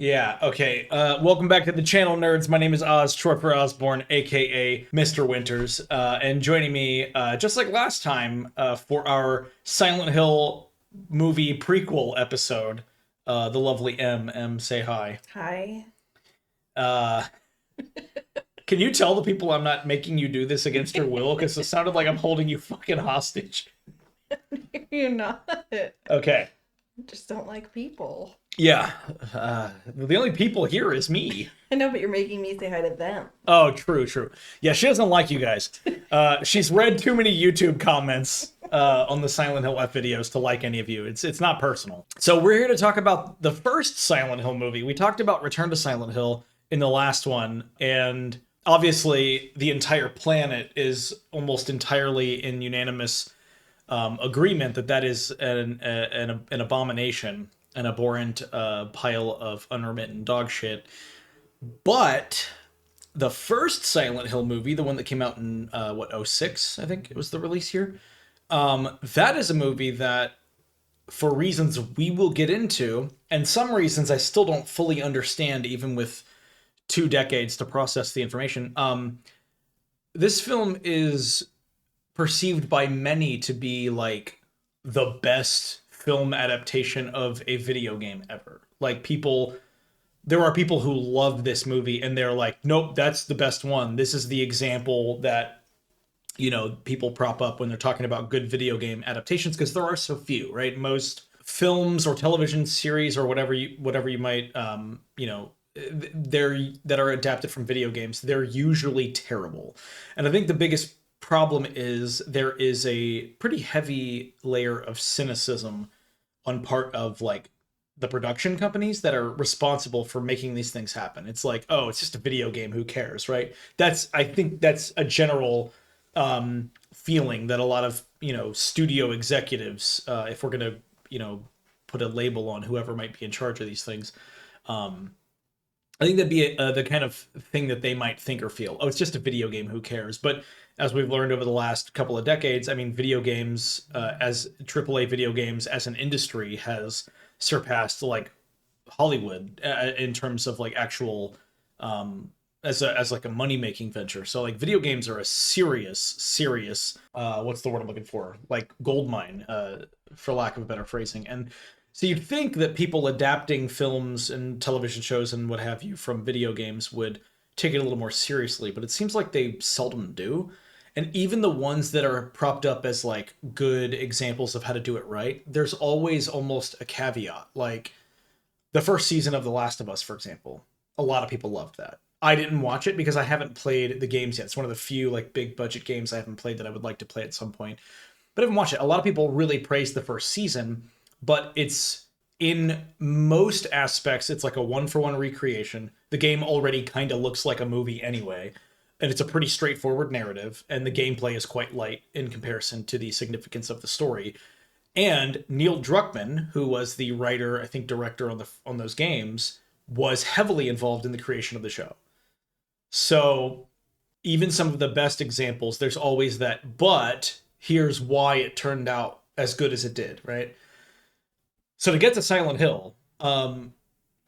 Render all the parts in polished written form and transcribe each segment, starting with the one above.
Yeah, okay. Welcome back to the channel, nerds. My name is Oz, short for Osborne, aka Mr. Winters. And joining me, just like last time, for our Silent Hill movie prequel episode, the lovely M. M, say hi. Hi. Uh, can you tell the people I'm not making you do this against your will? Because it sounded like I'm holding you fucking hostage. You're not. Okay. Just don't like people. Yeah. The only people here is me. I know, but you're making me say hi to them. Oh, true, true. Yeah, she doesn't like you guys. She's read too many YouTube comments on the Silent Hill F videos to like any of you. It's not personal. So we're here to talk about the first Silent Hill movie. We talked about Return to Silent Hill in the last one, and obviously the entire planet is almost entirely in unanimous agreement that that is an abomination, an abhorrent pile of unremittent dog shit. But the first Silent Hill movie, the one that came out in '06, I think it was the release year. That is a movie that, for reasons we will get into, and some reasons I still don't fully understand, even with 2 decades to process the information. This film is perceived by many to be like the best film adaptation of a video game ever. Like people there are people who love this movie and they're like, nope, that's the best one. This is the example that, people prop up when they're talking about good video game adaptations because there are so few, right? Most films or television series or whatever you might, they're that are adapted from video games, they're usually terrible. And I think the biggest problem is there is a pretty heavy layer of cynicism on part of like the production companies that are responsible for making these things happen. It's like, oh, it's just a video game, who cares, right? I think that's a general feeling that a lot of studio executives, if we're gonna put a label on whoever might be in charge of these things, um, I think that'd be the kind of thing that they might think or feel. Oh, it's just a video game. Who cares? But as we've learned over the last couple of decades, I mean, video games, as AAA video games as an industry, has surpassed like Hollywood in terms of like actual as like a money making venture. So like video games are a serious what's the word I'm looking for? Like gold mine, for lack of a better phrasing. And so you'd think that people adapting films and television shows and what have you from video games would take it a little more seriously, but it seems like they seldom do. And even the ones that are propped up as like good examples of how to do it right, there's always almost a caveat. Like the first season of The Last of Us, for example, a lot of people loved that. I didn't watch it because I haven't played the games yet. It's one of the few like big budget games I haven't played that I would like to play at some point. But I haven't watched it. A lot of people really praised the first season, but it's in most aspects it's like a one for one recreation. The game already kind of looks like a movie anyway, and it's a pretty straightforward narrative, and the gameplay is quite light in comparison to the significance of the story. And Neil Druckmann, who was the writer, I think director on those games, was heavily involved in the creation of the show. So even some of the best examples, there's always that, but here's why it turned out as good as it did, right? So to get to Silent Hill, I'm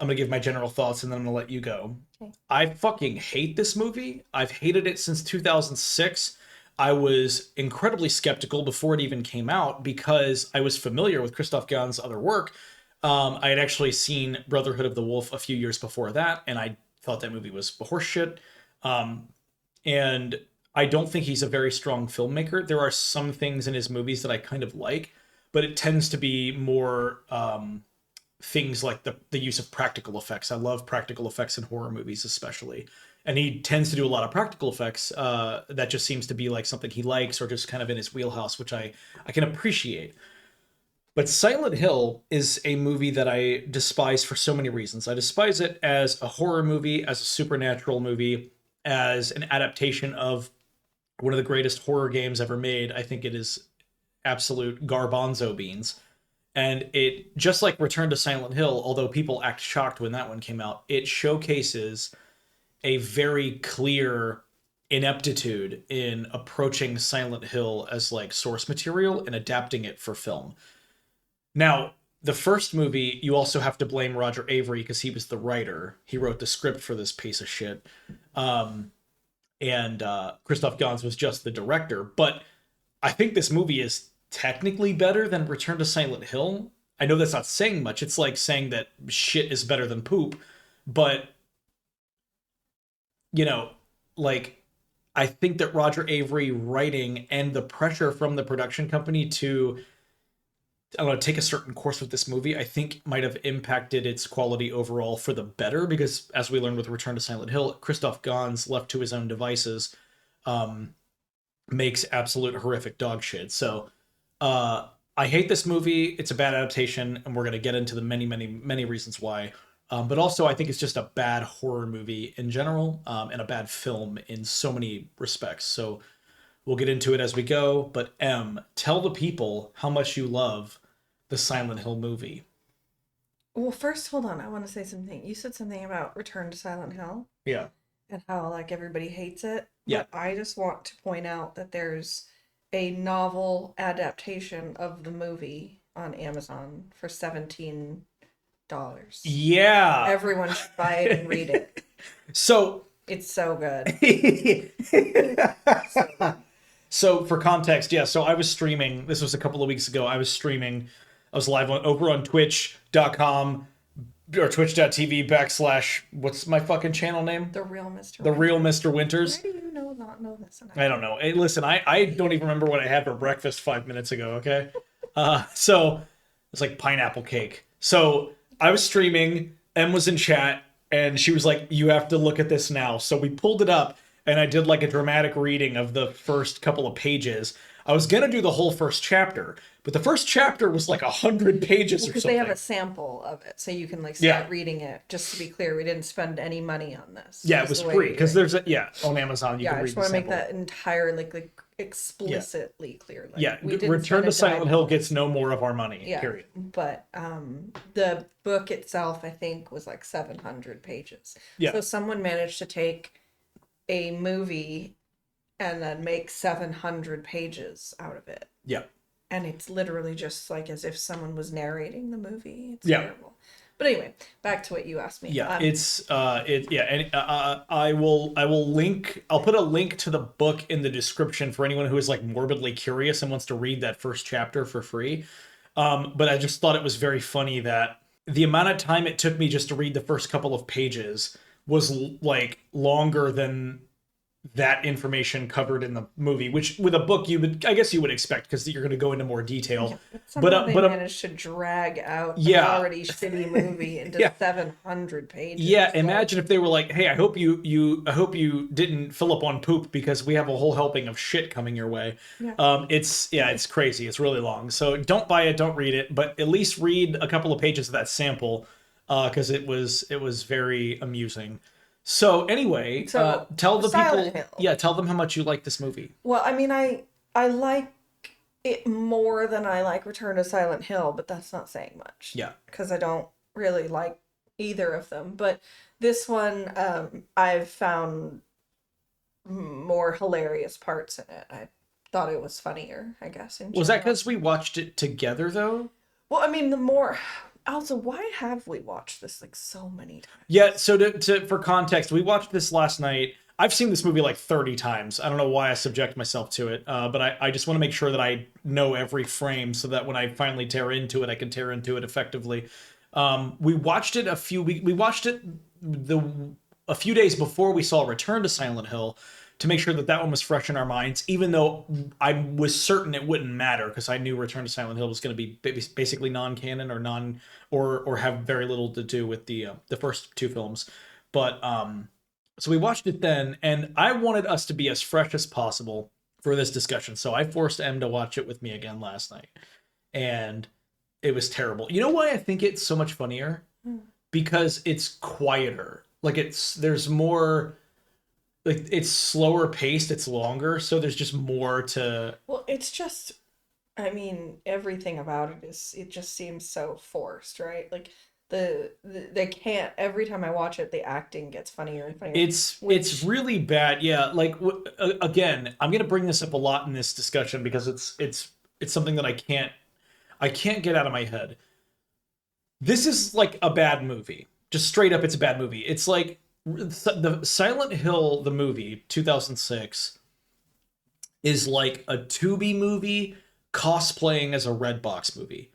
gonna give my general thoughts and then I'm gonna let you go. Okay. I fucking hate this movie. I've hated it since 2006. I was incredibly skeptical before it even came out because I was familiar with Christoph Gans's other work. I had actually seen Brotherhood of the Wolf a few years before that, and I thought that movie was horseshit. Um, and I don't think he's a very strong filmmaker. There are some things in his movies that I kind of like, but it tends to be more things like the use of practical effects. I love practical effects in horror movies, especially. And he tends to do a lot of practical effects. That just seems to be like something he likes or just kind of in his wheelhouse, which I can appreciate. But Silent Hill is a movie that I despise for so many reasons. I despise it as a horror movie, as a supernatural movie, as an adaptation of one of the greatest horror games ever made. I think it is absolute garbanzo beans. And it, just like Return to Silent Hill, although people act shocked when that one came out, it showcases a very clear ineptitude in approaching Silent Hill as like source material and adapting it for film. Now, the first movie, you also have to blame Roger Avery because he was the writer. He wrote the script for this piece of shit. And Christoph Gans was just the director. But I think this movie is technically better than Return to Silent Hill. I know that's not saying much. It's like saying that shit is better than poop. But, you know, like, I think that Roger Avery writing and the pressure from the production company to, I don't know, take a certain course with this movie, I think might have impacted its quality overall for the better, because as we learned with Return to Silent Hill, Christoph Gans, left to his own devices, makes absolute horrific dog shit. So I hate this movie. It's a bad adaptation, and we're going to get into the many, many, many reasons why. But also, I think it's just a bad horror movie in general, and a bad film in so many respects. So we'll get into it as we go. But tell the people how much you love the Silent Hill movie. Well, first, hold on. I want to say something. You said something about Return to Silent Hill Yeah. and how like everybody hates it. Yeah. But I just want to point out that there's a novel adaptation of the movie on Amazon for $17. Yeah. Everyone should buy it and read it. So It's so good. So for context, yeah, so I was streaming, this was a couple of weeks ago, I was live over on twitch.com or twitch.tv / what's my fucking channel name? The Real Mr. The Winters. Real Mr. Winters. Why do you not know this? I don't know. Hey, listen, I don't even remember what I had for breakfast 5 minutes ago, okay? So it's like pineapple cake. So I was streaming, Em was in chat, and she was like, you have to look at this now. So we pulled it up, and I did like a dramatic reading of the first couple of pages. I was gonna do the whole first chapter, but the first chapter was like 100 pages or Because something. they have a sample of it, so you can like start reading it. Just to be clear, we didn't spend any money on this. Yeah, it was free because there's on Amazon you Yeah, can I read just the want to make sample. that entirely like explicitly clear. Like, Yeah, we didn't Return spend to a Silent dime Hill on gets no more of our money. Yeah, Period. but the book itself, I think, was like 700 pages. Yeah. So someone managed to take a movie and then make 700 pages out of it. Yeah. And it's literally just like as if someone was narrating the movie. It's Yeah. terrible. But anyway, back to what you asked me. Yeah, and I will link. I'll put a link to the book in the description for anyone who is like morbidly curious and wants to read that first chapter for free. But I just thought it was very funny that the amount of time it took me just to read the first couple of pages was like longer than that information covered in the movie, which with a book I guess you would expect because you're going to go into more detail. But they managed to drag out an already shitty movie into 700 pages. Yeah, imagine if they were like, "Hey, I hope you didn't fill up on poop because we have a whole helping of shit coming your way." Yeah. It's crazy. It's really long. So don't buy it, don't read it, but at least read a couple of pages of that sample because it was very amusing. So anyway, tell the Silent people, Hill. tell them how much you like this movie. Well, I mean, I like it more than I like Return to Silent Hill, but that's not saying much. Yeah. Because I don't really like either of them. But this one, I've found more hilarious parts in it. I thought it was funnier, I guess. Was that because we watched it together, though? Well, I mean, the more... Also, why have we watched this like so many times? Yeah, so for context, we watched this last night. I've seen this movie like 30 times. I don't know why I subject myself to it, but I just want to make sure that I know every frame so that when I finally tear into it, I can tear into it effectively. We watched it a few days before we saw Return to Silent Hill to make sure that one was fresh in our minds, even though I was certain it wouldn't matter because I knew Return to Silent Hill was going to be basically non-canon or have very little to do with the first two films. But so we watched it then, and I wanted us to be as fresh as possible for this discussion. So I forced Em to watch it with me again last night, and it was terrible. You know why I think it's so much funnier? Because it's quieter. Like there's more. Like it's slower paced, it's longer, so there's just more to. Well, it's just, I mean, everything about it just seems so forced, right? Like they can't. Every time I watch it, the acting gets funnier and funnier. It's really bad, yeah. Like again, I'm gonna bring this up a lot in this discussion because it's something that I can't get out of my head. This is like a bad movie. Just straight up, it's a bad movie. It's like the Silent Hill, the movie, 2006, is like a Tubi movie cosplaying as a Redbox movie.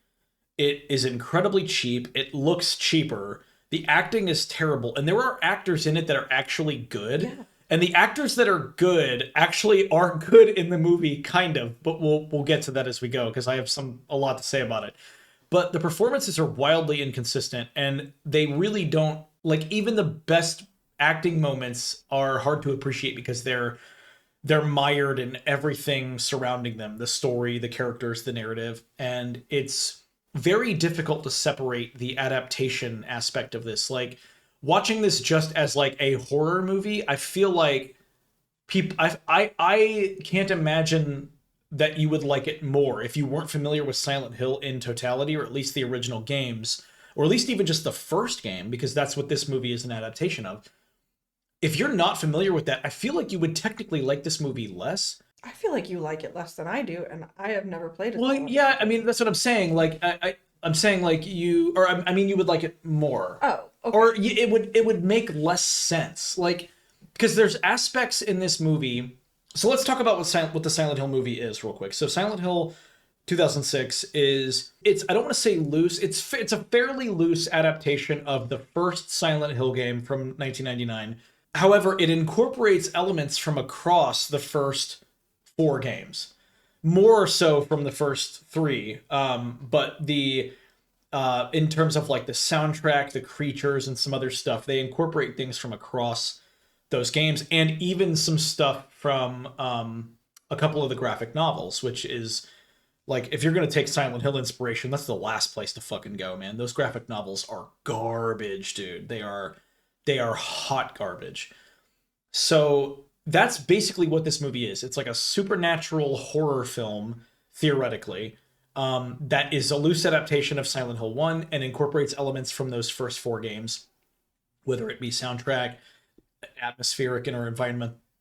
It is incredibly cheap. It looks cheaper. The acting is terrible, and there are actors in it that are actually good. Yeah. And the actors that are good actually are good in the movie, kind of. But we'll get to that as we go because I have a lot to say about it. But the performances are wildly inconsistent, and they really don't like even the best acting moments are hard to appreciate because they're mired in everything surrounding them, the story, the characters, the narrative, and it's very difficult to separate the adaptation aspect of this. Like watching this just as like a horror movie, I feel like people I can't imagine that you would like it more if you weren't familiar with Silent Hill in totality, or at least the original games, or at least even just the first game, because that's what this movie is an adaptation of. If you're not familiar with that, I feel like you would technically like this movie less. I feel like you like it less than I do, and I have never played it. Well, yeah, I mean that's what I'm saying. Like I'm saying like you, or I mean you would like it more. Oh, okay. Or it would make less sense. Like because there's aspects in this movie. So let's talk about what the Silent Hill movie is real quick. So Silent Hill 2006 is it's I don't want to say loose. It's a fairly loose adaptation of the first Silent Hill game from 1999. However, it incorporates elements from across the first four games, more so from the first three. But the in terms of like the soundtrack, the creatures, and some other stuff, they incorporate things from across those games, and even some stuff from a couple of the graphic novels, which is like if you're gonna take Silent Hill inspiration, that's the last place to fucking go, man. Those graphic novels are garbage, dude. They are hot garbage. So that's basically what this movie is. It's like a supernatural horror film, theoretically, that is a loose adaptation of Silent Hill 1 and incorporates elements from those first four games, whether it be soundtrack, atmospheric and or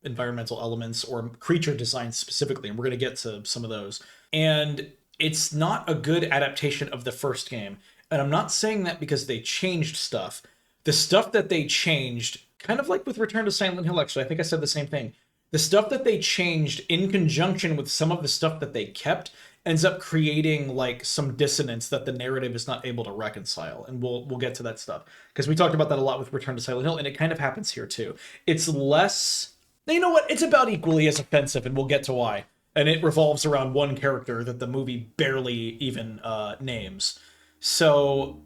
environmental elements, or creature design specifically. And we're going to get to some of those. And it's not a good adaptation of the first game. And I'm not saying that because they changed stuff. The stuff that they changed, kind of like with Return to Silent Hill, actually, I think I said the same thing. The stuff that they changed in conjunction with some of the stuff that they kept ends up creating like some dissonance that the narrative is not able to reconcile. And we'll get to that stuff because we talked about that a lot with Return to Silent Hill, and it kind of happens here too. It's less, you know what? It's about equally as offensive, and we'll get to why. And it revolves around one character that the movie barely even names. So,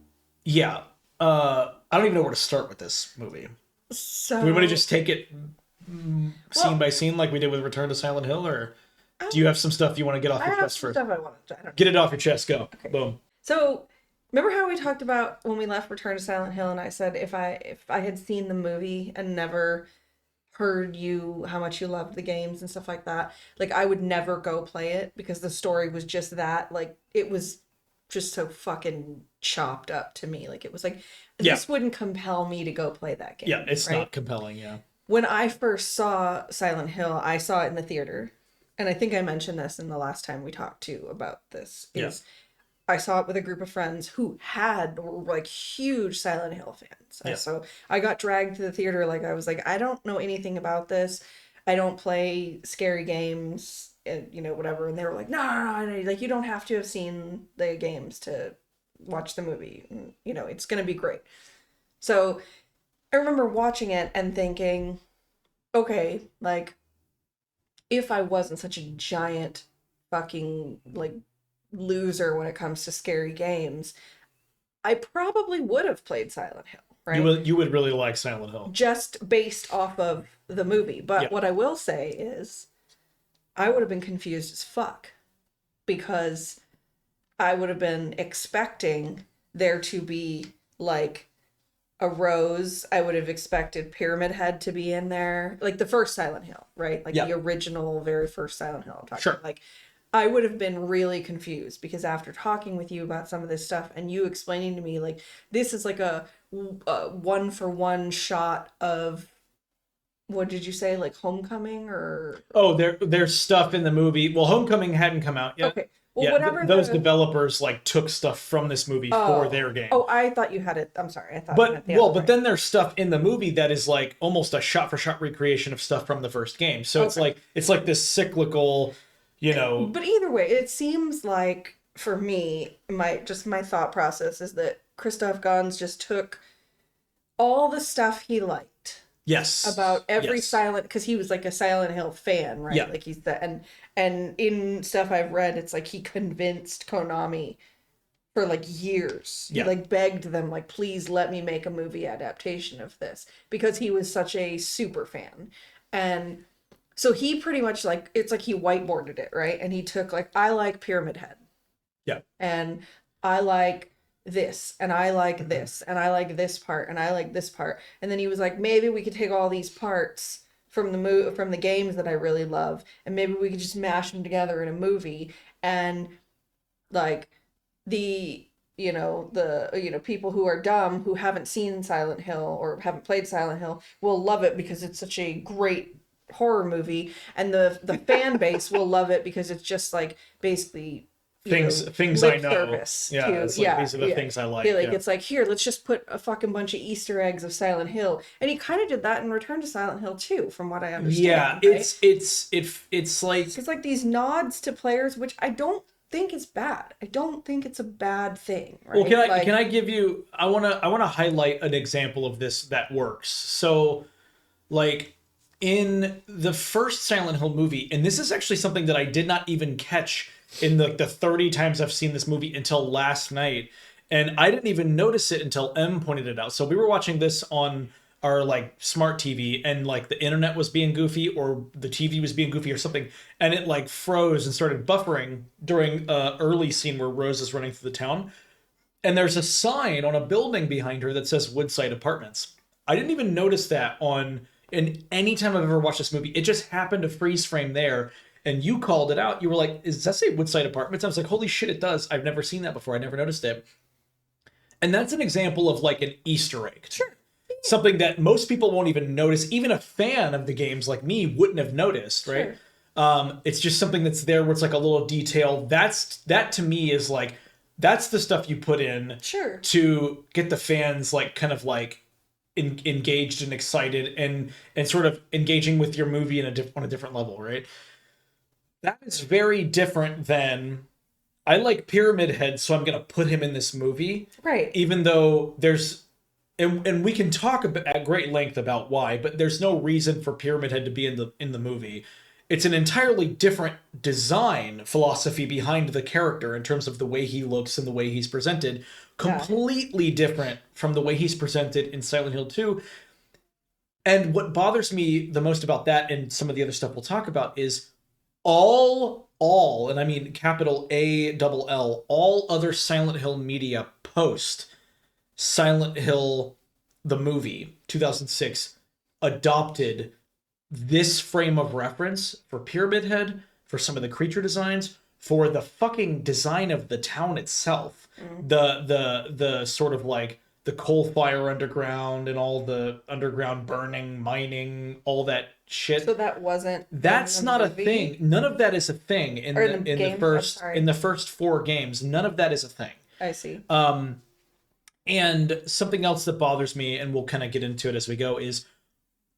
yeah. I don't even know where to start with this movie. So Do we want to just take it scene by scene like we did with Return to Silent Hill, or do you have some stuff you want to get off your chest first? Stuff I want to. I don't Get it off your chest. Go. Okay. Boom. So, remember how we talked about when we left Return to Silent Hill, and I said if I had seen the movie and never heard you how much you loved the games and stuff like that, like I would never go play it because the story was just that, like it was just so fucking chopped up to me. Like it was like this wouldn't compel me to go play that game. Yeah, it's right? not compelling. Yeah. When I first saw Silent Hill, I saw it in the theater. And I think I mentioned this in the last time we talked too about this. I saw it with a group of friends who were like huge Silent Hill fans. Yeah. So I got dragged to the theater. Like I was like, I don't know anything about this. I don't play scary games, and whatever. And they were like, no, like you don't have to have seen the games to watch the movie. And, it's gonna be great. So I remember watching it and thinking, okay, like if I wasn't such a giant fucking like loser when it comes to scary games, I probably would have played Silent Hill, right? You would really like Silent Hill. Just based off of the movie. But what I will say is I would have been confused as fuck because I would have been expecting there to be like a rose. I would have expected Pyramid Head to be in there, like the first Silent Hill, right? Like the original, very first Silent Hill. I'm talking Sure. about. Like I would have been really confused because after talking with you about some of this stuff and you explaining to me like this is like a one-for-one shot of, what did you say, like Homecoming or? Oh, there's stuff in the movie. Well, Homecoming hadn't come out yet. Okay. Well, Yeah, whatever those the developers like took stuff from this movie for their game. Oh, I thought you had it. I'm sorry. I thought you meant the other way. Then there's stuff in the movie that is like almost a shot-for-shot recreation of stuff from the first game. So it's like this cyclical, you know. But either way, it seems like for me, my thought process is that Christoph Gans just took all the stuff he liked. Yes. About every Silent, because he was like a Silent Hill fan, right? Yeah. Like he's the and in stuff I've read, it's like he convinced Konami for like years. He like begged them, like, please let me make a movie adaptation of this, because he was such a super fan. And so he pretty much like, it's like he whiteboarded it, right? And he took like, I like Pyramid Head. Yeah. And I like this, and I like this, and I like this part, and I like this part. And then he was like, maybe we could take all these parts from the games that I really love, and maybe we could just mash them together in a movie. And like the people who are dumb, who haven't seen Silent Hill or haven't played Silent Hill, will love it because it's such a great horror movie, and the fan base will love it because it's just like basically things I know. Service yeah, to, it's like, these are the things I like. It's like, here, let's just put a fucking bunch of Easter eggs of Silent Hill, and he kind of did that in Return to Silent Hill too, from what I understand. Yeah, right? it's like it's like these nods to players, which I don't think is bad. I don't think it's a bad thing. Right? Well, can I give you? I wanna highlight an example of this that works. So, like in the first Silent Hill movie, and this is actually something that I did not even catch in the 30 times I've seen this movie until last night, and I didn't even notice it until M pointed it out. So we were watching this on our like smart TV, and like the internet was being goofy, or the TV was being goofy or something, and it like froze and started buffering during a early scene where Rose is running through the town, and there's a sign on a building behind her that says Woodside Apartments. I didn't even notice that in any time I've ever watched this movie. It just happened to freeze frame there. And you called it out. You were like, does that say Woodside Apartments? I was like, holy shit, it does. I've never seen that before. I never noticed it. And that's an example of like an Easter egg. Sure. Something that most people won't even notice. Even a fan of the games like me wouldn't have noticed, right? Sure. It's just something that's there where it's like a little detail. That to me is like, that's the stuff you put in to get the fans like kind of like engaged and excited and sort of engaging with your movie on a different level, right? That is very different than, I like Pyramid Head, so I'm going to put him in this movie. Right. Even though there's, and we can talk at great length about why, but there's no reason for Pyramid Head to be in the movie. It's an entirely different design philosophy behind the character in terms of the way he looks and the way he's presented. Completely different from the way he's presented in Silent Hill 2. And what bothers me the most about that, and some of the other stuff we'll talk about, is all, and I mean capital ALL, all other Silent Hill media post Silent Hill, the movie, 2006, adopted this frame of reference for Pyramid Head, for some of the creature designs, for the fucking design of the town itself. The sort of like the coal fire underground and all the underground burning, mining, all that shit. So that's not a thing. None of that is a thing in the first 4 games. None of that is a thing. I see. And something else that bothers me, and we'll kind of get into it as we go, is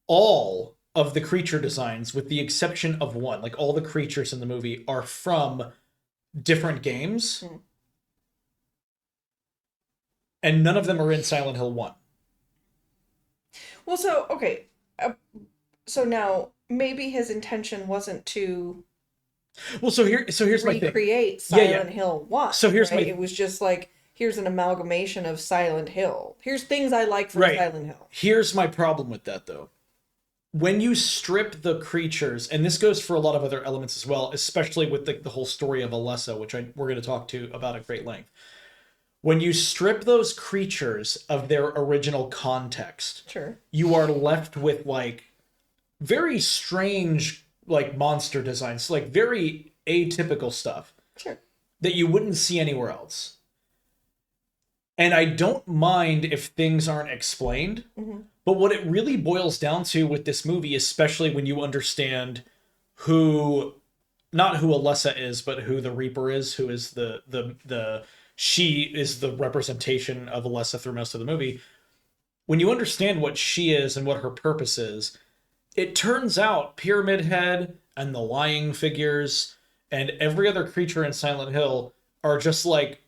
all of the creature designs, with the exception of one, like all the creatures in the movie are from different games. And none of them are in Silent Hill 1. Well, so, okay. So now, maybe his intention wasn't to here's my thing. Recreate Silent Hill 1. So here's right? It was just like, here's an amalgamation of Silent Hill. Here's things I like from Silent Hill. Here's my problem with that, though. When you strip the creatures, and this goes for a lot of other elements as well, especially with the whole story of Alessa, which we're going to talk to about at great length. When you strip those creatures of their original context, you are left with like very strange like monster designs, like very atypical stuff that you wouldn't see anywhere else. And I don't mind if things aren't explained, but what it really boils down to with this movie, especially when you understand who not who Alessa is, but who the Reaper is, who is the she is the representation of Alessa through most of the movie. When you understand what she is and what her purpose is, it turns out Pyramid Head and the lying figures and every other creature in Silent Hill are just like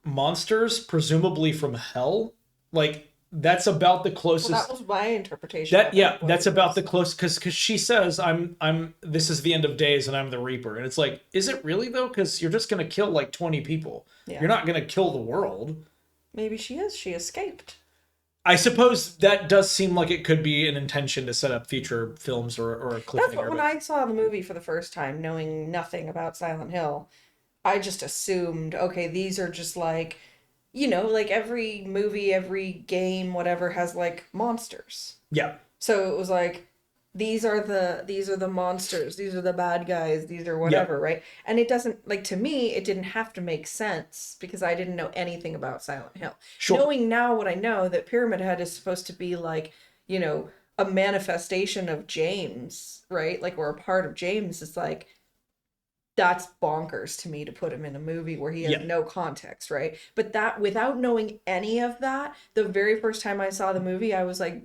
monsters, presumably from hell. Like that's about the closest. Well, that was my interpretation. That yeah, that's about the close because she says I'm this is the end of days and I'm the Reaper, and it's like, is it really though? Because you're just gonna kill like 20 people. Yeah. You're not gonna kill the world. Maybe she is. She escaped. I suppose that does seem like it could be an intention to set up future films or a cliffhanger. That's what, when I saw the movie for the first time, knowing nothing about Silent Hill, I just assumed, okay, these are just like, you know, like every movie, every game, whatever has like monsters. Yeah. So it was like, these are the monsters, these are the bad guys, these are whatever, right? And it doesn't, like, to me, it didn't have to make sense because I didn't know anything about Silent Hill. Sure. Knowing now what I know, that Pyramid Head is supposed to be like, you know, a manifestation of James, right? Like, or a part of James, it's like, that's bonkers to me to put him in a movie where he has no context, right? But that, without knowing any of that, the very first time I saw the movie, I was like,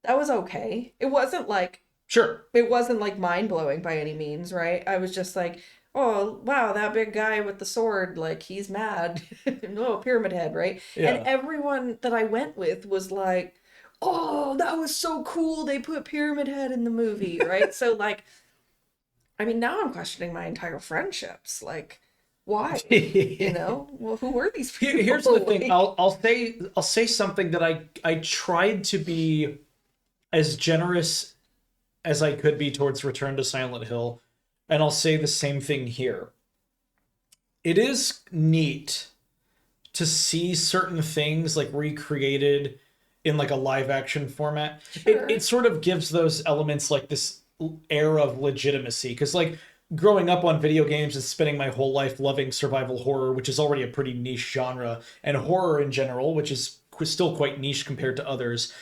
that was okay. It wasn't like, sure, it wasn't like mind-blowing by any means, right? I was just like, oh wow, that big guy with the sword, like, he's mad. No, Pyramid Head, right? Yeah. And everyone that I went with was like, oh, that was so cool, they put Pyramid Head in the movie, right? So like, I mean, now I'm questioning my entire friendships, like, why? You know, well, who were these people? Here's the thing. I'll say something that I tried to be as generous as I could be towards Return to Silent Hill, and I'll say the same thing here. It is neat to see certain things like recreated in like a live action format. Sure. It sort of gives those elements like this air of legitimacy, because like growing up on video games and spending my whole life loving survival horror, which is already a pretty niche genre, and horror in general, which is still quite niche compared to others,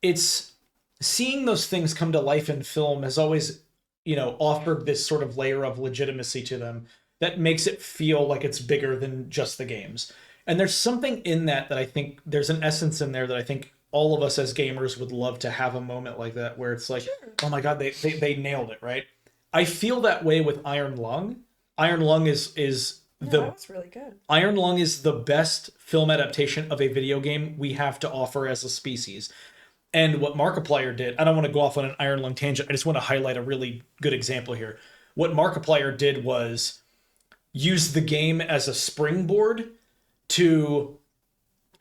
it's seeing those things come to life in film has always, you know, offered this sort of layer of legitimacy to them that makes it feel like it's bigger than just the games. And there's something in that I think there's an essence in there that I think all of us as gamers would love to have a moment like that where it's like, sure, oh my God, they nailed it, right? I feel that way with Iron Lung. Iron Lung is that's really good. Iron Lung is the best film adaptation of a video game we have to offer as a species. And what Markiplier did, I don't want to go off on an Iron Lung tangent, I just want to highlight a really good example here. What Markiplier did was use the game as a springboard to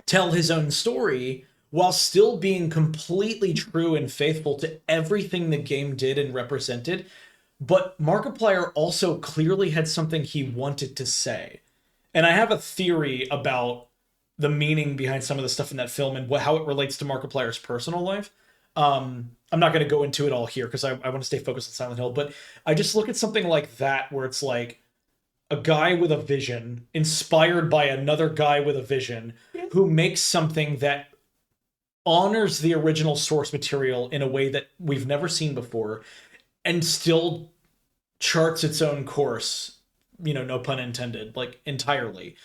tell his own story while still being completely true and faithful to everything the game did and represented. But Markiplier also clearly had something he wanted to say. And I have a theory about the meaning behind some of the stuff in that film and how it relates to Markiplier's personal life. I'm not going to go into it all here because I want to stay focused on Silent Hill, but I just look at something like that where it's like a guy with a vision inspired by another guy with a vision who makes something that honors the original source material in a way that we've never seen before and still charts its own course, you know, no pun intended, like entirely.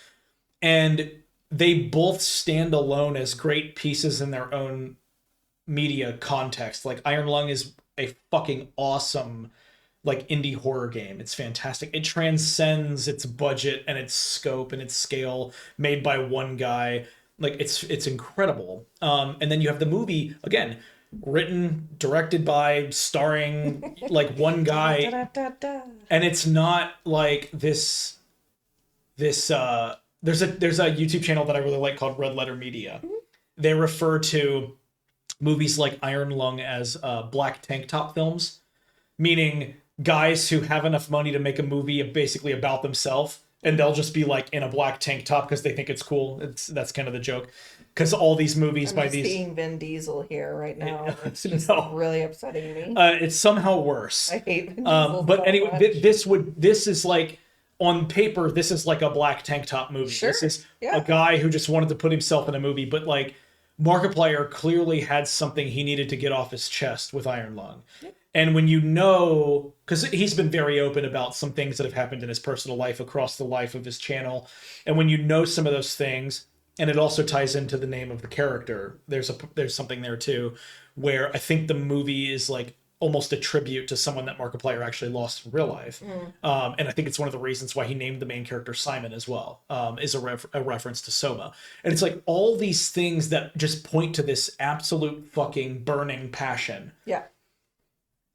And they both stand alone as great pieces in their own media context. Like Iron Lung is a fucking awesome like indie horror game. It's fantastic. It transcends its budget and its scope and its scale, made by one guy. Like it's incredible. And then you have the movie, again, written, directed by, starring like one guy. And it's not like this there's a YouTube channel that I really like called Red Letter Media. Mm-hmm. They refer to movies like Iron Lung as black tank top films, meaning guys who have enough money to make a movie basically about themselves, and they'll just be like in a black tank top because they think it's cool. That's kind of the joke. Because all these movies I'm seeing Vin Diesel here right now. It's just really upsetting me. It's somehow worse. I hate Vin Diesel but so anyway, much. this is like, on paper, this is like a black tank top movie. Sure. This is a guy who just wanted to put himself in a movie, but like Markiplier clearly had something he needed to get off his chest with Iron Lung. Yep. And when you know, because he's been very open about some things that have happened in his personal life across the life of his channel, and when you know some of those things, and it also ties into the name of the character, there's something there too, where I think the movie is like almost a tribute to someone that Markiplier actually lost in real life, and I think it's one of the reasons why he named the main character Simon as well, is a reference to Soma, and it's like all these things that just point to this absolute fucking burning passion. Yeah.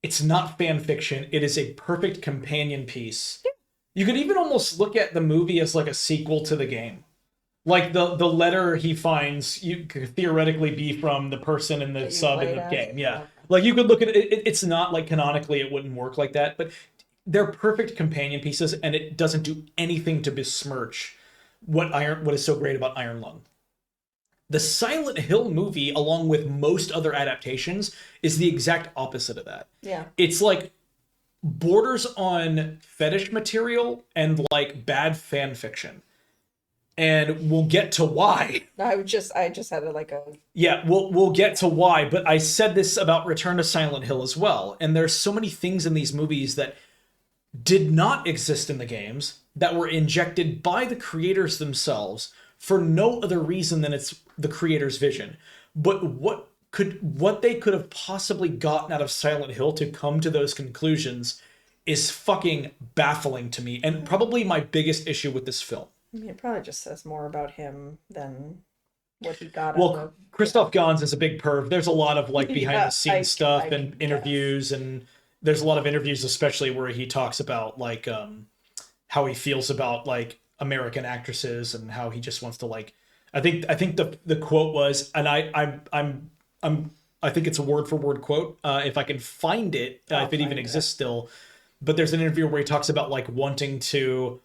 It's not fan fiction. It is a perfect companion piece. You could even almost look at the movie as like a sequel to the game. Like the letter he finds, you could theoretically be from the person in the That you sub in played the as? game. Yeah. Okay. Like you could look at it. It's not like canonically it wouldn't work like that, but they're perfect companion pieces, and it doesn't do anything to besmirch what is so great about Iron Lung. The Silent Hill movie, along with most other adaptations, is the exact opposite of that. Yeah. It's like borders on fetish material and like bad fan fiction. And we'll get to why. I just had like a Yeah, we'll get to why, but I said this about Return to Silent Hill as well. And there's so many things in these movies that did not exist in the games that were injected by the creators themselves for no other reason than it's the creator's vision. But what they could have possibly gotten out of Silent Hill to come to those conclusions is fucking baffling to me, and probably my biggest issue with this film. I mean, it probably just says more about him than what he got out Well, of. Christoph Gans is a big perv. There's a lot of like behind Yeah, the scenes stuff I and can interviews, and there's a lot of interviews, especially where he talks about like how he feels about like American actresses and how he just wants to like. I think the quote was, and I think it's a word for word quote. If I can find it, if it even exists still, but there's an interview where he talks about like wanting to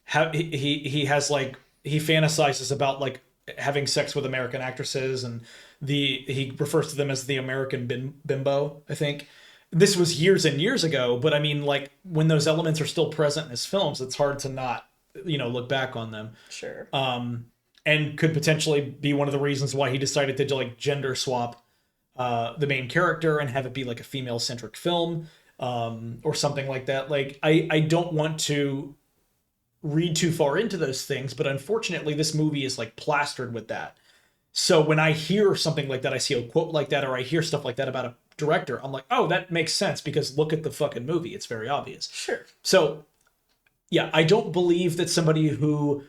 have he has like he fantasizes about like having sex with American actresses, and he refers to them as the American bimbo. I think this was years and years ago, but I mean, like when those elements are still present in his films, it's hard to not look back on them. Sure. And could potentially be one of the reasons why he decided to like gender swap the main character and have it be like a female centric film, or something like that. Like I don't want to read too far into those things, but unfortunately this movie is like plastered with that. So when I hear something like that, I see a quote like that, or I hear stuff like that about a director, I'm like, oh, that makes sense because look at the fucking movie. It's very obvious. Sure. So yeah, I don't believe that somebody who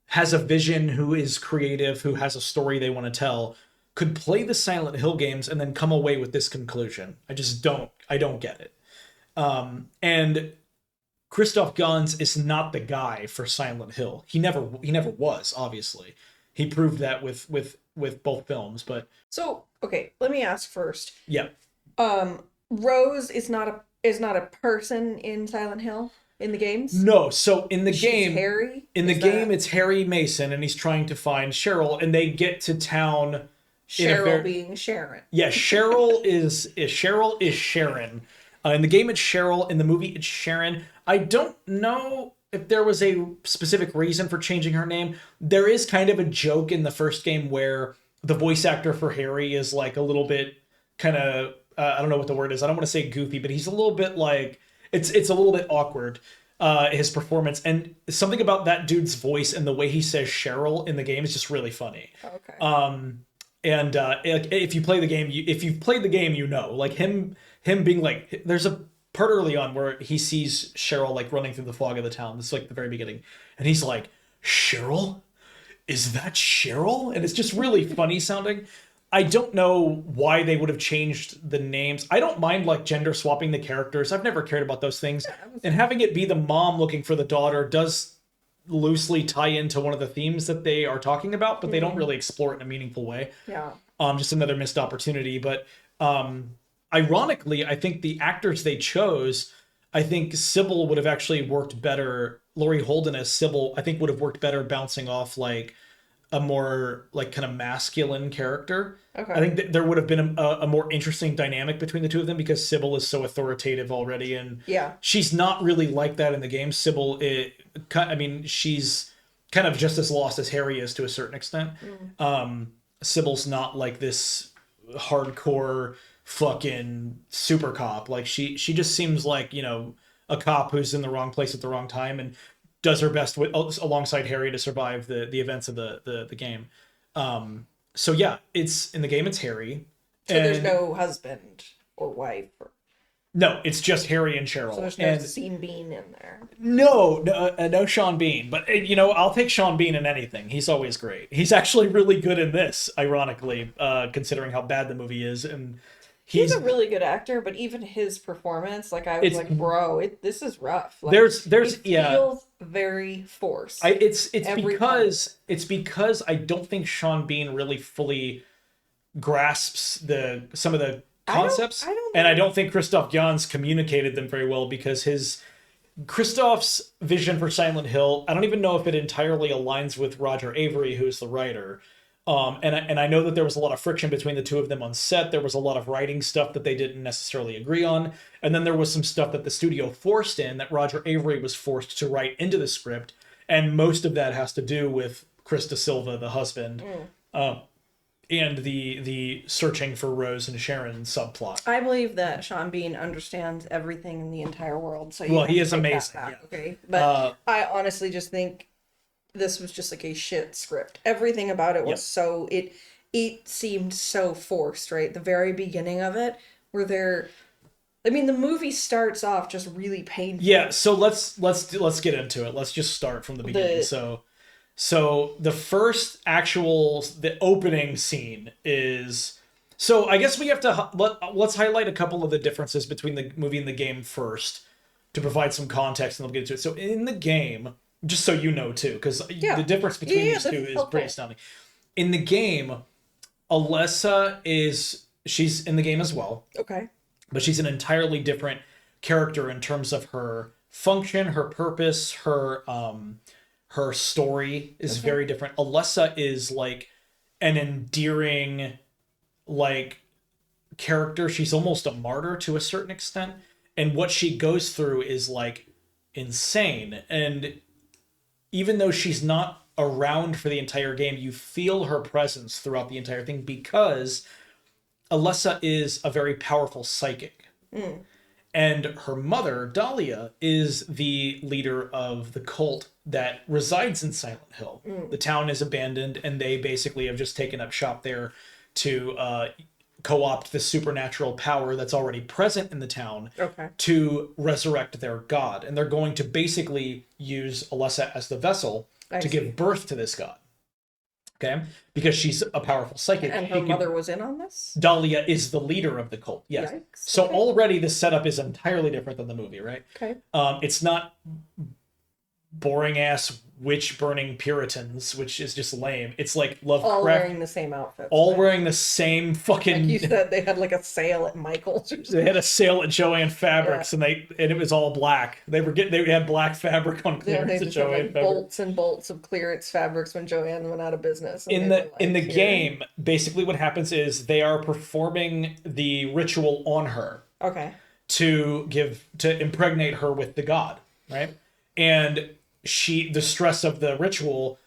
has a vision, who is creative, who has a story they want to tell, could play the Silent Hill games and then come away with this conclusion. I don't get it. And Christoph Gans is not the guy for Silent Hill. He never was, obviously. He proved that with both films, but So, okay, let me ask first. yeah. Rose is not a person in Silent Hill in the games? No, so in the game Harry? it's Harry Mason, and he's trying to find Cheryl, and they get to town. Cheryl being Sharon. Yeah, Cheryl is Sharon. In the game, it's Cheryl. In the movie, it's Sharon. I don't know if there was a specific reason for changing her name. There is kind of a joke in the first game where the voice actor for Harry is like a little bit kind of I don't know what the word is. I don't want to say goofy, but he's a little bit like it's a little bit awkward. His performance, and something about that dude's voice and the way he says Cheryl in the game is just really funny. Okay. And if you play the game, if you've played the game, like him being like, there's a part early on where he sees Cheryl like running through the fog of the town. This is like the very beginning, and he's like, Cheryl, is that Cheryl? And it's just really funny sounding. I don't know why they would have changed the names. I don't mind like gender swapping the characters. I've never cared about those things. And having it be the mom looking for the daughter does loosely tie into one of the themes that they are talking about, but they don't really explore it in a meaningful way. Yeah. Just another missed opportunity. But ironically, I think the actors they chose, I think Sybil would have actually worked better. Laurie Holden as Sybil, I think would have worked better bouncing off like a more like kind of masculine character. Okay. I think there would have been a more interesting dynamic between the two of them because Sybil is so authoritative already, and yeah, she's not really like that in the game. Sybil, she's kind of just as lost as Harry is to a certain extent. Sybil's not like this hardcore fucking super cop. Like she just seems like, a cop who's in the wrong place at the wrong time and does her best alongside Harry to survive the events of the game. So yeah, it's in the game it's Harry. So there's no husband or wife or... No, it's just Harry and Cheryl. So there's no Sean Bean in there. No Sean Bean. But, I'll take Sean Bean in anything. He's always great. He's actually really good in this, ironically, considering how bad the movie is. And he's a really good actor, but even his performance, like, I was like, bro, this is rough. Like, it feels very forced. It's because I don't think Sean Bean really fully grasps some of the concepts, I don't think Christoph Gans communicated them very well, because Christoph's vision for Silent Hill, I don't even know if it entirely aligns with Roger Avery, who's the writer. And I know that there was a lot of friction between the two of them on set. There was a lot of writing stuff that they didn't necessarily agree on, and then there was some stuff that the studio forced in that Roger Avery was forced to write into the script, and most of that has to do with Chris Da Silva, the husband. And the searching for Rose and Sharon subplot. I believe that Sean Bean understands everything in the entire world. So he is amazing. Yeah. Okay, but I honestly just think this was just like a shit script. Everything about it was so it seemed so forced. Right, the very beginning of it, the movie starts off just really painful. Yeah. So let's get into it. Let's just start from the beginning. So the first the opening scene is... So I guess we have to... Let's highlight a couple of the differences between the movie and the game first to provide some context, and we'll get into it. So in the game, just so you know too, because the difference between these two is pretty astounding. In the game, Alessa she's in the game as well. Okay. But she's an entirely different character in terms of her function, her purpose, her story is very different. Alessa is like an endearing, like, character. She's almost a martyr to a certain extent. And what she goes through is like insane. And even though she's not around for the entire game, you feel her presence throughout the entire thing, because Alessa is a very powerful psychic. And her mother, Dahlia, is the leader of the cult that resides in Silent Hill. The town is abandoned, and they basically have just taken up shop there to co-opt the supernatural power that's already present in the town to resurrect their god. And they're going to basically use Alessa as the vessel to give birth to this god. Okay? Because she's a powerful psychic. And her mother was in on this? Dahlia is the leader of the cult, yes. Yikes. So already the setup is entirely different than the movie, right? Okay. It's not boring-ass witch-burning Puritans, which is just lame. It's like Lovecraft. All wearing the same outfits. All wearing the same fucking... Like you said, they had like a sale at Michael's or something. They had a sale at Joann Fabrics, and it was all black. They had black fabric on clearance at Joann Fabrics. Bolts and bolts of clearance fabrics when Joann went out of business. In the game, basically what happens is they are performing the ritual on her. Okay. To impregnate her with the god, right? And the stress of the ritual,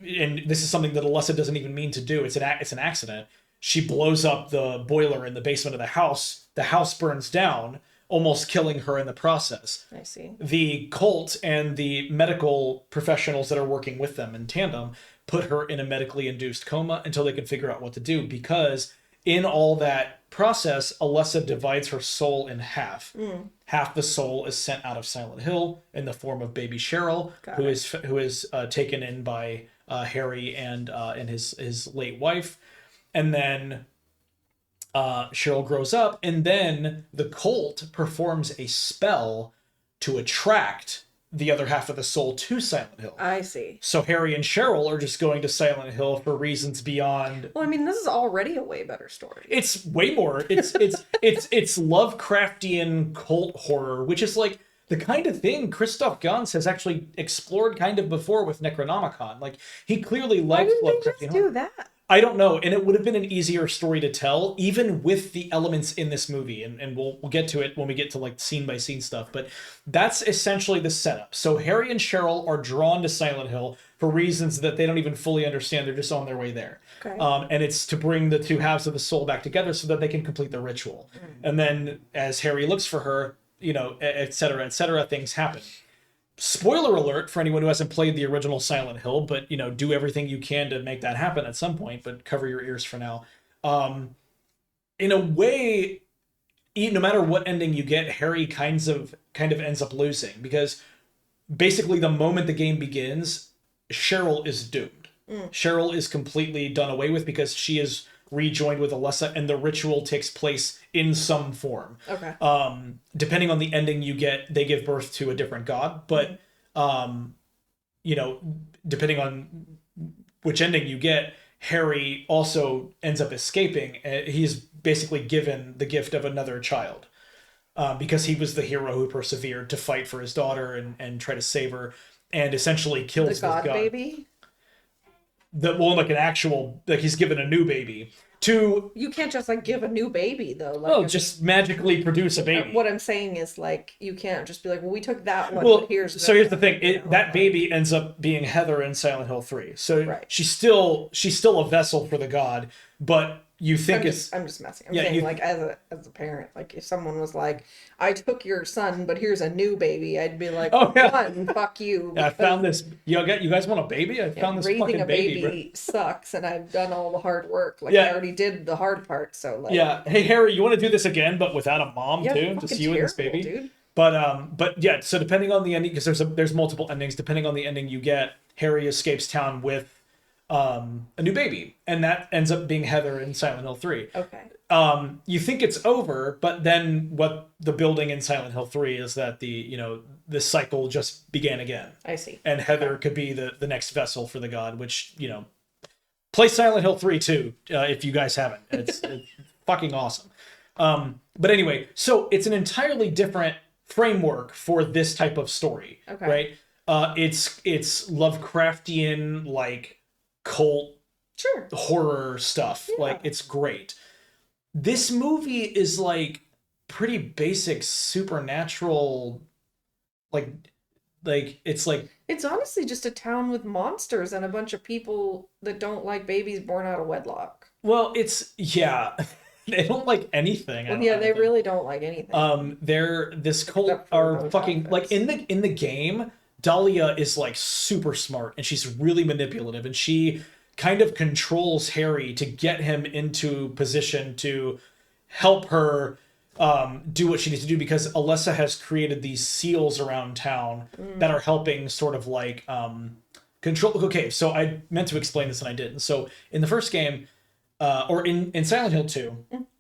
and this is something that Alessa doesn't even mean to do. It's an accident. She blows up the boiler in the basement of the house. The house burns down, almost killing her in the process. I see. The cult and the medical professionals that are working with them in tandem put her in a medically induced coma until they can figure out what to do, because in all that process, Alessa divides her soul in half. Half the soul is sent out of Silent Hill in the form of baby Cheryl, who is taken in by Harry and his late wife. And then Cheryl grows up, and then the cult performs a spell to attract the other half of the soul to Silent Hill. I see. So Harry and Cheryl are just going to Silent Hill for reasons beyond... Well, I mean, this is already a way better story. It's way more. It's Lovecraftian cult horror, which is like the kind of thing Christoph Gans has actually explored kind of before with Necronomicon. Like, he clearly likes Lovecraftian horror. Why didn't they just do that? I don't know, and it would have been an easier story to tell, even with the elements in this movie, and we'll get to it when we get to like scene by scene stuff. But that's essentially the setup. So Harry and Cheryl are drawn to Silent Hill for reasons that they don't even fully understand. They're just on their way there. Okay. And it's to bring the two halves of the soul back together so that they can complete the ritual. And then as Harry looks for her, et cetera, things happen. Spoiler alert for anyone who hasn't played the original Silent Hill, but do everything you can to make that happen at some point, but cover your ears for now. In a way, no matter what ending you get, Harry kind of ends up losing, because basically the moment the game begins, Cheryl is doomed. Cheryl is completely done away with because she is rejoined with Alessa, and the ritual takes place in some form. Okay. Depending on the ending you get, they give birth to a different god, but depending on which ending you get, Harry also ends up escaping. He's basically given the gift of another child, because he was the hero who persevered to fight for his daughter and try to save her, and essentially kills The god this god. baby? Like an actual, like he's given a new baby to. You can't just like give a new baby though. Like, Just magically produce a baby. What I'm saying is, like, you can't just be like, well, we took that one, Well, but here's so here's the thing: that baby ends up being Heather in Silent Hill 3. So Right. she's still a vessel for the god, but you think I'm just messing. I'm saying, like, as a parent, like, if someone was like, I took your son, but here's a new baby, I'd be like, Oh, yeah. one, fuck you. I found this. You guys want a baby? I found this raising fucking a baby baby. sucks, and I've done all the hard work. Like, Yeah. I already did the hard part, so like, Yeah. Hey Harry, you want to do this again, but without a mom yeah, too? fucking Just you and this terrible, baby. dude. But yeah. So depending on the ending, because there's multiple endings. Depending on the ending you get, Harry escapes town with a new baby, and that ends up being Heather in Silent Hill 3. Okay. You think it's over, but then what the building in Silent Hill 3 is that this cycle just began again. I see. And Heather could be the next vessel for the god, which, play Silent Hill 3 too, if you guys haven't. It's fucking awesome. But anyway, so it's an entirely different framework for this type of story, Okay. right? It's Lovecraftian, like, cult Sure. horror stuff. Yeah. Like, it's great. This movie is like pretty basic supernatural, like it's like, It's honestly just a town with monsters and a bunch of people that don't like babies born out of wedlock. well, it's, yeah. They don't like anything. Well, yeah, they really don't like anything. This cult Except for are those fucking outfits. like in the game. Dahlia is like super smart, and she's really manipulative, and she kind of controls Harry to get him into position to help her do what she needs to do, because Alessa has created these seals around town that are helping sort of like control. Okay, so I meant to explain this and I didn't. So in the first game, or in Silent Hill 2,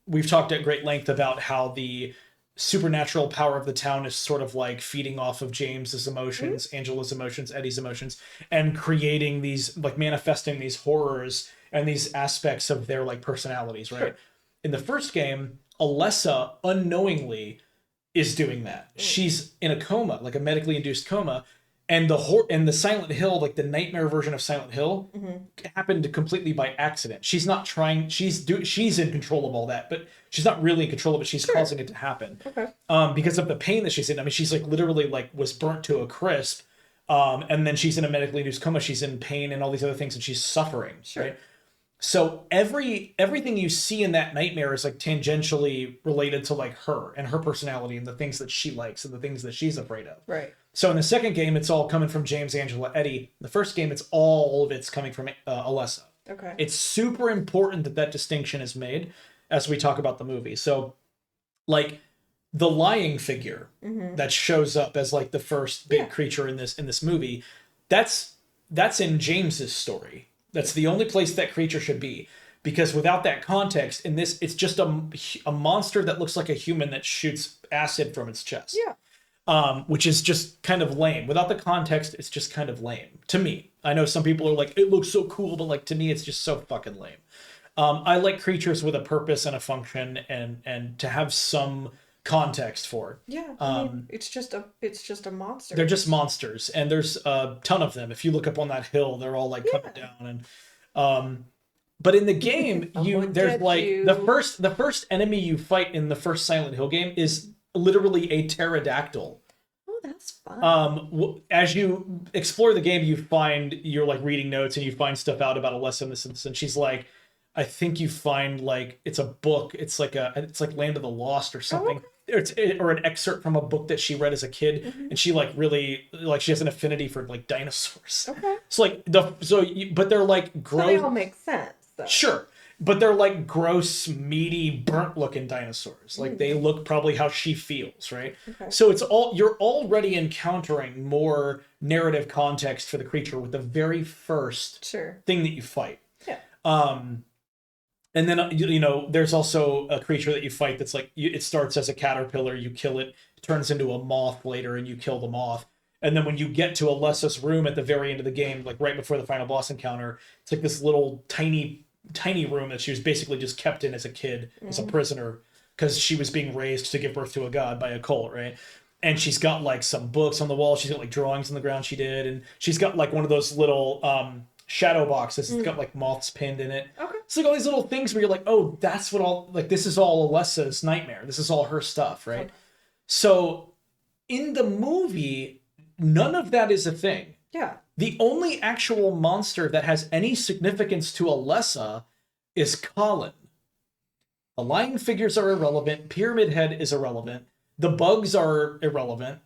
we've talked at great length about how the supernatural power of the town is sort of like feeding off of James's emotions, Angela's emotions, Eddie's emotions, and creating these, like, manifesting these horrors and these aspects of their, like, personalities, right? Sure. In the first game, Alessa unknowingly is doing that. She's in a coma, like a medically induced coma, and the Silent Hill, like the nightmare version of Silent Hill, happened completely by accident. She's not trying. She's in control of all that, but she's not really in control of it. She's causing it to happen. Okay. Because of the pain that she's in. I mean, she's like literally like was burnt to a crisp, and then she's in a medically induced coma. She's in pain and all these other things, and she's suffering. Sure. Right. So everything you see in that nightmare is like tangentially related to like her and her personality and the things that she likes and the things that she's afraid of. Right. So in the second game, it's all coming from James, Angela, Eddie. The first game, it's all of it's coming from Alessa. Okay. It's super important that distinction is made as we talk about the movie. So, like, the lying figure that shows up as like the first big creature in this movie, that's in James's story. That's the only place that creature should be, because without that context, in this, it's just a monster that looks like a human that shoots acid from its chest. Yeah. Which is just kind of lame. Without the context, it's just kind of lame to me. I know some people are like, it looks so cool, but like to me, it's just so fucking lame. I like creatures with a purpose and a function, and to have some context for it. Yeah, I mean, it's just a monster. They're just monsters, and there's a ton of them. If you look up on that hill, they're all like coming down, and but in the game, there's like the first enemy you fight in the first Silent Hill game is literally a pterodactyl. Oh, that's Fun. As you explore the game, you're like reading notes and you find stuff out about Alessa and this, and she's like, I think you find like it's a book. It's like Land of the Lost or something. okay. Or an excerpt from a book that she read as a kid, and she like really like she has an affinity for like dinosaurs. Okay. So like but they're like gross. So they all make sense, though. Sure, but they're like gross, meaty, burnt-looking dinosaurs. Like they look probably how she feels, right? Okay. So you're already encountering more narrative context for the creature with the very first Sure. thing that you fight. Yeah. And then there's also a creature that you fight that's like it starts as a caterpillar, you kill it, it turns into a moth later, and you kill the moth. And then when you get to Alessa's room at the very end of the game, like right before the final boss encounter, it's like this little tiny room that she was basically just kept in as a kid, as a prisoner, because she was being raised to give birth to a god by a cult, right? And she's got like some books on the wall, she's got like drawings on the ground she did, and she's got like one of those little shadow boxes. It's got like moths pinned in it. Okay. It's like all these little things where you're like, oh, that's what all like this is all Alessa's nightmare. This is all her stuff, right? Okay. So in the movie, none of that is a thing. Yeah. The only actual monster that has any significance to Alessa is Colin. The lying figures are irrelevant. Pyramid Head is irrelevant. The bugs are irrelevant.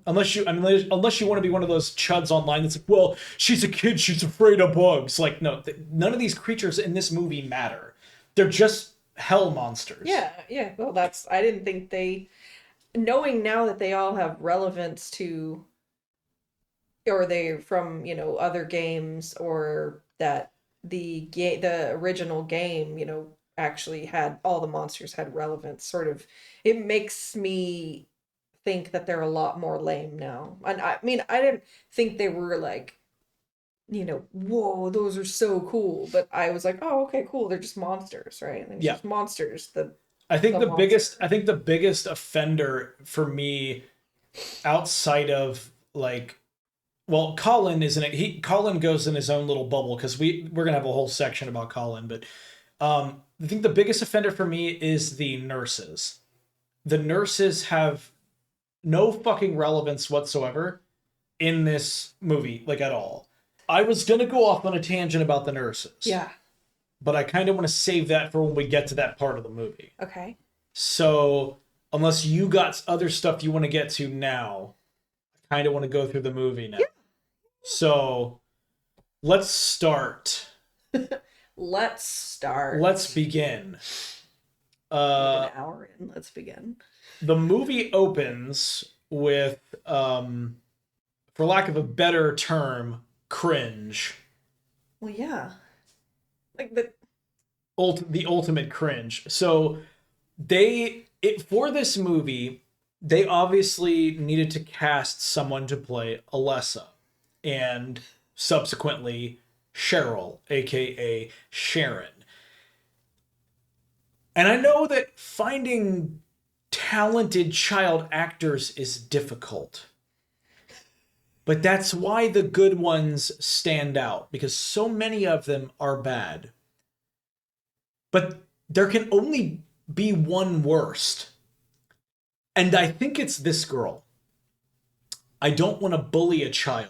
Unless you want to be one of those chuds online that's like, well, she's a kid, she's afraid of bugs. Like, no, none of these creatures in this movie matter. They're just hell monsters. Yeah. Well, I didn't think knowing now that they all have relevance to, or they're from, other games, or that the original game, actually had all the monsters had relevance, sort of, it makes me think that they're a lot more lame now. And I mean, I didn't think they were like, whoa, those are so cool. But I was like, oh, okay, cool. They're just monsters, right? They're just monsters. I think the the biggest offender for me, outside of like, well, Colin Colin goes in his own little bubble because we're gonna have a whole section about Colin, but I think the biggest offender for me is the nurses. The nurses have no fucking relevance whatsoever in this movie, like at all. I was gonna go off on a tangent about the nurses. Yeah. But I kind of want to save that for when we get to that part of the movie. Okay. So, unless you got other stuff you want to get to now, I kind of want to go through the movie now. Yeah. So, let's start. Let's begin. An hour in. Let's begin. The movie opens with, for lack of a better term, cringe. Well, yeah. Like the ultimate cringe. So for this movie, they obviously needed to cast someone to play Alessa, and subsequently Cheryl, aka Sharon. And I know that finding talented child actors is difficult. But that's why the good ones stand out, because so many of them are bad. But there can only be one worst. And I think it's this girl. I don't want to bully a child.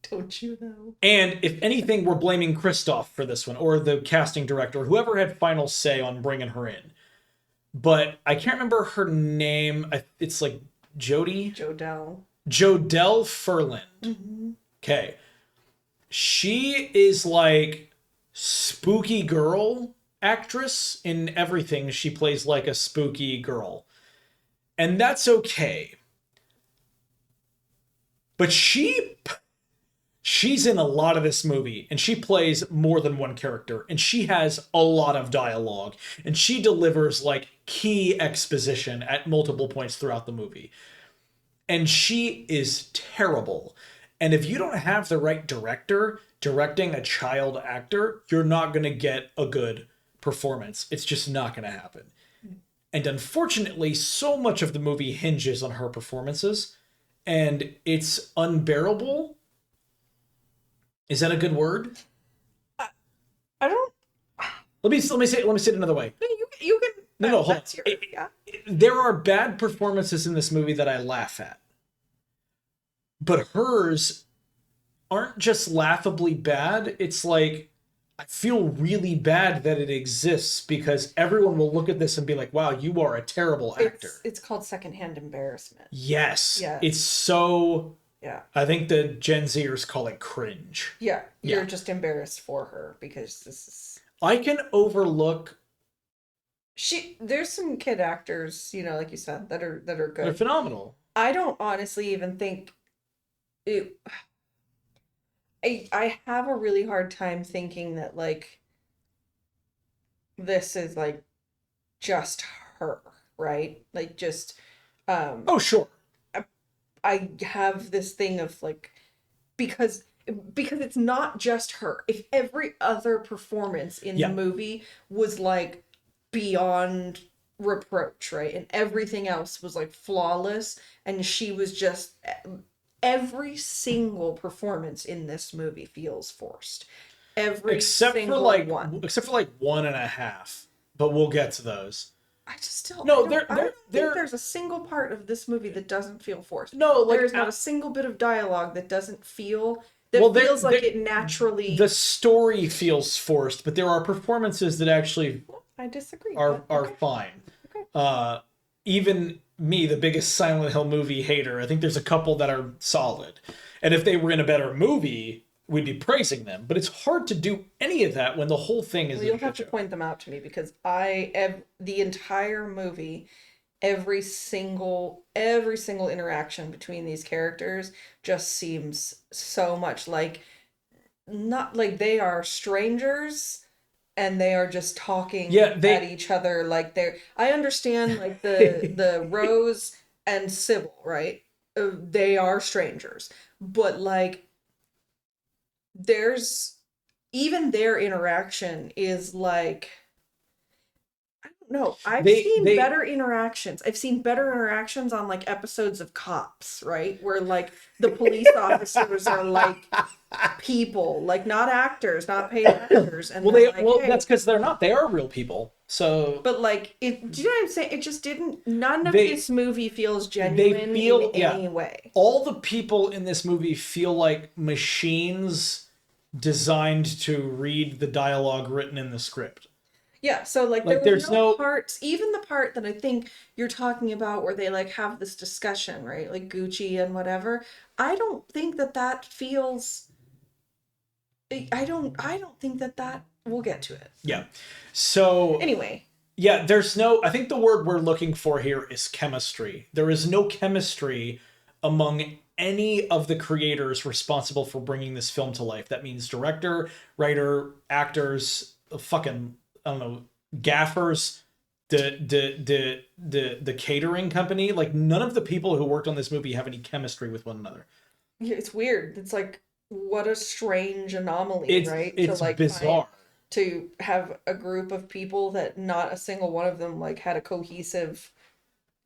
Don't you know? And if anything, we're blaming Christoph for this one, or the casting director, or whoever had final say on bringing her in. But I can't remember her name. It's like Jodelle Furland. Mm-hmm. Okay. She is like spooky girl actress in everything. She plays like a spooky girl. And that's okay. But she's in a lot of this movie, and she plays more than one character, and she has a lot of dialogue, and she delivers like key exposition at multiple points throughout the movie. And she is terrible. And if you don't have the right director directing a child actor, you're not going to get a good performance. It's just not going to happen. And unfortunately, so much of the movie hinges on her performances, and it's unbearable. Is that a good word? I don't. Let me say it another way. You can. No, hold on. Yeah. There are bad performances in this movie that I laugh at. but hers aren't just laughably bad. It's like, I feel really bad that it exists because everyone will look at this and be like, wow, you are a terrible actor. It's called secondhand embarrassment. Yes. Yeah. It's so, Yeah. I think the Gen Zers call it cringe. Yeah. You're Yeah. just embarrassed for her because this is I can overlook, there's some kid actors, like you said, that are they're good. phenomenal. I don't honestly even think it I have a really hard time thinking that like this is like just her, right? Like just Oh, sure. I have this thing of like because it's not just her. If every other performance in the Yeah. movie was like beyond reproach, right? And everything else was like flawless and she was just every single performance in this movie feels forced. Every single one. Except for like one and a half, but we'll get to those. I just still No, I don't think there's a single part of this movie that doesn't feel forced. No, like there's not a single bit of dialogue that doesn't feel feels like it naturally. The story feels forced, but there are performances that actually I disagree. are Okay. fine. Okay. Even me, the biggest Silent Hill movie hater, I think there's a couple that are solid. And if they were in a better movie, we'd be praising them. But it's hard to do any of that when the whole thing is. Well, you'll have to point them out to me because the entire movie, every single interaction between these characters just seems so much like not like they are strangers and they are just talking at each other like they're I understand like the Rose and Sybil, right? They are strangers, but like there's even their interaction is like I don't know. I've seen better interactions. I've seen better interactions on like episodes of Cops, right? Where like the police officers are like people, like not actors, not paid actors. And that's because they're not. They are real people. So, but like, do you know what I'm saying? It just didn't. None of this movie feels genuine in any way. All the people in this movie feel like machines designed to read the dialogue written in the script. Yeah, so like there's no parts, even the part that I think you're talking about where they like have this discussion, right? Like Gucci and whatever. I don't think that feels. I don't think that we'll get to it. Yeah. So anyway. Yeah, I think the word we're looking for here is chemistry. There is no chemistry among any of the creators responsible for bringing this film to life. That means director, writer, actors, fucking, I don't know, gaffers, the catering company. Like, none of the people who worked on this movie have any chemistry with one another. Yeah, it's weird. It's like, what a strange anomaly, right? It's like bizarre. To have a group of people that not a single one of them like had a cohesive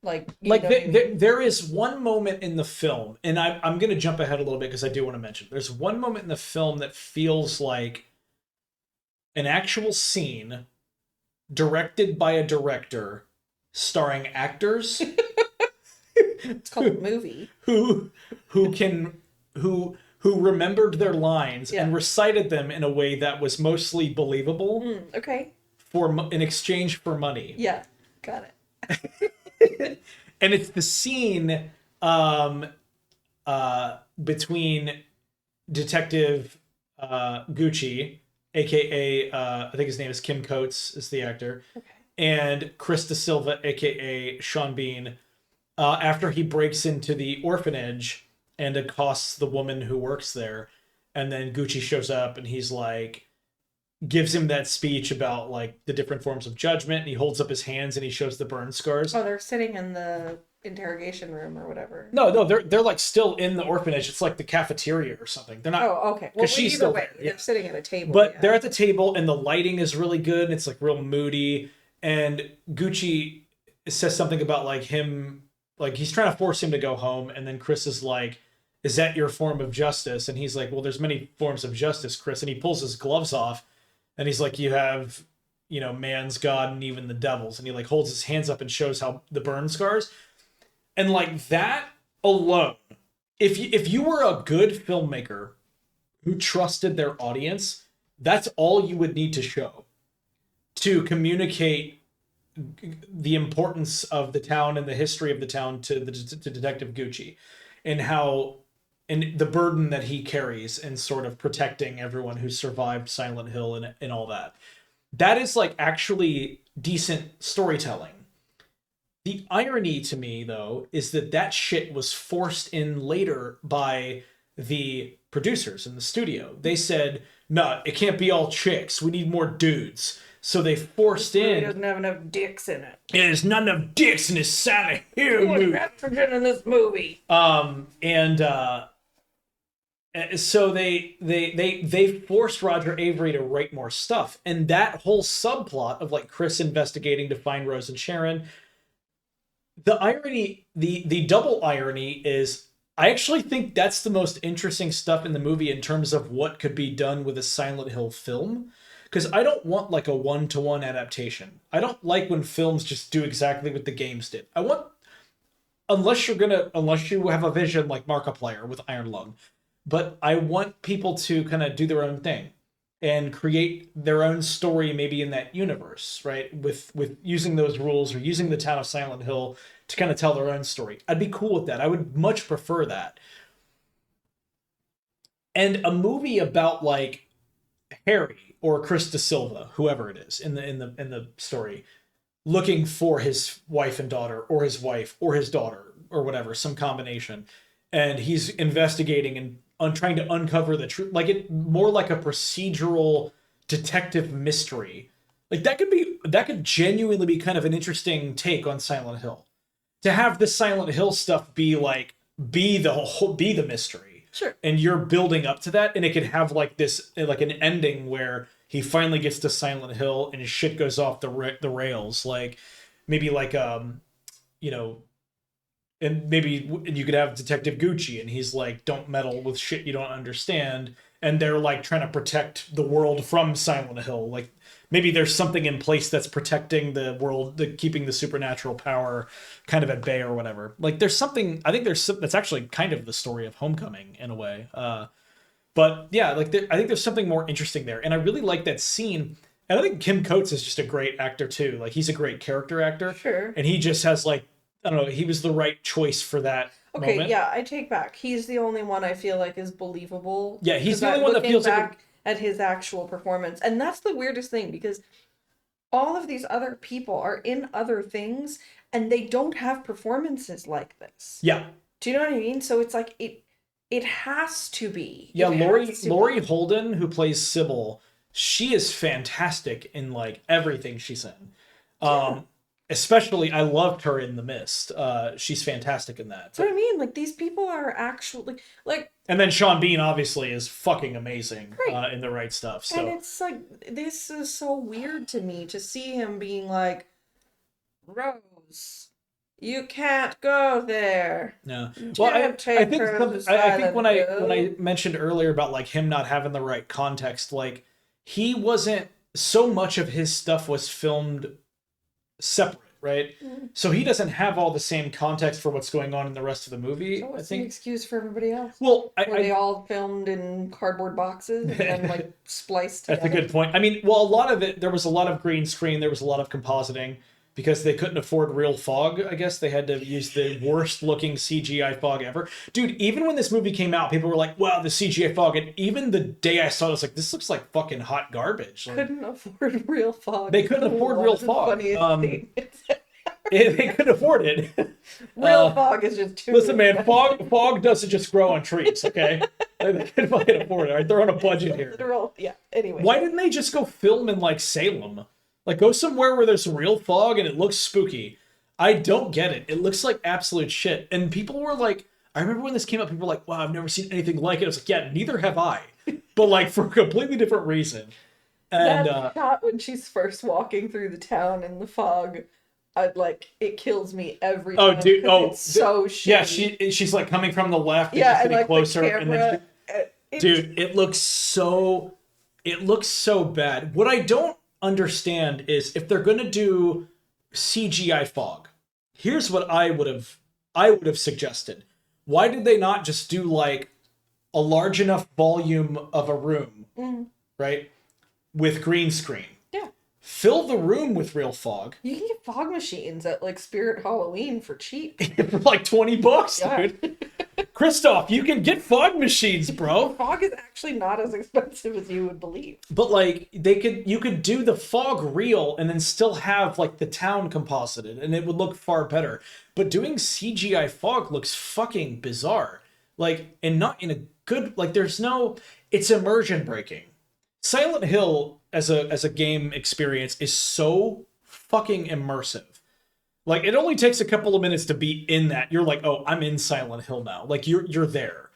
there is one moment in the film, and I'm going to jump ahead a little bit because I do want to mention there's one moment in the film that feels like an actual scene directed by a director starring actors it's called a movie who remembered their lines and recited them in a way that was mostly believable. Okay. In exchange for money. Yeah, got it. And it's the scene between Detective Gucci, aka I think his name is Kim Coates, is the actor, and Chris Da Silva, aka Sean Bean, after he breaks into the orphanage and accosts the woman who works there, and then Gucci shows up and he's like, gives him that speech about like the different forms of judgment, and he holds up his hands and he shows the burn scars. Oh, they're sitting in the interrogation room or whatever. No, they're like still in the orphanage. It's like the cafeteria or something. They're not. Oh, okay. Well, she's still there. They're sitting at a table. But they're at the table and the lighting is really good. And it's like real moody. And Gucci says something about like him, like he's trying to force him to go home. And then Chris is like, "Is that your form of justice?" And he's like, "Well, there's many forms of justice, Chris." And he pulls his gloves off. And he's like, "You have, man's God and even the devil's." And he like holds his hands up and shows how the burn scars. And like that alone if you were a good filmmaker who trusted their audience, that's all you would need to show to communicate the importance of the town and the history of the town to Detective Gucci, and how and the burden that he carries in sort of protecting everyone who survived Silent Hill and all that. That is like actually decent storytelling. The irony to me, though, is that that shit was forced in later by the producers in the studio. They said, no, it can't be all chicks. We need more dudes. So they forced It in. doesn't have enough dicks in it. There's not enough dicks in this Silent Hill Too much movie. estrogen in this movie. So they forced Roger Avery to write more stuff, and that whole subplot of like Chris investigating to find Rose and Sharon. The irony, the double irony is, I actually think that's the most interesting stuff in the movie in terms of what could be done with a Silent Hill film. Because I don't want like a one-to-one adaptation. I don't like when films just do exactly what the games did. I want, unless you have a vision like Markiplier with Iron Lung, but I want people to kind of do their own thing and create their own story, maybe in that universe, right? With using those rules or using the town of Silent Hill to kind of tell their own story. I'd be cool with that. I would much prefer that. And a movie about like Harry or Chris Da Silva, whoever it is in the story, looking for his wife and daughter, or his wife or his daughter, or whatever, some combination, and he's investigating and trying to uncover the truth, like it more like a procedural detective mystery. Like that could genuinely be kind of an interesting take on Silent Hill. To have the Silent Hill stuff be the mystery. Sure. And you're building up to that, and it could have like this, like an ending where he finally gets to Silent Hill and his shit goes off the rails. Like maybe like you know, and maybe you could have Detective Gucci, and he's like, don't meddle with shit you don't understand, and they're like trying to protect the world from Silent Hill. Like maybe there's something in place that's protecting the world, keeping the supernatural power kind of at bay or whatever. Like there's something, I think that's actually kind of the story of Homecoming in a way. But yeah, like I think there's something more interesting there, and I really like that scene. And I think Kim Coates is just a great actor too. Like he's a great character actor. Sure. And he just has like, I don't know, he was the right choice for that moment. Yeah, I take back. He's the only one I feel like is believable. Yeah, he's the only one that feels back at his actual performance. And that's the weirdest thing, because all of these other people are in other things and they don't have performances like this. Yeah. Do you know what I mean? So it's like it has to be. Yeah, Laurie Holden, who plays Sybil, she is fantastic in like everything she's in. Yeah. Especially, I loved her in The Mist. She's fantastic in that. That's what I mean. Like, these people are actually like. And then Sean Bean obviously is fucking amazing right. In The Right Stuff. So. And it's like, this is so weird to me to see him being like, Rose, you can't go there. No. Well, I think when I mentioned earlier about like him not having the right context, like he wasn't, so much of his stuff was filmed separate, right? So he doesn't have all the same context for what's going on in the rest of the movie. So what's the excuse for everybody else? Well, they all filmed in cardboard boxes and then like spliced together? That's a good point. I mean, well, a lot of it, there was a lot of green screen, there was a lot of compositing, because they couldn't afford real fog. I guess they had to use the worst looking CGI fog ever. Dude, even when this movie came out, people were like, wow, the CGI fog. And even the day I saw it, I was like, this looks like fucking hot garbage. Like, couldn't afford real fog. They couldn't afford real fog. They couldn't afford it. Real fog is just too. Listen, man, fog doesn't just grow on trees, okay? They can fucking afford it. Right? They're on a budget here. Literal, yeah. Anyway, why didn't they just go film in like Salem? Like go somewhere where there's real fog and it looks spooky. I don't get it. It looks like absolute shit. And people were like, I remember when this came up, people were like, wow, I've never seen anything like it. I was like, yeah, neither have I. But like for a completely different reason. And that shot when she's first walking through the town in the fog, it kills me every time. Oh, dude! It's so shitty. Yeah, she's like coming from the left. Yeah, and getting like closer, the camera, dude, it looks so bad. What I don't understand is if they're gonna do CGI fog, here's what I would have suggested. Why did they not just do like a large enough volume of a room, right, with green screen? Yeah. Fill the room with real fog. You can get fog machines at like Spirit Halloween for cheap. For like $20, Yeah. dude. Christoph, you can get fog machines, bro. Fog is actually not as expensive as you would believe. But like you could do the fog real and then still have like the town composited and it would look far better. But doing CGI fog looks fucking bizarre. Like, and not in a good, like there's no, it's immersion breaking. Silent Hill as a game experience is so fucking immersive. Like, it only takes a couple of minutes to be in that. You're like, oh, I'm in Silent Hill now. Like, you're there.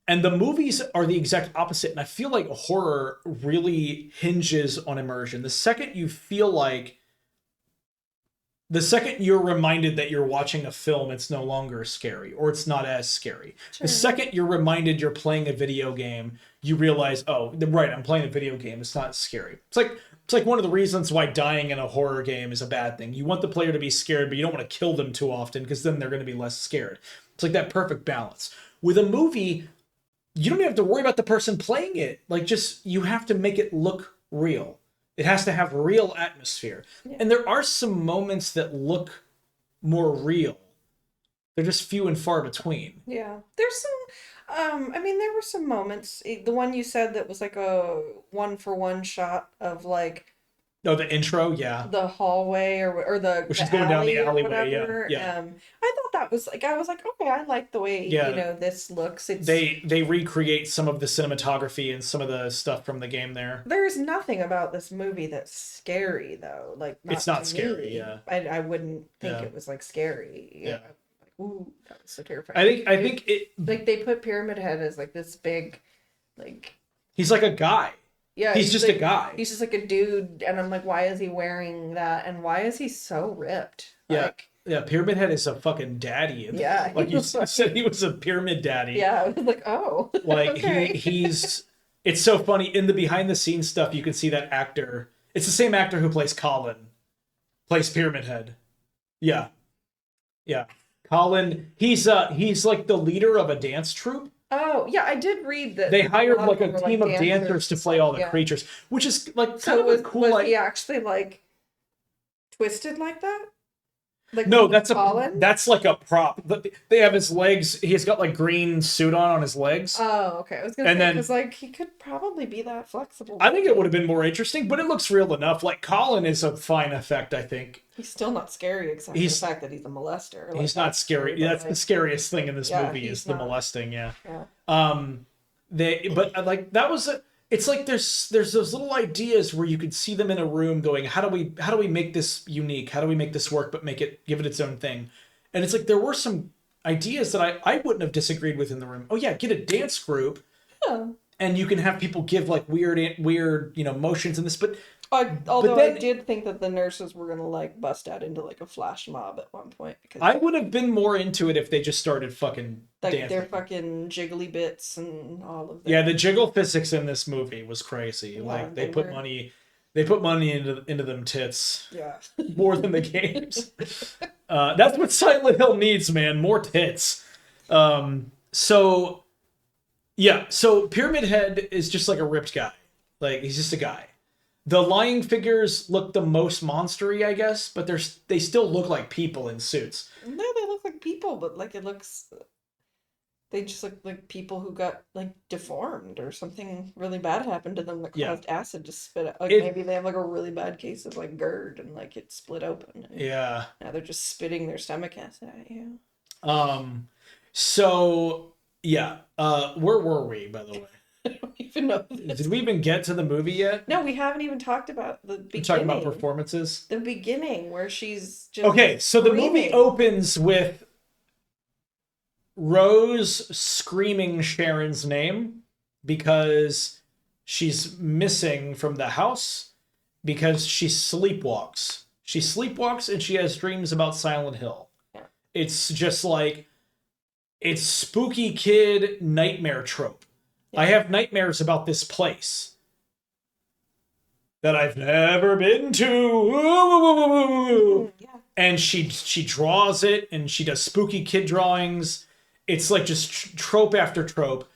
And the movies are the exact opposite. And I feel like horror really hinges on immersion. The second you're reminded that you're watching a film, it's no longer scary, or it's not as scary. Sure. The second you're reminded you're playing a video game, you realize, oh, right, I'm playing a video game. It's not scary. It's like one of the reasons why dying in a horror game is a bad thing. You want the player to be scared, but you don't want to kill them too often because then they're going to be less scared. It's like that perfect balance. With a movie, you don't even have to worry about the person playing it. Like, just, you have to make it look real. It has to have real atmosphere. Yeah. And there are some moments that look more real. They're just few and far between. Yeah. There's some, there were some moments. The one you said that was like a 1-for-1 shot of like... Oh, the intro, yeah. The hallway or the Where she's going down the alleyway, yeah. I thought that was like, I was like, okay, I like the way, this looks. They recreate some of the cinematography and some of the stuff from the game there. There's nothing about this movie that's scary, though. Like, it's not scary, yeah. I wouldn't think it was like scary. Yeah. Like, ooh, that was so terrifying. I think it... Like, they put Pyramid Head as like this big, like... He's like a guy. Yeah, he's just like, a guy. He's just like a dude, and I'm like, why is he wearing that? And why is he so ripped? Like, yeah. Pyramid Head is a fucking daddy. Yeah, like you said, he was a pyramid daddy. Yeah, I was like, oh, like okay. he's. It's so funny in the behind the scenes stuff. You can see that actor. It's the same actor who plays Colin, plays Pyramid Head. Yeah. Colin. He's like the leader of a dance troupe. Oh, yeah, I did read that. They hired like a team of dancers to play all the creatures, which is like kind of a cool. Was he actually like twisted like that? Like, no, that's like a prop. They have his legs. He's got like green suit on his legs. Oh, okay. I was gonna say because like he could probably be that flexible. I think it would have been more interesting, but it looks real enough. Like Colin is a fine effect, I think. He's still not scary, except for the fact that he's a molester. Like, he's not scary. That's the scariest thing in this movie is the molesting. Yeah. But like that was it's like there's those little ideas where you could see them in a room going, how do we make this unique? How do we make this work but give it its own thing? And it's like there were some ideas that I wouldn't have disagreed with in the room. Oh yeah, get a dance group. Yeah. And you can have people give like weird motions in this, but although I did think that the nurses were gonna like bust out into like a flash mob at one point because I would have been more into it if they just started fucking like dancing. Their fucking jiggly bits and all of that. Yeah, the jiggle physics in this movie was crazy. Yeah, like they put money into them tits. Yeah, more than the games. That's what Silent Hill needs, man. More tits. So Pyramid Head is just like a ripped guy. Like he's just a guy. The lying figures look the most monstery, I guess, but they still look like people in suits. No, they look like people, but like they just look like people who got like deformed or something really bad happened to them that caused acid to spit out. Like maybe they have like a really bad case of like GERD and like it split open. And now they're just spitting their stomach acid at you. Where were we, by the way? I don't even know. Did we even get to the movie yet? No, we haven't even talked about the beginning. We're talking about performances? The beginning, where she's just okay, so the movie opens with Rose screaming Sharon's name because she's missing from the house because she sleepwalks. She sleepwalks and she has dreams about Silent Hill. Yeah. It's just like, it's spooky kid nightmare trope. I have nightmares about this place that I've never been to. Yeah. And she draws it and she does spooky kid drawings It's like just trope after trope.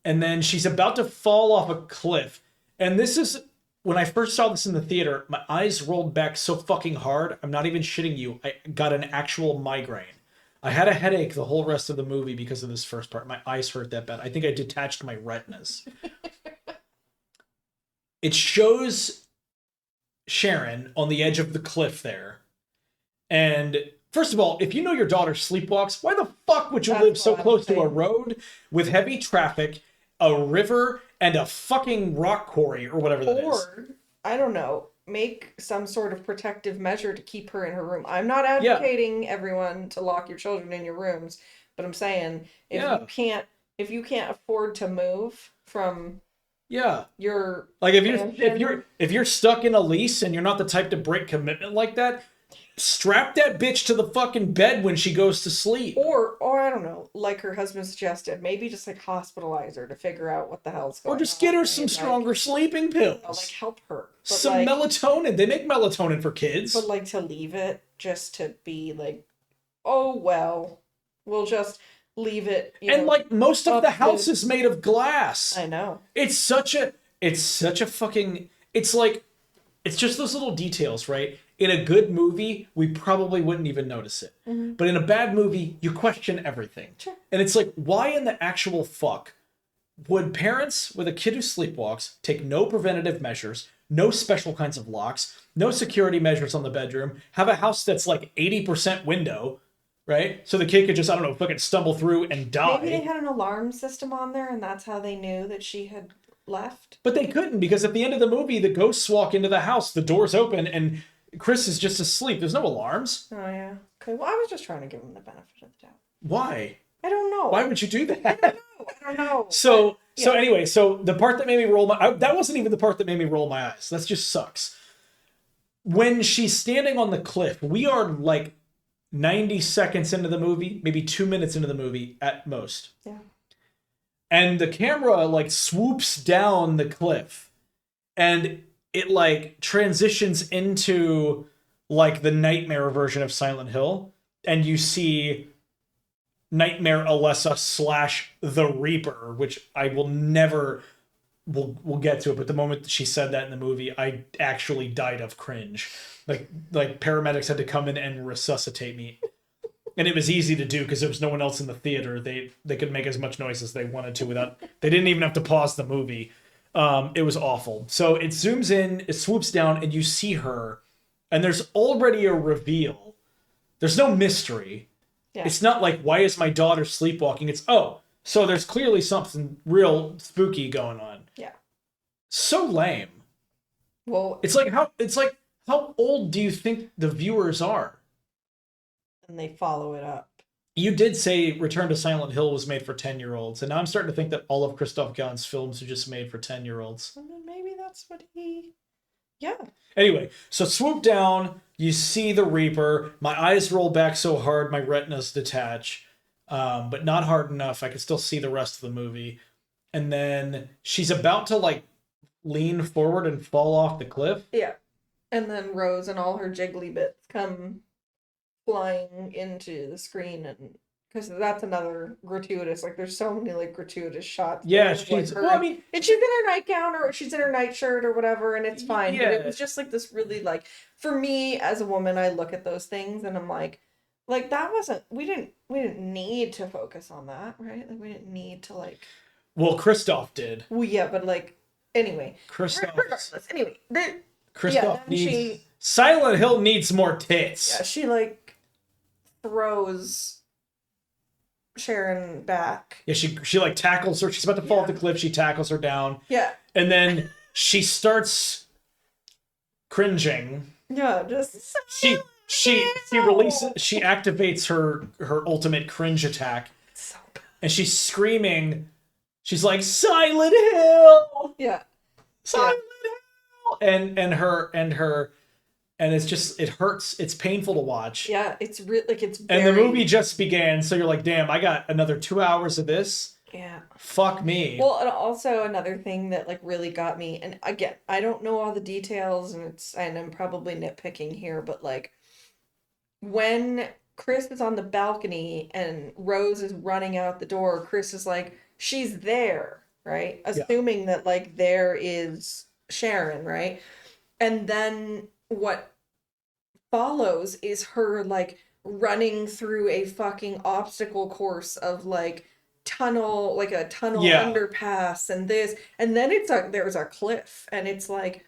And then she's about to fall off a cliff. And this is when I first saw this in the theater, my eyes rolled back so fucking hard. I'm not even shitting you. I got an actual migraine. I had a headache the whole rest of the movie because of this first part. My eyes hurt that bad. I think I detached my retinas. It shows Sharon on the edge of the cliff there. And first of all, if you know your daughter sleepwalks, why the fuck would you live so close to a road with heavy traffic, a river, and a fucking rock quarry or whatever that is? Or, I don't know, make some sort of protective measure to keep her in her room. I'm not advocating everyone to lock your children in your rooms, but I'm saying if you can't afford to move from your like if you're stuck in a lease and you're not the type to break commitment like that, strap that bitch to the fucking bed when she goes to sleep. Or I don't know, like her husband suggested, maybe just like hospitalize her to figure out what the hell's going on. Or just get her some stronger sleeping pills. Like help her. But some melatonin. They make melatonin for kids. But like to leave it just to be like, oh well, we'll just leave it. And like most of the house is made of glass. I know. It's such a fucking, it's like, it's just those little details, right? In a good movie, we probably wouldn't even notice it. Mm-hmm. But in a bad movie, you question everything. Sure. And it's like, why in the actual fuck would parents with a kid who sleepwalks take no preventative measures, no special kinds of locks, no security measures on the bedroom, have a house that's like 80% window, right? So the kid could just, I don't know, fucking stumble through and die. Maybe they had an alarm system on there and that's how they knew that she had left. But they couldn't, because at the end of the movie, the ghosts walk into the house, the door's open, and Chris is just asleep. There's no alarms. Oh, yeah. Okay, well, I was just trying to give him the benefit of the doubt. Why? I don't know. Why would you do that? I don't know. So anyway, so the part that made me roll that wasn't even the part that made me roll my eyes. That just sucks. When she's standing on the cliff, we are like 90 seconds into the movie, maybe 2 minutes into the movie at most. Yeah. And the camera like swoops down the cliff and it like transitions into like the nightmare version of Silent Hill. And you see Nightmare Alessa / the Reaper, which I will never, we'll get to it. But the moment that she said that in the movie, I actually died of cringe. Like paramedics had to come in and resuscitate me. And it was easy to do because there was no one else in the theater. They could make as much noise as they wanted to without, they didn't even have to pause the movie. It was awful. So it zooms in, it swoops down, and you see her, and there's already a reveal. There's no mystery. Yeah. It's not like, why is my daughter sleepwalking? It's, oh, so there's clearly something real spooky going on. Yeah. So lame. Well, it's like how old do you think the viewers are? And they follow it up. You did say Return to Silent Hill was made for 10-year-olds, and now I'm starting to think that all of Christoph Gans' films are just made for 10-year-olds. I mean, maybe that's what he... Yeah. Anyway, so swoop down, you see the Reaper, my eyes roll back so hard my retinas detach, but not hard enough. I can still see the rest of the movie. And then she's about to, like, lean forward and fall off the cliff. Yeah. And then Rose and all her jiggly bits come flying into the screen, and because that's another gratuitous, like there's so many like gratuitous shots. Yeah, she's, well, I mean, and she's in her nightgown or she's in her nightshirt or whatever, and it's fine. Yeah. But it was just like this really, like, for me as a woman, I look at those things and I'm like that wasn't, we didn't need to focus on that, right? Like we didn't need to like. Well, Christoph did. Well, yeah, but like anyway. Regardless, anyway, Christoph needs. Silent Hill needs more tits. Yeah, she like throws Sharon back. Yeah, she like tackles her. She's about to fall off the cliff. She tackles her down. Yeah. And then she starts cringing. Yeah, just she releases, she activates her ultimate cringe attack. So bad. And she's screaming. She's like, Silent Hill. Yeah. Silent Hill. And it's just, it hurts. It's painful to watch. Yeah, it's really like it's. And the movie just began, so you're like, damn, I got another 2 hours of this. Yeah. Fuck me. Well, and also another thing that like really got me, and again, I don't know all the details, and I'm probably nitpicking here, but like when Chris is on the balcony and Rose is running out the door. Chris is like, she's there, right? Yeah. Assuming that like there is Sharon, right? And then what follows is her like running through a fucking obstacle course of like tunnel, like a tunnel Yeah. underpass and this, and then there's a cliff and it's like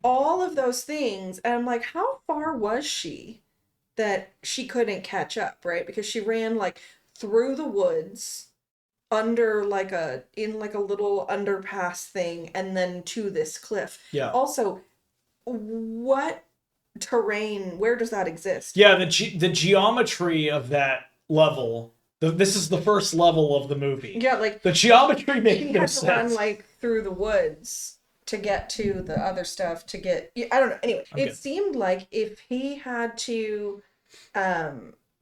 all of those things. And I'm like, how far was she that she couldn't catch up, right? Because she ran like through the woods under like in like a little underpass thing and then to this cliff. Yeah. Also, what terrain, where does that exist? Yeah, the geometry of that level. This is the first level of the movie. Yeah, like the geometry makes he no had to run sense. like through the woods to get to the other stuff to get, I don't know. Anyway, it seemed like if he had to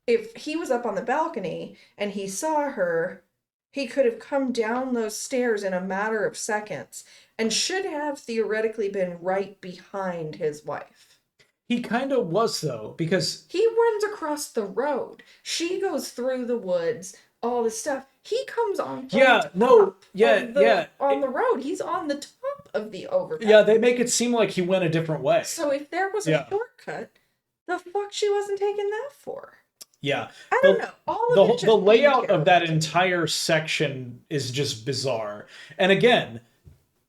if he was up on the balcony and he saw her, he could have come down those stairs in a matter of seconds and should have theoretically been right behind his wife. He kind of was, though, because He runs across the road. She goes through the woods, all this stuff. He comes on the top on the road. He's on the top of the overpass. Yeah, they make it seem like he went a different way. So if there was a shortcut, the fuck she wasn't taking that for? Yeah. I don't know. All of the layout of that entire section is just bizarre. And again,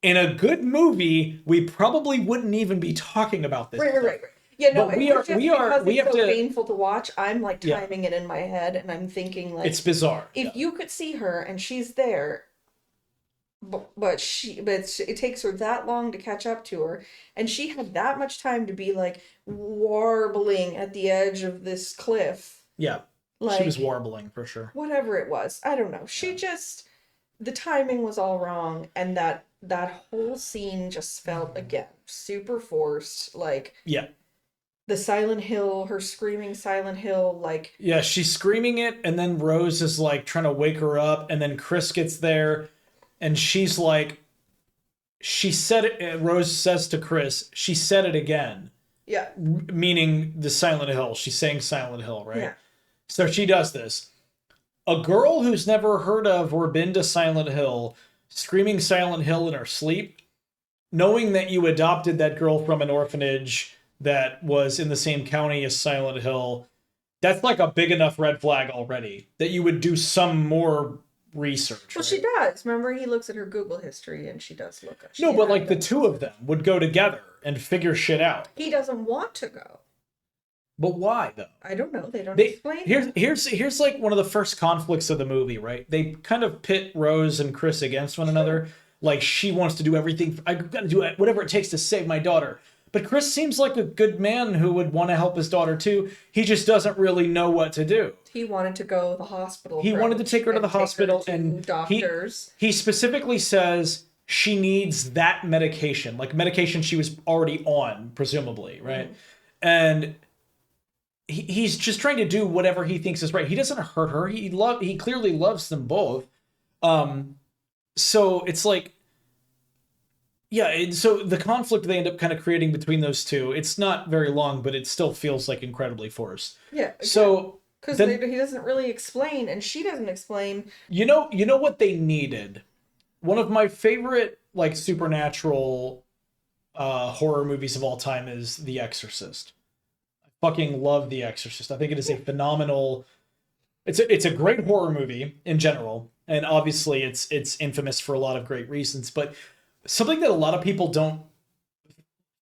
in a good movie, we probably wouldn't even be talking about this. Right. Yeah, no, but we have so to painful to watch. I'm like timing it in my head, and I'm thinking like it's bizarre. If you could see her and she's there, but it takes her that long to catch up to her, and she had that much time to be like warbling at the edge of this cliff. Yeah, like, she was warbling for sure. Whatever it was, I don't know. She just the timing was all wrong, and that whole scene just felt again super forced. Like the Silent Hill, her screaming Silent Hill, like yeah, she's screaming it, and then Rose is like trying to wake her up, and then Chris gets there, and she's like, she said it. Rose says to Chris, she said it again. Yeah, meaning the Silent Hill. She's saying Silent Hill, right? Yeah. So she does this. A girl who's never heard of or been to Silent Hill, screaming Silent Hill in her sleep, knowing that you adopted that girl from an orphanage that was in the same county as Silent Hill, that's like a big enough red flag already that you would do some more research. Well, right? She does. Remember, he looks at her Google history and she does look at. No, but like the two of them would go together and figure shit out. He doesn't want to go. But why though? I don't know. They don't explain. Here's like one of the first conflicts of the movie, right? They kind of pit Rose and Chris against one another. Like she wants to do everything. I've got to do whatever it takes to save my daughter. But Chris seems like a good man who would want to help his daughter too. He just doesn't really know what to do. He wanted to go to the hospital. He wanted to take her to the hospital, and doctors. He specifically says she needs that medication, like medication she was already on, presumably, right? Mm-hmm. And he's just trying to do whatever he thinks is right. He doesn't hurt her. He clearly loves them both. So it's like, yeah. And so the conflict they end up kind of creating between those two, it's not very long, but it still feels like incredibly forced. Yeah. So because he doesn't really explain, and she doesn't explain. You know what they needed? One of my favorite like supernatural horror movies of all time is The Exorcist. Fucking love The Exorcist. I think it is a phenomenal. It's a great horror movie in general, and obviously it's infamous for a lot of great reasons. But something that a lot of people don't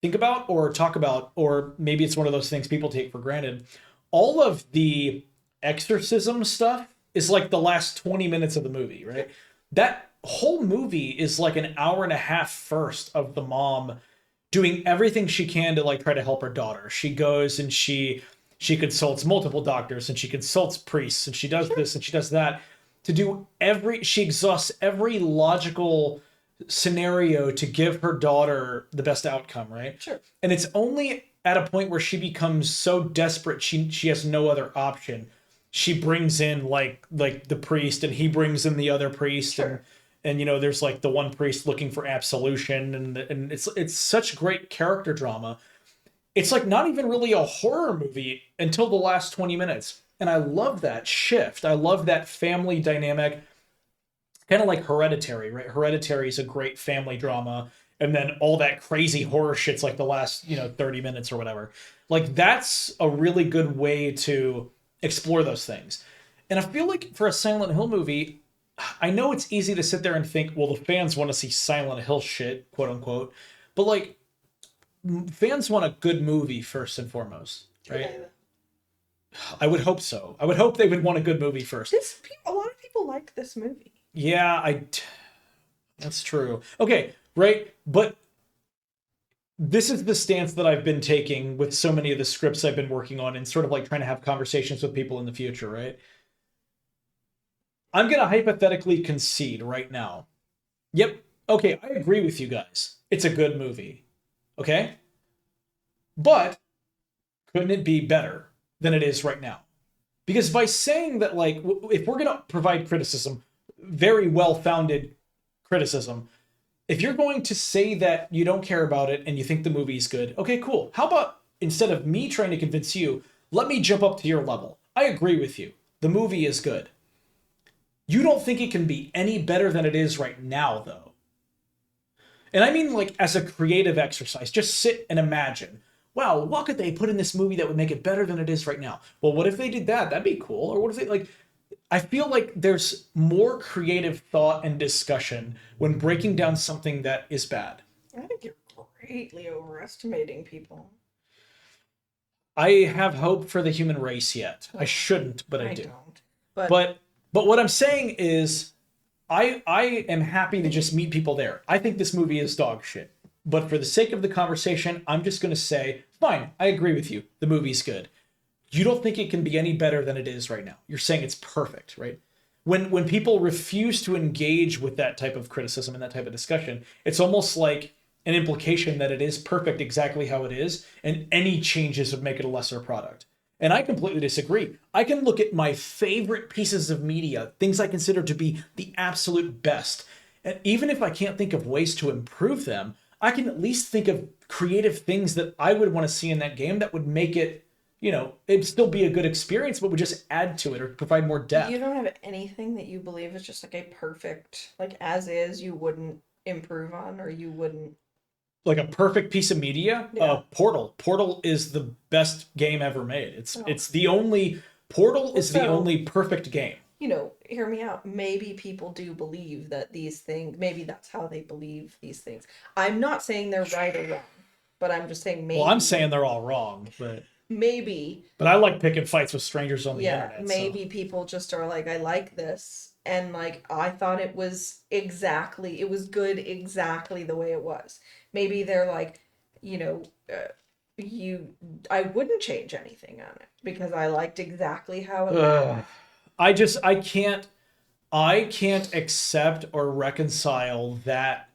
think about or talk about, or maybe it's one of those things people take for granted. All of the exorcism stuff is like the last 20 minutes of the movie, right? That whole movie is like an hour and a half first of the mom doing everything she can to like try to help her daughter. She goes and she consults multiple doctors, and she consults priests, and she does this and she does that she exhausts every logical scenario to give her daughter the best outcome, right? Sure. And it's only at a point where she becomes so desperate she has no other option. She brings in like the priest, and he brings in the other priest. Sure. And there's like the one priest looking for absolution, and it's such great character drama. It's like not even really a horror movie until the last 20 minutes. And I love that shift. I love that family dynamic, kind of like Hereditary, right? Hereditary is a great family drama, and then all that crazy horror shit's like the last 30 minutes or whatever. Like that's a really good way to explore those things. And I feel like for a Silent Hill movie, I know it's easy to sit there and think, well, the fans want to see Silent Hill shit, quote unquote, but like fans want a good movie first and foremost, right? I would hope so. I would hope they would want a good movie first. A lot of people like this movie. Yeah, that's true. Okay, right, but this is the stance that I've been taking with so many of the scripts I've been working on and sort of like trying to have conversations with people in the future, right? I'm going to hypothetically concede right now. Yep, okay, I agree with you guys. It's a good movie. Okay? But couldn't it be better than it is right now? Because by saying that, like, if we're going to provide criticism, very well-founded criticism, if you're going to say that you don't care about it and you think the movie's good, okay, cool. How about instead of me trying to convince you, let me jump up to your level. I agree with you. The movie is good. You don't think it can be any better than it is right now, though. And I mean, like, as a creative exercise, just sit and imagine, wow, what could they put in this movie that would make it better than it is right now? Well, what if they did that? That'd be cool. Or what if they, like, I feel like there's more creative thought and discussion when breaking down something that is bad. I think you're greatly overestimating people. I have hope for the human race yet. I shouldn't, but I do. Don't. But what I'm saying is, I am happy to just meet people there. I think this movie is dog shit. But for the sake of the conversation, I'm just going to say, fine, I agree with you. The movie's good. You don't think it can be any better than it is right now. You're saying it's perfect, right? When people refuse to engage with that type of criticism and that type of discussion, it's almost like an implication that it is perfect exactly how it is, and any changes would make it a lesser product. And I completely disagree. I can look at my favorite pieces of media, things I consider to be the absolute best, and even if I can't think of ways to improve them, I can at least think of creative things that I would want to see in that game that would make it, it'd still be a good experience, but would just add to it or provide more depth. You don't have anything that you believe is just like a perfect, like as is, you wouldn't improve on, or you wouldn't. Like a perfect piece of media? Yeah. Portal. Portal is the best game ever made. It's the only Portal is the only perfect game. Hear me out. Maybe people do believe that these things, maybe that's how they believe these things. I'm not saying they're right or wrong, but I'm just saying maybe. Well, I'm saying they're all wrong, but maybe. But I like picking fights with strangers on the internet. Maybe people just are like, I like this, and like I thought it was good exactly the way it was. Maybe they're like, I wouldn't change anything on it because I liked exactly how it was. I can't accept or reconcile that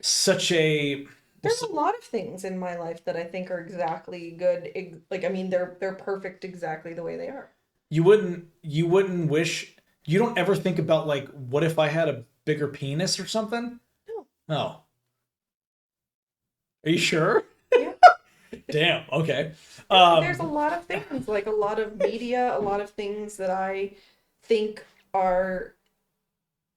such a. There's a lot of things in my life that I think are exactly good. Like, I mean, they're perfect exactly the way they are. You wouldn't wish, you don't ever think about like, what if I had a bigger penis or something? No. No. Are you sure? Yeah. Damn. Okay. There's a lot of things, like a lot of media, a lot of things that I think are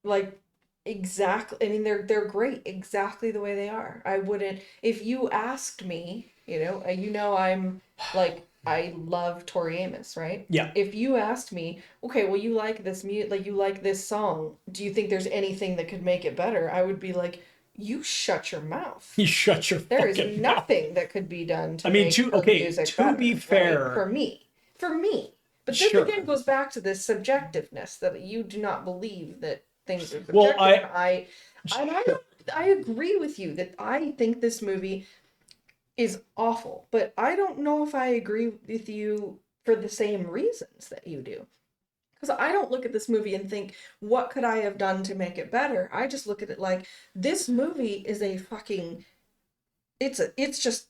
like exactly. I mean, they're great exactly the way they are. I wouldn't, if you asked me, I'm like, I love Tori Amos, right? Yeah. If you asked me, okay, well, you like this like you like this song, do you think there's anything that could make it better? I would be like, you shut your mouth. You shut your There is fucking nothing mouth. that could be done to music to better, be fair, right? For me. But this sure. again goes back to this subjectiveness that you do not believe that things are subjective. Well, I agree with you that I think this movie is awful, but I don't know if I agree with you for the same reasons that you do. Because I don't look at this movie and think, what could I have done to make it better? I just look at it like, this movie is a fucking, it's just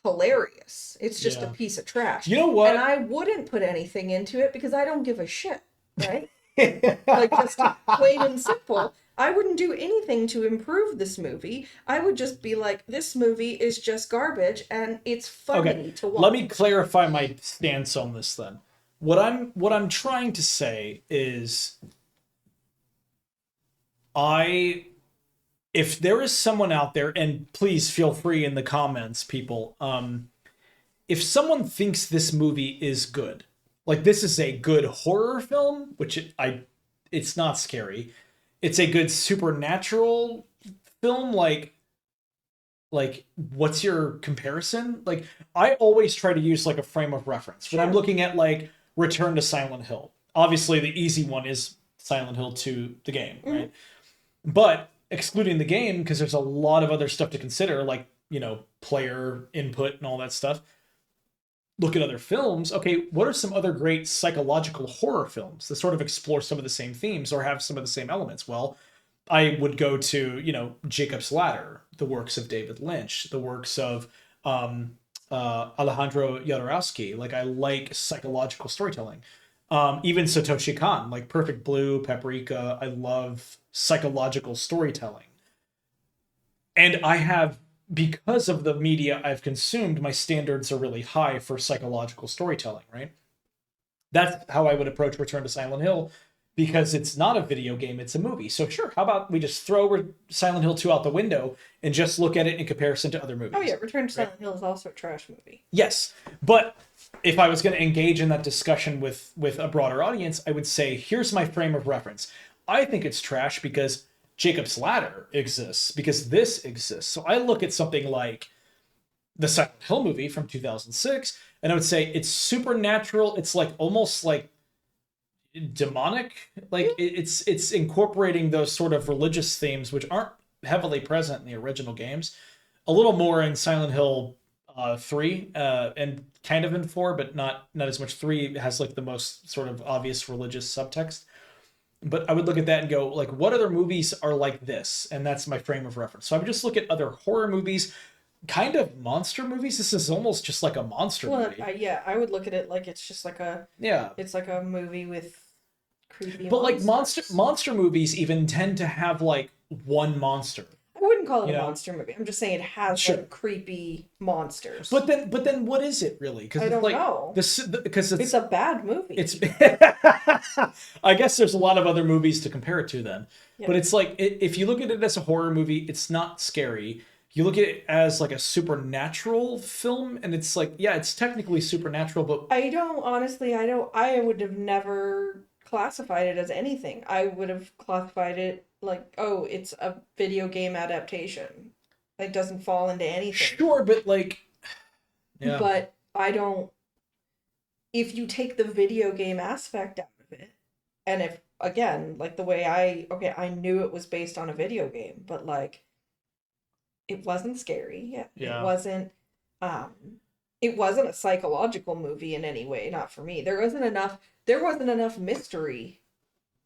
hilarious. It's just a piece of trash. You know what? And I wouldn't put anything into it because I don't give a shit, right? Like, just plain and simple. I wouldn't do anything to improve this movie. I would just be like, this movie is just garbage and it's Okay, funny to watch. let me clarify my stance on this then. What I'm trying to say is I if there is someone out there, and please feel free in the comments, people, if someone thinks this movie is good, like this is a good horror film, which it's not scary. It's a good supernatural film, like what's your comparison? Like I always try to use like a frame of reference when I'm looking at like Return to Silent Hill. Obviously the easy one is Silent Hill 2 the game, right? But excluding the game, because there's a lot of other stuff to consider, like, player input and all that stuff. Look at other films. Okay, what are some other great psychological horror films that sort of explore some of the same themes or have some of the same elements? Well, I would go to, Jacob's Ladder, the works of David Lynch, the works of Alejandro Jodorowsky. Like, I like psychological storytelling. Even Satoshi Kon, like Perfect Blue, Paprika. I love psychological storytelling. And because of the media I've consumed, my standards are really high for psychological storytelling, right? That's how I would approach Return to Silent Hill, because it's not a video game, it's a movie. So sure, how about we just throw Silent Hill 2 out the window and just look at it in comparison to other movies? Oh yeah, Return to Silent Hill is also a trash movie. Yes, but if I was going to engage in that discussion with a broader audience, I would say, here's my frame of reference. I think it's trash because Jacob's Ladder exists, because this exists. So I look at something like the Silent Hill movie from 2006, and I would say it's supernatural. It's like almost like demonic. Like it's incorporating those sort of religious themes, which aren't heavily present in the original games. A little more in Silent Hill 3 and kind of in 4, but not as much. 3 has like the most sort of obvious religious subtext. But I would look at that and go, like, what other movies are like this? And that's my frame of reference. So I would just look at other horror movies, kind of monster movies. This is almost just like a monster movie. Yeah, I would look at it like it's just like it's like a movie with creepy But monsters. like monster movies even tend to have like one monster. I wouldn't call it a monster movie. I'm just saying it has like creepy monsters. But then what is it really? Because I don't know. Because it's a bad movie. It's I guess there's a lot of other movies to compare it to then. Yeah. But it's like if you look at it as a horror movie, it's not scary. You look at it as like a supernatural film, and it's like, yeah, it's technically supernatural, but I would have never classified it as anything. I would have classified it like, oh, it's a video game adaptation. It doesn't fall into anything. Sure, but like, yeah. But if you take the video game aspect out of it, and if, again, like the way I knew it was based on a video game, but like, it wasn't scary. Yeah. It wasn't a psychological movie in any way, not for me. There wasn't enough mystery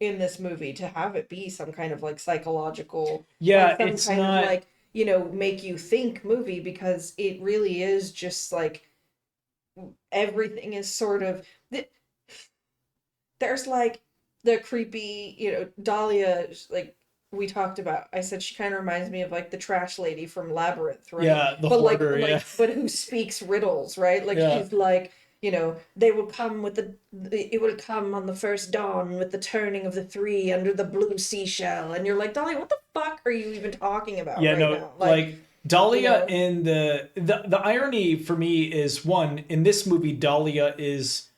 in this movie to have it be some kind of like psychological, it's kind not of like, make you think movie, because it really is just like everything is sort of there's like the creepy, Dahlia, like we talked about. I said she kind of reminds me of like the trash lady from Labyrinth, right? Yeah, the hoarder, but who speaks riddles, right? Like she's like, they will come it will come on the first dawn with the turning of the three under the blue seashell. And you're like, Dahlia, what the fuck are you even talking about now? Like Dahlia in the irony for me is, one, in this movie, Dahlia is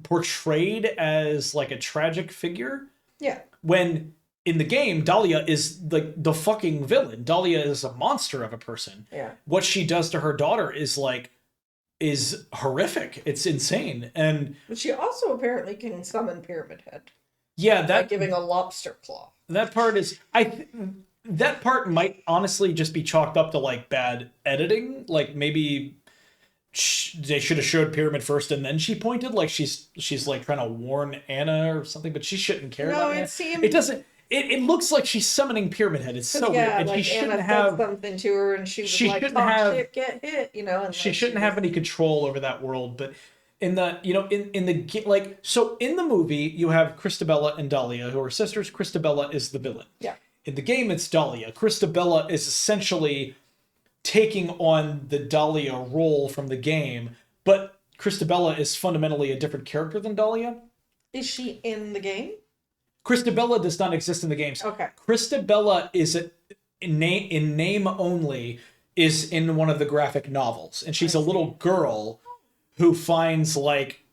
portrayed as like a tragic figure. Yeah. When in the game, Dahlia is like the fucking villain. Dahlia is a monster of a person. Yeah. What she does to her daughter is horrific. It's insane. But she also apparently can summon Pyramid Head. Yeah, by giving a lobster claw. That part is that part might honestly just be chalked up to like bad editing. Like maybe they should have showed Pyramid first and then she pointed, like she's like trying to warn Anna or something, but she shouldn't care about Anna. It doesn't. It looks like she's summoning Pyramid Head. It's so weird, and like she shouldn't Anna have said something to her, and she like, "Talk shit, get hit," And she shouldn't have any control over that world. But in the so in the movie you have Christabella and Dahlia, who are sisters. Christabella is the villain. Yeah. In the game, it's Dahlia. Christabella is essentially taking on the Dahlia role from the game, but Christabella is fundamentally a different character than Dahlia. Is she in the game? Christabella does not exist in the games. Okay. Christabella is in name only, is in one of the graphic novels, and she's a little girl who finds like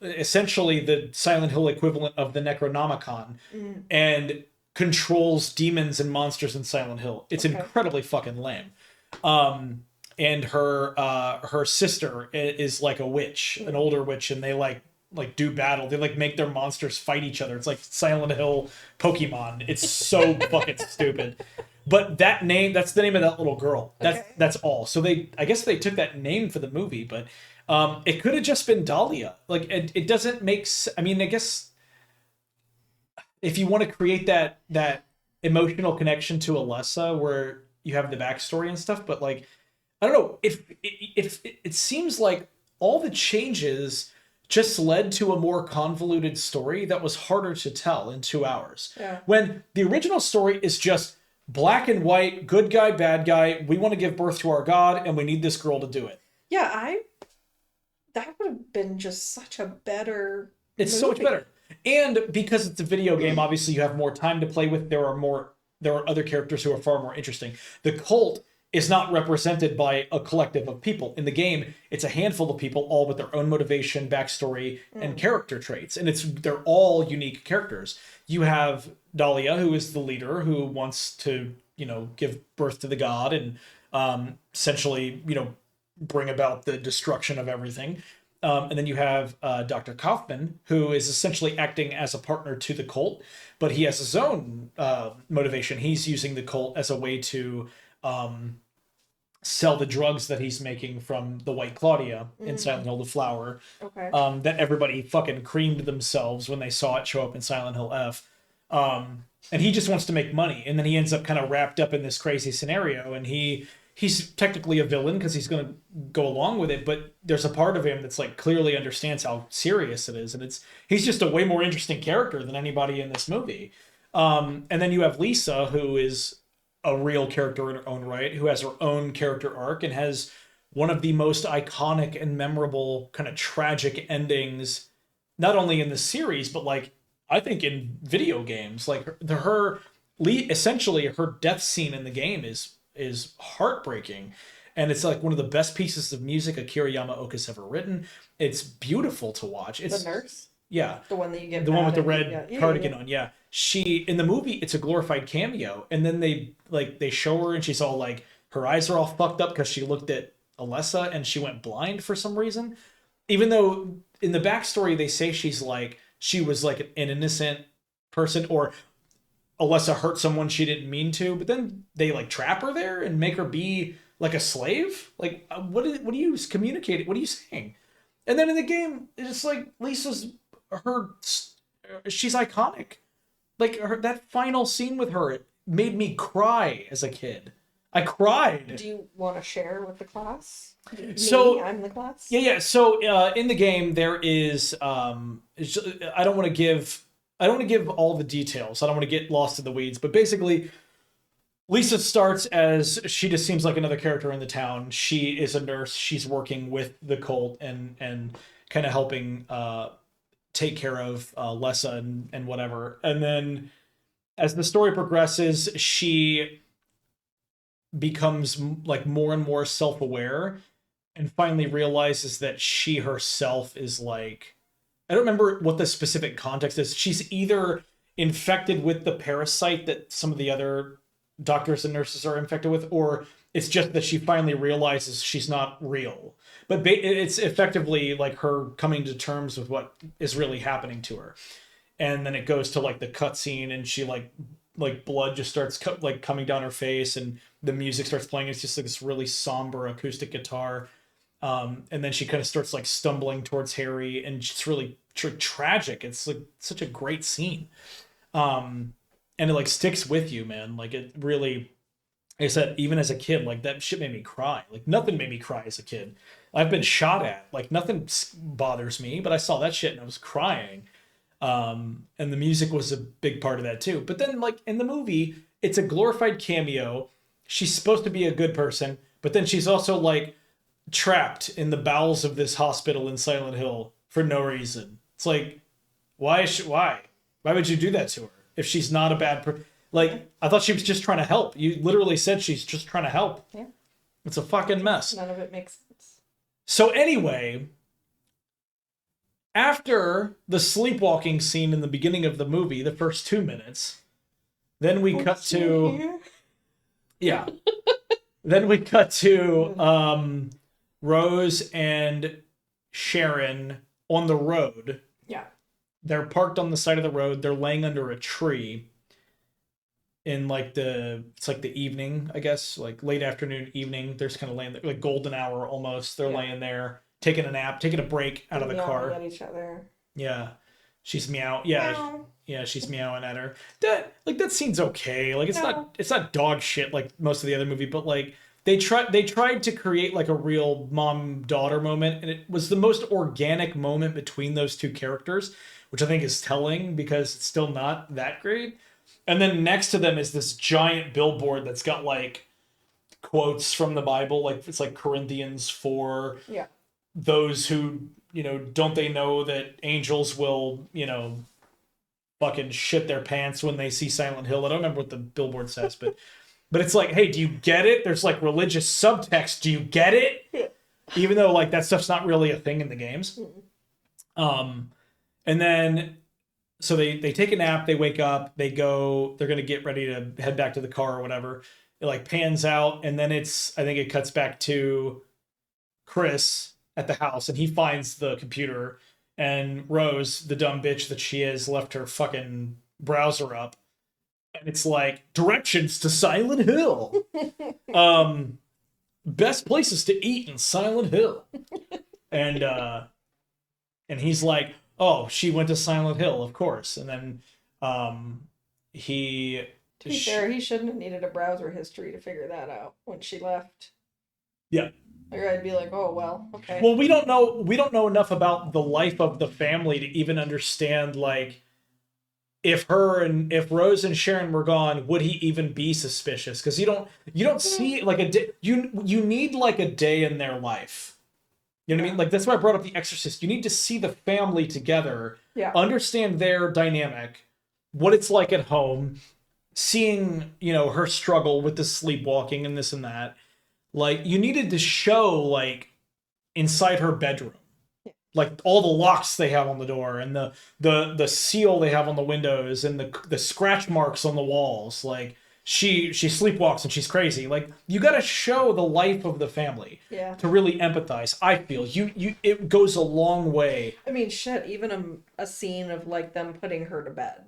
essentially the Silent Hill equivalent of the Necronomicon, and controls demons and monsters in Silent Hill. It's incredibly fucking lame. And her sister is like a witch, an older witch, and they like do battle. They like make their monsters fight each other. It's like Silent Hill Pokemon. It's so fucking stupid. But that's the name of that little girl. That's all. So I guess they took that name for the movie, but it could have just been Dahlia. Like it doesn't make I mean, I guess if you want to create that emotional connection to Alessa where you have the backstory and stuff, but like I don't know, it seems like all the changes just led to a more convoluted story that was harder to tell in 2 hours. Yeah. When the original story is just black and white, good guy, bad guy, we want to give birth to our god, and we need this girl to do it. Yeah, that would have been just such a better It's movie. so much better. And because it's a video game, obviously you have more time to play with. There are other characters who are far more interesting. The cult is not represented by a collective of people. In the game, it's a handful of people, all with their own motivation, backstory, and character traits. And they're all unique characters. You have Dahlia, who is the leader, who wants to, give birth to the god and essentially, bring about the destruction of everything. And then you have Dr. Kaufman, who is essentially acting as a partner to the cult, but he has his own motivation. He's using the cult as a way to sell the drugs that he's making from the White Claudia in Silent Hill, the flower. Okay. That everybody fucking creamed themselves when they saw it show up in Silent Hill F. And he just wants to make money. And then he ends up kind of wrapped up in this crazy scenario. And he's technically a villain because he's going to go along with it. But there's a part of him that's like clearly understands how serious it is. And he's just a way more interesting character than anybody in this movie. And then you have Lisa, who is a real character in her own right, who has her own character arc and has one of the most iconic and memorable kind of tragic endings, not only in the series, but like, I think in video games. Like essentially her death scene in the game is heartbreaking. And it's like one of the best pieces of music Akira Yamaoka's ever written. It's beautiful to watch. It's the nurse? Yeah. The one that you get the one with the red yeah. cardigan on, yeah. She in the movie, it's a glorified cameo, and then they show her and she's all like, her eyes are all fucked up because she looked at Alessa and she went blind for some reason. Even though in the backstory they say she was like an innocent person, or Alessa hurt someone she didn't mean to, but then they like trap her there and make her be like a slave. Like what are you communicating? What are you saying? And then in the game, it's like she's iconic. Like that final scene with her, it made me cry as a kid. I cried. Do you want to share with the class? I'm the class. Yeah. So in the game, there is I don't want to give all the details. I don't want to get lost in the weeds. But basically, Lisa starts as she just seems like another character in the town. She is a nurse. She's working with the cult and kind of helping take care of Lessa and whatever. And then as the story progresses, she becomes like more and more self-aware and finally realizes that she herself is like, I don't remember what the specific context is. She's either infected with the parasite that some of the other doctors and nurses are infected with, or it's just that she finally realizes she's not real. But it's effectively like her coming to terms with what is really happening to her. And then it goes to like the cutscene, and she like blood just starts coming down her face, and the music starts playing. It's just like this really somber acoustic guitar. And then she kind of starts like stumbling towards Harry, and it's really tragic. It's like such a great scene. And it like sticks with you, man. Like it really, like I said, even as a kid, like that shit made me cry. Like nothing made me cry as a kid. I've been shot at. Like nothing bothers me, but I saw that shit and I was crying. And the music was a big part of that too. But then like in the movie, it's a glorified cameo. She's supposed to be a good person, but then she's also like trapped in the bowels of this hospital in Silent Hill for no reason. It's like, why would you do that to her if she's not a bad person? Like, I thought she was just trying to help. You literally said she's just trying to help. Yeah. It's a fucking mess. None of it makes sense. So anyway, after the sleepwalking scene in the beginning of the movie, the first 2 minutes, then we cut to... Yeah. Then we cut to Rose and Sharon on the road. Yeah. They're parked on the side of the road. They're laying under a tree in like it's like the evening, I guess, like late afternoon, evening. They're just kind of laying there, like golden hour almost. They're laying there, taking a nap, taking a break out of the car. At each other. Yeah. She's meow. Yeah. Meow. Yeah, she's meowing at her. That scene's okay. Like it's not dog shit like most of the other movie, but like they tried to create like a real mom-daughter moment, and it was the most organic moment between those two characters, which I think is telling because it's still not that great. And then next to them is this giant billboard that's got like quotes from the Bible, like it's like Corinthians 4. Yeah. Those who, don't they know that angels will, fucking shit their pants when they see Silent Hill. I don't remember what the billboard says, but it's like, hey, do you get it? There's like religious subtext. Do you get it? Yeah. Even though like that stuff's not really a thing in the games. And then so they take a nap, they wake up, they're gonna get ready to head back to the car or whatever. It like pans out, and then I think it cuts back to Chris at the house, and he finds the computer. And Rose, the dumb bitch that she is, left her fucking browser up. And it's like, directions to Silent Hill. Best places to eat in Silent Hill. And he's like, oh, she went to Silent Hill, of course. And then he... To be fair, he shouldn't have needed a browser history to figure that out when she left. Yeah. Or I'd be like, oh, well, okay. Well, we don't know enough about the life of the family to even understand, like, if Rose and Sharon were gone, would he even be suspicious? Because you don't see like a day. You need like a day in their life. You know what I mean? Like that's why I brought up The Exorcist. You need to see the family together, understand their dynamic, what it's like at home, seeing her struggle with the sleepwalking and this and that. Like, you needed to show, like, inside her bedroom. Like, all the locks they have on the door, and the seal they have on the windows, and the scratch marks on the walls. Like, she sleepwalks and she's crazy. Like, you gotta show the life of the family to really empathize. I feel. It goes a long way. I mean, shit, even a scene of, like, them putting her to bed.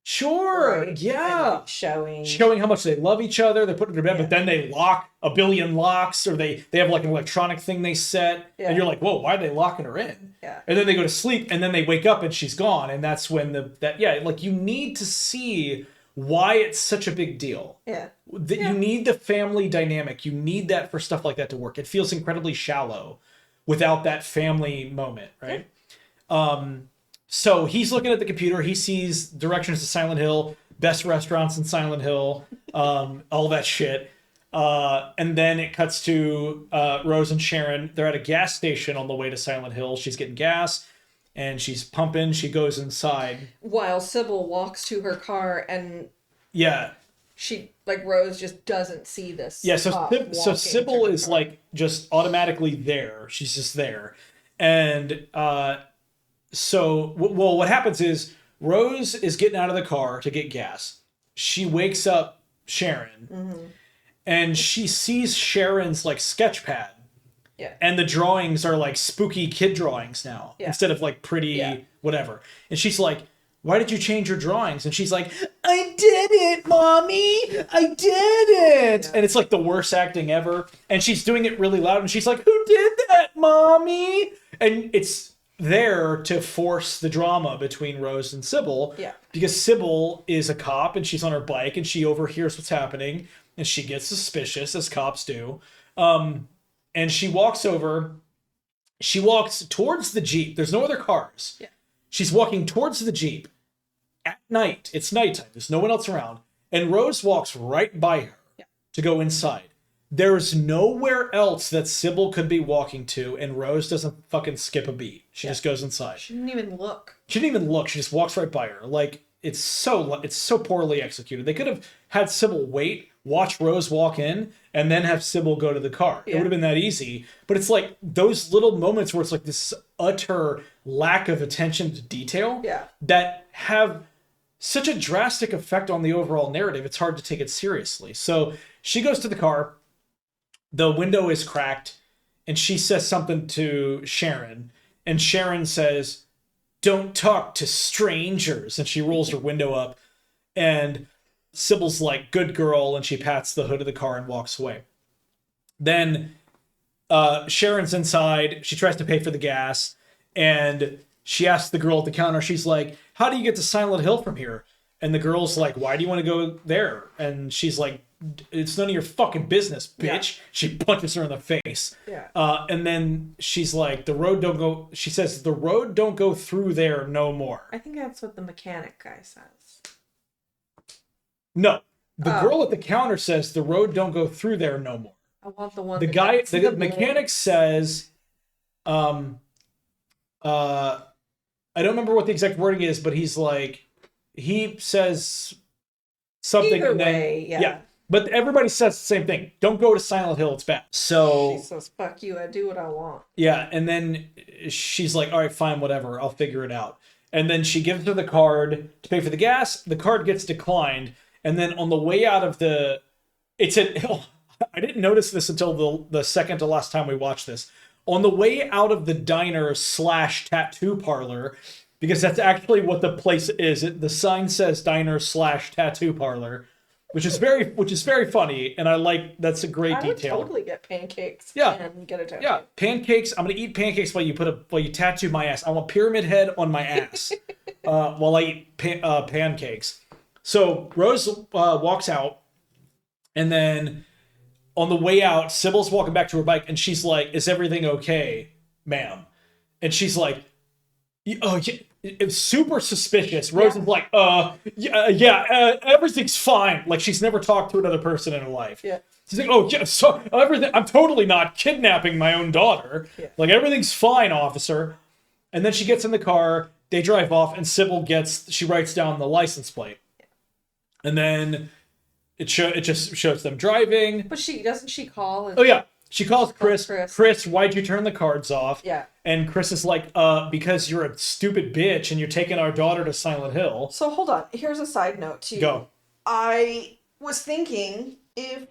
Sure, right? yeah. Showing how much they love each other. They put them to bed, but then they lock a billion locks, or they have like an electronic thing they set, and you're like, whoa, why are they locking her in? Yeah. And then they go to sleep, and then they wake up and she's gone, and that's when like you need to see why it's such a big deal. Yeah. You need the family dynamic. You need that for stuff like that to work. It feels incredibly shallow without that family moment, right? Yeah. So he's looking at the computer. He sees directions to Silent Hill, best restaurants in Silent Hill, all that shit. And then it cuts to Rose and Sharon. They're at a gas station on the way to Silent Hill. She's getting gas, and she's pumping. She goes inside. While Sybil walks to her car, and she, like, Rose just doesn't see this. Yeah, so Sybil is, like, just automatically there. She's just there. And... So, well, what happens is Rose is getting out of the car to get gas. She wakes up Sharon, and she sees Sharon's like sketch pad. Yeah. And the drawings are like spooky kid drawings now instead of like pretty whatever. And she's like, "Why did you change your drawings?" And she's like, "I did it, Mommy. I did it." Yeah. And it's like the worst acting ever. And she's doing it really loud, and she's like, "Who did that, Mommy?" And it's there to force the drama between Rose and Sybil. Yeah. Because Sybil is a cop and she's on her bike and she overhears what's happening and she gets suspicious, as cops do. And she walks over. She walks towards the Jeep. There's no other cars. Yeah. She's walking towards the Jeep at night. It's nighttime. There's no one else around. And Rose walks right by her Yeah. to go inside. There's nowhere else that Sybil could be walking to, and Rose doesn't fucking skip a beat. She just goes inside. She didn't even look. She didn't even look. She just walks right by her. Like, it's so poorly executed. They could have had Sybil wait, watch Rose walk in, and then have Sybil go to the car. It would have been that easy. But it's like those little moments where it's like this utter lack of attention to detail that have such a drastic effect on the overall narrative. It's hard to take it seriously. So she goes to the car. The window is cracked, and she says something to Sharon, and Sharon says, "Don't talk to strangers," and she rolls her window up, and Sybil's like, "Good girl," and she pats the hood of the car and walks away. Then Sharon's inside. She tries to pay for the gas, and she asks the girl at the counter, she's like, "How do you get to Silent Hill from here?" And the girl's like, "Why do you want to go there?" And she's like, "It's none of your fucking business, bitch." She punches her in the face. And then she's like, she says, "The road don't go through there no more." I think that's what the mechanic guy says. No. The girl at the counter says, "The road don't go through there no more." I want the one. The mechanic says, I don't remember what the exact wording is, but he says something. Either way, But everybody says the same thing. Don't go to Silent Hill, it's bad. So she says, "Fuck you, I do what I want." Yeah, and then she's like, "All right, fine, whatever, I'll figure it out." And then she gives her the card to pay for the gas. The card gets declined, and then on the way out of I didn't notice this until the second to last time we watched this. On the way out of the diner / tattoo parlor, because that's actually what the place is. The sign says diner / tattoo parlor. Which is very funny, and that's a great detail. I would totally get pancakes and get a tattoo. Yeah, pancakes. I'm gonna eat pancakes while you tattoo my ass. I want a pyramid head on my ass while I eat pancakes. So Rose walks out, and then on the way out, Sybil's walking back to her bike, and she's like, "Is everything okay, ma'am?" And she's like, "Oh yeah." It's super suspicious. Rose is like, everything's fine. Like, she's never talked to another person in her life. Yeah. She's like, "Oh, yeah, so everything, I'm totally not kidnapping my own daughter. Yeah. Like, everything's fine, officer." And then she gets in the car, they drive off, and Sybil she writes down the license plate. Yeah. And then it just shows them driving. But doesn't she call? Oh, yeah. She calls Chris. Chris, why'd you turn the cards off? Yeah. And Chris is like, because you're a stupid bitch and you're taking our daughter to Silent Hill. So hold on. Here's a side note to you. Go. I was thinking, if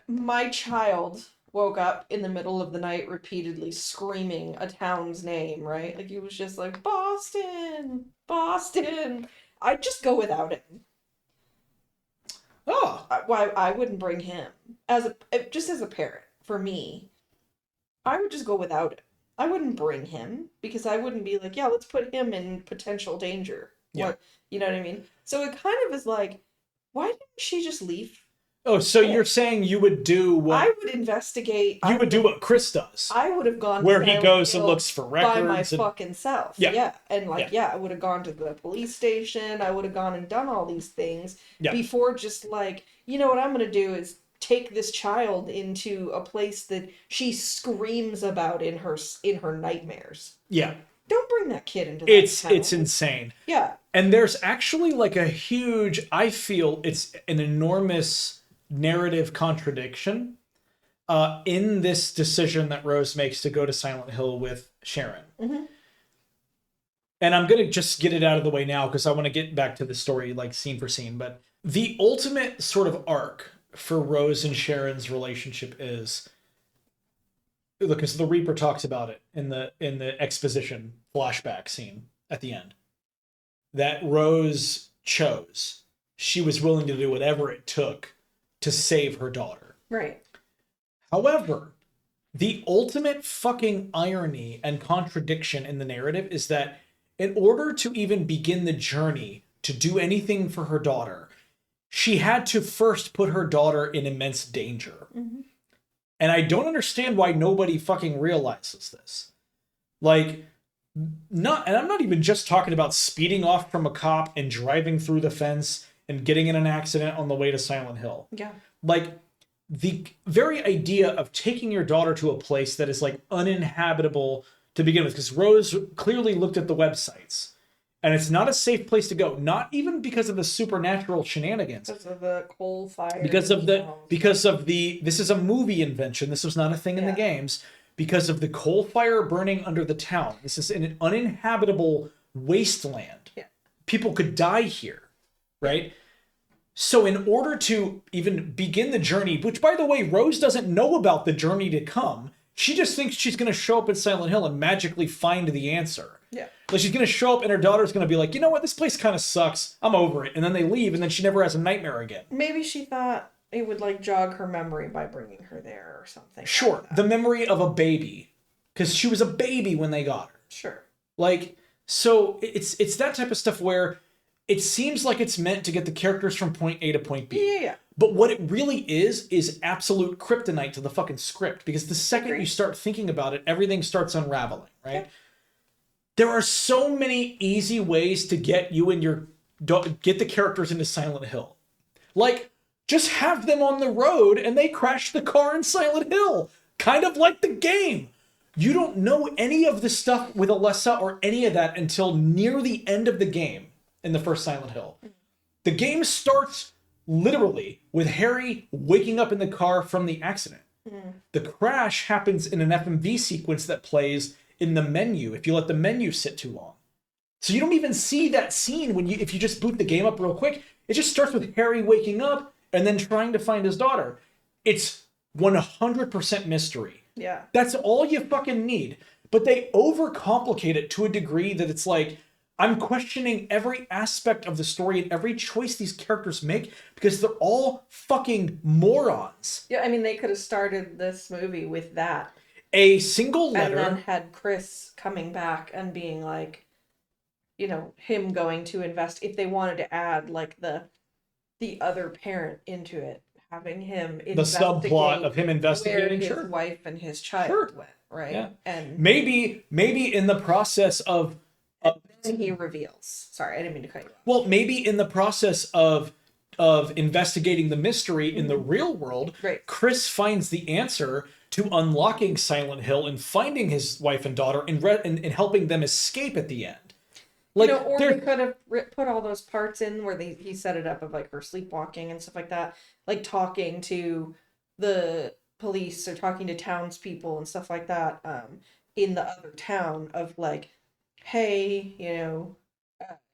my child woke up in the middle of the night repeatedly screaming a town's name, right? Like, he was just like, "Boston, Boston," I'd just go without him. Oh. Why I wouldn't bring him just as a parent. For me, I would just go without it. I wouldn't bring him because I wouldn't be like, "Yeah, let's put him in potential danger." Yeah. What, you know what I mean? So it kind of is like, why didn't she just leave? Oh, so you're saying you would do what... I would investigate. You would do what Chris does. I would have gone where he goes and looks for records. By my fucking self. Yeah. And I would have gone to the police station. I would have gone and done all these things before just like, you know what I'm going to do is take this child into a place that she screams about in her nightmares. Yeah. Don't bring that kid into that town. It's insane. Yeah. And there's actually like a huge, I feel it's an enormous narrative contradiction in this decision that Rose makes to go to Silent Hill with Sharon. Mm-hmm. And I'm going to just get it out of the way now because I want to get back to the story like scene for scene. But the ultimate sort of arc for Rose and Sharon's relationship is, look, because the Reaper talks about it in the exposition flashback scene at the end, that Rose chose. She was willing to do whatever it took to save her daughter. Right. However, the ultimate fucking irony and contradiction in the narrative is that in order to even begin the journey to do anything for her daughter, she had to first put her daughter in immense danger. Mm-hmm. And I don't understand why nobody fucking realizes this. Like, and I'm not even just talking about speeding off from a cop and driving through the fence and getting in an accident on the way to Silent Hill. Yeah. Like, the very idea of taking your daughter to a place that is like uninhabitable to begin with, because Rose clearly looked at the websites, and it's not a safe place to go. Not even because of the supernatural shenanigans. Because of the coal fire. Because of the this is a movie invention. This was not a thing in the games. Because of the coal fire burning under the town. This is an uninhabitable wasteland. Yeah. People could die here, right? So in order to even begin the journey, which by the way, Rose doesn't know about the journey to come. She just thinks she's going to show up at Silent Hill and magically find the answer. Yeah. Like she's going to show up and her daughter's going to be like, you know what, this place kind of sucks. I'm over it. And then they leave and then she never has a nightmare again. Maybe she thought it would like jog her memory by bringing her there or something. Sure. Like that. The memory of a baby. Because she was a baby when they got her. Sure. Like, so it's that type of stuff where it seems like it's meant to get the characters from point A to point B. Yeah. But what it really is absolute kryptonite to the fucking script. Because the second you start thinking about it, everything starts unraveling, right? Yeah. There are so many easy ways to get you and get the characters into Silent Hill. Like, just have them on the road and they crash the car in Silent Hill. Kind of like the game. You don't know any of the stuff with Alessa or any of that until near the end of the game in the first Silent Hill. The game starts literally with Harry waking up in the car from the accident. The crash happens in an FMV sequence that plays in the menu if you let the menu sit too long. So you don't even see that scene if you just boot the game up real quick. It just starts with Harry waking up and then trying to find his daughter. It's 100% mystery. Yeah. That's all you fucking need. But they overcomplicate it to a degree that it's like, I'm questioning every aspect of the story and every choice these characters make because they're all fucking morons. Yeah, I mean, they could have started this movie with that. A single letter. And then had Chris coming back and being like, you know, him going to invest. If they wanted to add like the other parent into it, having him the subplot of him investigating where his wife and his child went, right? Yeah. And maybe in the process of then he reveals. Sorry, I didn't mean to cut you off. Well, maybe in the process of investigating the mystery in the real world, right. Chris finds the answer to unlocking Silent Hill and finding his wife and daughter and helping them escape at the end. Like, you know, or they could have put all those parts in where he set it up of like her sleepwalking and stuff like that, like talking to the police or talking to townspeople and stuff like that, in the other town of like, hey,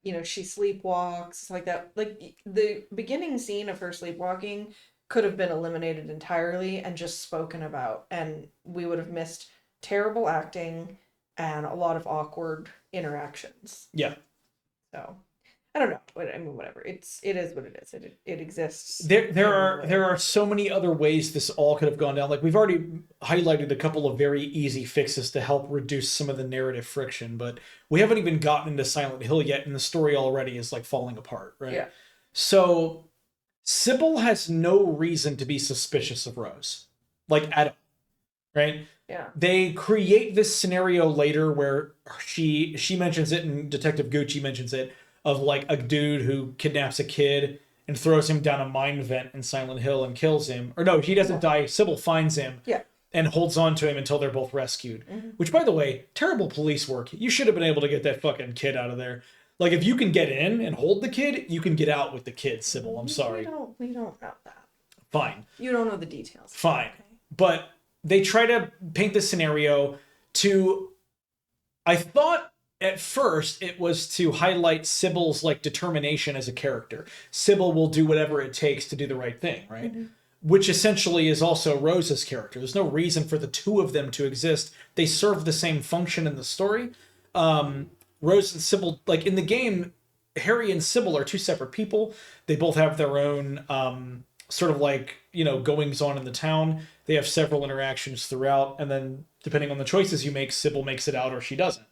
you know, she sleepwalks like that. Like the beginning scene of her sleepwalking could have been eliminated entirely and just spoken about, and we would have missed terrible acting and a lot of awkward interactions. Yeah. So, I don't know. I mean, whatever. It is what it is. It exists. There are so many other ways this all could have gone down. Like we've already highlighted a couple of very easy fixes to help reduce some of the narrative friction, but we haven't even gotten into Silent Hill yet, and the story already is like falling apart, right? Yeah. So Sybil has no reason to be suspicious of Rose, like at all, right? Yeah. They create this scenario later where she mentions it and Detective Gucci mentions it of like a dude who kidnaps a kid and throws him down a mine vent in Silent Hill and kills him. Or no, he doesn't die. Sybil finds him and holds on to him until they're both rescued. Mm-hmm. Which, by the way, terrible police work. You should have been able to get that fucking kid out of there. Like, if you can get in and hold the kid, you can get out with the kid, Sybil. I'm sorry. We don't know that. Fine. You don't know the details. Fine. Okay. But they try to paint the scenario to... I thought at first it was to highlight Sybil's like determination as a character. Sybil will do whatever it takes to do the right thing, right? Mm-hmm. Which essentially is also Rose's character. There's no reason for the two of them to exist. They serve the same function in the story. Rose and Sybil, like in the game, Harry and Sybil are two separate people. They both have their own sort of like, goings on in the town. They have several interactions throughout, and then depending on the choices you make, Sybil makes it out or she doesn't.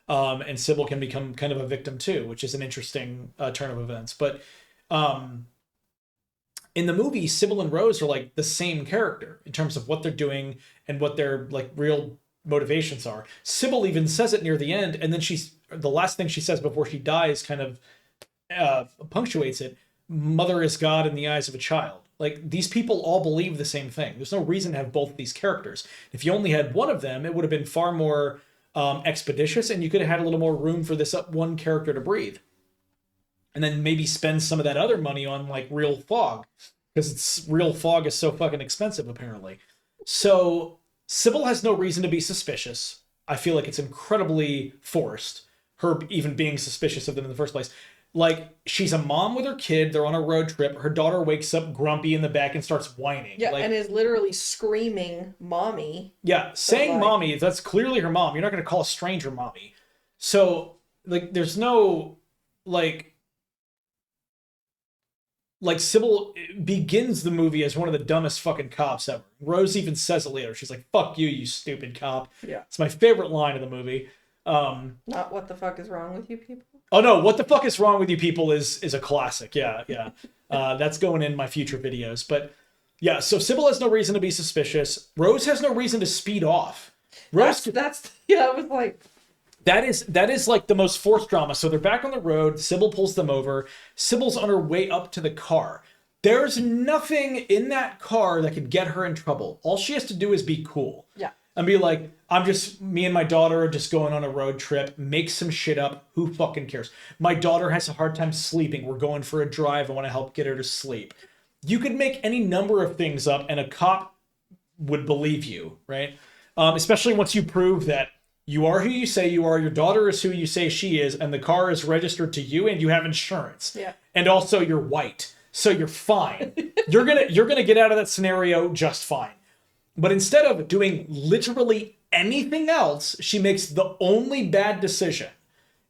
And Sybil can become kind of a victim too, which is an interesting turn of events. But in the movie, Sybil and Rose are like the same character in terms of what they're doing and what their like real motivations are. Sybil even says it near the end, and then the last thing she says before she dies kind of punctuates it. mother is God in the eyes of a child. Like, these people all believe the same thing. There's no reason to have both of these characters. If you only had one of them, it would have been far more expeditious, and you could have had a little more room for this one character to breathe. And then maybe spend some of that other money on, like, real fog. Because real fog is so fucking expensive, apparently. So, Sybil has no reason to be suspicious. I feel like it's incredibly forced, her even being suspicious of them in the first place. Like, she's a mom with her kid. They're on a road trip. Her daughter wakes up grumpy in the back and starts whining. Yeah, like, and is literally screaming, "Mommy." Yeah, saying mommy, that's clearly her mom. You're not going to call a stranger mommy. So, like, there's no, like, Sybil begins the movie as one of the dumbest fucking cops ever. Rose even says it later. She's like, "Fuck you, you stupid cop." Yeah. It's my favorite line of the movie. Not "What the fuck is wrong with you people?" Oh no, "What the fuck is wrong with you people" is a classic. Yeah. That's going in my future videos. But yeah, so Sybil has no reason to be suspicious. Rose has no reason to speed off. Rose, I was like, that is like the most forced drama. So they're back on the road. Sybil pulls them over. Sybil's on her way up to the car. There's nothing in that car that could get her in trouble. All she has to do is be cool. yeah. And be like, me and my daughter are just going on a road trip, make some shit up, who fucking cares? My daughter has a hard time sleeping, we're going for a drive, I want to help get her to sleep. You could make any number of things up and a cop would believe you, right? Especially once you prove that you are who you say you are, your daughter is who you say she is, and the car is registered to you and you have insurance. Yeah. And also you're white, so you're fine. You're gonna get out of that scenario just fine. But instead of doing literally anything else, she makes the only bad decision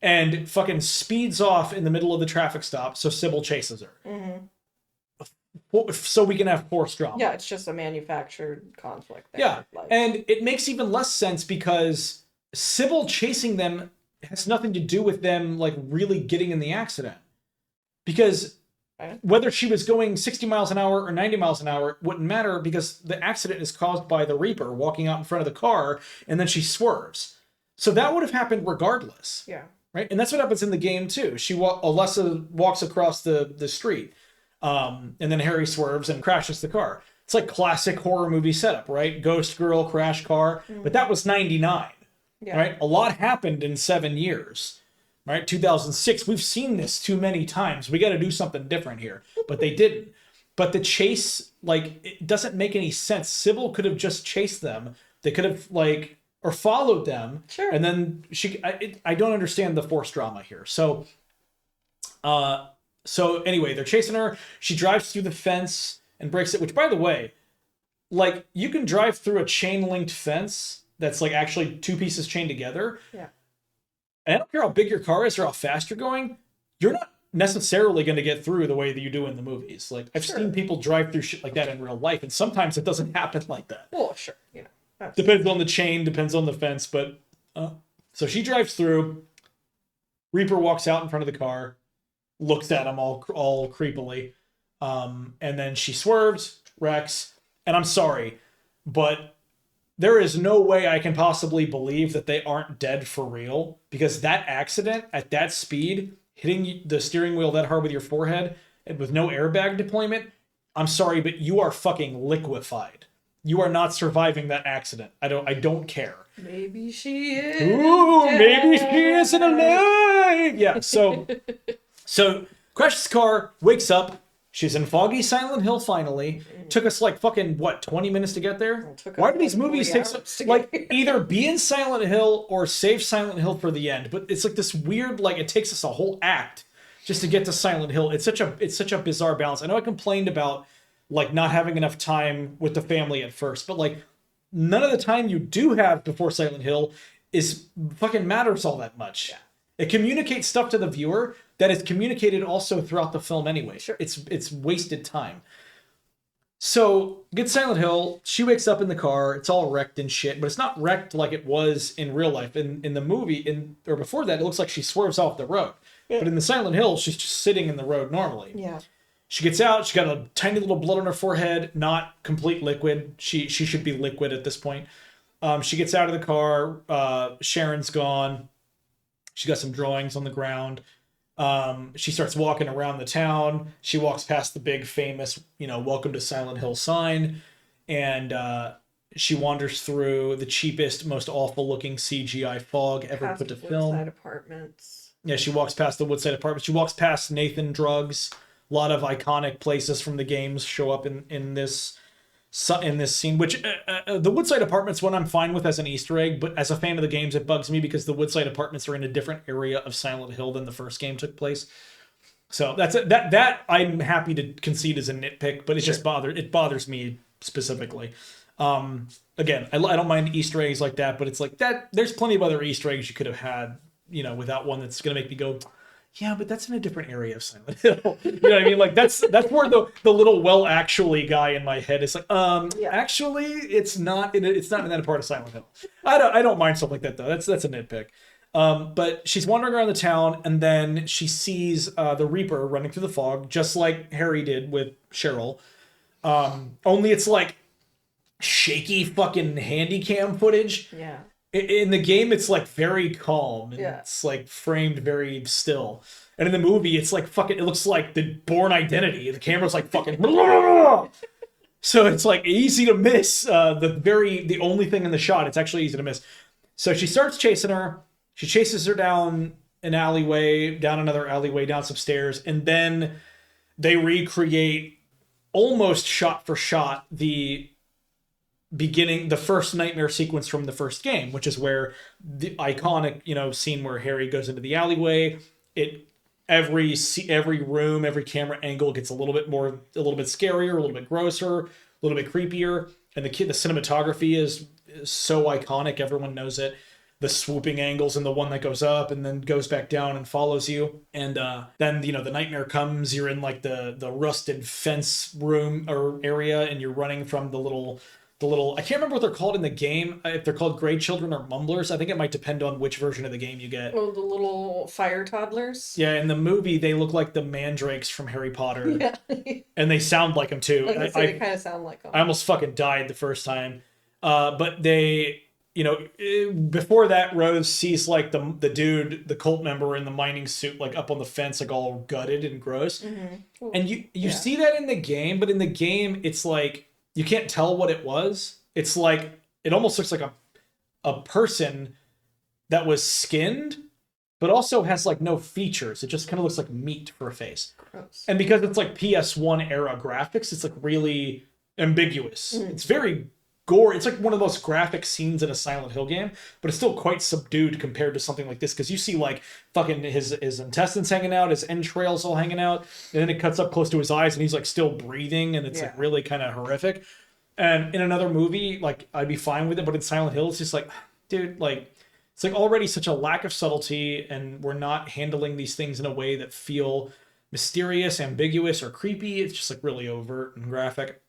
and fucking speeds off in the middle of the traffic stop so Sybil chases her. Mm-hmm. So we can have forced drama. Yeah, it's just a manufactured conflict there. Yeah, and it makes even less sense because Sybil chasing them has nothing to do with them, like, really getting in the accident. Because whether she was going 60 miles an hour or 90 miles an hour wouldn't matter because the accident is caused by the Reaper walking out in front of the car and then she swerves. So that would have happened regardless. Yeah. Right? And that's what happens in the game too. Alessa walks across the street and then Harry swerves and crashes the car. It's like classic horror movie setup, right? Ghost girl, crash car. Mm-hmm. But that was 99. Yeah. Right? A lot happened in 7 years. Right, 2006, we've seen this too many times. We got to do something different here. But they didn't. But the chase, like, it doesn't make any sense. Sybil could have just chased them. They could have, like, or followed them. Sure. And then I don't understand the forced drama here. So anyway, they're chasing her. She drives through the fence and breaks it, which, by the way, like, you can drive through a chain-linked fence that's, like, actually two pieces chained together. Yeah. And I don't care how big your car is or how fast you're going, you're not necessarily going to get through the way that you do in the movies. Like, I've seen people drive through shit like that in real life, and sometimes it doesn't happen like that. Well, sure. Depends on the chain, depends on the fence, but... so she drives through. Reaper walks out in front of the car, looks at him all creepily, and then she swerves, wrecks, and I'm sorry, but... there is no way I can possibly believe that they aren't dead for real, because that accident at that speed, hitting the steering wheel that hard with your forehead and with no airbag deployment, I'm sorry, but you are fucking liquefied. You are not surviving that accident. I don't care. Maybe she is. Ooh, maybe she isn't alive. Yeah, so crashes car, wakes up. She's in foggy Silent Hill finally. Took us like fucking, 20 minutes to get there? Why do these movies take so... like, either be in Silent Hill or save Silent Hill for the end. But it's like this weird, like, it takes us a whole act just to get to Silent Hill. It's such a bizarre balance. I know I complained about, like, not having enough time with the family at first. But, like, none of the time you do have before Silent Hill is fucking matters all that much. Yeah. It communicates stuff to the viewer that is communicated also throughout the film anyway. Sure. It's wasted time. So, get Silent Hill, she wakes up in the car, it's all wrecked and shit, but it's not wrecked like it was in real life. In the movie, or before that, it looks like she swerves off the road. Yeah. But in the Silent Hill, she's just sitting in the road normally. Yeah. She gets out, she got a tiny little blood on her forehead, not complete liquid. She should be liquid at this point. She gets out of the car, Sharon's gone. She got some drawings on the ground. She starts walking around the town. She walks past the big famous, "Welcome to Silent Hill" sign, and she wanders through the cheapest, most awful looking CGI fog ever Past put to Woodside film. Apartments. Yeah, she walks past the Woodside Apartments. She walks past Nathan Drugs. A lot of iconic places from the games show up in this scene. Which the Woodside Apartments one I'm fine with as an Easter egg, but as a fan of the games, it bugs me because the Woodside Apartments are in a different area of Silent Hill than the first game took place. So that I'm happy to concede as a nitpick, but it bothers me specifically. Again, I don't mind Easter eggs like that, but it's like that. There's plenty of other Easter eggs you could have had, without one that's gonna make me go, yeah, but that's in a different area of Silent Hill. You know what I mean? Like that's where the little well actually guy in my head is like, actually, it's not in that part of Silent Hill. I don't mind stuff like that though. That's a nitpick. But she's wandering around the town, and then she sees the Reaper running through the fog, just like Harry did with Cheryl. Only it's like shaky fucking handy cam footage. Yeah. In the game, it's like very calm, and Yeah. it's like framed very still. And in the movie, it's like fucking. It looks like the Bourne Identity. The camera's like fucking. So it's like easy to miss. The only thing in the shot, it's actually easy to miss. So she starts chasing her. She chases her down an alleyway, down another alleyway, down some stairs, and then they recreate almost shot for shot the first nightmare sequence from the first game, which is where the iconic, scene where Harry goes into the alleyway. Every room, every camera angle gets a little bit scarier, a little bit grosser, a little bit creepier, and the cinematography is so iconic, everyone knows it. The swooping angles and the one that goes up and then goes back down and follows you. And then, the nightmare comes, you're in like the rusted fence room or area, and you're running from the little, I can't remember what they're called in the game, if they're called Grey Children or Mumblers. I think it might depend on which version of the game you get. Oh, the little fire toddlers? Yeah, in the movie, they look like the mandrakes from Harry Potter. Yeah. And they sound like them too. They kind of sound like them. I almost fucking died the first time. But they... before that, Rose sees like the dude, the cult member in the mining suit, like up on the fence, like all gutted and gross. Mm-hmm. And you see that in the game, but in the game, it's like you can't tell what it was. It's like it almost looks like a person that was skinned, but also has like no features. It just kind of looks like meat for a face. Gross. And because it's like PS1 era graphics, it's like really ambiguous. It's very gore. It's like one of the most graphic scenes in a Silent Hill game, but it's still quite subdued compared to something like this, because you see like fucking his intestines hanging out, his entrails all hanging out, and then it cuts up close to his eyes and he's like still breathing, and it's like really kind of horrific. And in another movie, like I'd be fine with it, but in Silent Hill, it's just like, dude, like it's like already such a lack of subtlety, and we're not handling these things in a way that feel mysterious, ambiguous, or creepy. It's just like really overt and graphic.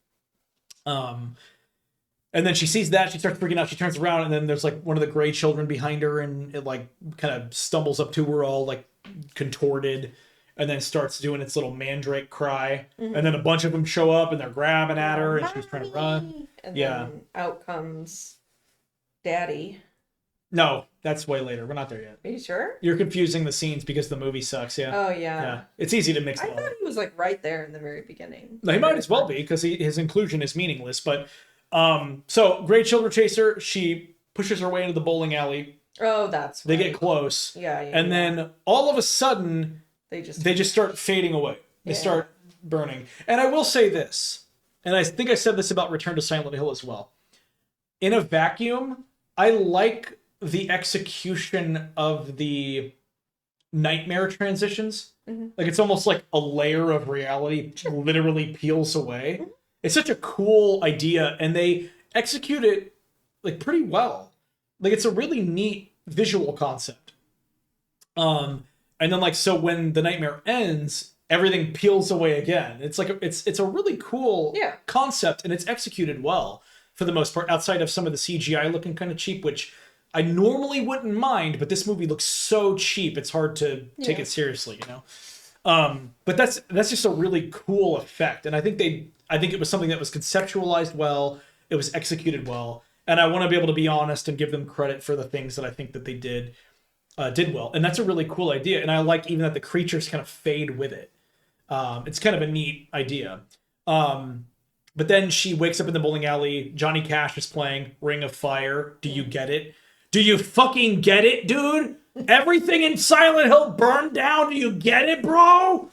And then she sees that, she starts freaking out, she turns around, and then there's like one of the Grey Children behind her, and it like kind of stumbles up to her all like contorted, and then starts doing its little mandrake cry. And then a bunch of them show up and they're grabbing at her, and she's trying to run. And then out comes Daddy. No, that's way later. We're not there yet. Are you sure? You're confusing the scenes because the movie sucks, yeah. Oh, yeah. Yeah. It's easy to mix I them all. thought he was like right there in the very beginning. No, he might as well be, because his inclusion is meaningless, but so Grey Children chaser, she pushes her way into the bowling alley. Oh, that's They right. get close. Yeah. And then all of a sudden they just start fading away. They start burning. And I will say this, and I think I said this about Return to Silent Hill as well. In a vacuum, I like the execution of the nightmare transitions. Like it's almost like a layer of reality literally peels away. It's such a cool idea, and they execute it like pretty well. Like it's a really neat visual concept. And then like so when the nightmare ends, everything peels away again. It's like it's a really cool concept, and it's executed well for the most part, outside of some of the CGI looking kind of cheap, which I normally wouldn't mind, but this movie looks so cheap it's hard to take it seriously, But that's just a really cool effect, and I think it was something that was conceptualized well, it was executed well, and I want to be able to be honest and give them credit for the things that I think that they did did well, and that's a really cool idea. And I like even that the creatures kind of fade with it. It's kind of a neat idea. But then she wakes up in the bowling alley. Johnny Cash is playing Ring of Fire. Do you get it? Do you fucking get it, dude? Everything in Silent Hill burned down. Do you get it, bro?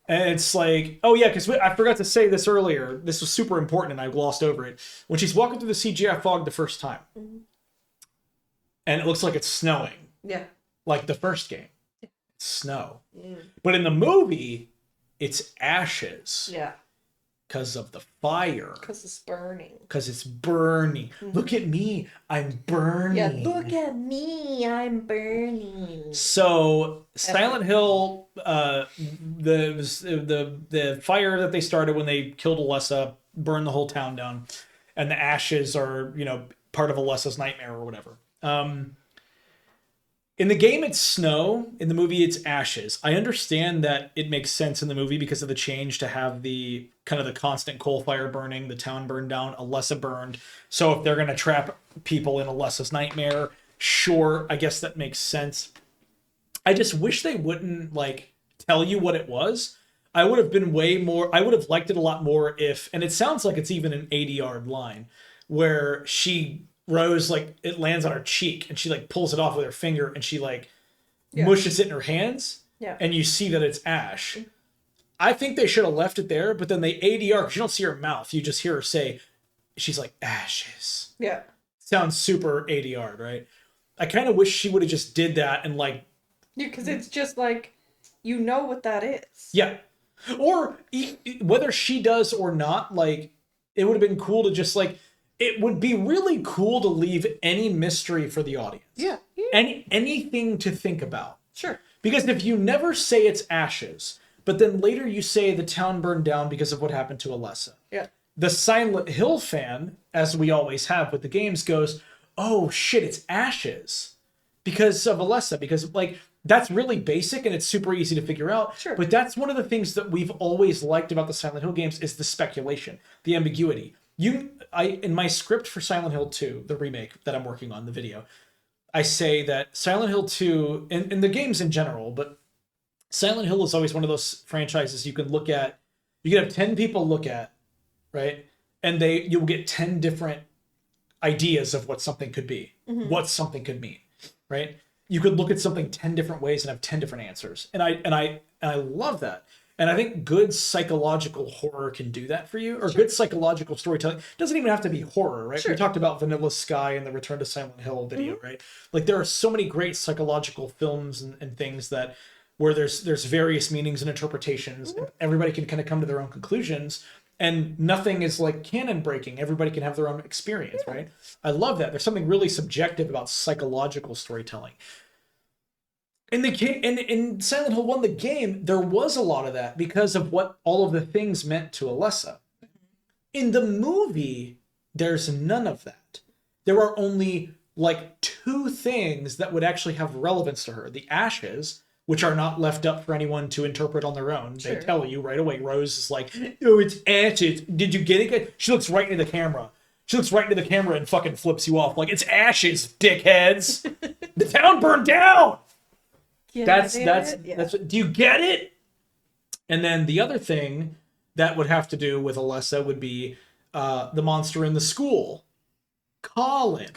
And it's like, oh yeah, because I forgot to say this earlier. This was super important and I glossed over it. When she's walking through the CGI fog the first time, and it looks like it's snowing. Yeah. Like the first game. It's snow. But in the movie, it's ashes. Yeah. Because of the fire. Because it's burning. Because it's burning. Look at me. I'm burning. Yeah, look at me. I'm burning. So Silent Hill, the fire that they started when they killed Alessa burned the whole town down. And the ashes are, part of Alessa's nightmare or whatever. In the game, it's snow. In the movie, it's ashes. I understand that it makes sense in the movie because of the change to have the kind of the constant coal fire burning, the town burned down, Alessa burned. So if they're going to trap people in Alessa's nightmare, sure, I guess that makes sense. I just wish they wouldn't tell you what it was. I would have liked it a lot more if, and it sounds like it's even an 80-yard line, where Rose, it lands on her cheek and she pulls it off with her finger and she mushes it in her hands. Yeah. And you see that it's ash. I think they should have left it there, but then they ADR, because you don't see her mouth, you just hear her say, she's like, ashes. Yeah. Sounds super ADR, right? I kind of wish she would have just did that and Yeah, because it's just you know what that is. Yeah. Or whether she does or not, it would have been cool to just it would be really cool to leave any mystery for the audience. Yeah. Anything to think about. Sure. Because if you never say it's ashes, but then later you say the town burned down because of what happened to Alessa. Yeah. The Silent Hill fan, as we always have with the games, goes, oh shit, it's ashes. Because of Alessa. Because that's really basic and it's super easy to figure out. Sure. But that's one of the things that we've always liked about the Silent Hill games is the speculation, the ambiguity. In my script for Silent Hill 2, the remake that I'm working on, the video, I say that Silent Hill 2, and the games in general, but Silent Hill is always one of those franchises you can have 10 people look at, right? And you'll get 10 different ideas of what something could be, what something could mean, right? You could look at something 10 different ways and have 10 different answers. And I love that. And I think good psychological horror can do that for you, or good psychological storytelling. It doesn't even have to be horror, right? Sure. We talked about Vanilla Sky and the Return to Silent Hill video, right? There are so many great psychological films and things where there's various meanings and interpretations, and everybody can kind of come to their own conclusions, and nothing is canon breaking. Everybody can have their own experience, right? I love that. There's something really subjective about psychological storytelling. In Silent Hill 1, the game, there was a lot of that because of what all of the things meant to Alessa. In the movie, there's none of that. There are only 2 things that would actually have relevance to her. The ashes, which are not left up for anyone to interpret on their own. Sure. They tell you right away. Rose is like, oh, it's ashes. Did you get it? She looks right into the camera. And fucking flips you off. It's ashes, dickheads. The town burned down. That's do you get it? And then the other thing that would have to do with Alessa would be the monster in the school, Colin,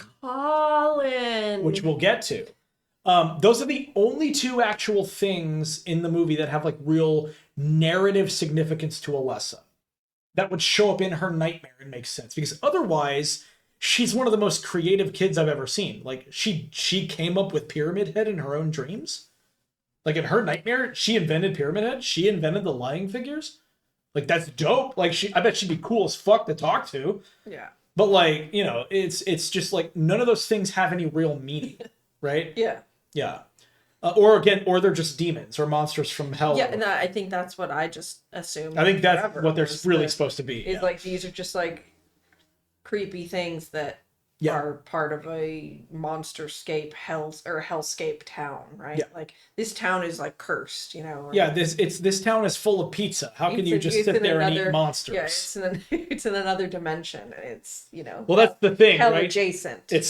which we'll get to. Those are the only 2 actual things in the movie that have real narrative significance to Alessa that would show up in her nightmare and make sense, because otherwise she's one of the most creative kids I've ever seen. She came up with Pyramid Head in her own dreams. In her nightmare, she invented Pyramid Head. She invented the lying figures. That's dope. I bet she'd be cool as fuck to talk to. Yeah. But it's just none of those things have any real meaning, right? Yeah. Yeah. Or they're just demons or monsters from hell. Yeah, and I think that's what I just assumed. I think that's what they're really supposed to be. Is these are just creepy things that are part of a monsterscape hellscape town, right? Yeah. This town is cursed, Yeah, this town is full of pizza. How can you just sit there and eat monsters? Yeah, it's in another dimension. It's Well, that's the thing, hell right? adjacent. It's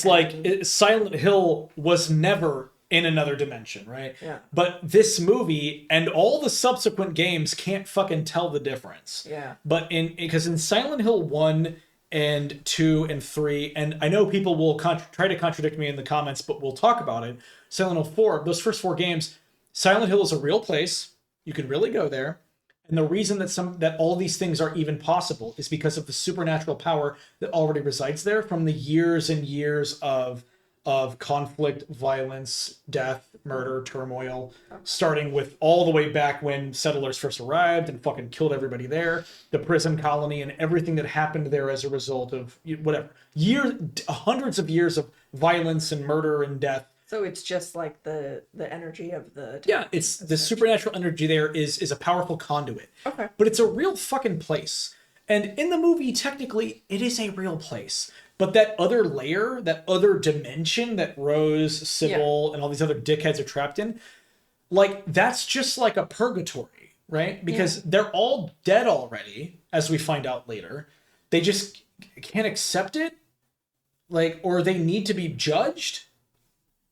Silent Hill was never in another dimension, right? Yeah. But this movie and all the subsequent games can't fucking tell the difference. Yeah. But because in Silent Hill 1 and 2 and 3, and I know people will try to contradict me in the comments, but we'll talk about it. Silent Hill 4, those first 4 games, Silent Hill is a real place. You can really go there. And the reason that all these things are even possible is because of the supernatural power that already resides there from the years and years of conflict, violence, death, murder, turmoil, starting with all the way back when settlers first arrived and fucking killed everybody there, the prison colony and everything that happened there as a result of whatever. Hundreds of years of violence and murder and death. So it's just like the energy of the... Yeah, it's the supernatural energy there is a powerful conduit. Okay. But it's a real fucking place. And in the movie, technically, it is a real place. But that other layer, that other dimension that Rose, Sybil, and all these other dickheads are trapped in, like, that's just like a purgatory, right? Because they're all dead already, as we find out later. They just can't accept it, like, or they need to be judged,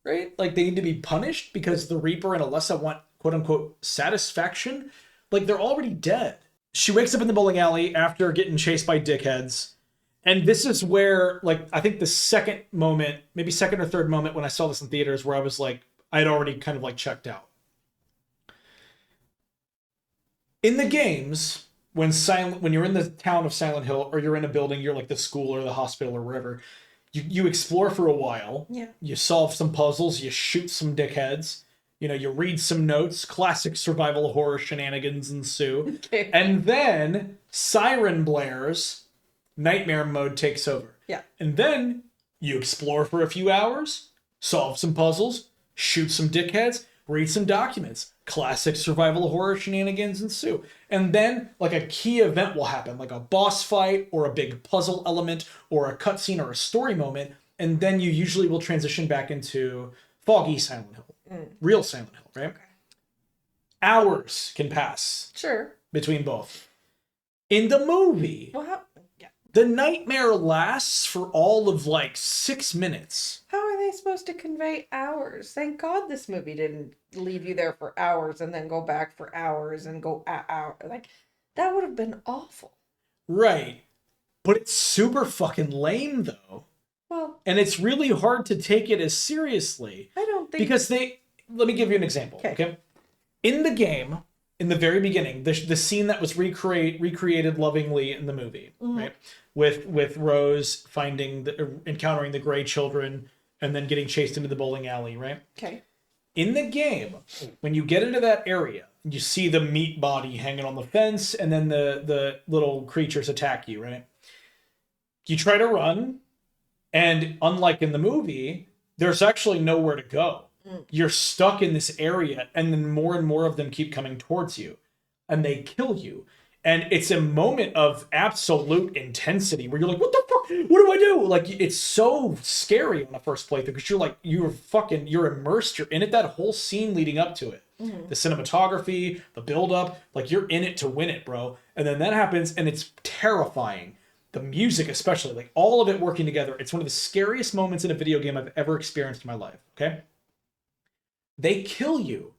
right? Like, they need to be punished because the Reaper and Alessa want, quote-unquote, satisfaction. Like, they're already dead. She wakes up in the bowling alley after getting chased by dickheads. And this is where, like, I think the second moment, maybe second or third moment when I saw this in theaters where I was like, I'd already kind of like checked out. In the games, when you're in the town of Silent Hill or you're in a building, you're like the school or the hospital or wherever, you explore for a while. Yeah. You solve some puzzles, you shoot some dickheads, you read some notes, classic survival horror shenanigans ensue. Okay. And then siren blares. Nightmare mode takes over. Yeah. And then you explore for a few hours, solve some puzzles, shoot some dickheads, read some documents. Classic survival horror shenanigans ensue. And then, like, a key event will happen, like a boss fight or a big puzzle element or a cutscene or a story moment. And then you usually will transition back into foggy Silent Hill. Real Silent Hill, right? Okay. Hours can pass. Sure. Between both. In the movie... Well, the nightmare lasts for all of, like, 6 minutes. How are they supposed to convey hours? Thank God this movie didn't leave you there for hours and then go back for hours and go out. Like, that would have been awful. Right. But it's super fucking lame, though. Well... And it's really hard to take it as seriously. I don't think... Because let me give you an example, okay? In the game, in the very beginning, the scene that was recreated lovingly in the movie, right? With Rose encountering the Grey Children and then getting chased into the bowling alley, right? Okay. In the game, when you get into that area, you see the meat body hanging on the fence and then the little creatures attack you, right? You try to run, and unlike in the movie, there's actually nowhere to go. You're stuck in this area, and then more and more of them keep coming towards you, and they kill you. And it's a moment of absolute intensity where you're like, what the fuck? What do I do? Like, it's so scary on the first playthrough because you're immersed. You're in it, that whole scene leading up to it. The cinematography, the build-up, like, you're in it to win it, bro. And then that happens, and it's terrifying. The music especially, like, all of it working together. It's one of the scariest moments in a video game I've ever experienced in my life, okay? They kill you,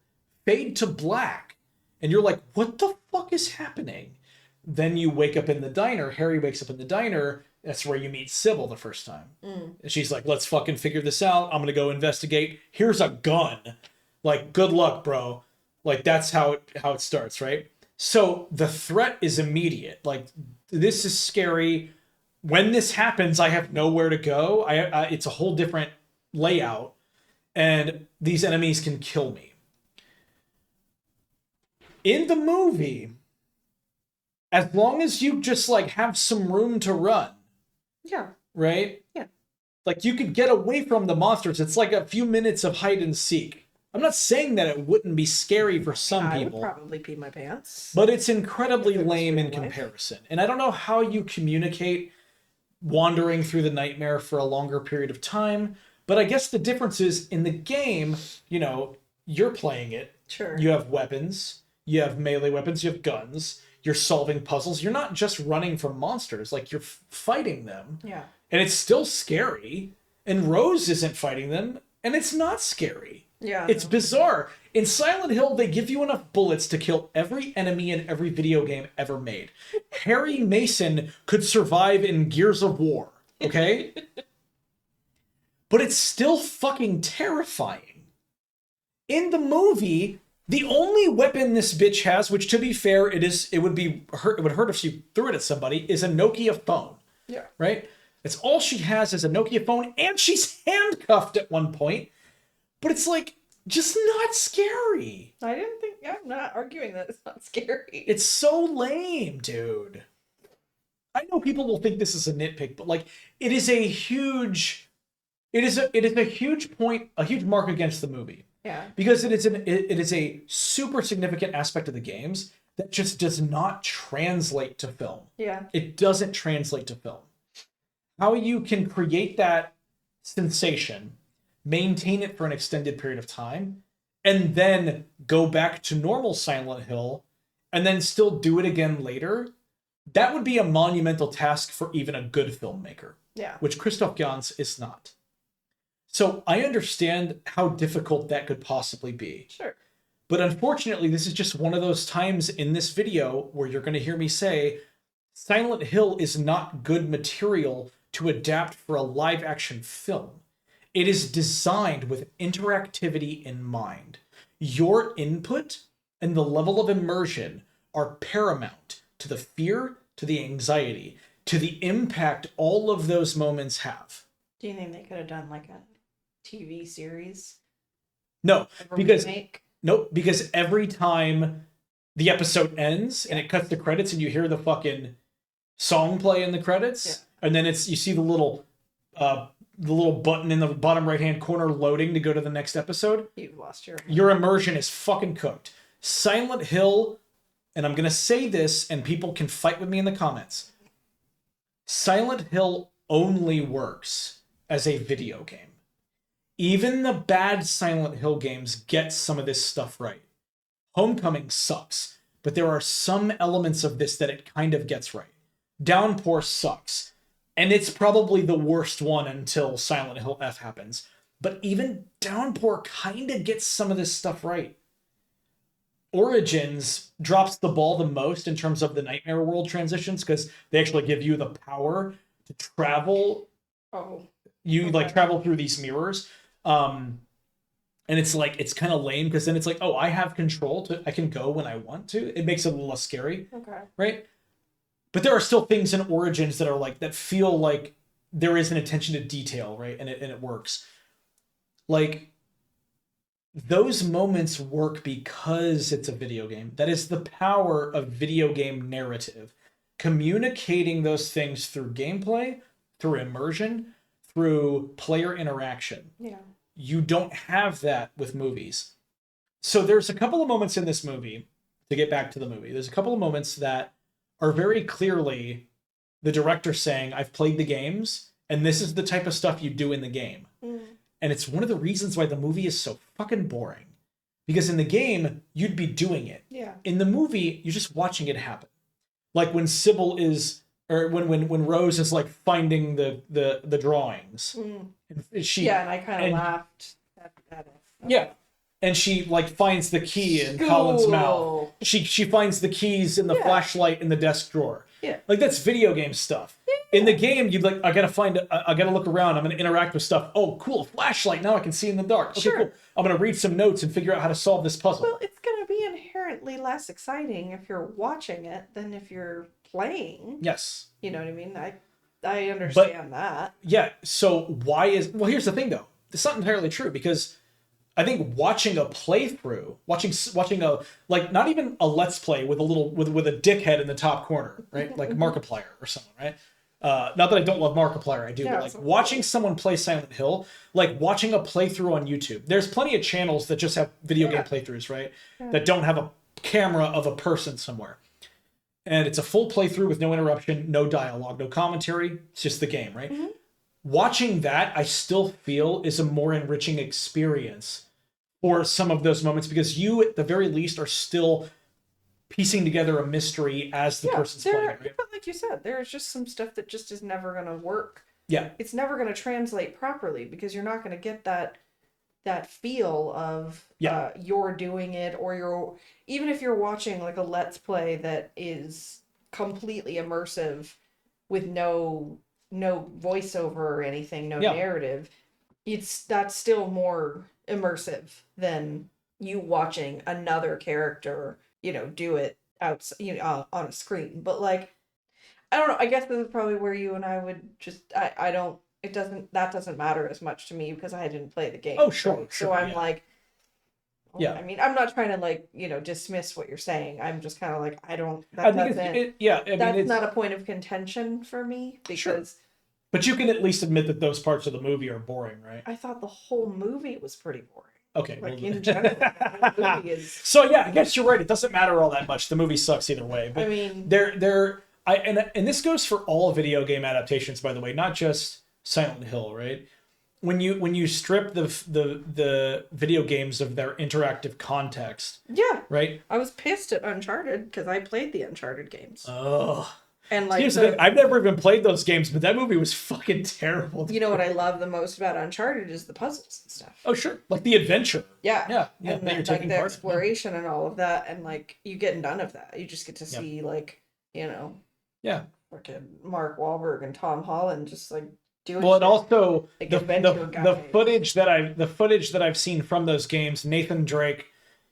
fade to black, and you're like, what the fuck is happening? Then you wake up in the diner. Harry wakes up in the diner. That's where you meet Sybil the first time. And she's like, let's fucking figure this out. I'm going to go investigate. Here's a gun. Like, good luck, bro. Like, that's how it starts, right? So the threat is immediate. Like, this is scary. When this happens, I have nowhere to go. It's a whole different layout. And these enemies can kill me. In the movie, as long as you just, like, have some room to run. Yeah. Right? Yeah. Like, you could get away from the monsters. It's like a few minutes of hide and seek. I'm not saying that it wouldn't be scary for some people. I would probably pee my pants. But it's incredibly lame in comparison. And I don't know how you communicate wandering through the nightmare for a longer period of time. But I guess the difference is in the game, you're playing it. Sure. You have weapons. You have melee weapons. You have guns. You're solving puzzles. You're not just running from monsters. Like, you're fighting them. Yeah. And it's still scary. And Rose isn't fighting them. And it's not scary. Yeah. It's bizarre. In Silent Hill, they give you enough bullets to kill every enemy in every video game ever made. Harry Mason could survive in Gears of War, okay? But it's still fucking terrifying. In the movie, the only weapon this bitch has, which to be fair, it would hurt if she threw it at somebody, is a Nokia phone. Yeah. Right? That's all she has is a Nokia phone, and she's handcuffed at one point. But it's like, just not scary. I didn't think, I'm not arguing that it's not scary. It's so lame, dude. I know people will think this is a nitpick, but like, it is a huge point, a huge mark against the movie. Yeah. Because it is a super significant aspect of the games that just does not translate to film. Yeah. It doesn't translate to film. How you can create that sensation, maintain it for an extended period of time, and then go back to normal Silent Hill, and then still do it again later, that would be a monumental task for even a good filmmaker. Yeah. Which Christoph Gans is not. So I understand how difficult that could possibly be. Sure. But unfortunately, this is just one of those times in this video where you're going to hear me say, Silent Hill is not good material to adapt for a live action film. It is designed with interactivity in mind. Your input and the level of immersion are paramount to the fear, to the anxiety, to the impact all of those moments have. Do you think they could have done like a TV series? No, because remake? nope, because every time the episode ends and it cuts the credits and you hear the fucking song play in the credits, and then you see the little button in the bottom right hand corner loading to go to the next episode. You've lost your immersion is fucking cooked. Silent Hill, and I'm gonna say this, and people can fight with me in the comments. Silent Hill only works as a video game. Even the bad Silent Hill games get some of this stuff right. Homecoming sucks, but there are some elements of this that it kind of gets right. Downpour sucks, and it's probably the worst one until Silent Hill F happens. But even Downpour kind of gets some of this stuff right. Origins drops the ball the most in terms of the Nightmare World transitions because they actually give you the power to travel. Oh. You like travel through these mirrors. And it's like, it's kind of lame because then it's like, oh, I have control I can go when I want to. It makes it a little less scary. Okay. Right? But there are still things in Origins that are like, that feel like there is an attention to detail, right? And it works. Like, those moments work because it's a video game. That is the power of video game narrative. Communicating those things through gameplay, through immersion, through player interaction. Yeah. You don't have that with movies. So there's a couple of moments in this movie, to get back to the movie, there's a couple of moments that are very clearly the director saying, I've played the games, and this is the type of stuff you do in the game. Mm. And it's one of the reasons why the movie is so fucking boring. Because in the game, you'd be doing it. Yeah. In the movie, you're just watching it happen. Like when Sybil is, or when Rose is like finding the drawings. Mm. And I kind of laughed at it. Yeah. And she like finds the key in Colin's mouth. She finds the keys in the flashlight in the desk drawer. Yeah. Like that's video game stuff. Yeah. In the game, you'd like, I gotta look around. I'm gonna interact with stuff. Oh, cool, flashlight. Now I can see in the dark. Okay, cool. I'm gonna read some notes and figure out how to solve this puzzle. Well, it's gonna be inherently less exciting if you're watching it than if you're playing. Yes. You know what I mean? I understand that. Yeah. So here's the thing though. It's not entirely true because I think watching a playthrough, watching a, like, not even a let's play with a dickhead in the top corner, right? Like Markiplier or someone, right? Not that I don't love Markiplier, I do, but like watching someone play Silent Hill, like watching a playthrough on YouTube. There's plenty of channels that just have video game playthroughs, right? Yeah. That don't have a camera of a person somewhere. And it's a full playthrough with no interruption, no dialogue, no commentary. It's just the game, right? Mm-hmm. Watching that, I still feel, is a more enriching experience for some of those moments because you, at the very least, are still piecing together a mystery as the person's playing it. Right? But like you said, there's just some stuff that just is never going to work. Yeah. It's never going to translate properly because you're not going to get that that feel of you're doing it, or you're, even if you're watching like a let's play that is completely immersive with no voiceover or anything, no narrative, that's still more immersive than you watching another character, do it out, on a screen. But like, I don't know, I guess this is probably where you and I would just, I don't, that doesn't matter as much to me because I didn't play the game. Oh, sure, right? sure. So I'm like, yeah. I mean, I'm not trying to like, dismiss what you're saying. I'm just kind of like, I don't, I think that's not a point of contention for me because. Sure. But you can at least admit that those parts of the movie are boring, right? I thought the whole movie was pretty boring. Okay. Like in general, the movie is. So yeah, I guess you're right. It doesn't matter all that much. The movie sucks either way. But I mean, and this goes for all video game adaptations, by the way, not just Silent Hill, right? When you strip the video games of their interactive context, yeah, right? I was pissed at Uncharted because I played the Uncharted games. Oh. And like, here's the thing, I've never even played those games, but that movie was fucking terrible. You know what I love the most about Uncharted is the puzzles and stuff. Oh sure, like the adventure. Yeah. And that you're taking like the exploration and all of that, and like you get none of that. You just get to see like, freaking Mark Wahlberg and Tom Holland just like doing. Well, and also like the footage that I've seen from those games, Nathan Drake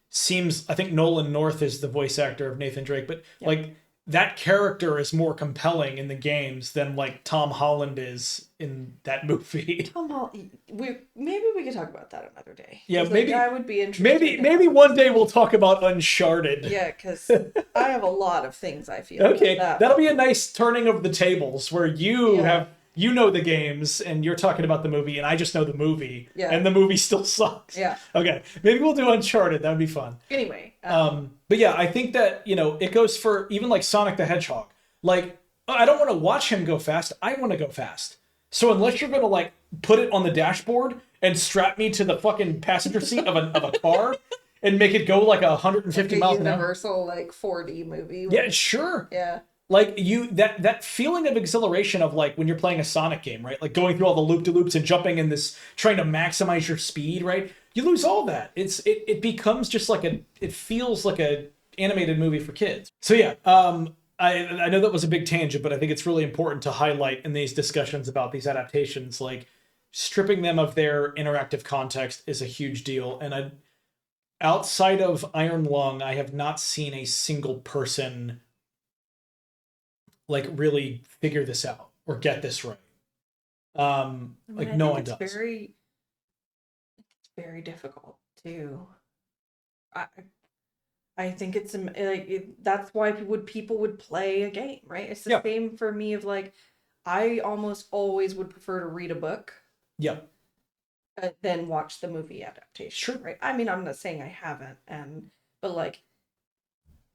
seems, I think Nolan North is the voice actor of Nathan Drake, but like that character is more compelling in the games than like Tom Holland is in that movie. Tom Holland, maybe we could talk about that another day. Yeah, maybe I would be interested. Maybe one day we'll talk about Uncharted. Yeah, because I have a lot of things I feel. Okay, about that. That'll be a nice turning of the tables where you have. You know the games, and you're talking about the movie, and I just know the movie, and the movie still sucks. Yeah. Okay, maybe we'll do Uncharted. That would be fun. Anyway. But yeah, I think that, it goes for even like Sonic the Hedgehog. Like, I don't want to watch him go fast. I want to go fast. So unless you're going to like put it on the dashboard and strap me to the fucking passenger seat of a car and make it go like 150 like miles an hour. Universal like 4D movie. Yeah, sure. Yeah. Like that feeling of exhilaration of like when you're playing a Sonic game, right? Like going through all the loop-de-loops and jumping in this, trying to maximize your speed, right? You lose all that. It becomes just like it feels like a animated movie for kids. So yeah, I know that was a big tangent, but I think it's really important to highlight in these discussions about these adaptations, like stripping them of their interactive context is a huge deal. And outside of Iron Lung, I have not seen a single person like really figure this out or get this right. Like no one does. It's very difficult to. I think it's like that's why people would play a game, right? It's the same for me of like, I almost always would prefer to read a book. Yep. Than watch the movie adaptation. Sure. Right. I mean, I'm not saying I haven't, but like,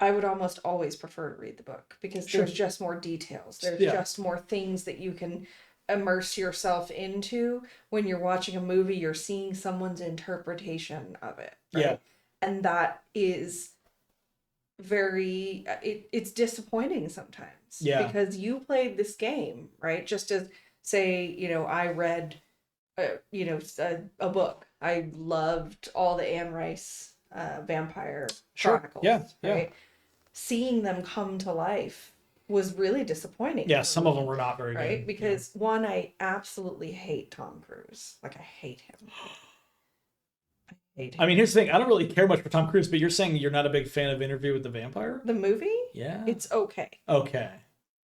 I would almost always prefer to read the book because there's just more details. There's just more things that you can immerse yourself into. When you're watching a movie, you're seeing someone's interpretation of it. Right? Yeah. And that is it's disappointing sometimes. Yeah. Because you played this game, right? Just as say, I read, a book. I loved all the Anne Rice vampire chronicles. Yeah. Right. Seeing them come to life was really disappointing. Yeah, some of them were not very right? good. Because one, I absolutely hate Tom Cruise. Like I hate him. I mean, here's the thing. I don't really care much for Tom Cruise, but you're saying you're not a big fan of Interview with the Vampire? The movie? Yeah. It's okay. Okay.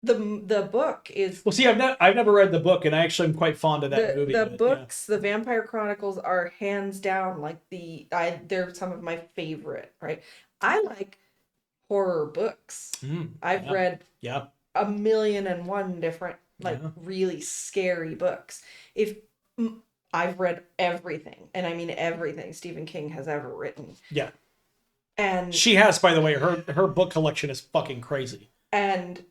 The book is... Well, see, I've never read the book, and I actually am quite fond of that movie. The books, the Vampire Chronicles, are hands down like they're some of my favorite, right? I like horror books. I've read 1,000,001 different really scary books. I've read everything, and I mean everything Stephen King has ever written. Yeah. And she has, by the way, her book collection is fucking crazy. And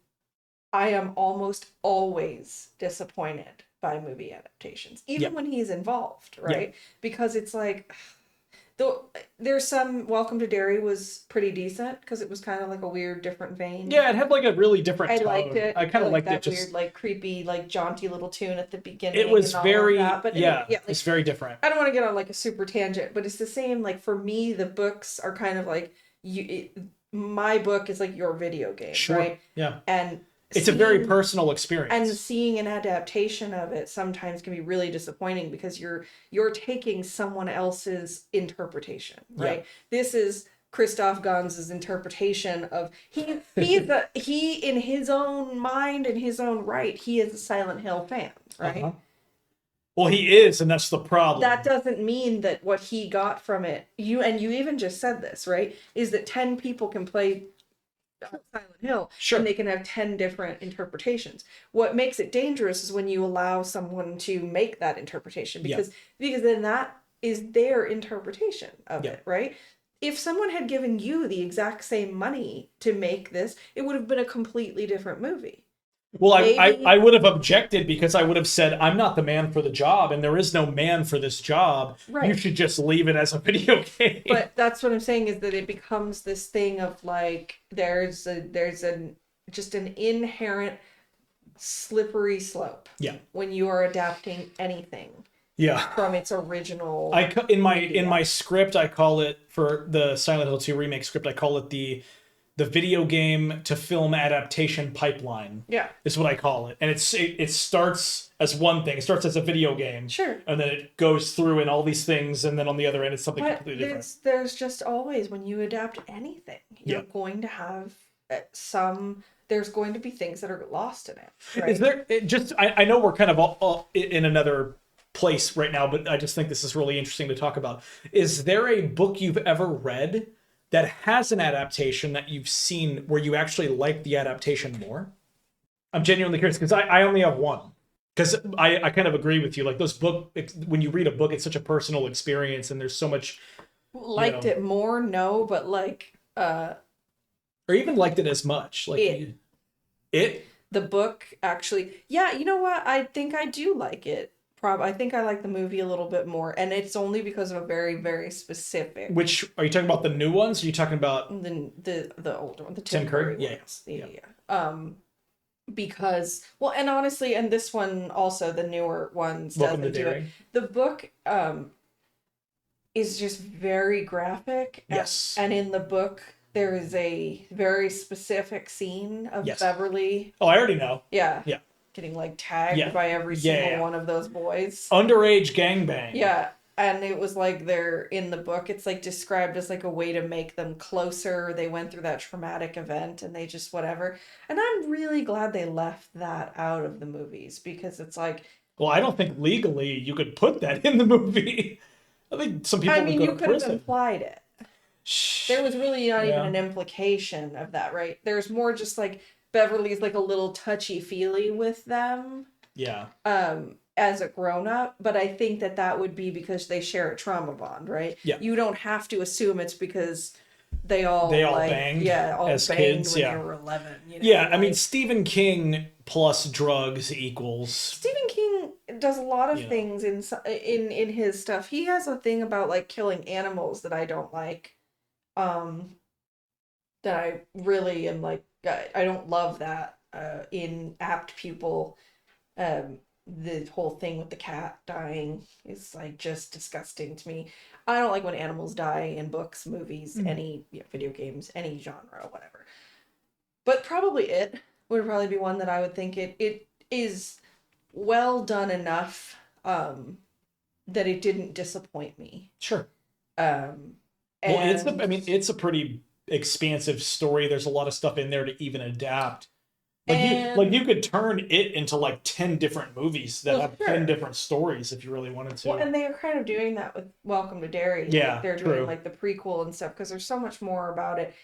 I am almost always disappointed by movie adaptations, even when he's involved, right? Because it's like Though there's some Welcome to Derry was pretty decent because it was kind of like a weird, different vein. Yeah, it had like a really different I tone. liked it. I kind of like liked that it. Just weird, like creepy, like jaunty little tune at the beginning it was and all of very that. But yeah, yeah, like, it's very different. I don't want to get on like a super tangent, but it's the same. Like for me, the books are kind of like my book is like your video game, Sure. right? Yeah. And It's a very seeing personal and experience. seeing an adaptation of it sometimes can be really disappointing because you're taking someone else's interpretation, Yeah. right? This is Christoph Gans's interpretation of he in his own mind and his own right, he is a Silent Hill fan, right? Uh-huh. Well, he is, and that's the problem. That doesn't mean that what he got from it, you even just said this, right? Is that 10 people can play Silent Hill, Sure. and they can have 10 different interpretations. What makes it dangerous is when you allow someone to make that interpretation, because then that is their interpretation of it, right? If someone had given you the exact same money to make this, it would have been a completely different movie. Well, I would have objected because I would have said, I'm not the man for the job, and there is no man for this job. Right. You should just leave it as a video game. But that's what I'm saying is that it becomes this thing of like there's just an inherent slippery slope. Yeah. When you are adapting anything. Yeah. From its original. In my script, I call it, for the Silent Hill 2 remake script, I call it the video game to film adaptation pipeline. Yeah. Is what I call it. And it starts as one thing. It starts as a video game. Sure. And then it goes through and all these things, and then on the other end it's something completely different. There's just always, when you adapt anything, you're going to have there's going to be things that are lost in it. Right? Is there I know we're kind of all in another place right now, but I just think this is really interesting to talk about. Is there a book you've ever read that has an adaptation that you've seen where you actually like the adaptation more? I'm genuinely curious because I only have one. Because I kind of agree with you. Like those when you read a book, it's such a personal experience, and there's so much. Liked it more? No, but like. Or even liked it as much. Like the book actually. Yeah, you know what? I think I do like it. I think I like the movie a little bit more, and it's only because of a very, very specific. Which are you talking about? The new ones? Or are you talking about the older one, the Tim Curry ones? Yeah. Because and honestly, and this one also, the newer ones doesn't do it. The book is just very graphic. Yes. And in the book, there is a very specific scene of Beverly. Oh, I already know. Yeah. Yeah. Getting like tagged by every single one of those boys. Underage gangbang. Yeah. And it was like they're in the book, it's like described as like a way to make them closer. They went through that traumatic event and they just whatever. And I'm really glad they left that out of the movies because it's like. Well, I don't think legally you could put that in the movie. I think some people would go to prison. You could have implied it. There was really not even an implication of that, right? There's more just like Beverly's like a little touchy-feely with them. Yeah. As a grown-up, but I think that would be because they share a trauma bond, right? Yeah. You don't have to assume it's because they all banged as kids when they were 11. You know? Yeah, I mean, Stephen King plus drugs equals. Stephen King does a lot of things in his stuff. He has a thing about like killing animals that I don't like. That I really am like. I don't love that in Apt Pupil. The whole thing with the cat dying is like just disgusting to me. I don't like when animals die in books, movies, any video games, any genre, whatever. But probably it would probably be one that I would think it is well done enough that it didn't disappoint me. Sure. Well, it's a pretty expansive story. There's a lot of stuff in there to even adapt. You could turn it into like 10 different movies that have 10 different stories if you really wanted to. Well, and they are kind of doing that with Welcome to Derry. Yeah, like they're doing like the prequel and stuff because there's so much more about it.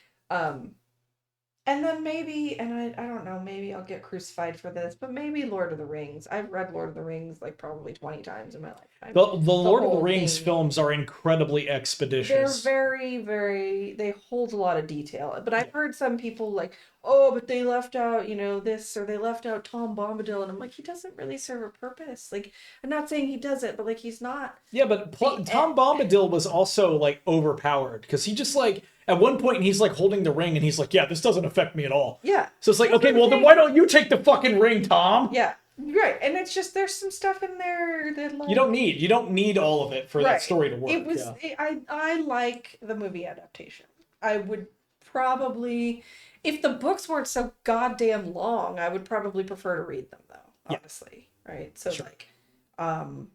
And then maybe, and I don't know, maybe I'll get crucified for this, but maybe Lord of the Rings. I've read Lord of the Rings like probably 20 times in my lifetime. The Lord of the whole Rings thing. films are incredibly They're expeditious. very, very, they hold a lot of detail. But I've heard some people like, oh, but they left out, this, or they left out Tom Bombadil. And I'm like, he doesn't really serve a purpose. Like, I'm not saying he doesn't, but like, he's not. Yeah, but The, Tom Bombadil was also like overpowered because he just like at one point he's like holding the ring and he's like, "Yeah, this doesn't affect me at all." yeah. So it's like, That's okay, what I'm well then saying. why don't you take the fucking ring, Tom? Yeah, right. And it's just, there's some stuff in there that like. You don't need all of it for that Right. story to work. It was, I like the movie adaptation. I would probably, if the books weren't so goddamn long, I would probably prefer to read them though, Yeah. honestly. Right. So Sure. like, um,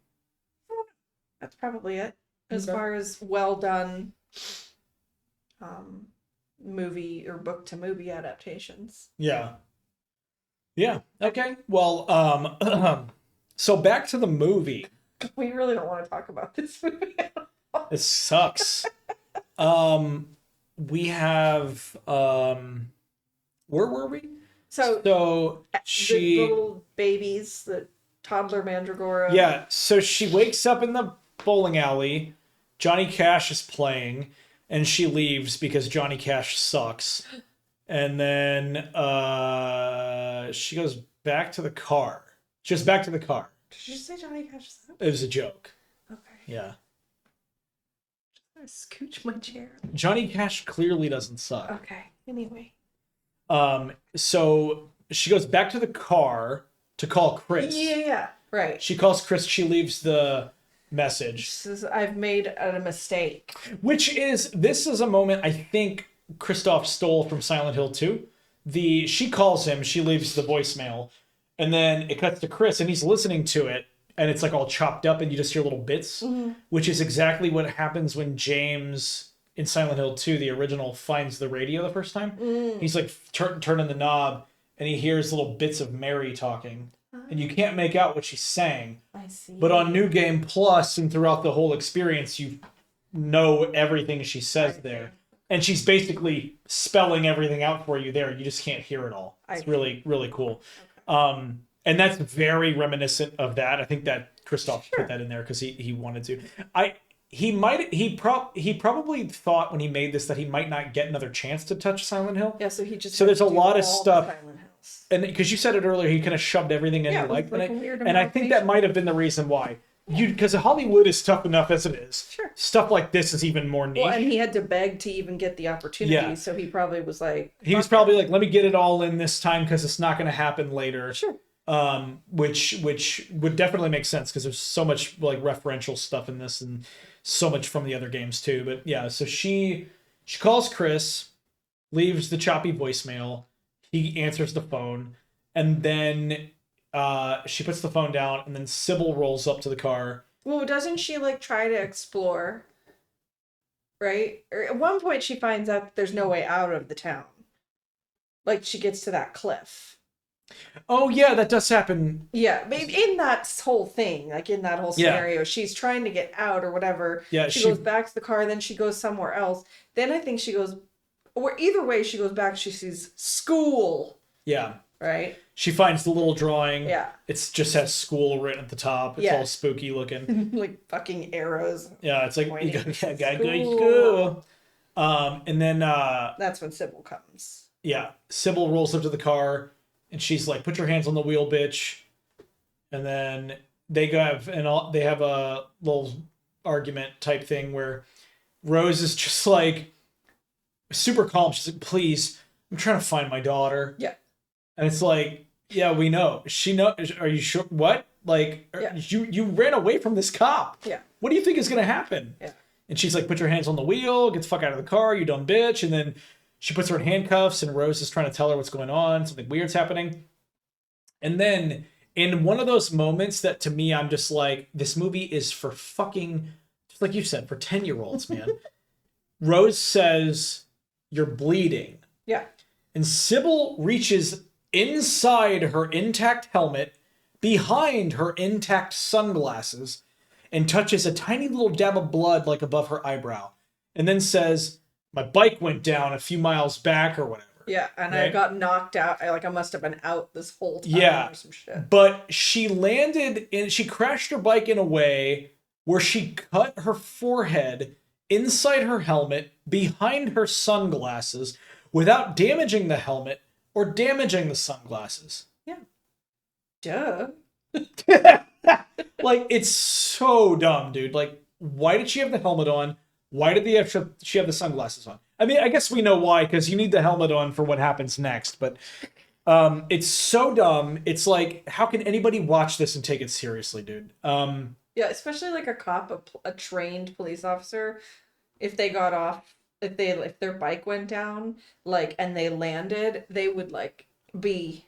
that's probably it as Okay. far as well done, movie or book to movie adaptations. Yeah. Yeah. Okay. Well, so back to the movie. We really don't want to talk about this movie. It sucks. We have where were we? So So the she little babies, the toddler mandragora. Yeah, so she wakes up in the bowling alley. Johnny Cash is playing, and she leaves because Johnny Cash sucks. And then she goes back to the car. She goes back to the car. Did you say Johnny Cash sucked? It was a joke. Okay. Yeah. I'm gonna scooch my chair. Johnny Cash clearly doesn't suck. Okay. Anyway. So she goes back to the car to call Chris. Yeah. Right. She calls Chris. She leaves the message. Says, I've made a mistake. This is a moment I think Christoph stole from Silent Hill 2. She calls him, she leaves the voicemail, and then it cuts to Chris and he's listening to it, and it's like all chopped up and you just hear little bits, which is exactly what happens when James in Silent Hill 2, the original, finds the radio the first time. He's like turning the knob and he hears little bits of Mary talking. And you can't make out what she's saying. I see. But on New Game Plus and throughout the whole experience, you know everything she says there. And she's basically spelling everything out for you there. You just can't hear it all. It's really, really cool. Okay. And that's very reminiscent of that. I think that Christoph put that in there because he wanted to. He probably thought when he made this that he might not get another chance to touch Silent Hill. Yeah, so he just there's a lot of stuff. Silent Hills. And because you said it earlier, he kind of shoved everything in he liked in it. And I think that might have been the reason why. Because Hollywood is tough enough as it is. Sure. Stuff like this is even more niche. Well, and he had to beg to even get the opportunity, Yeah. so he probably was like... He was probably like, let me get it all in this time because it's not going to happen later. Sure. Which would definitely make sense because there's so much like referential stuff in this and so much from the other games too. But yeah, so she calls Chris, leaves the choppy voicemail. He answers the phone, and then she puts the phone down, and then Sybil rolls up to the car. Well, doesn't she like try to explore? Right? Or at one point, she finds out that there's no way out of the town. Like she gets to that cliff. Oh yeah, that does happen. Yeah, in that whole thing, like in that whole scenario, she's trying to get out or whatever. Yeah, she goes back to the car, then she goes somewhere else. Then I think she goes, or either way, she goes back. She sees school. Yeah. Right. She finds the little drawing. Yeah. It just has school written at the top. It's all spooky looking. Like fucking arrows. Yeah, it's like you gotta go to school. And then that's when Sybil comes. Yeah, Sybil rolls up to the car. And she's like, "Put your hands on the wheel, bitch." And then they have a little argument type thing where Rose is just like super calm. She's like, "Please, I'm trying to find my daughter." Yeah. And it's like, "Yeah, we know. She know. Are you sure? What? Like, you ran away from this cop. Yeah. What do you think is gonna happen?" Yeah. And she's like, "Put your hands on the wheel. Get the fuck out of the car, you dumb bitch." And then she puts her in handcuffs, and Rose is trying to tell her what's going on. Something weird's happening. And then, in one of those moments that to me, I'm just like, this movie is for fucking, just like you said, for 10-year-olds, man. Rose says, "You're bleeding." Yeah. And Sybil reaches inside her intact helmet, behind her intact sunglasses, and touches a tiny little dab of blood like above her eyebrow. And then says, "My bike went down a few miles back," or whatever. Yeah, and I Right? got knocked out. I must have been out this whole time Yeah, or some shit. but she crashed her bike in a way where she cut her forehead inside her helmet behind her sunglasses without damaging the helmet or damaging the sunglasses. Yeah. Duh. Like, it's so dumb, dude. Like, why did she have the helmet on? Why did she have the sunglasses on? I mean, I guess we know why, because you need the helmet on for what happens next, but it's so dumb. It's like, how can anybody watch this and take it seriously, dude? Yeah, especially like a cop, a trained police officer, if they got off, if their bike went down, like, and they landed, they would like be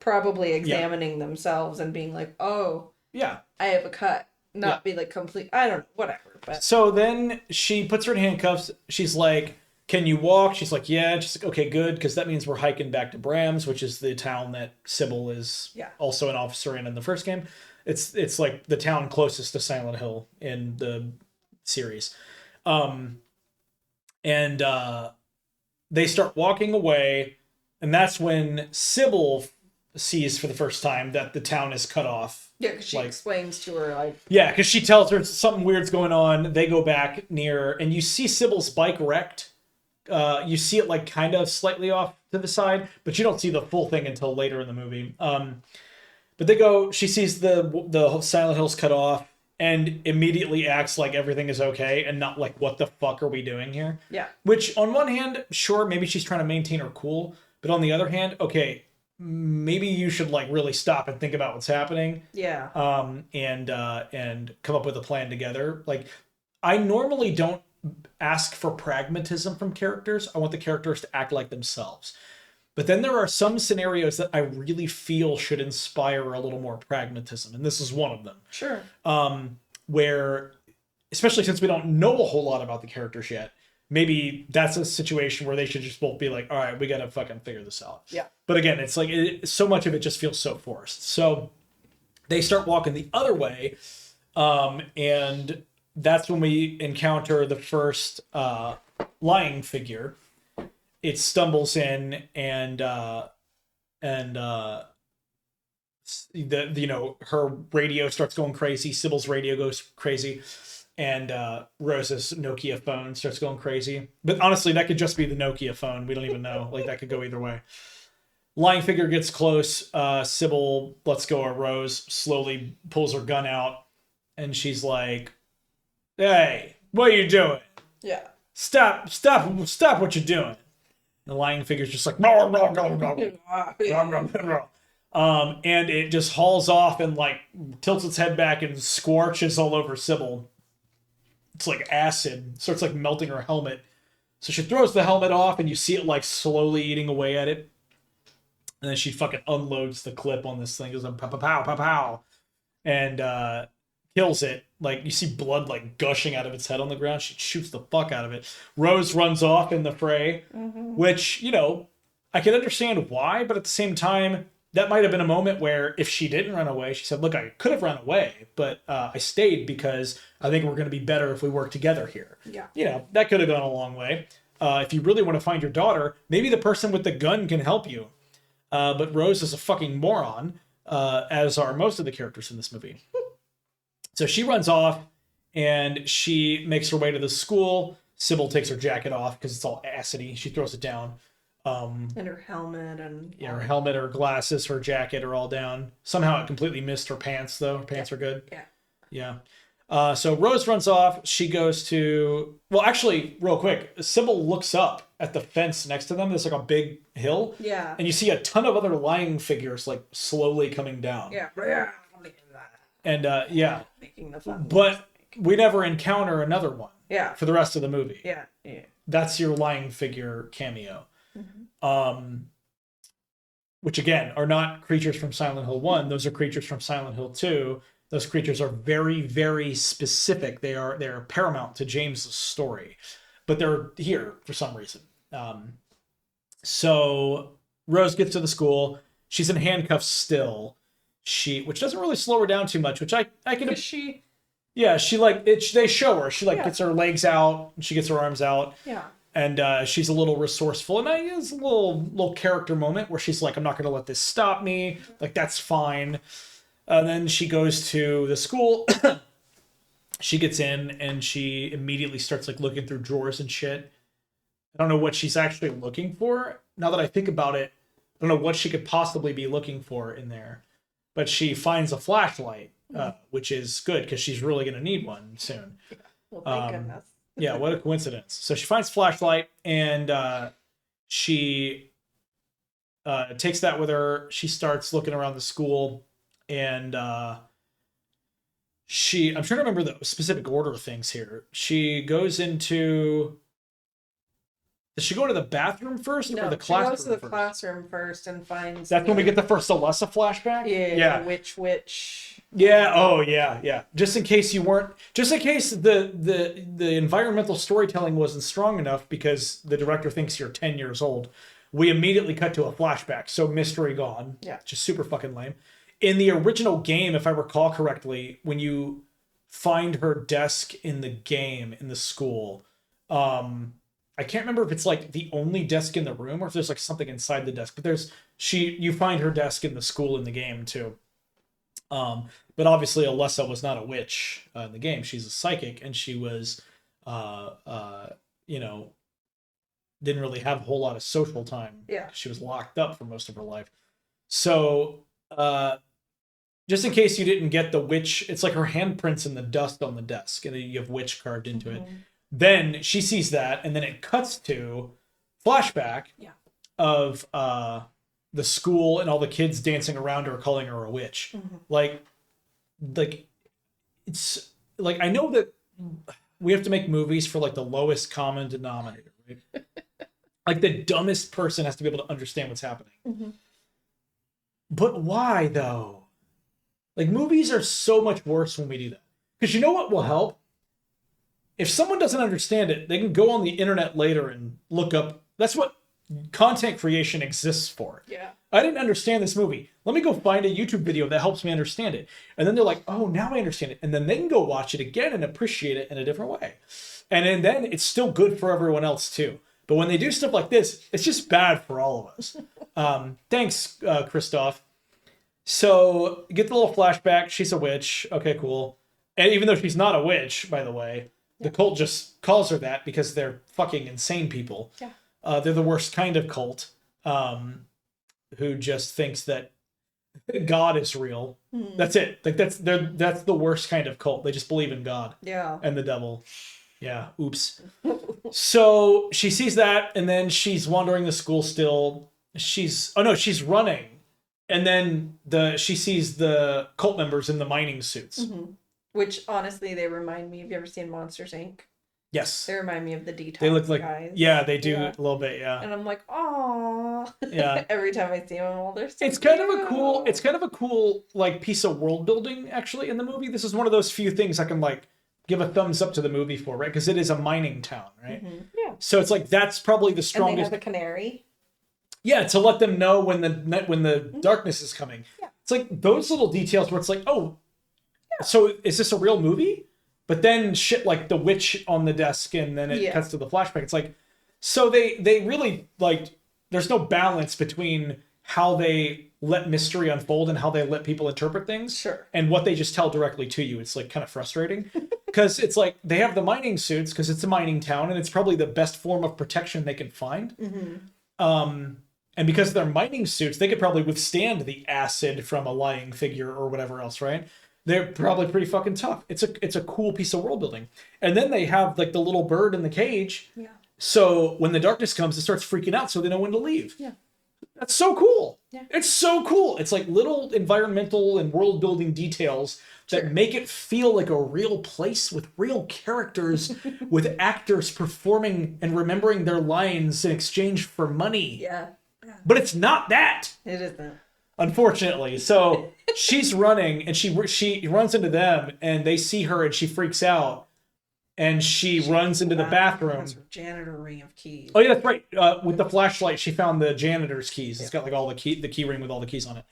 probably examining themselves and being like, "Oh, Yeah. I have a cut." Not be like complete. I don't know, whatever. But So then she puts her in handcuffs. She's like, "Can you walk?" She's like, "Yeah." She's like, "Okay, good, because that means we're hiking back to Bram's, which is the town that Sybil is also an officer in the first game. It's like the town closest to Silent Hill in the series." And they start walking away, and that's when Sybil sees for the first time that the town is cut off. yeah, because she explains to her like, Yeah, because she tells her something weird's going on. They go back near, and you see Sybil's bike wrecked. You see it like kind of slightly off to the side, but you don't see the full thing until later in the movie. But they go. She sees the Silent Hills cut off, and immediately acts like everything is okay, and not like, what the fuck are we doing here? yeah, Which, on one hand, sure, maybe she's trying to maintain her cool, but on the other hand, okay, maybe you should like really stop and think about what's happening. yeah, And come up with a plan together. Like, I normally don't ask for pragmatism from characters. I want the characters to act like themselves. But then there are some scenarios that I really feel should inspire a little more pragmatism, and this is one of them. sure, Where, especially since we don't know a whole lot about the characters yet, maybe that's a situation where they should just both be like, all right, we gotta fucking figure this out. yeah, But again, it's like, so much of it just feels so forced. So they start walking the other way, and that's when we encounter the first lying figure. It stumbles in, and her radio starts going crazy. Sybil's radio goes crazy, and Rose's Nokia phone starts going crazy. But honestly, that could just be the Nokia phone. We don't even know. Like, that could go either way. Lying figure gets close. Sybil lets go of Rose, slowly pulls her gun out, and she's like, "Hey, what are you doing? yeah. Stop what you're doing." The lying figure's just like, and it just hauls off and like tilts its head back and scorches all over Sybil. It's like acid, starts like melting her helmet. So she throws the helmet off, and you see it like slowly eating away at it. And then she fucking unloads the clip on this thing, goes like, pow, pow, pow, pow, pow, and kills it. Like, you see blood like gushing out of its head on the ground. She shoots the fuck out of it. Rose runs off in the fray, which, I can understand why, but at the same time, that might have been a moment where if she didn't run away, she said, "Look, I could have run away, but I stayed because I think we're going to be better if we work together here." Yeah. That could have gone a long way. If you really want to find your daughter, maybe the person with the gun can help you. But Rose is a fucking moron, as are most of the characters in this movie. So she runs off, and she makes her way to the school. Sybil takes her jacket off because it's all acidy. She throws it down. And her helmet and her helmet, her glasses, her jacket are all down. Somehow it completely missed her pants, though. Her pants are good. Yeah. So Rose runs off. She goes to... Well, actually, real quick, Sybil looks up at the fence next to them. There's like a big hill. Yeah. And you see a ton of other lying figures like slowly coming down. Yeah. And Making the fun. But we never encounter another one. Yeah. For the rest of the movie. Yeah. That's your lying figure cameo. Which again are not creatures from Silent Hill 1. Those are creatures from Silent Hill 2. Those creatures are very, very specific. They're paramount to James's story, but they're here for some reason. So Rose gets to the school. She's in handcuffs still. Which doesn't really slow her down too much. Which I can. She. Yeah, she like it. They show her. She like gets her legs out. And she gets her arms out. Yeah. And she's a little resourceful, and it's a little character moment where she's like, I'm not going to let this stop me. Like, that's fine. And then she goes to the school. She gets in, and she immediately starts like looking through drawers and shit. I don't know what she's actually looking for. Now that I think about it, I don't know what she could possibly be looking for in there. But she finds a flashlight, which is good because she's really going to need one soon. Well, thank goodness. Yeah, what a coincidence. So she finds flashlight, and she takes that with her. She starts looking around the school, and I'm trying to remember the specific order of things here. She goes into... Does she go to the bathroom first or the classroom? She goes to the first? classroom first and finds. That's when we get the first Alessa flashback. Yeah. Which. Yeah. Oh, yeah. Just in case the environmental storytelling wasn't strong enough because the director thinks you're 10 years old, we immediately cut to a flashback. So mystery gone. Yeah. Just super fucking lame. In the original game, if I recall correctly, when you find her desk in the game in the school, I can't remember if it's like the only desk in the room or if there's like something inside the desk, but you find her desk in the school in the game too. But obviously Alessa was not a witch in the game. She's a psychic, and she was, didn't really have a whole lot of social time. Yeah. She was locked up for most of her life. So, just in case you didn't get the witch, it's like her handprints in the dust on the desk, and then you have witch carved into it. Then she sees that, and then it cuts to flashback of the school and all the kids dancing around her, calling her a witch. Like it's like, I know that we have to make movies for like the lowest common denominator, right? Like the dumbest person has to be able to understand what's happening. But why though? Like movies are so much worse when we do that. Because you know what will help? If someone doesn't understand it, they can go on the internet later and look up. That's what content creation exists for. Yeah. I didn't understand this movie. Let me go find a YouTube video that helps me understand it. And then they're like, oh, now I understand it. And then they can go watch it again and appreciate it in a different way. And then it's still good for everyone else too. But when they do stuff like this, it's just bad for all of us. Thanks, Christoph. So you get the little flashback. She's a witch. Okay, cool. And even though she's not a witch, by the way, the cult just calls her that because they're fucking insane people. Yeah. They're the worst kind of cult, who just thinks that God is real. That's it. Like that's the worst kind of cult. They just believe in God. Yeah. And the devil. Yeah. Oops. So she sees that, and then she's wandering the school still. She's running, and then she sees the cult members in the mining suits. Which, honestly, they remind me... Have you ever seen Monsters, Inc.? Yes. They remind me of the Detox They look like... guys. Yeah, they do a little bit, yeah. And I'm like, aww. Yeah. Every time I see them, well, they're so It's kind of a cool, like, piece of world building, actually, in the movie. This is one of those few things I can, like, give a thumbs up to the movie for, right? Because it is a mining town, right? Yeah. So it's like, that's probably the strongest... And they have a canary. Yeah, to let them know when the darkness is coming. Yeah. It's like those little details where it's like, oh... So is this a real movie? But then shit like the witch on the desk, and then it cuts to the flashback. It's like, so they really, like, there's no balance between how they let mystery unfold and how they let people interpret things. Sure. And what they just tell directly to you. It's like kind of frustrating because it's like they have the mining suits because it's a mining town and it's probably the best form of protection they can find. And because they're mining suits, they could probably withstand the acid from a lying figure or whatever else, right? They're probably pretty fucking tough. It's a cool piece of world building. And then they have like the little bird in the cage. Yeah. So when the darkness comes, it starts freaking out so they know when to leave. Yeah. That's so cool. Yeah. It's so cool. It's like little environmental and world building details that make it feel like a real place with real characters, with actors performing and remembering their lines in exchange for money. Yeah. But it's not that. It isn't. Unfortunately. So she's running and she runs into them and they see her and she freaks out and she runs into the bathroom. Has her janitor ring of keys. Oh yeah, that's right. With the flashlight, she found the janitor's keys. It's got like all the key ring with all the keys on it.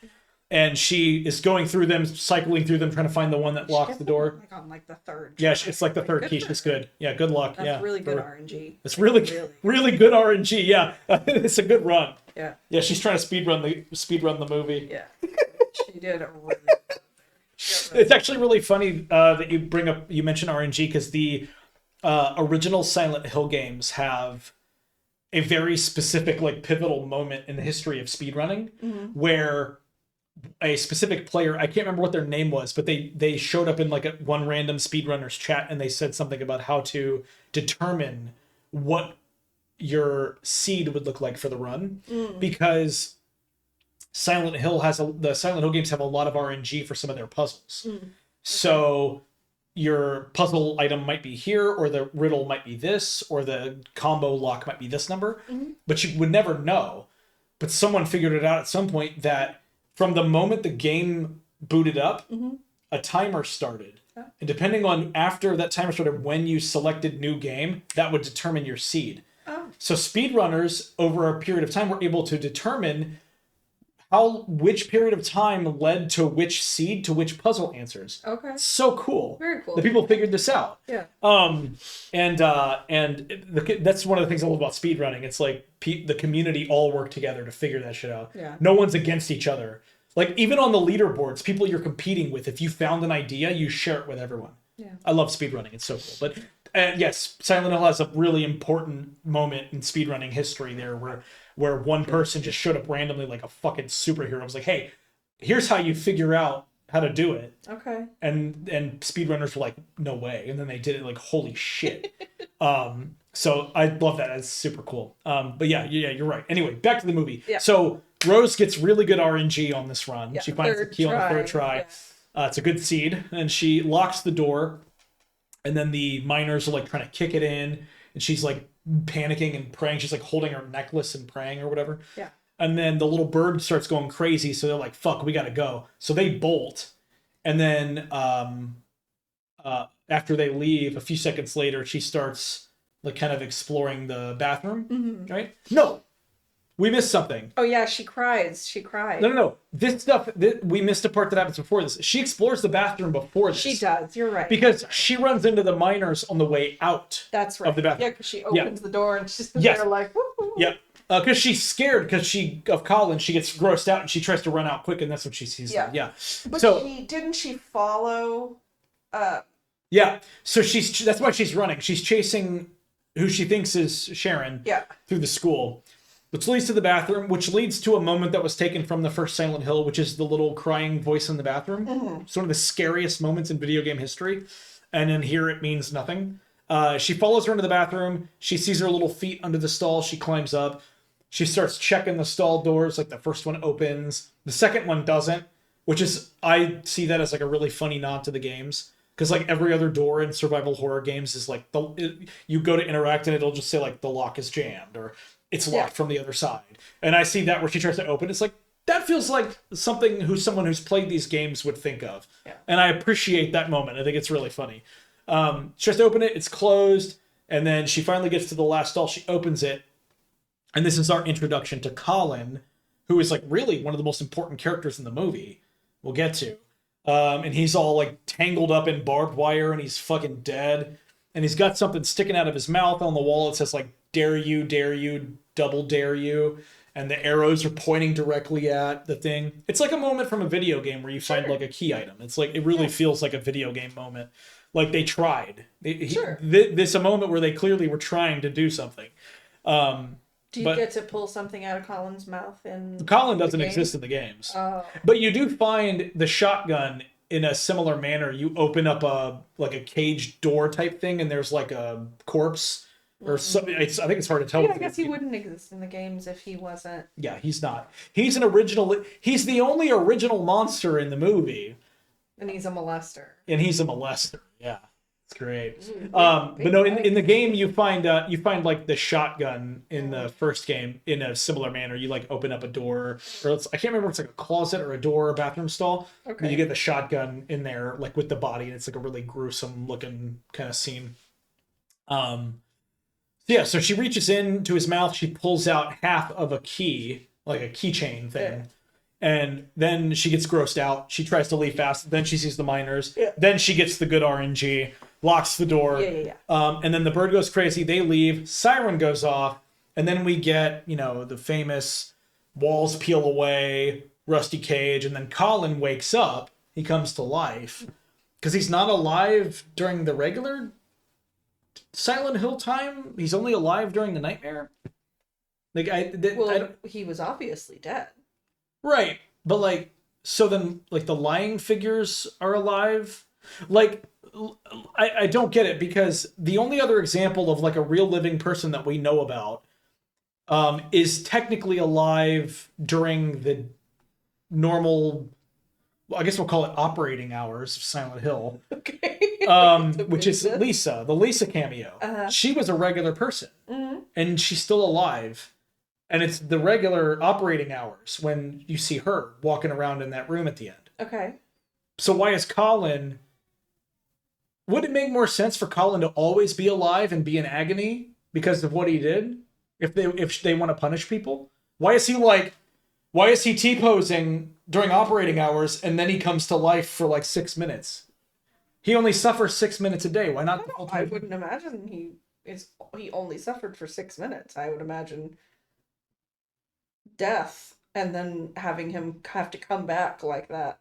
and she is going through them, cycling through them, trying to find the one that locks the door. Like on like the third. Yeah, it's like the third key. It's good. Yeah, good luck. That's really good RNG. It's really good RNG. Yeah, it's a good run. Yeah. Yeah, she's trying to speed run the movie. Yeah. She did a really. It's actually really funny that you mention RNG, because the original Silent Hill games have a very specific, like, pivotal moment in the history of speedrunning, where a specific player, I can't remember what their name was, but they showed up in like one random speedrunners chat, and they said something about how to determine what your seed would look like for the run, because the Silent Hill games have a lot of RNG for some of their puzzles. So your puzzle item might be here, or the riddle might be this, or the combo lock might be this number, but you would never know. But someone figured it out at some point that from the moment the game booted up, a timer started. And depending on after that timer started, when you selected new game, that would determine your seed. So speedrunners, over a period of time, were able to determine which period of time led to which seed to which puzzle answers. Okay. So cool. Very cool. The people figured this out. Yeah. And that's one of the things I love about speedrunning. It's like the community all work together to figure that shit out. Yeah. No one's against each other. Like, even on the leaderboards, people you're competing with, if you found an idea, you share it with everyone. Yeah. I love speedrunning. It's so cool. But yes, Silent Hill has a really important moment in speedrunning history there where one person just showed up randomly like a fucking superhero. I was like, hey, here's how you figure out how to do it. Okay. And speedrunners were like, no way. And then they did it, like, holy shit. So I love that. It's super cool. But yeah, you're right. Anyway, back to the movie. Yeah. So Rose gets really good RNG on this run. Yeah, she finds the key on the third try. Yeah. It's a good seed, and she locks the door, and then the miners are like trying to kick it in, and she's like panicking and praying. She's like holding her necklace and praying or whatever. Yeah. And then the little bird starts going crazy, so they're like, fuck, we gotta go. So they bolt, and then after they leave, a few seconds later, she starts like kind of exploring the bathroom, right? No, we missed something. Oh yeah, she cries. She cried. No. This stuff, we missed a part that happens before this. She explores the bathroom before this. She does. You're right. Because she runs into the miners on the way out. That's right. Of the bathroom. Yeah, because she opens the door and she's there like, woo-hoo. Yep. Because she's scared of Colin. She gets grossed out and she tries to run out quick, and that's what she sees. Yeah. But didn't she follow? Yeah. So that's why she's running. She's chasing who she thinks is Sharon. Yeah. Through the school. Which leads to the bathroom, which leads to a moment that was taken from the first Silent Hill, which is the little crying voice in the bathroom. It's one of the scariest moments in video game history. And then here it means nothing. She follows her into the bathroom. She sees her little feet under the stall. She climbs up. She starts checking the stall doors. Like, the first one opens. The second one doesn't, which is, I see that as like a really funny nod to the games. Because like every other door in survival horror games is like, you go to interact and it'll just say like, the lock is jammed, or it's locked from the other side. And I see that where she tries to open. It's like, that feels like something someone who's played these games would think of. Yeah. And I appreciate that moment. I think it's really funny. She tries to open it. It's closed. And then she finally gets to the last stall. She opens it. And this is our introduction to Colin, who is like really one of the most important characters in the movie. We'll get to. And he's all like tangled up in barbed wire, and he's fucking dead. And he's got something sticking out of his mouth on the wall. It says like, dare you, double dare you. And the arrows are pointing directly at the thing. It's like a moment from a video game where you find like a key item. It's like, it really feels like a video game moment. Like they tried. This a moment where they clearly were trying to do something. Do you get to pull something out of Colin's mouth? Colin doesn't exist in the games. Oh. But you do find the shotgun in a similar manner. You open up a cage door type thing, and there's like a corpse or something. I think it's hard to tell. Yeah, I guess he wouldn't exist in the games if he wasn't. Yeah, he's not. He's an original. He's the only original monster in the movie. And he's a molester. Yeah. It's great. But no, in the game you find like the shotgun in the first game in a similar manner. You like open up a door, or I can't remember if it's like a closet or a door or a bathroom stall. Okay. And you get the shotgun in there like with the body, and it's like a really gruesome looking kind of scene. So she reaches into his mouth, she pulls out half of a key, like a keychain thing. And then she gets grossed out. She tries to leave fast. Then she sees the miners. Yeah. Then she gets the good RNG, locks the door. Yeah. And then the bird goes crazy. They leave. Siren goes off. And then we get, the famous walls peel away, Rusty Cage. And then Colin wakes up. He comes to life. Because he's not alive during the regular Silent Hill time. He's only alive during the nightmare. He was obviously dead. Right. But so then the lying figures are alive. I don't get it, because the only other example of a real living person that we know about is technically alive during the normal, I guess we'll call it operating hours of Silent Hill. Okay. Which is Lisa, the Lisa cameo. Uh-huh. She was a regular person. Mm-hmm. And she's still alive. And it's the regular operating hours when you see her walking around in that room at the end. Okay. So why is Colin... Would it make more sense for Colin to always be alive and be in agony because of what he did? If they want to punish people? Why is he T-posing during operating hours and then he comes to life for 6 minutes? He only suffers 6 minutes a day. Why not the whole time? I wouldn't imagine he only suffered for 6 minutes. I would imagine death and then having him have to come back like that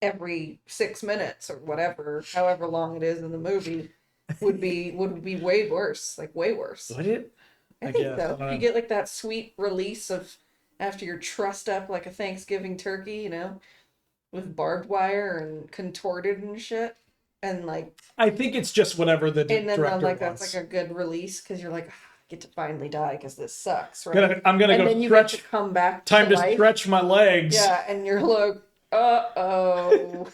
every 6 minutes or whatever, however long it is in the movie, would be way worse. Way worse. Would it? I think so. You get that sweet release of after you're trussed up like a Thanksgiving turkey, with barbed wire and contorted and shit. And I think it's just whatever the director wants. That's a good release because you're I get to finally die because this sucks, right? I'm gonna and go then you stretch. get to come back. Time to life. stretch my legs. Yeah, and you're uh-oh.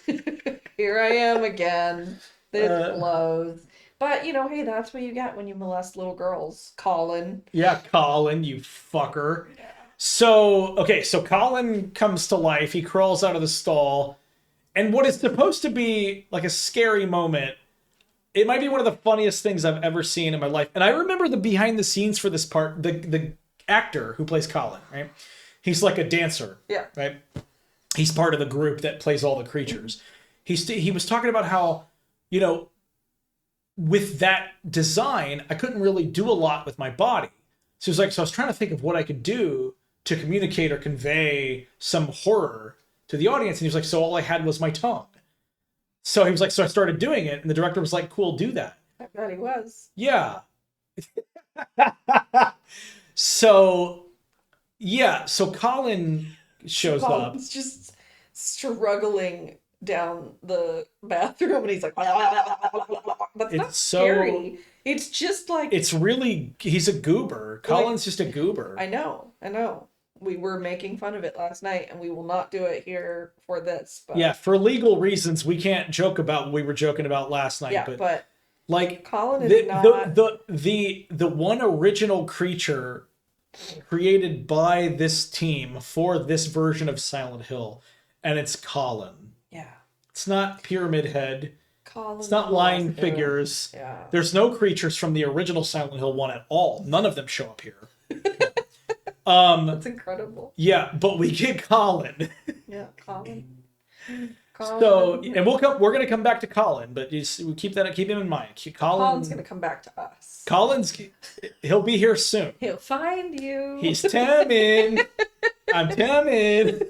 Here I am again. This blows. But, hey, that's what you get when you molest little girls. Colin. Yeah, Colin, you fucker. Yeah. So Colin comes to life. He crawls out of the stall. And what is supposed to be a scary moment, it might be one of the funniest things I've ever seen in my life. And I remember the behind the scenes for this part, the actor who plays Colin, right? He's a dancer. Yeah. Right? He's part of the group that plays all the creatures. He was talking about how, with that design, I couldn't really do a lot with my body. So I was trying to think of what I could do to communicate or convey some horror to the audience. And he was so all I had was my tongue. So he was so I started doing it, and the director was cool, do that. I bet he was. Yeah. So Colin shows up. He's just struggling down the bathroom, and he's that's not scary. It's just it's really, he's a goober. Colin's just a goober. I know. We were making fun of it last night, and we will not do it here for this. But... Yeah, for legal reasons, we can't joke about what we were joking about last night. Yeah, but Colin is not the one original creature created by this team for this version of Silent Hill, and it's Colin. Yeah. It's not Pyramid Head. Colin. It's not lying figures. Yeah. There's no creatures from the original Silent Hill 1 at all. None of them show up here. That's incredible. Yeah, but we get Colin. Yeah, Colin. So, and we're gonna come back to Colin, but we keep him in mind. Colin's gonna come back to us. He'll be here soon. He'll find you. He's coming. I'm coming.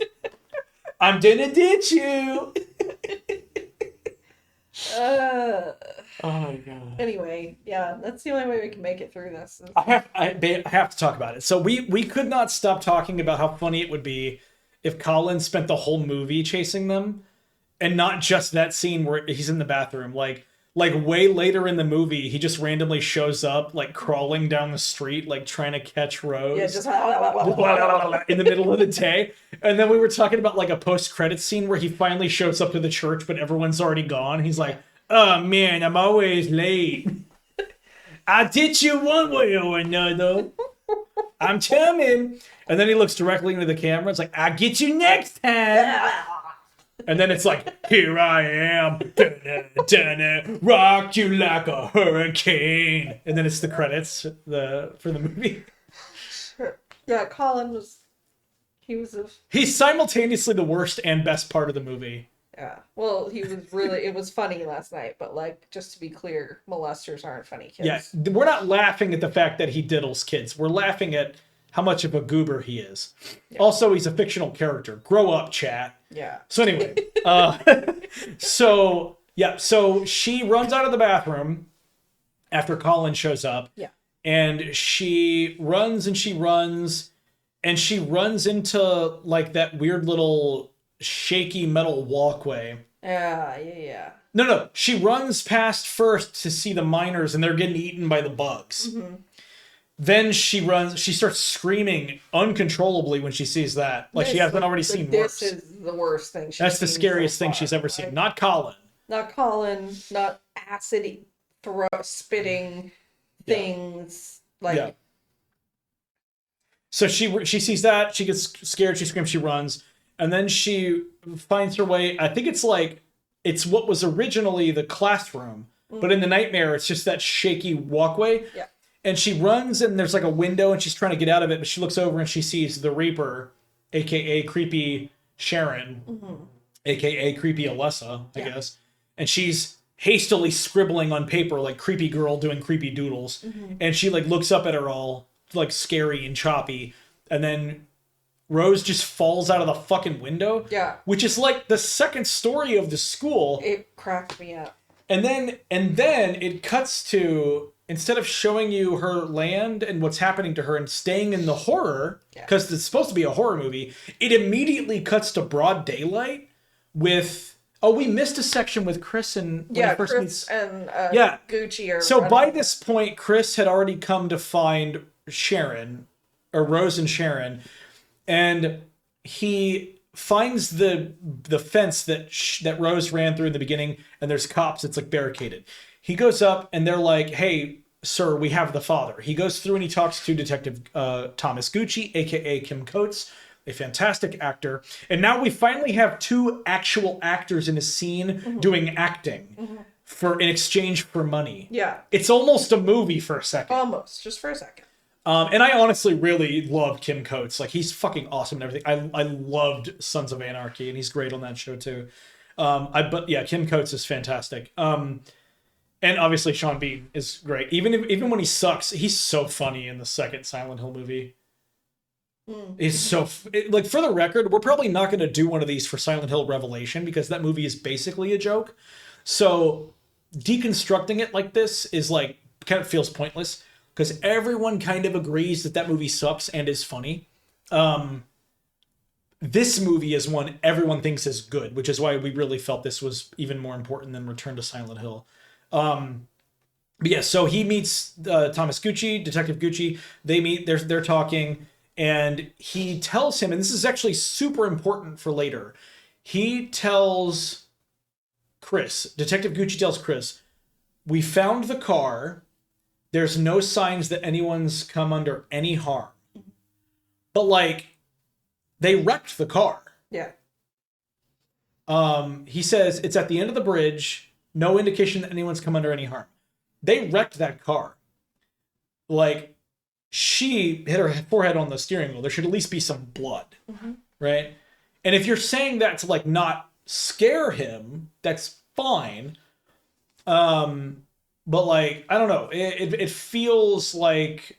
I'm gonna ditch you. Oh my god. Anyway, yeah, that's the only way we can make it through this. I have to talk about it. So we could not stop talking about how funny it would be if Colin spent the whole movie chasing them, and not just that scene where he's in the bathroom. Like way later in the movie, he just randomly shows up, crawling down the street, trying to catch Rose. Yeah, just in the middle of the day. And then we were talking about a post-credit scene where he finally shows up to the church, but everyone's already gone. He's like, oh man, I'm always late. I did you one way or another. I'm coming. And then he looks directly into the camera. It's like, I'll get you next time. And then it's here I am. Dun-dun-dun-dun, rock you like a hurricane. And then it's the credits for the movie. Yeah, Colin was He's simultaneously the worst and best part of the movie. Yeah. Well, it was funny last night, but like, just to be clear, molesters aren't funny kids. Yeah, we're not laughing at the fact that he diddles kids. We're laughing at how much of a goober he is. Yeah. Also, he's a fictional character. Grow up, chat. Yeah. So anyway, so she runs out of the bathroom after Colin shows up. Yeah. And she runs and she runs and she runs into like that weird little shaky metal walkway. Yeah. No. She runs past first to see the miners and they're getting eaten by the bugs. Mm-hmm. Then she starts screaming uncontrollably when she sees that. Like she hasn't already seen worse. This is the worst thing she's That's the scariest thing she's ever seen. Not Colin. Not Colin, not acid spitting things. Like So she sees that, she gets scared, she screams, she runs, and then she finds her way. I think it's what was originally the classroom, but in the nightmare, it's just that shaky walkway. Yeah. And she runs, and there's like a window, and she's trying to get out of it, but she looks over and she sees the Reaper, aka creepy Sharon, aka creepy Alessa, I guess, and she's hastily scribbling on paper like creepy girl doing creepy doodles, and she like looks up at her all like scary and choppy, and then Rose just falls out of the fucking window, which is like the second story of the school. It cracked me up. And then it cuts to, instead of showing you her land and what's happening to her and staying in the horror, because it's supposed to be a horror movie, it immediately cuts to broad daylight with we missed a section with Chris and Chris and Gucci are. So by this point, Chris had already come to find Sharon, or Rose and Sharon, and he finds the fence that Rose ran through in the beginning, and there's cops. It's like barricaded. He goes up, and they're like, "Hey, sir, we have the father." He goes through and he talks to Detective Thomas Gucci, aka Kim Coates, a fantastic actor. And now we finally have two actual actors in a scene doing acting in exchange for money. Yeah. It's almost a movie for a second. Almost, just for a second. And I honestly really love Kim Coates. Like, he's fucking awesome and everything. I loved Sons of Anarchy, and he's great on that show too. Kim Coates is fantastic. And obviously Sean Bean is great. Even when he sucks, he's so funny in the second Silent Hill movie. Is so like, for the record, we're probably not going to do one of these for Silent Hill Revelation because that movie is basically a joke. So deconstructing it like this is like kind of feels pointless because everyone kind of agrees that movie sucks and is funny. This movie is one everyone thinks is good, which is why we really felt this was even more important than Return to Silent Hill. So he meets Thomas Gucci, Detective Gucci. They meet. They're talking. And he tells him, and this is actually super important for later, he tells Chris, Detective Gucci tells Chris, "We found the car. There's no signs that anyone's come under any harm. But, like, they wrecked the car." Yeah. He says, "It's at the end of the bridge. No indication that anyone's come under any harm." They wrecked that car. Like, she hit her forehead on the steering wheel. There should at least be some blood, right? And if you're saying that to like not scare him, that's fine. But like, I don't know. It feels like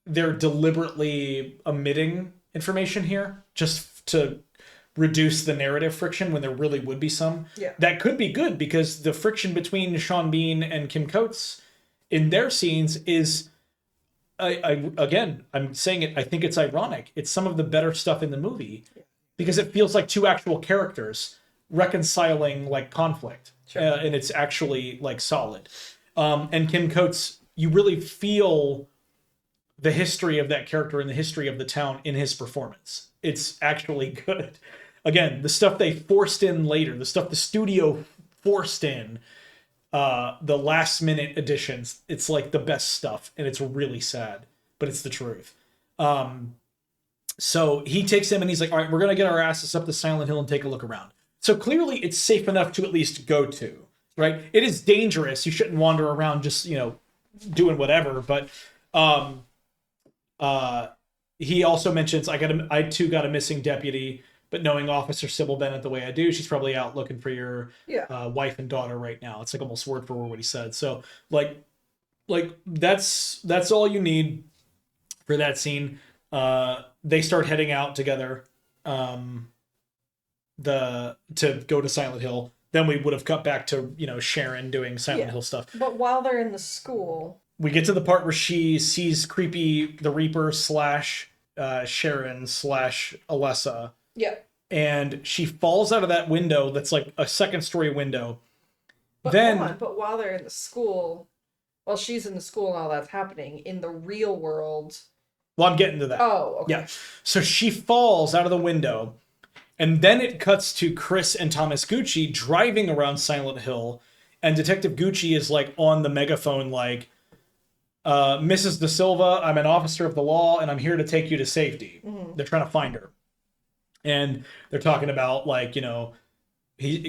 they're deliberately omitting information here just to reduce the narrative friction when there really would be some. Yeah. That could be good because the friction between Sean Bean and Kim Coates in their scenes is... I'm saying it, I think it's ironic. It's some of the better stuff in the movie because it feels like two actual characters reconciling like conflict. Sure. And it's actually like solid. And Kim Coates, you really feel the history of that character and the history of the town in his performance. It's actually good. Again, the stuff they forced in later, the stuff the studio forced in, the last minute additions, it's like the best stuff, and it's really sad, but it's the truth. So he takes him and he's like, "All right, we're gonna get our asses up to Silent Hill and take a look around." So clearly it's safe enough to at least go to, right? It is dangerous. You shouldn't wander around just, doing whatever, but he also mentions I too got a missing deputy, but knowing Officer Sybil Bennett the way I do, she's probably out looking for your Yeah. wife and daughter right now. It's like almost word for word what he said. So like that's all you need for that scene. They start heading out together, um, to go to Silent Hill. Then we would have cut back to Sharon doing Silent Yeah. Hill stuff. But while they're in the school, We get to the part where she sees creepy the Reaper slash Sharon slash Alessa, yeah. and she falls out of that window that's like a second story window. But Then hold on, but while they're in the school, while she's in the school and all that's happening, in the real world. well, I'm getting to that. Oh, okay. Yeah. So she falls out of the window, and then it cuts to Chris and Thomas Gucci driving around Silent Hill, and Detective Gucci is like on the megaphone, like, Mrs. Da Silva, I'm an officer of the law, and I'm here to take you to safety. Mm-hmm. They're trying to find her, and they're talking about like,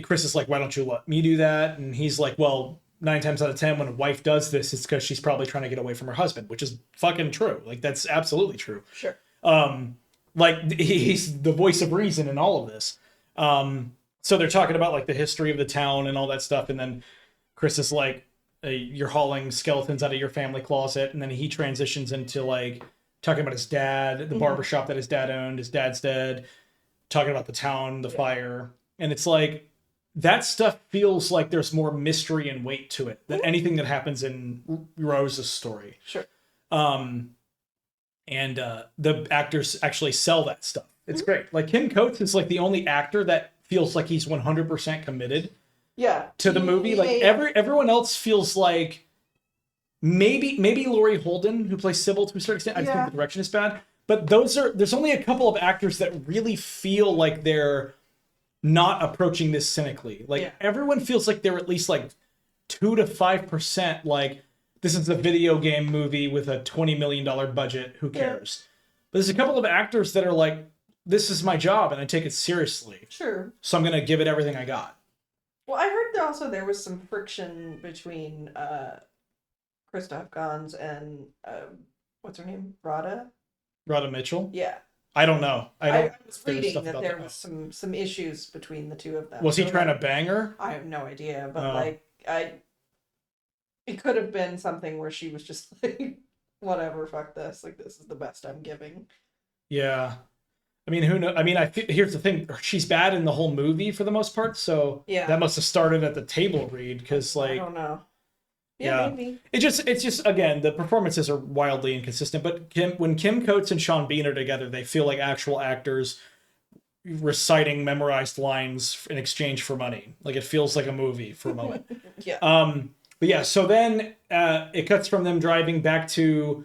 Chris is like, why don't you let me do that? And he's like, well, 9 times out of 10, when a wife does this, it's because she's probably trying to get away from her husband, which is fucking true. Like that's absolutely true. Sure. Like he's the voice of reason in all of this. So they're talking about like the history of the town and all that stuff, and then Chris is like, you're hauling skeletons out of your family closet, and then he transitions into like talking about his dad, the barbershop that his dad owned. His dad's dead. Talking about the town, the fire, and it's like that stuff feels like there's more mystery and weight to it than anything that happens in Rose's story. Sure. And the actors actually sell that stuff. It's great. Like Kim Coates is like the only actor that feels like he's 100% committed. Yeah. To the movie, like everyone else feels like maybe Laurie Holden, who plays Sybil to a certain extent. I just think the direction is bad. But there's only a couple of actors that really feel like they're not approaching this cynically. Like everyone feels like they're at least like 2 to 5% like this is a video game movie with a $20 million budget. Who cares? But there's a couple of actors that are like, this is my job and I take it seriously. Sure. So I'm gonna give it everything I got. Well, I heard there was some friction between Christoph Gans and what's her name? Rhoda Mitchell? Yeah. I don't know. I was reading that there was some issues between the two of them. Was he trying to bang her? I have no idea, but it could have been something where she was just like, whatever, fuck this. Like, this is the best I'm giving. Yeah. I mean, who knows? I mean, here's the thing. She's bad in the whole movie for the most part, so that must have started at the table read, because, like... I don't know. Yeah, maybe. It's just, again, the performances are wildly inconsistent, but when Kim Coates and Sean Bean are together, they feel like actual actors reciting memorized lines in exchange for money. Like, it feels like a movie for a moment. Yeah. But yeah, so then it cuts from them driving back to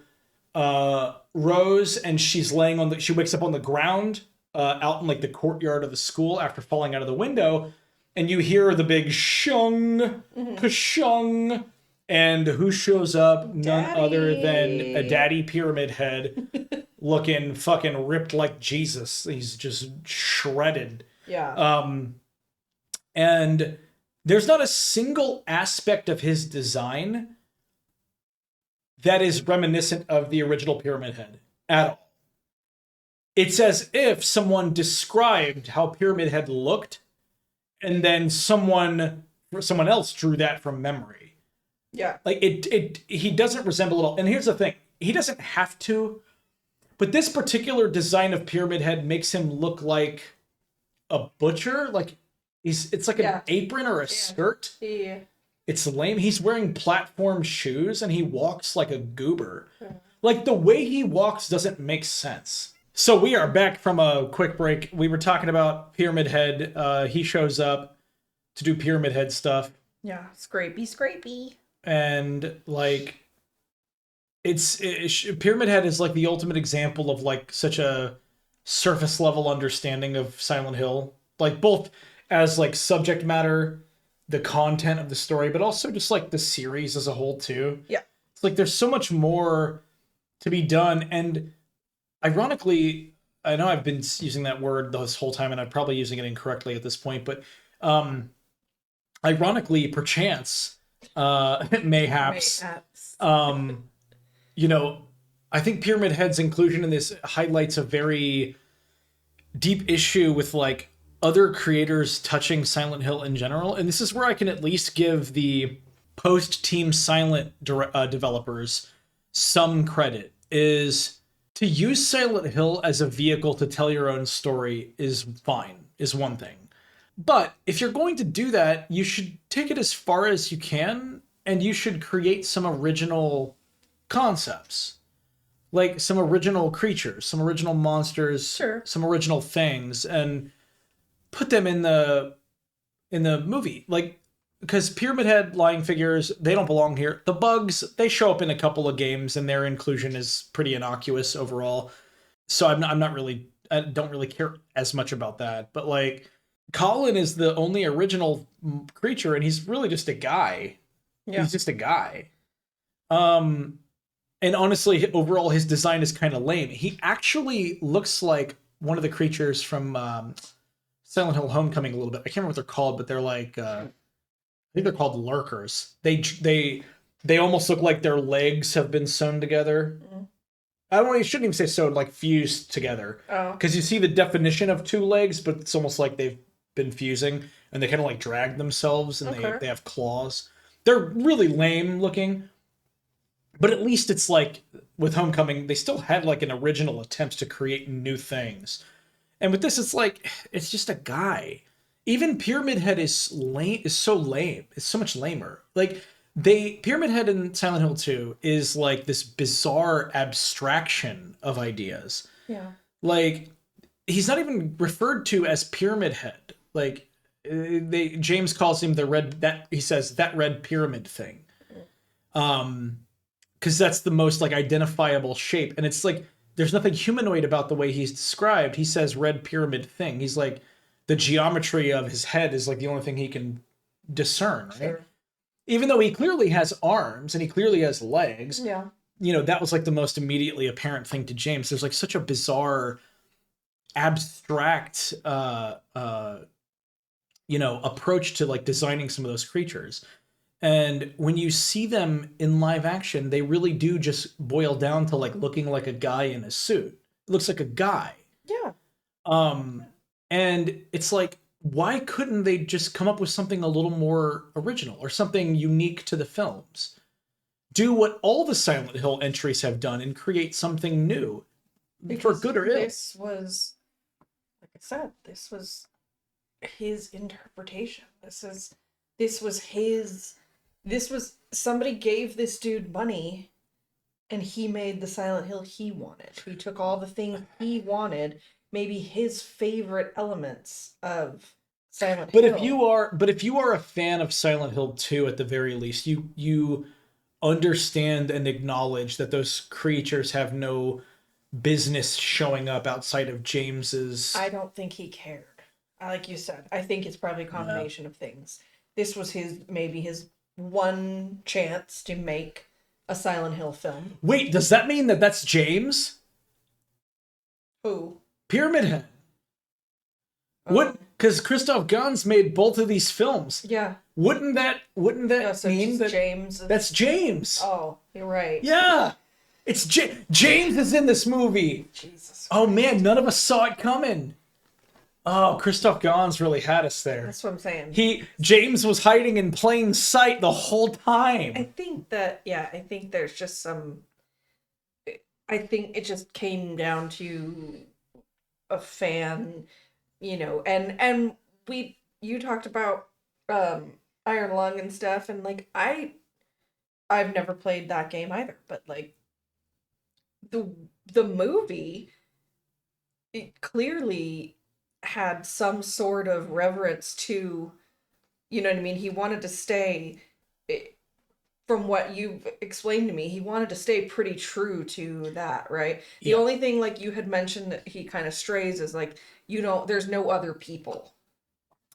Rose, and she wakes up on the ground out in like the courtyard of the school after falling out of the window, and you hear the big shung, ka-shung, and who shows up? None other than a daddy pyramid head looking fucking ripped like Jesus. He's just shredded. Yeah. And there's not a single aspect of his design that is reminiscent of the original Pyramid Head at all. It's as if someone described how Pyramid Head looked, and then someone else drew that from memory. Yeah. Like he doesn't resemble it all. And here's the thing, he doesn't have to, but this particular design of Pyramid Head makes him look like a butcher. Like it's like an apron or a skirt. Yeah. It's lame. He's wearing platform shoes and he walks like a goober. Like the way he walks doesn't make sense. So we are back from a quick break. We were talking about Pyramid Head. He shows up to do Pyramid Head stuff. Yeah, scrapey. And like Pyramid Head is like the ultimate example of like such a surface level understanding of Silent Hill, like both as like subject matter, the content of the story, but also just like the series as a whole too. Yeah, it's like there's so much more to be done. And ironically, I know I've been using that word this whole time and I'm probably using it incorrectly at this point, but ironically, perchance, mayhaps, you know, I think Pyramid Head's inclusion in this highlights a very deep issue with like other creators touching Silent Hill in general, and this is where I can at least give the post Team Silent developers some credit. Is to use Silent Hill as a vehicle to tell your own story is fine, is one thing. But if you're going to do that, you should take it as far as you can, and you should create some original concepts, like some original creatures, some original monsters, Sure. some original things, and put them in the movie. Like, because Pyramid Head lying figures, they don't belong here. The bugs, they show up in a couple of games, and their inclusion is pretty innocuous overall. So I'm not really, I don't really care as much about that. But like, Colin is the only original creature, and he's really just a guy. Yeah. He's just a guy. And honestly, overall, his design is kind of lame. He actually looks like one of the creatures from Silent Hill Homecoming a little bit. I can't remember what they're called, but they're like, I think they're called lurkers. They almost look like their legs have been sewn together. Mm. I don't know, you shouldn't even say sewn, like fused together. Oh. Because you see the definition of two legs, but it's almost like they've been fusing, and they kind of like drag themselves, and Okay. they have claws. They're really lame looking. But at least it's like with Homecoming, they still had like an original attempt to create new things. And with this, it's like it's just a guy. Even Pyramid Head is lame. Is so lame. It's so much lamer. Like Pyramid Head in Silent Hill 2 is like this bizarre abstraction of ideas. Yeah. Like he's not even referred to as Pyramid Head. Like James calls him he says that red pyramid thing. Because that's the most like identifiable shape, and it's like there's nothing humanoid about the way he's described. He says red pyramid thing. He's like the geometry of his head is like the only thing he can discern, right? Sure. Even though he clearly has arms and he clearly has legs, Yeah. that was like the most immediately apparent thing to James. There's like such a bizarre, abstract, approach to like designing some of those creatures. And when you see them in live action, they really do just boil down to like looking like a guy in a suit. It looks like a guy. Yeah. And it's like, why couldn't they just come up with something a little more original or something unique to the films? Do what all the Silent Hill entries have done and create something new, for good or ill. This was, like I said, this was his interpretation. This was somebody gave this dude money and he made the Silent Hill he wanted. He took all the things he wanted, maybe his favorite elements of Silent Hill. If you are a fan of Silent Hill 2 at the very least, you understand and acknowledge that those creatures have no business showing up outside of James's. I don't think he cared. Like you said, I think it's probably a combination of things. This was maybe his one chance to make a Silent Hill film. Wait, does that mean that that's James? Who? Pyramid Head. What? Because Christoph Gans made both of these films. Yeah. Wouldn't that So mean that James? that's James? Oh, you're right. Yeah, it's James is in this movie. Jesus. Oh man, none of us saw it coming. Oh, Christoph Gans really had us there. That's what I'm saying. James was hiding in plain sight the whole time. I think there's just I think it just came down to a fan, and you talked about Iron Lung and stuff, and like I've never played that game either, but like the movie, it clearly had some sort of reverence to, you know what I mean? He wanted to stay, from what you've explained to me, he wanted to stay pretty true to that, right? The only thing, like you had mentioned, that he kind of strays is like, there's no other people.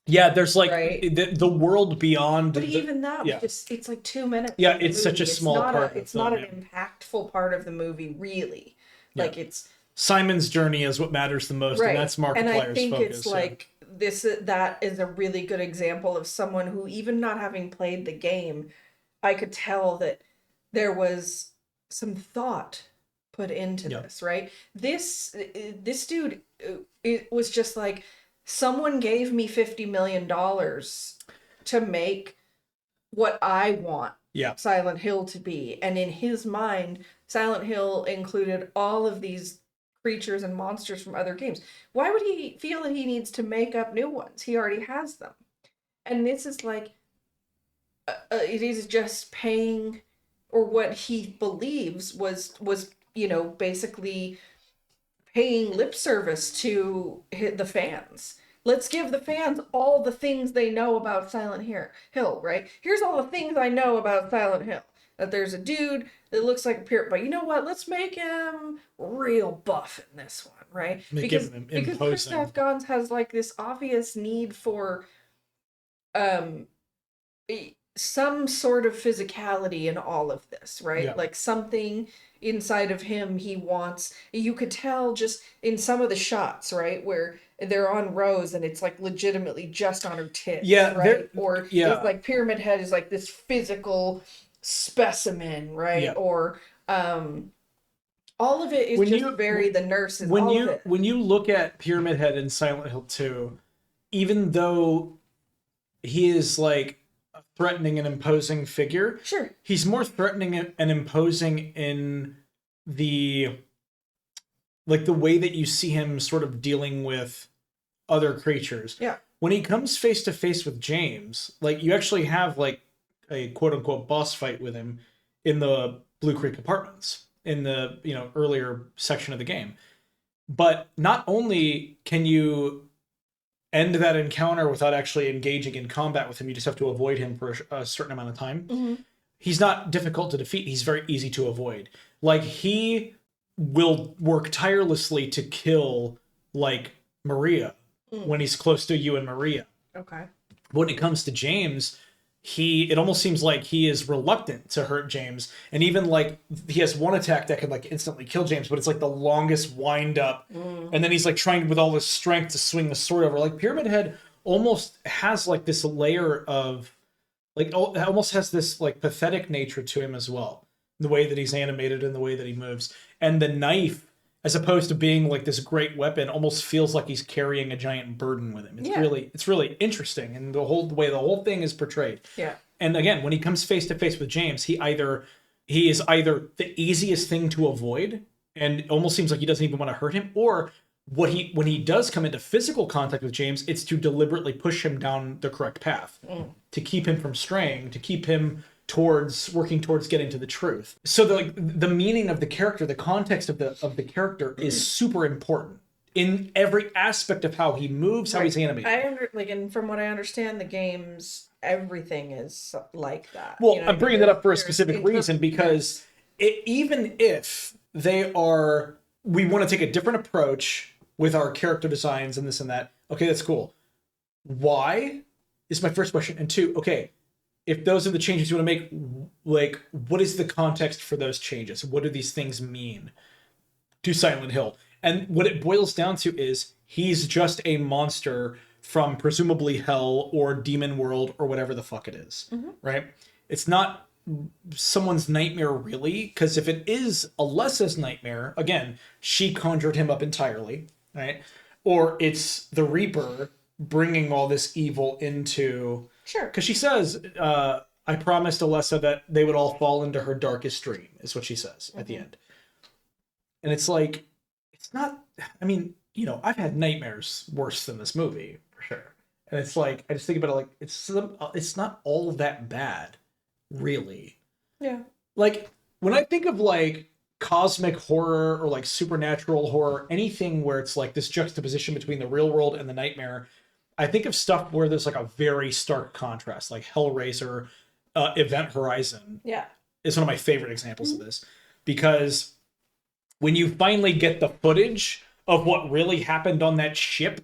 Yeah, there's like right? the world beyond. But even that, it's like 2 minutes. Yeah, it's such a small part. It's not an impactful part of the movie, really. Like it's Simon's journey is what matters the most, right. And that's Markiplier's focus. And I think it's like that is a really good example of someone who, even not having played the game, I could tell that there was some thought put into Yeah. this, right? This dude, it was just like, someone gave me $50 million to make what I want Yeah. Silent Hill to be. And in his mind, Silent Hill included all of these creatures and monsters from other games. Why would he feel that he needs to make up new ones? He already has them. And this is like, it is just paying, or what he believes was basically paying lip service to the fans. Let's give the fans all the things they know about Hill, right? Here's all the things I know about Silent Hill. That there's a dude that looks like a pirate, but you know what? Let's make him real buff in this one, right? Make Because him because imposing. Christoph Gans has like this obvious need for um some sort of physicality in all of this, right? Yeah. Like something inside of him he wants. You could tell just in some of the shots, right, where they're on Rose and it's like legitimately just on her tits, Yeah, right? Or yeah. it's like Pyramid Head is like this physical specimen, right? Yeah. Or all of it is very the nurses. When All of it. when you look at Pyramid Head in Silent Hill 2, even though he is like a threatening and imposing figure, Sure. he's more threatening and imposing in the the way that you see him sort of dealing with other creatures. Yeah. When he comes face to face with James, like you actually have like a quote unquote boss fight with him in the Blue Creek Apartments in the earlier section of the game. But not only can you end that encounter without actually engaging in combat with him, you just have to avoid him for a certain amount of time. Mm-hmm. He's not difficult to defeat. He's very easy to avoid. Like he will work tirelessly to kill like Maria when he's close to you and Maria. Okay. When it comes to James, it almost seems like he is reluctant to hurt James, and even like he has one attack that could like instantly kill James, but it's like the longest wind up, and then he's like trying with all his strength to swing the sword over. Like Pyramid Head almost has like this layer of like almost has this like pathetic nature to him as well, the way that he's animated and the way that he moves, and the knife, as opposed to being like this great weapon, almost feels like he's carrying a giant burden with him. It's really interesting, and the way the whole thing is portrayed. Yeah. And again, when he comes face to face with James, he is either the easiest thing to avoid, and it almost seems like he doesn't even want to hurt him, or when he does come into physical contact with James, it's to deliberately push him down the correct path, to keep him from straying, to keep him working towards getting to the truth. So the meaning of the character, the context of the character is super important in every aspect of how he moves, how he's animated. And from what I understand, the games, everything is like that. Well, I'm bringing that up for a specific reason, because even if we want to take a different approach with our character designs and this and that, okay, that's cool. Why is my first question. And two, okay, if those are the changes you want to make, like, what is the context for those changes? What do these things mean to Silent Hill? And what it boils down to is he's just a monster from presumably hell or demon world or whatever the fuck it is, right? It's not someone's nightmare, really, because if it is Alessa's nightmare, again, she conjured him up entirely, right? Or it's the Reaper bringing all this evil into... Sure. Because she says, I promised Alessa that they would all fall into her darkest dream, is what she says at the end. And it's like, it's not, I mean, I've had nightmares worse than this movie, for sure. And it's like, I just think about it like, it's not all that bad, really. Yeah. Like, when I think of like cosmic horror or like supernatural horror, anything where it's like this juxtaposition between the real world and the nightmare, I think of stuff where there's like a very stark contrast, like Hellraiser, Event Horizon. Yeah. Is one of my favorite examples of this, because when you finally get the footage of what really happened on that ship,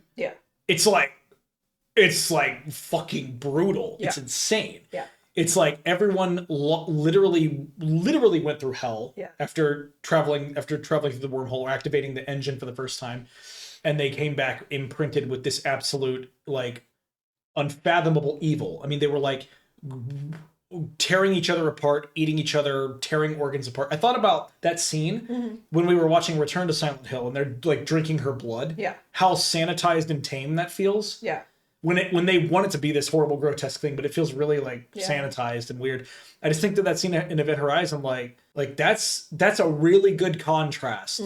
it's like fucking brutal. Yeah. It's insane. Yeah. It's like everyone literally went through hell after traveling through the wormhole or activating the engine for the first time. And they came back imprinted with this absolute, like, unfathomable evil. I mean, they were like tearing each other apart, eating each other, tearing organs apart. I thought about that scene when we were watching Return to Silent Hill and they're like drinking her blood. Yeah. How sanitized and tame that feels. Yeah. When they want it to be this horrible, grotesque thing, but it feels really like sanitized and weird. I just think that scene in Event Horizon, like that's a really good contrast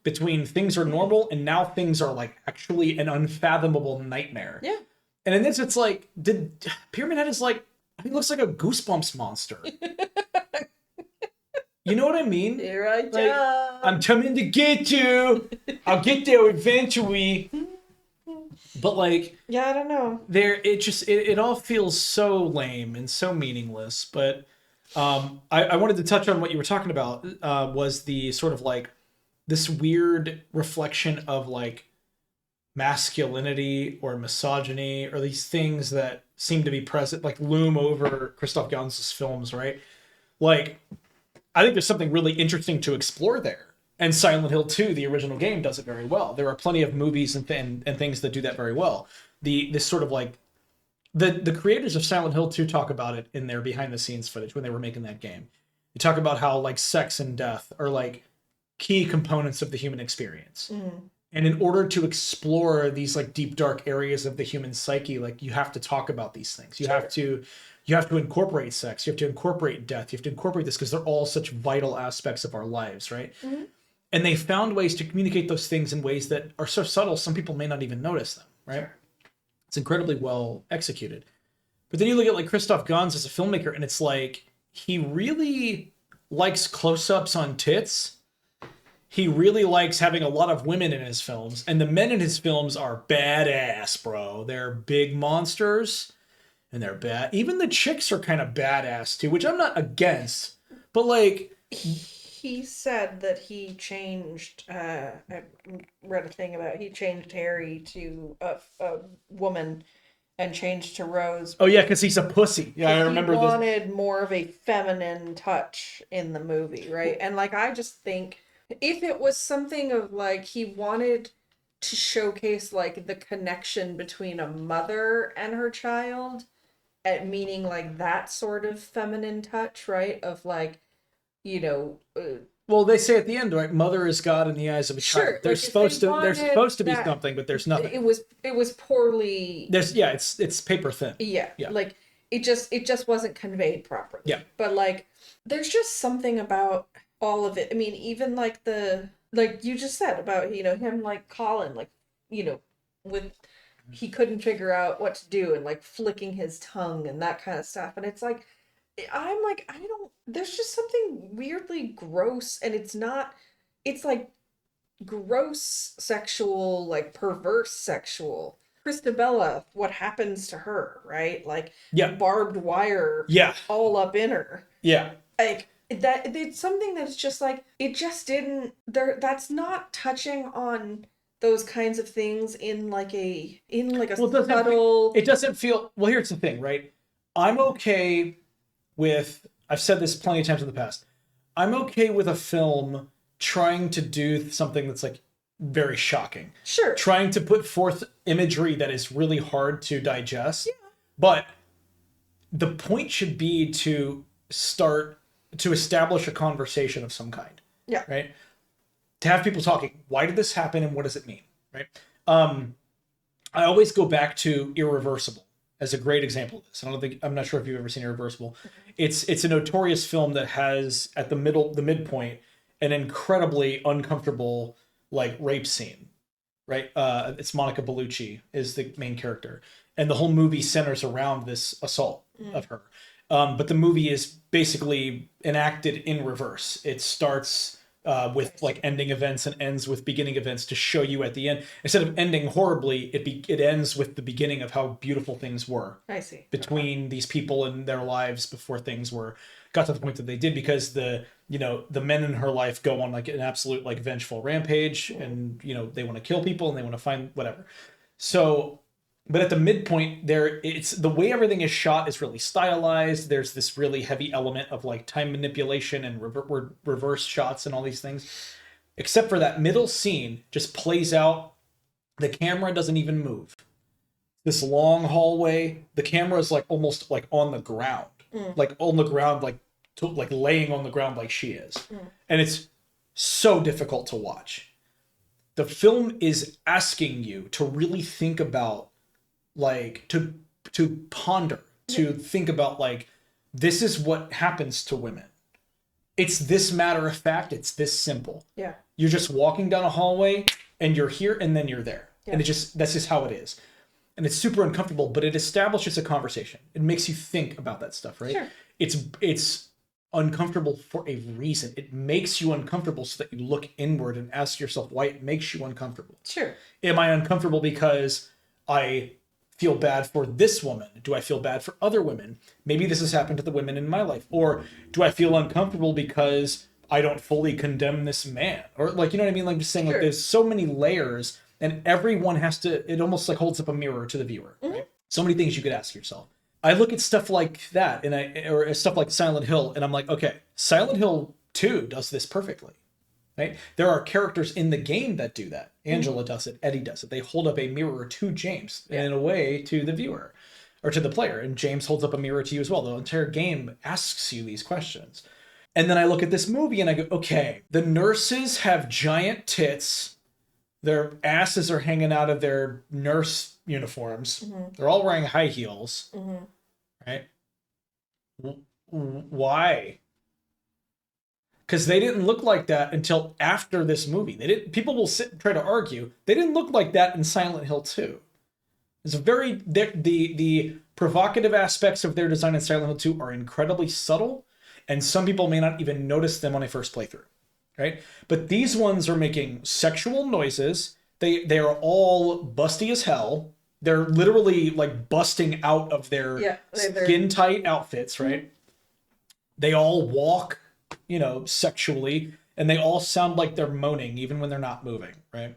between things are normal and now things are like actually an unfathomable nightmare. Yeah. And in this, it's like Pyramid Head is like, he looks like a Goosebumps monster. You know what I mean? Here I Like, come. I'm coming to get you. I'll get there eventually. But like, yeah, I don't know. It all feels so lame and so meaningless. But I wanted to touch on what you were talking about. Was the sort of like this weird reflection of like masculinity or misogyny or these things that seem to be present, like loom over Christoph Gans's films, right? Like, I think there's something really interesting to explore there. And Silent Hill 2, the original game, does it very well. There are plenty of movies and things that do that very well. This sort of like the creators of Silent Hill 2 talk about it in their behind the scenes footage when they were making that game. They talk about how like sex and death are like key components of the human experience. And in order to explore these like deep dark areas of the human psyche, like you have to talk about these things. You have to incorporate sex. You have to incorporate death. You have to incorporate this because they're all such vital aspects of our lives, right? And they found ways to communicate those things in ways that are so subtle, some people may not even notice them, right? It's incredibly well executed. But then you look at like Christoph Gans as a filmmaker, and it's like he really likes close-ups on tits. He really likes having a lot of women in his films, and the men in his films are badass, bro. They're big monsters, and they're bad. Even the chicks are kind of badass too, which I'm not against, but like he said that he changed. I read a thing about he changed Harry to a woman, and changed to Rose. Oh yeah, because he's a pussy. Yeah, I remember he this. wanted more of a feminine touch in the movie, right? And like I just think if it was something of like he wanted to showcase like the connection between a mother and her child, at meaning like that sort of feminine touch, right? Of like, you know, well, they say at the end, right? Mother is God in the eyes of a child. Sure, There's supposed to be something, but there's nothing. It was poorly. It's paper thin. Yeah, like it just wasn't conveyed properly. Yeah, but like there's just something about all of it. I mean, even like like you just said about him like Colin, like with he couldn't figure out what to do and like flicking his tongue and that kind of stuff, and it's like. I'm like, there's just something weirdly gross, and it's like gross sexual, like perverse sexual. Christabella, what happens to her, right? Like, barbed wire all up in her. Yeah. Like, that it's something that's just like, it just didn't, that's not touching on those kinds of things in like a subtle. It doesn't feel, well, here's the thing, right? I'm okay with, I've said this plenty of times in the past, I'm okay with a film trying to do something that's like very shocking. Sure. Trying to put forth imagery that is really hard to digest. Yeah. But the point should be to establish a conversation of some kind. Yeah. Right? To have people talking, why did this happen and what does it mean? Right? I always go back to Irreversible as a great example of this. I'm not sure if you've ever seen Irreversible. It's a notorious film that has at the midpoint an incredibly uncomfortable like rape scene, right? It's Monica Bellucci is the main character, and the whole movie centers around this assault of her. But the movie is basically enacted in reverse. It starts with like ending events and ends with beginning events to show you at the end, instead of ending horribly, it ends with the beginning of how beautiful things were. I see. Between these people and their lives before things got to the point that they did, because the men in her life go on like an absolute like vengeful rampage, and they want to kill people and they want to find whatever. So, but at the midpoint there, it's the way everything is shot is really stylized. There's this really heavy element of like time manipulation and reverse shots and all these things. Except for that middle scene just plays out. The camera doesn't even move. This long hallway, the camera is like almost like on the ground. like on the ground, like like laying on the ground like she is. And it's so difficult to watch. The film is asking you to really think about, like, to ponder, to think about, like, this is what happens to women. It's this matter of fact. It's this simple. Yeah. You're just walking down a hallway and you're here and then you're there. Yeah. And that's just how it is. And it's super uncomfortable, but it establishes a conversation. It makes you think about that stuff, right? Sure. It's uncomfortable for a reason. It makes you uncomfortable so that you look inward and ask yourself why it makes you uncomfortable. Sure. Am I uncomfortable because I feel bad for this woman? Do I feel bad for other women? Maybe this has happened to the women in my life. Or do I feel uncomfortable because I don't fully condemn this man? Or, like, you know what I mean? Like, just saying, like, there's so many layers, and everyone has to, it almost like holds up a mirror to the viewer, right? So many things you could ask yourself. I look at stuff like that, or stuff like Silent Hill, and I'm like, okay, Silent Hill 2 does this perfectly, right? There are characters in the game that do that. Angela does it. Eddie does it. They hold up a mirror to James, and in a way to the viewer, or to the player. And James holds up a mirror to you as well. The entire game asks you these questions. And then I look at this movie and I go, okay, the nurses have giant tits. Their asses are hanging out of their nurse uniforms. They're all wearing high heels. Right? Why? Because they didn't look like that until after this movie. They didn't. People will sit and try to argue. They didn't look like that in Silent Hill 2. It's a very the provocative aspects of their design in Silent Hill 2 are incredibly subtle, and some people may not even notice them on a first playthrough, right? But these ones are making sexual noises. They are all busty as hell. They're literally like busting out of their skin tight outfits, right? They all walk, you know, sexually, and they all sound like they're moaning even when they're not moving, right?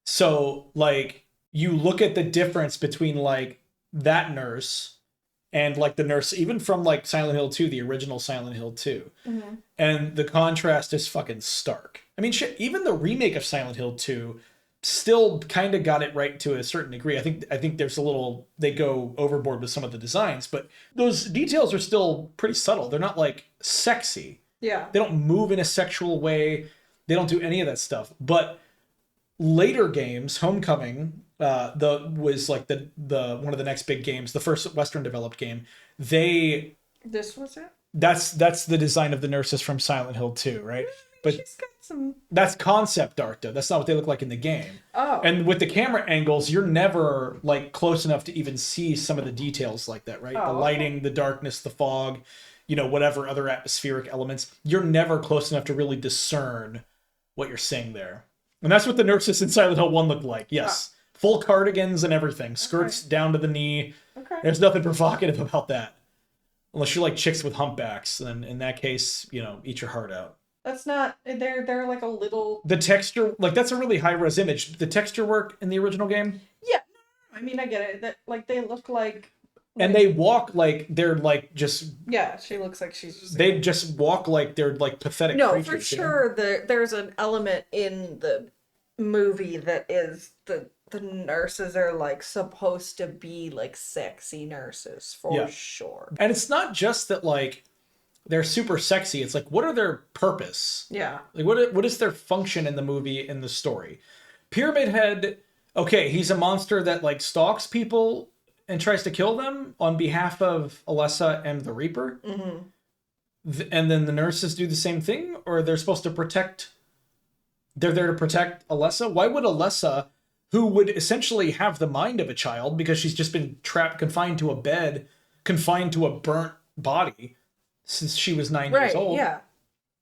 So, like, you look at the difference between, like, that nurse and, like, the nurse even from, like, Silent Hill 2, the original Silent Hill 2. And the contrast is fucking stark. I mean, shit, even the remake of Silent Hill 2 still kind of got it right to a certain degree. I think there's a little, they go overboard with some of the designs, but those details are still pretty subtle. They're not, like, sexy. Yeah. They don't move in a sexual way. They don't do any of that stuff. But later games, Homecoming, was like the one of the next big games, the first Western developed game. This was it? That's the design of the nurses from Silent Hill 2, right? But she's got some. That's concept art, though. That's not what they look like in the game. Oh. And with the camera angles, you're never, like, close enough to even see some of the details like that, right? The lighting, the darkness, the fog, you know, whatever other atmospheric elements. You're never close enough to really discern what you're seeing there. And that's what the nurses in Silent Hill 1 looked like. Yes. Full cardigans and everything. Skirts down to the knee. Okay. There's nothing provocative about that. Unless you like chicks with humpbacks. Then in that case, you know, eat your heart out. That's not, they're like a little... The texture, like, that's a really high-res image. The texture work in the original game? Yeah. I mean, I get it. That, like, they look like... And they walk like they're, like, just... Yeah, she looks like she's just... They just walk like they're, like, pathetic creatures. For sure, there's an element in the movie that is the nurses are, like, supposed to be, like, sexy nurses, for sure. And it's not just that, like, they're super sexy. It's like, what are their purpose? Yeah. Like, what is their function in the movie, in the story? Pyramid Head, okay, he's a monster that, like, stalks people and tries to kill them on behalf of Alessa and the Reaper. And then the nurses do the same thing? Or they're supposed to protect... They're there to protect Alessa? Why would Alessa, who would essentially have the mind of a child because she's just been confined to a bed, confined to a burnt body since she was 9 years old. Yeah.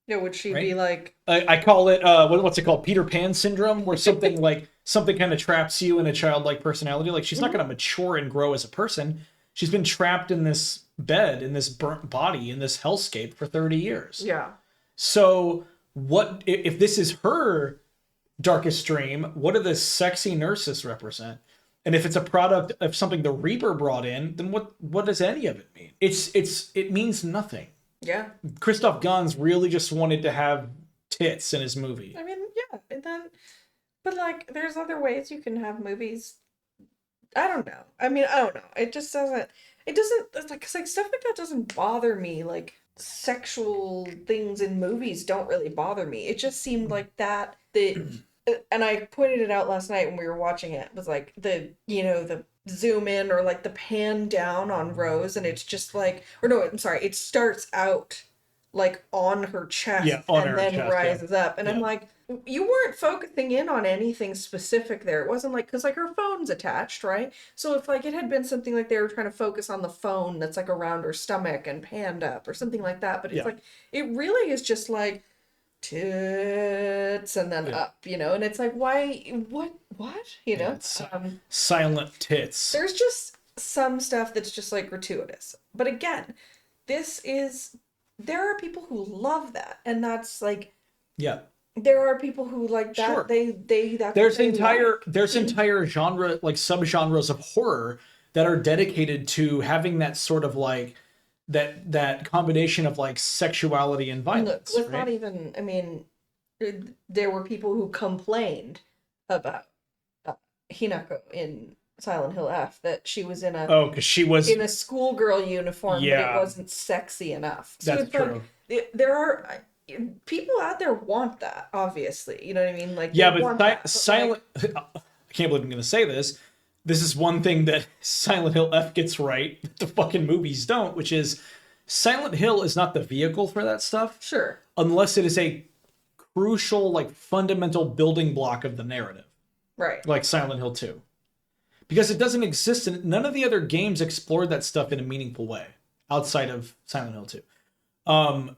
Yeah, would she be like... I call it, what's it called? Peter Pan syndrome, where something like, something kind of traps you in a childlike personality. Like, she's not going to mature and grow as a person. She's been trapped in this bed, in this burnt body, in this hellscape for 30 years. Yeah. So, what, if this is her darkest dream, what do the sexy nurses represent? And if it's a product of something the Reaper brought in, then what does any of it mean? It means nothing. Yeah. Christoph Gans really just wanted to have tits in his movie. I mean, yeah. And then, but, like, there's other ways you can have movies I don't know. I mean, I don't know. It doesn't, it's like, 'cause, like, stuff like that doesn't bother me. Like, sexual things in movies don't really bother me. It just seemed like and I pointed it out last night when we were watching it, was like the zoom in or like the pan down on Rose, and it's just like, or no, I'm sorry, it starts out like on her chest Yeah, on and her then chest. Yeah, rises up. And I'm yeah, like, you weren't focusing in on anything specific there. It wasn't like, because like her phone's attached, right? So if like it had been something like they were trying to focus on the phone that's like around her stomach and panned up or something like that, but it's yeah, like, it really is just like tits and then yeah. up, and it's like, why, what, Yeah, it's silent tits. there's just some stuff that's just like gratuitous. But again, this is there are people who love that, and that's like, Yeah, there are people who like that, sure. they that's what they like. There's entire genre, like subgenres of horror that are dedicated to having that sort of like that combination of like sexuality and Look, violence, let's not right? even, I mean, there were people who complained about uh, Hinako in Silent Hill F, that she was Oh, because she was, in a schoolgirl uniform, but it yeah, wasn't sexy enough. So that's it's like, true. there are people out there want that, obviously. You know what I mean? Like, they Yeah, but want that. But like, Silent. I can't believe I'm going to say this. This is one thing that Silent Hill F gets right that the fucking movies don't, which is Silent Hill is not the vehicle for that stuff sure. unless it is a crucial, like fundamental building block of the narrative, Right. like Silent Hill 2. Because it doesn't exist in none of the other games explored that stuff in a meaningful way outside of Silent Hill 2.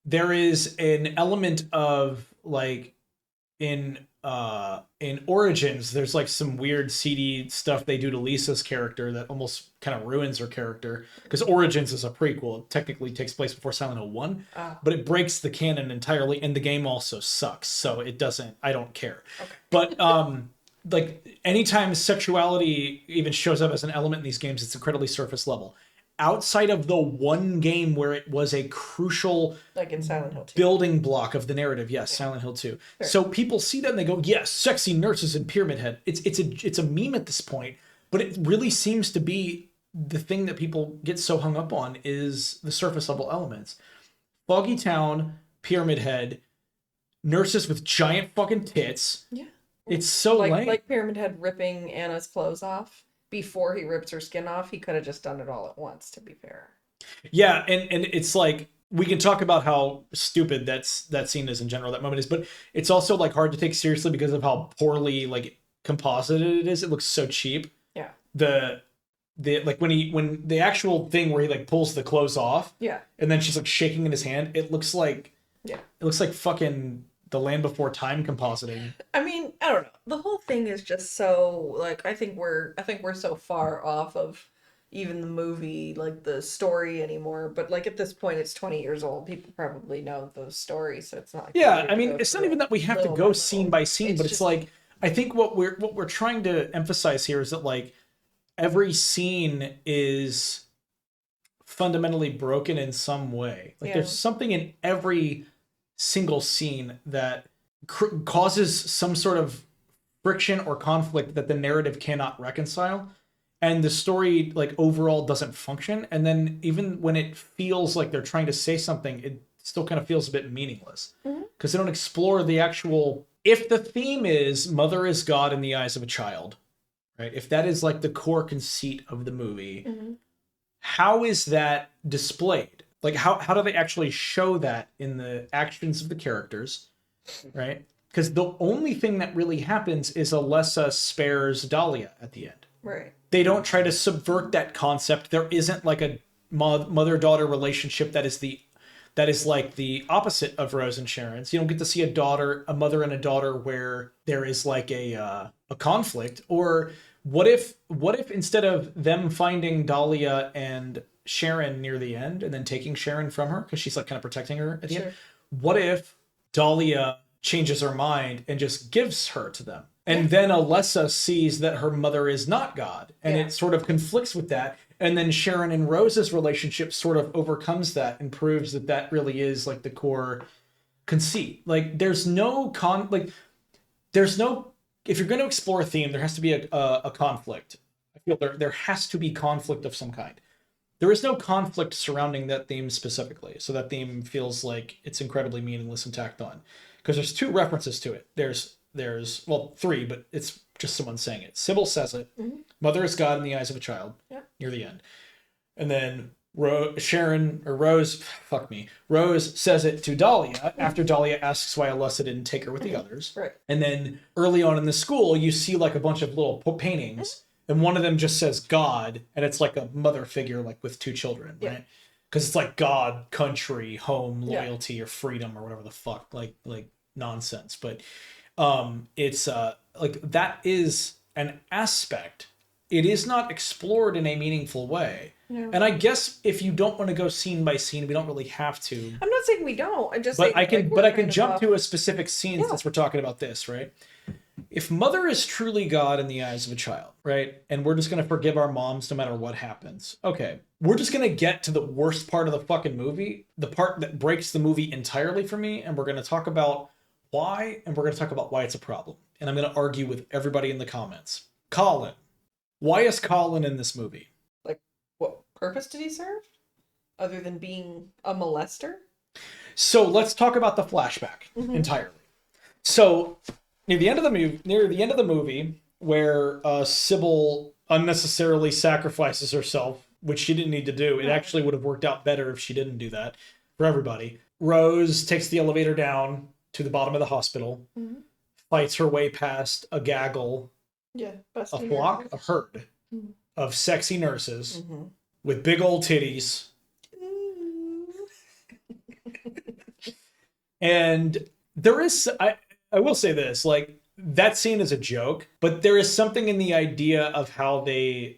There is an element of like in Origins, there's like some weird seedy stuff they do to Lisa's character that almost kind of ruins her character, because Origins is a prequel. It technically takes place before Silent Hill 1, but it breaks the canon entirely, and the game also sucks, so it doesn't, I don't care. Okay. But like anytime sexuality even shows up as an element in these games, it's incredibly surface level. Outside of the one game where it was a crucial Like in Silent Hill 2. building block of the narrative, yes, Silent Hill 2. Sure. So people see that and they go, yes, sexy nurses in Pyramid Head. It's a meme at this point, but it really seems to be the thing that people get so hung up on is the surface level elements. Foggy Town, Pyramid Head, nurses with giant fucking tits. Yeah. It's so lame. Like Pyramid Head ripping Anna's clothes off before he rips her skin off. He could have just done it all at once, to be fair. Yeah, and it's like we can talk about how stupid that scene is in general, that moment is, but it's also like hard to take seriously because of how poorly like composited it is. It looks so cheap. Yeah. The like when the actual thing where he like pulls the clothes off, Yeah. and then she's like shaking in his hand, it looks like fucking The Land Before Time compositing. I mean, I don't know. The whole thing is just so like, I think we're so far off of even the movie, like the story anymore. But like at this point, it's 20 years old. People probably know those stories, so it's not like Yeah, I mean, it's not even that we have to little go by scene little. by scene, It's but it's just like I think what we're trying to emphasize here is that like every scene is fundamentally broken in some way. Like Yeah. there's something in every single scene that causes some sort of friction or conflict that the narrative cannot reconcile, and the story like overall doesn't function. And then even when it feels like they're trying to say something, it still kind of feels a bit meaningless because they don't explore the actual. If the theme is mother is God in the eyes of a child, right? If that is like the core conceit of the movie, how is that displayed? Like how do they actually show that in the actions of the characters, right? Because the only thing that really happens is Alessa spares Dahlia at the end. right. They don't try to subvert that concept. There isn't like a mother-daughter relationship that is like the opposite of Rose and Sharon's. You don't get to see a mother and a daughter where there is like a conflict. Or what if instead of them finding Dahlia and Sharon near the end and then taking Sharon from her because she's like kind of protecting her at the end, what if Dahlia changes her mind and just gives her to them? And then Alessa sees that her mother is not God, and it sort of conflicts with that. And then Sharon and Rose's relationship sort of overcomes that and proves that that really is like the core conceit. Like there's no if you're going to explore a theme, there has to be a conflict. I feel there has to be conflict of some kind. There is no conflict surrounding that theme specifically, so that theme feels like it's incredibly meaningless and tacked on. Because there's two references to it. There's well, three, but it's just someone saying it. Sybil says it. Mm-hmm. Mother is God in the eyes of a child. Yeah. Near the end. And then Rose says it to Dahlia after Dahlia asks why Alessa didn't take her with the others. Right. And then early on in the school, you see like a bunch of little paintings, and one of them just says God, and it's like a mother figure, like with two children, right? Because it's like God, country, home, loyalty, or freedom, or whatever the fuck, like nonsense. But it's like that is an aspect. It is not explored in a meaningful way. No. And I guess if you don't want to go scene by scene, we don't really have to. I'm not saying we don't. I'm just but saying, I can jump to a specific scene since we're talking about this, right? If mother is truly God in the eyes of a child, right? And we're just going to forgive our moms no matter what happens. Okay. We're just going to get to the worst part of the fucking movie, the part that breaks the movie entirely for me, and we're going to talk about why, and we're going to talk about why it's a problem. And I'm going to argue with everybody in the comments. Colin. Why is Colin in this movie? Like, what purpose did he serve? Other than being a molester? So let's talk about the flashback entirely. So near the end of the movie, where Sybil unnecessarily sacrifices herself, which she didn't need to do, it actually would have worked out better if she didn't do that for everybody. Rose takes the elevator down to the bottom of the hospital, fights her way past a gaggle. Yeah, a flock, a herd of sexy nurses with big old titties. And there is, I will say this, like, that scene is a joke, but there is something in the idea of how they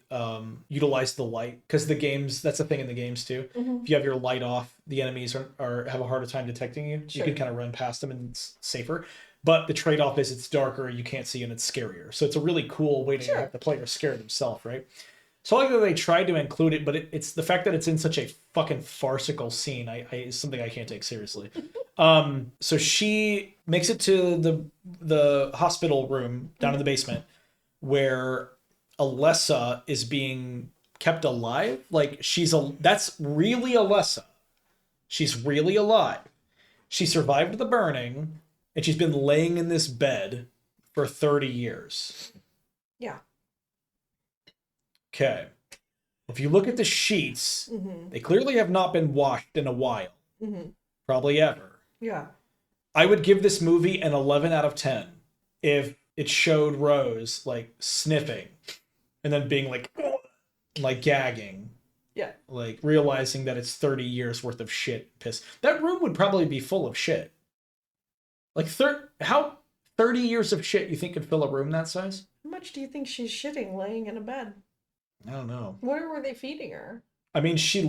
utilize the light, because the games, that's a thing in the games too. If you have your light off, the enemies are have a harder time detecting you. Sure. You can kind of run past them and it's safer. But the trade-off is it's darker, you can't see, and it's scarier. So it's a really cool way to have the player scare themselves, right? So I like that they tried to include it, but it's the fact that it's in such a fucking farcical scene is something I can't take seriously. So she makes it to the hospital room down in the basement where Alessa is being kept alive. Like, that's really Alessa. She's really alive. She survived the burning. And she's been laying in this bed for 30 years. Yeah. Okay. If you look at the sheets, they clearly have not been washed in a while. Probably ever. Yeah. I would give this movie an 11 out of 10 if it showed Rose, like, sniffing and then being like gagging. Yeah. Like, realizing that it's 30 years worth of shit, piss. That room would probably be full of shit. Like, how 30 years of shit you think could fill a room that size? How much do you think she's shitting laying in a bed? I don't know. Where were they feeding her? I mean, she's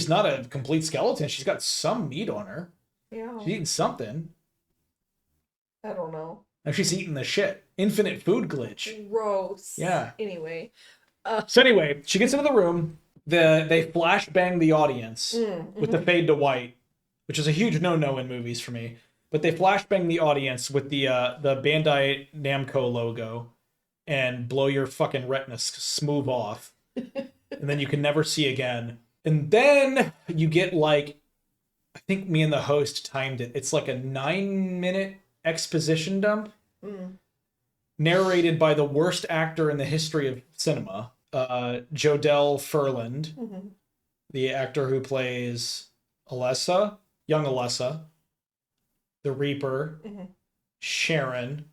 not a complete skeleton. She's got some meat on her. Yeah. She's eating something. I don't know. Now she's eating the shit. Infinite food glitch. Gross. Yeah. Anyway. So anyway, she gets into the room. They flashbang the audience with the fade to white, which is a huge no-no in movies for me. But they flashbang the audience with the Bandai Namco logo and blow your fucking retina smooth off. And then you can never see again. And then you get, like, I think me and the host timed it. It's like a 9-minute exposition dump narrated by the worst actor in the history of cinema, Jodelle Ferland, the actor who plays Alessa, young Alessa, the Reaper, Sharon.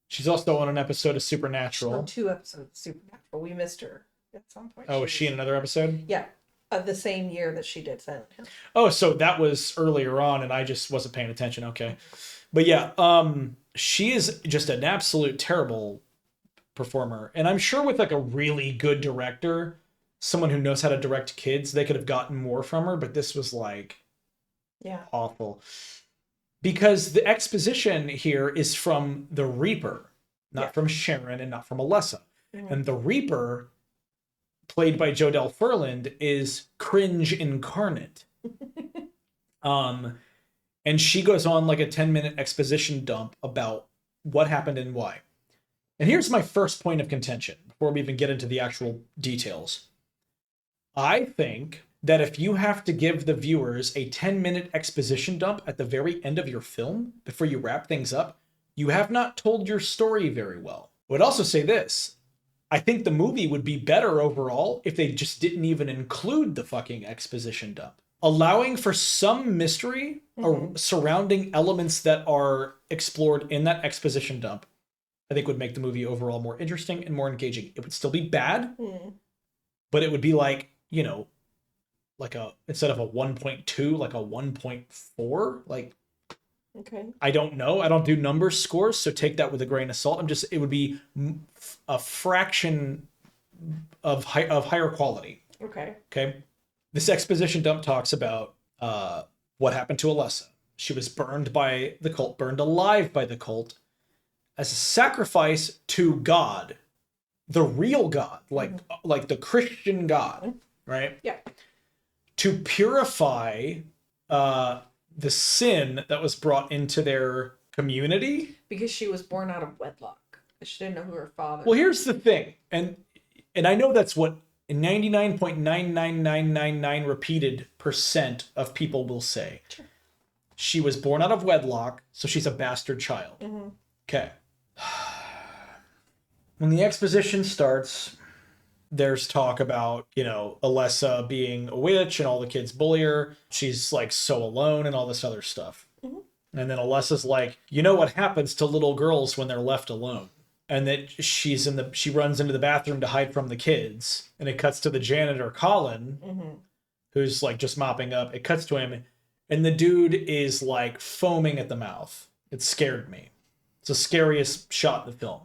She's also on an episode of Supernatural. She's on 2 episodes of Supernatural. We missed her at some point. Oh, was she in another episode? Yeah. The same year that she did Silent Hill. Oh, so that was earlier on and I just wasn't paying attention. Okay. But yeah, she is just an absolute terrible performer. And I'm sure with, like, a really good director, someone who knows how to direct kids, they could have gotten more from her, but this was, like, awful. Because the exposition here is from the Reaper, not from Sharon and not from Alessa. And the Reaper, played by Jodelle Ferland, is cringe incarnate. And she goes on like a 10-minute exposition dump about what happened and why. And here's my first point of contention before we even get into the actual details. I think that if you have to give the viewers a 10-minute exposition dump at the very end of your film before you wrap things up, you have not told your story very well. I would also say this. I think the movie would be better overall if they just didn't even include the fucking exposition dump. Allowing for some mystery surrounding elements that are explored in that exposition dump, I think would make the movie overall more interesting and more engaging. It would still be bad, but it would be like, you know, like instead of a 1.2, like a 1.4, like, okay. I don't know. I don't do number scores, so take that with a grain of salt. It would be a fraction of higher quality. Okay. Okay. This exposition dump talks about what happened to Alessa. She was burned by the cult, burned alive by the cult, as a sacrifice to God, the real God, like the Christian God, right? Yeah. To purify the sin that was brought into their community. Because she was born out of wedlock. She didn't know who her father was. Well, here's the thing, and I know that's what 99.99999 repeated % of people will say. Sure. She was born out of wedlock, so she's a bastard child. Okay. When the exposition starts, there's talk about, you know, Alessa being a witch and all the kids bully her. She's like so alone and all this other stuff. And then Alessa's like, you know what happens to little girls when they're left alone? And that she runs into the bathroom to hide from the kids. And it cuts to the janitor, Colin, who's like just mopping up. It cuts to him, and the dude is like foaming at the mouth. It scared me. It's the scariest shot in the film.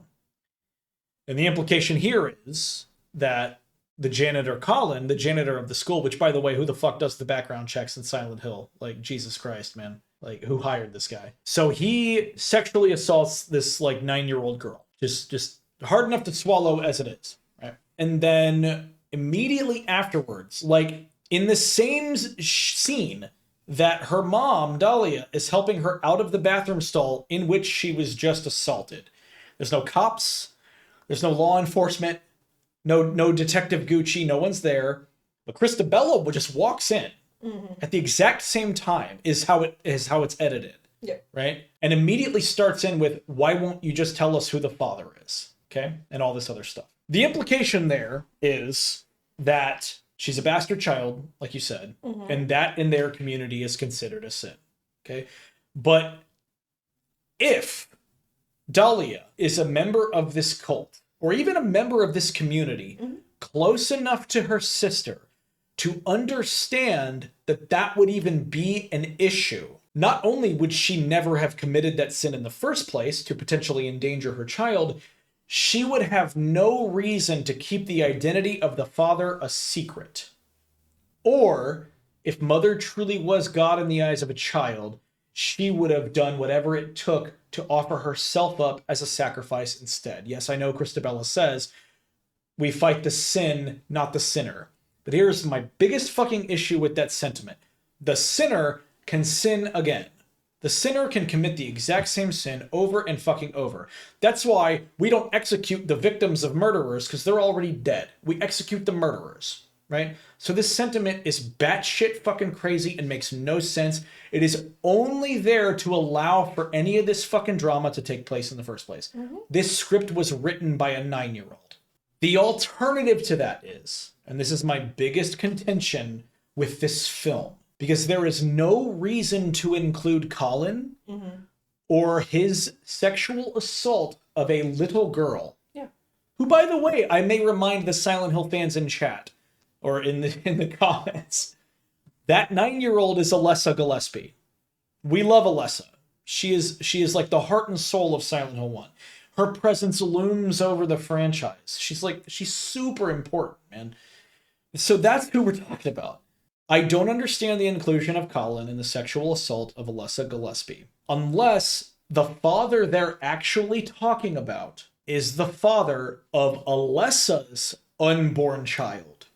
And the implication here is that the janitor, Colin, the janitor of the school, which, by the way, who the fuck does the background checks in Silent Hill? Like, Jesus Christ, man. Like, who hired this guy? So he sexually assaults this, like, 9-year-old girl. Just hard enough to swallow as it is, right? And then immediately afterwards, like, in the same scene that her mom, Dahlia, is helping her out of the bathroom stall in which she was just assaulted. There's no cops. There's no law enforcement. No Detective Gucci, no one's there. But Christabella just walks in at the exact same time is how it's edited. Yeah. Right? And immediately starts in with, why won't you just tell us who the father is? Okay? And all this other stuff. The implication there is that she's a bastard child, like you said, and that in their community is considered a sin. Okay? But if Dahlia is a member of this cult, or even a member of this community, close enough to her sister to understand that that would even be an issue, not only would she never have committed that sin in the first place to potentially endanger her child, she would have no reason to keep the identity of the father a secret. Or, if mother truly was God in the eyes of a child, she would have done whatever it took to offer herself up as a sacrifice instead. Yes, I know Christabella says, we fight the sin, not the sinner. But here's my biggest fucking issue with that sentiment. The sinner can sin again. The sinner can commit the exact same sin over and fucking over. That's why we don't execute the victims of murderers, because they're already dead. We execute the murderers, right? So this sentiment is batshit fucking crazy and makes no sense. It is only there to allow for any of this fucking drama to take place in the first place. This script was written by a 9-year-old. The alternative to that is, and this is my biggest contention with this film, because there is no reason to include Colin or his sexual assault of a little girl. Yeah. Who, by the way, I may remind the Silent Hill fans in chat or in the comments, that 9-year-old is Alessa Gillespie. We love Alessa. She is like the heart and soul of Silent Hill 1. Her presence looms over the franchise. She's super important, man. So that's who we're talking about. I don't understand the inclusion of Colin in the sexual assault of Alessa Gillespie, unless the father they're actually talking about is the father of Alessa's unborn child.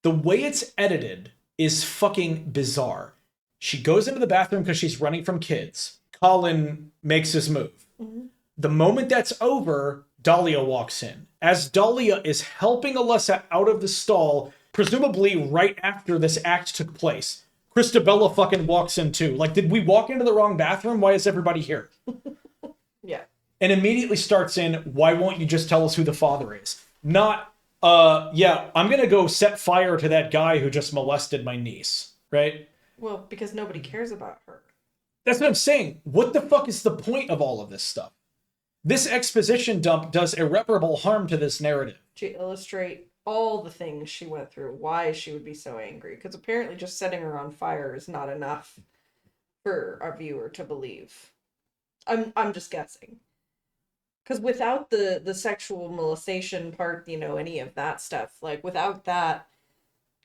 The way it's edited is fucking bizarre. She goes into the bathroom because she's running from kids. Colin makes his move. The moment that's over, Dahlia walks in. As Dahlia is helping Alessa out of the stall, presumably right after this act took place, Christabella fucking walks in too. Like, did we walk into the wrong bathroom? Why is everybody here? Yeah. And immediately starts in, why won't you just tell us who the father is? Not, yeah, I'm gonna go set fire to that guy who just molested my niece, right? Well, because nobody cares about her. That's what I'm saying. What the fuck is the point of all of this stuff? This exposition dump does irreparable harm to this narrative. To illustrate all the things she went through, why she would be so angry. Because apparently just setting her on fire is not enough for our viewer to believe. I'm just guessing. Because without the sexual molestation part, you know, any of that stuff, like without that,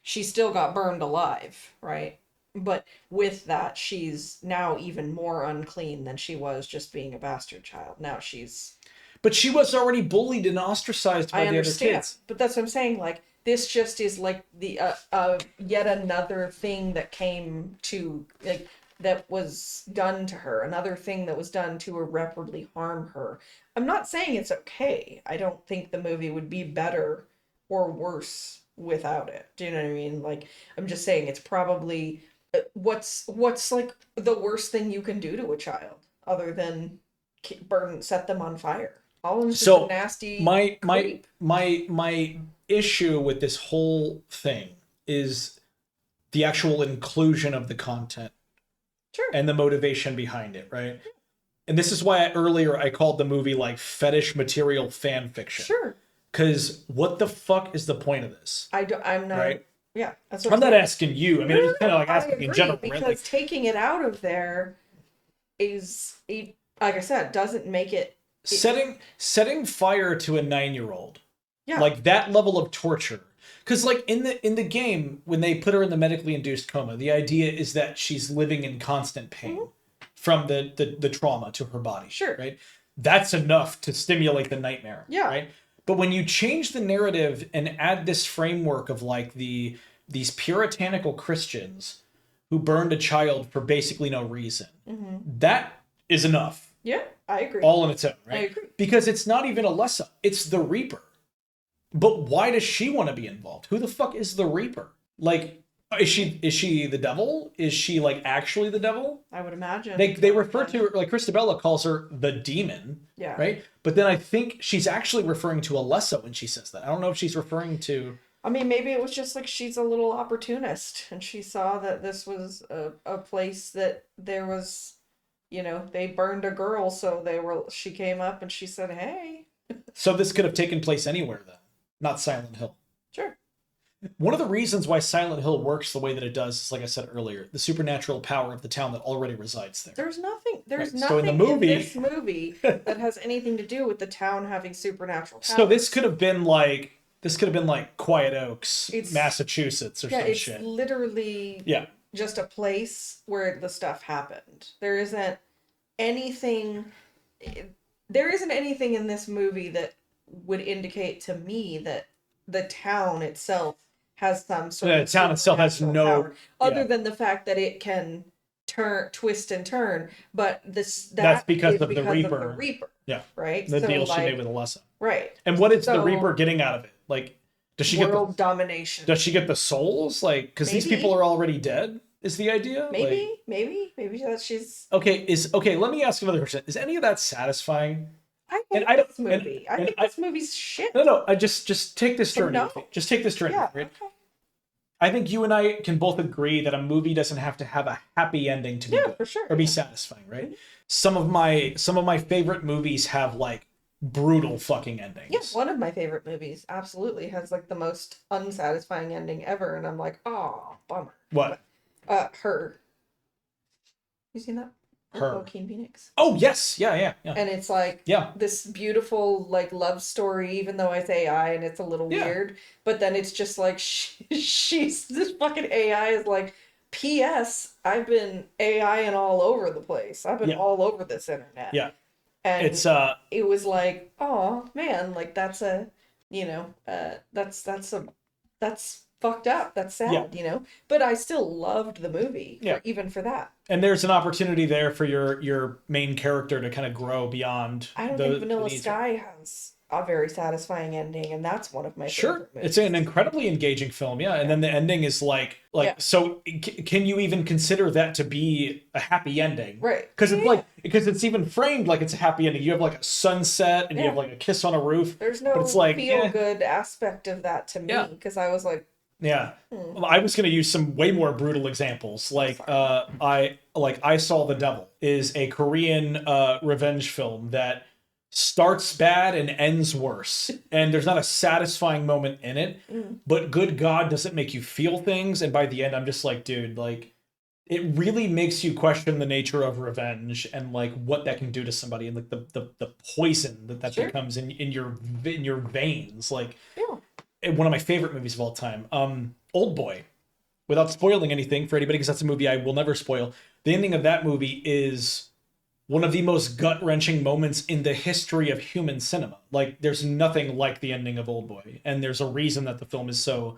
she still got burned alive, right? But with that, she's now even more unclean than she was just being a bastard child. Now she's... But she was already bullied and ostracized by the other kids. But that's what I'm saying. Like, this just is like the yet another thing that came to, like, that was done to her. Another thing that was done to irreparably harm her. I'm not saying it's okay. I don't think the movie would be better or worse without it. Do you know what I mean? Like, I'm just saying it's probably... What's like the worst thing you can do to a child other than set them on fire? Holland's just a nasty creep. My issue with this whole thing is the actual inclusion of the content. Sure. And the motivation behind it, right? And this is why earlier I called the movie like fetish material fan fiction. Sure. Because what the fuck is the point of this? I'm not. Right? Yeah, that's what I'm not asking you. I mean, it's kind of like asking in general, because right? Like, taking it out of there is, like I said, doesn't make it... setting fire to a 9-year-old. Yeah. Like that level of torture. Because like in the game, when they put her in the medically induced coma, the idea is that she's living in constant pain from the trauma to her body. Sure. Right? That's enough to stimulate the nightmare. Yeah. Right? But when you change the narrative and add this framework of like these puritanical Christians who burned a child for basically no reason, that is enough. Yeah, I agree. All on its own, right? I agree. Because it's not even Alessa, it's the Reaper. But why does she want to be involved? Who the fuck is the Reaper? Like, is she the devil? Is she like actually the devil? I would imagine. They refer to her, like Christabella calls her the demon. Yeah. Right? But then I think she's actually referring to Alessa when she says that. I don't know if she's referring to... I mean, maybe it was just like she's a little opportunist and she saw that this was a place that there was, you know, they burned a girl, so she came up and she said, hey. So this could have taken place anywhere then, not Silent Hill. Sure. One of the reasons why Silent Hill works the way that it does is, like I said earlier, the supernatural power of the town that already resides there. There's nothing Right. nothing in this movie that has anything to do with the town having supernatural powers. So this could have been like Quiet Oaks, Massachusetts, or some it's shit. Literally just a place where the stuff happened. There isn't anything in this movie that would indicate to me that the town itself has some sort of... The town itself has no power, other than the fact that it can twist and turn, but that's because of the Reaper. Yeah. Right? The deal she made with Alessa. Right. And what is the Reaper getting out of it? Like, does she get world domination? Does she get the souls? Like, because these people are already dead, is the idea? Maybe that she's... Okay, let me ask another question. Is any of that satisfying? I hate this movie. I think this movie's shit. No, I just take this journey. No. Just take this journey, right? Okay. I think you and I can both agree that a movie doesn't have to have a happy ending to be good for sure. or be satisfying, right? Some of my favorite movies have like brutal fucking endings. Yeah, one of my favorite movies absolutely has like the most unsatisfying ending ever, and I'm like, oh, bummer. What? Her. You seen that? Her. Joaquin Phoenix. Oh yes, yeah. And it's like this beautiful like love story, even though it's AI and it's a little weird. But then it's just like she's this fucking AI is like, P.S. I've been AIing all over the place. I've been all over this internet. Yeah. And it's it was like, oh man, like that's a, you know, that's fucked up. That's sad, you know. But I still loved the movie, even for that. And there's an opportunity there for your main character to kind of grow beyond. I don't think Vanilla Sky has a very satisfying ending, and that's one of my Sure, favorite movies. it's an incredibly engaging film, yeah. And then the ending is Yeah. so. Can you even consider that to be a happy ending? Right. Because it's Yeah. because it's even framed like it's a happy ending. You have like a sunset, and you have Yeah. like a kiss on a roof. There's But it's no like, feel good aspect of that to yeah, me because I was like, yeah. Well, I was gonna use some way more brutal examples. Like, sorry. I Saw the Devil is a Korean revenge film that starts bad and ends worse, and there's not a satisfying moment in it. But good God, does it make you feel things? And by the end, I'm just like, dude, like, it really makes you question the nature of revenge and like what that can do to somebody, and like the poison that Sure. becomes in your veins. Like, Yeah. one of my favorite movies of all time, Old Boy. Without spoiling anything for anybody, because that's a movie I will never spoil. The ending of that movie is one of the most gut wrenching moments in the history of human cinema. Like, there's nothing like the ending of Old Boy, and there's a reason that the film is so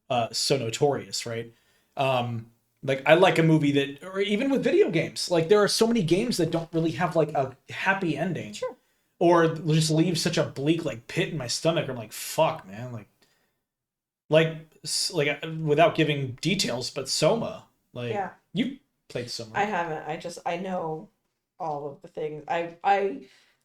notorious, right? Like, I like a movie that, or even with video games, like there are so many games that don't really have like a happy ending, Sure. or just leave such a bleak like pit in my stomach. I'm like, fuck, man, like without giving details, but Soma, like, Yeah. you played Soma. I haven't. I know all of the things. I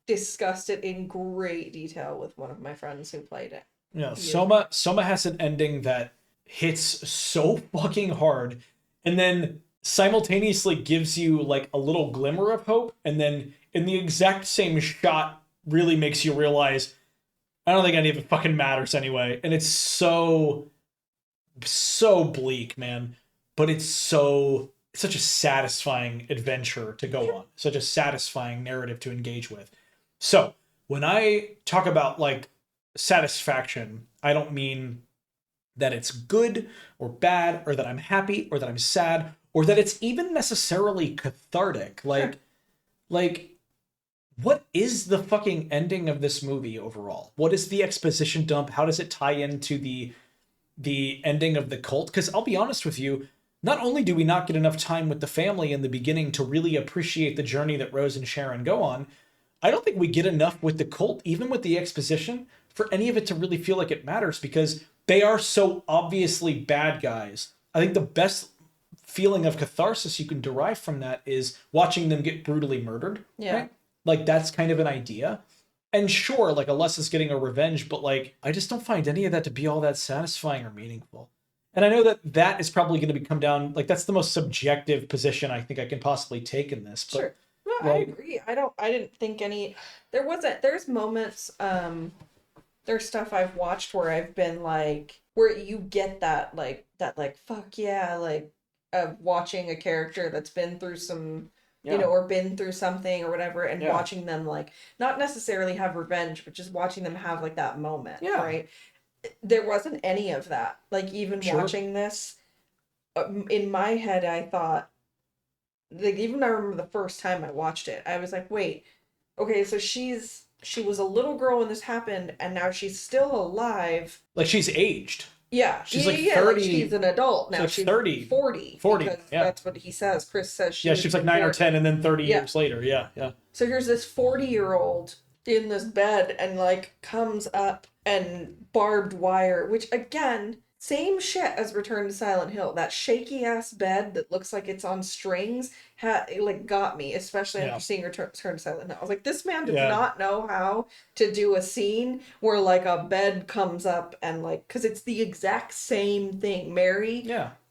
discussed it in great detail with one of my friends who played it. Yeah, Soma has an ending that hits so fucking hard, and then simultaneously gives you like a little glimmer of hope, and then in the exact same shot really makes you realize I don't think any of it fucking matters anyway. And it's so bleak, man. But it's such a satisfying adventure to go on. Such a satisfying narrative to engage with. So when I talk about like satisfaction, I don't mean that it's good or bad, or that I'm happy, or that I'm sad, or that it's even necessarily cathartic. Sure. Like, what is the fucking ending of this movie overall? What is the exposition dump? How does it tie into the ending of the cult? Because I'll be honest with you, not only do we not get enough time with the family in the beginning to really appreciate the journey that Rose and Sharon go on, I don't think we get enough with the cult, even with the exposition, for any of it to really feel like it matters, because they are so obviously bad guys. I think the best feeling of catharsis you can derive from that is watching them get brutally murdered. Yeah. Right? Like, that's kind of an idea. And sure, like, Alessa's getting a revenge, but like, I just don't find any of that to be all that satisfying or meaningful. And I know that that is probably going to come down, like, that's the most subjective position I think I can possibly take in this. But Sure. No, I agree. I didn't think any there's moments, there's stuff I've watched where I've been like where you get that fuck yeah, like of watching a character that's been through some or been through something or whatever, and watching them like not necessarily have revenge, but just watching them have like that moment, right? There wasn't any of that. Like, even watching this, in my head, I thought, like, even I remember the first time I watched it, I was like, wait, okay, so she was a little when this happened, and now she's still alive. Like, she's aged. Yeah, she's like 30. Like, she's an adult now. She's 30. 40. 40. Because that's what he says. Chris says she's like 9 or 10, and then 30 years later. Yeah. So here's this 40-year-old in this bed, and like comes up, and barbed wire, which again, same shit as Return to Silent Hill. That shaky ass bed that looks like it's on strings like got me, especially after seeing Return to Silent Hill. I was like, this man does not know how to do a scene where like a bed comes up, and like, because it's the exact same thing. Mary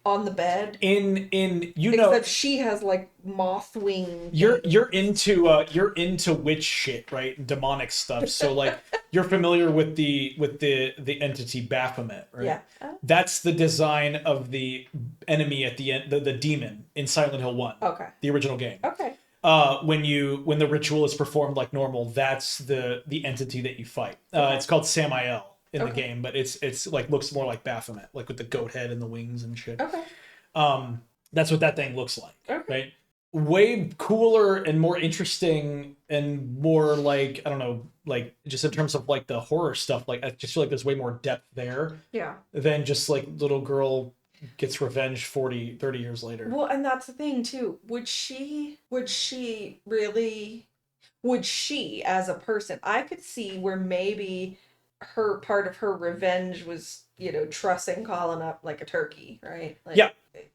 on the bed except she has like moth wing. You're into witch shit, right? Demonic stuff. So like, you're familiar with the entity Baphomet, right? Yeah. That's the design of the enemy at the end, the demon in Silent Hill 1. Okay. The original game. Okay. When the ritual is performed like normal, that's the entity that you fight. It's called Samael in the game, but it's like looks more like Baphomet, like with the goat head and the wings and shit. Okay. That's what that thing looks like, right? Way cooler and more interesting and more like, I don't know, like just in terms of like the horror stuff, like I just feel like there's way more depth there than just like little girl gets revenge 30 years later. Well, and that's the thing too. Would she really, would she, as a person, I could see where maybe her part of her revenge was, trussing Colin up like a turkey, right? Like, Yeah.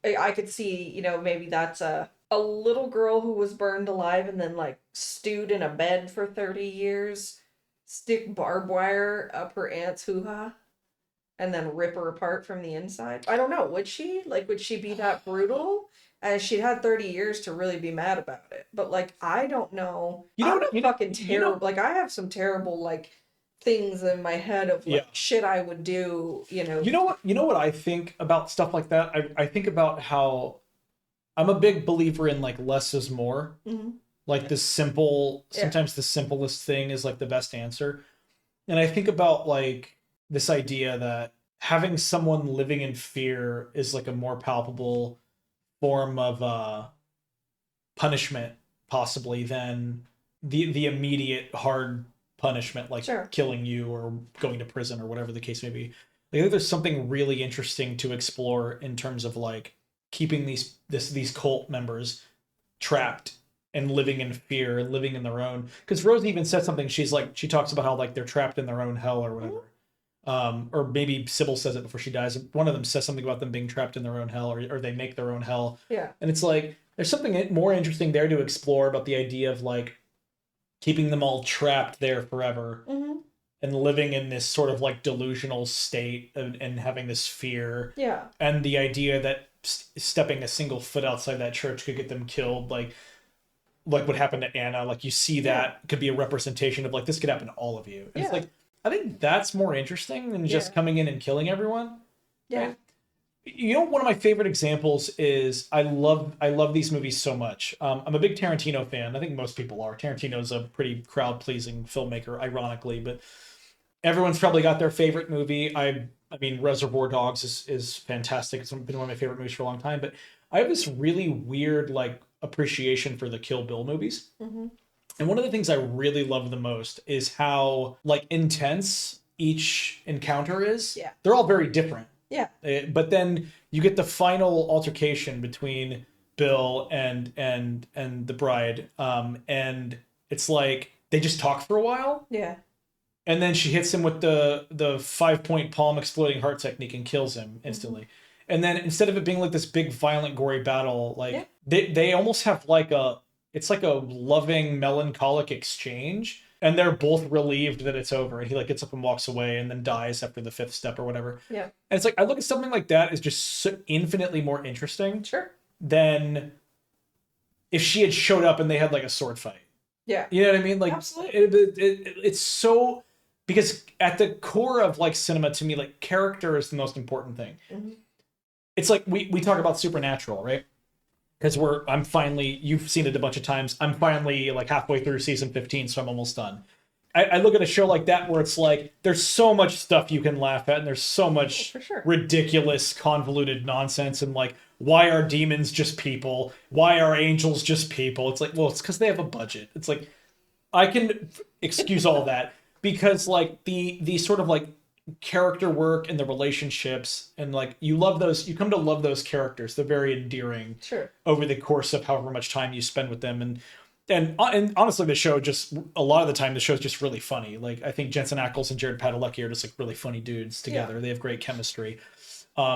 I could see, maybe that's a little girl who was burned alive and then like stewed in a bed for 30 years, stick barbed wire up her aunt's hoo-ha, and then rip her apart from the inside. I don't know. Would she? Like, would she be that brutal? And she'd had 30 years to really be mad about it. But like, I don't know. You know I'm what? a fucking terrible. Like, I have some terrible like things in my head of like Yeah. shit I would do. You know what? You know what I think about stuff like that. I think about how I'm a big believer in like less is more. Mm-hmm. Like the simple, sometimes the simplest thing is like the best answer. And I think about like this idea that having someone living in fear is like a more palpable form of punishment possibly than the immediate hard punishment like Sure. killing you or going to prison or whatever the case may be. I think there's something really interesting to explore in terms of like keeping these cult members trapped and living in fear, living in their own. Because Rose even said something. She's like, she talks about how like they're trapped in their own hell or whatever. Or maybe Sybil says it before she dies. One of them says something about them being trapped in their own hell, or they make their own hell. Yeah. And it's like there's something more interesting there to explore about the idea of like keeping them all trapped there forever. Mm-hmm. And living in this sort of like delusional state and having this fear. Yeah. And the idea that stepping a single foot outside that church could get them killed, like what happened to Anna. Like you see that could be a representation of like this could happen to all of you. And it's like I think that's more interesting than just coming in and killing everyone. Yeah. Right? You know, one of my favorite examples is I love these movies so much. I'm a big Tarantino fan. I think most people are. Tarantino's a pretty crowd pleasing filmmaker, ironically, but everyone's probably got their favorite movie. I mean, Reservoir Dogs is fantastic. It's been one of my favorite movies for a long time. But I have this really weird like appreciation for the Kill Bill movies. Mm-hmm. And one of the things I really love the most is how like intense each encounter is. Yeah. They're all very different. Yeah. But then you get the final altercation between Bill and the bride. And it's like they just talk for a while. Yeah. And then she hits him with the 5-point palm exploding heart technique and kills him instantly. Mm-hmm. And then instead of it being like this big violent gory battle, like they almost have like it's like a loving melancholic exchange, and they're both relieved that it's over, and he like gets up and walks away and then dies after the 5th step or whatever. Yeah. And it's like I look at something like that as just so infinitely more interesting than if she had showed up and they had like a sword fight. Yeah. You know what I mean? Like absolutely. It's so, because at the core of like cinema to me, like character is the most important thing. Mm-hmm. It's like we talk about Supernatural, right? Because you've seen it a bunch of times. I'm finally like halfway through season 15, so I'm almost done. I look at a show like that where it's like there's so much stuff you can laugh at, and there's so much ridiculous, convoluted nonsense, and like, why are demons just people? Why are angels just people? It's like, well, it's because they have a budget. It's like I can excuse all that because like the sort of like character work and the relationships and like you come to love those characters. They're very endearing over the course of however much time you spend with them. And honestly, the show a lot of the time the show's just really funny. Like I think Jensen Ackles and Jared Padalecki are just like really funny dudes together. They have great chemistry.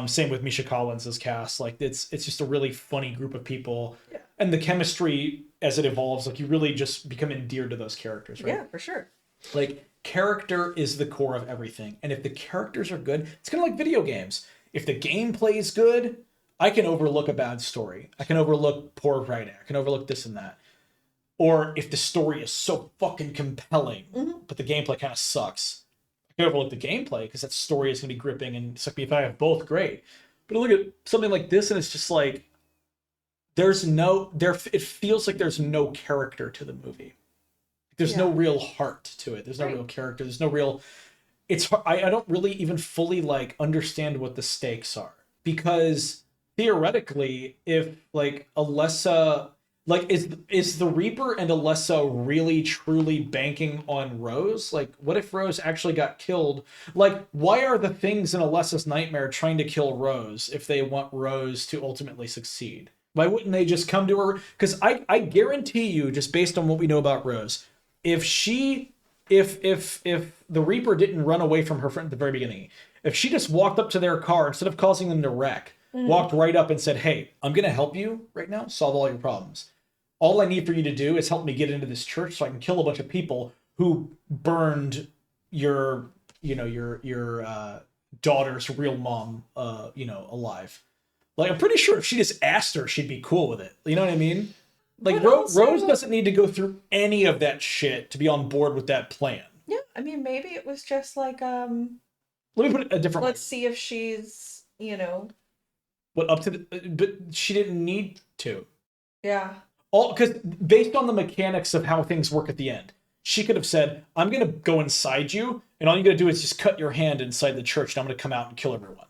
Same with Misha Collins' cast. Like it's just a really funny group of people. And the chemistry as it evolves, like you really just become endeared to those characters, right? Yeah, for sure. Like character is the core of everything. And if the characters are good, it's kind of like video games. If the gameplay is good, I can overlook a bad story. I can overlook poor writing. I can overlook this and that. Or if the story is so fucking compelling, but the gameplay kind of sucks, I can overlook the gameplay because that story is going to be gripping and suck me. If I have both, great. But I look at something like this and it's just like, it feels like there's no character to the movie. There's no real heart to it. There's no real character. There's no real, I don't really even fully like understand what the stakes are, because theoretically, if like Alessa, like is the Reaper and Alessa really truly banking on Rose? Like what if Rose actually got killed? Like why are the things in Alessa's nightmare trying to kill Rose if they want Rose to ultimately succeed? Why wouldn't they just come to her? Because I guarantee you, just based on what we know about Rose, if she if the Reaper didn't run away from her friend at the very beginning, if she just walked up to their car instead of causing them to wreck, walked right up and said, "Hey, I'm gonna help you right now, solve all your problems. All I need for you to do is help me get into this church so I can kill a bunch of people who burned your your daughter's real mom alive." Like, I'm pretty sure if she just asked her, she'd be cool with it. You know what I mean? Like, Rose doesn't need to go through any of that shit to be on board with that plan. Yeah, I mean, maybe it was just like, Let me put it a different let's see if she's, What up to but she didn't need to. Yeah. All because based on the mechanics of how things work at the end, she could have said, "I'm gonna go inside you, and all you gotta do is just cut your hand inside the church, and I'm gonna come out and kill everyone."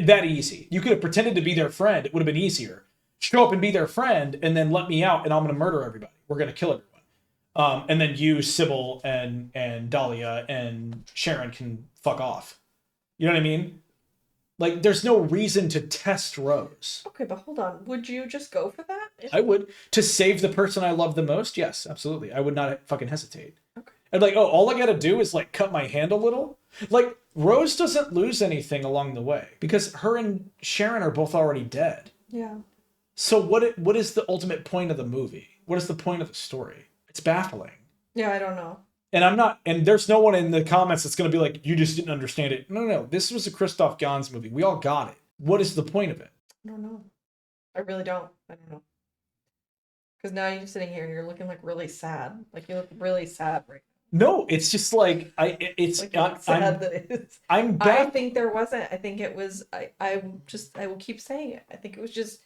That easy. You could have pretended to be their friend. It would have been easier. Show up and be their friend, and then let me out, and I'm gonna murder everybody. We're gonna kill everyone. And then you, Sybil, and Dahlia, and Sharon can fuck off. You know what I mean? Like, there's no reason to test Rose. Okay, but hold on. Would you just go for that? I would. To save the person I love the most, yes, absolutely. I would not fucking hesitate. Okay. I'd like, oh, all I gotta do is, like, cut my hand a little? Like, Rose doesn't lose anything along the way, because her and Sharon are both already dead. Yeah. So what is the ultimate point of the movie? What is the point of the story? It's baffling. Yeah, I don't know. And there's no one in the comments that's going to be like, you just didn't understand it. No. This was a Christoph Gans movie. We all got it. What is the point of it? I don't know. I really don't. I don't know. Because now you're sitting here and you're looking like really sad. Like you look really sad right now. No, it's just like sad that it is. I'm back. I think there wasn't. I think it was. I will keep saying it. I think it was just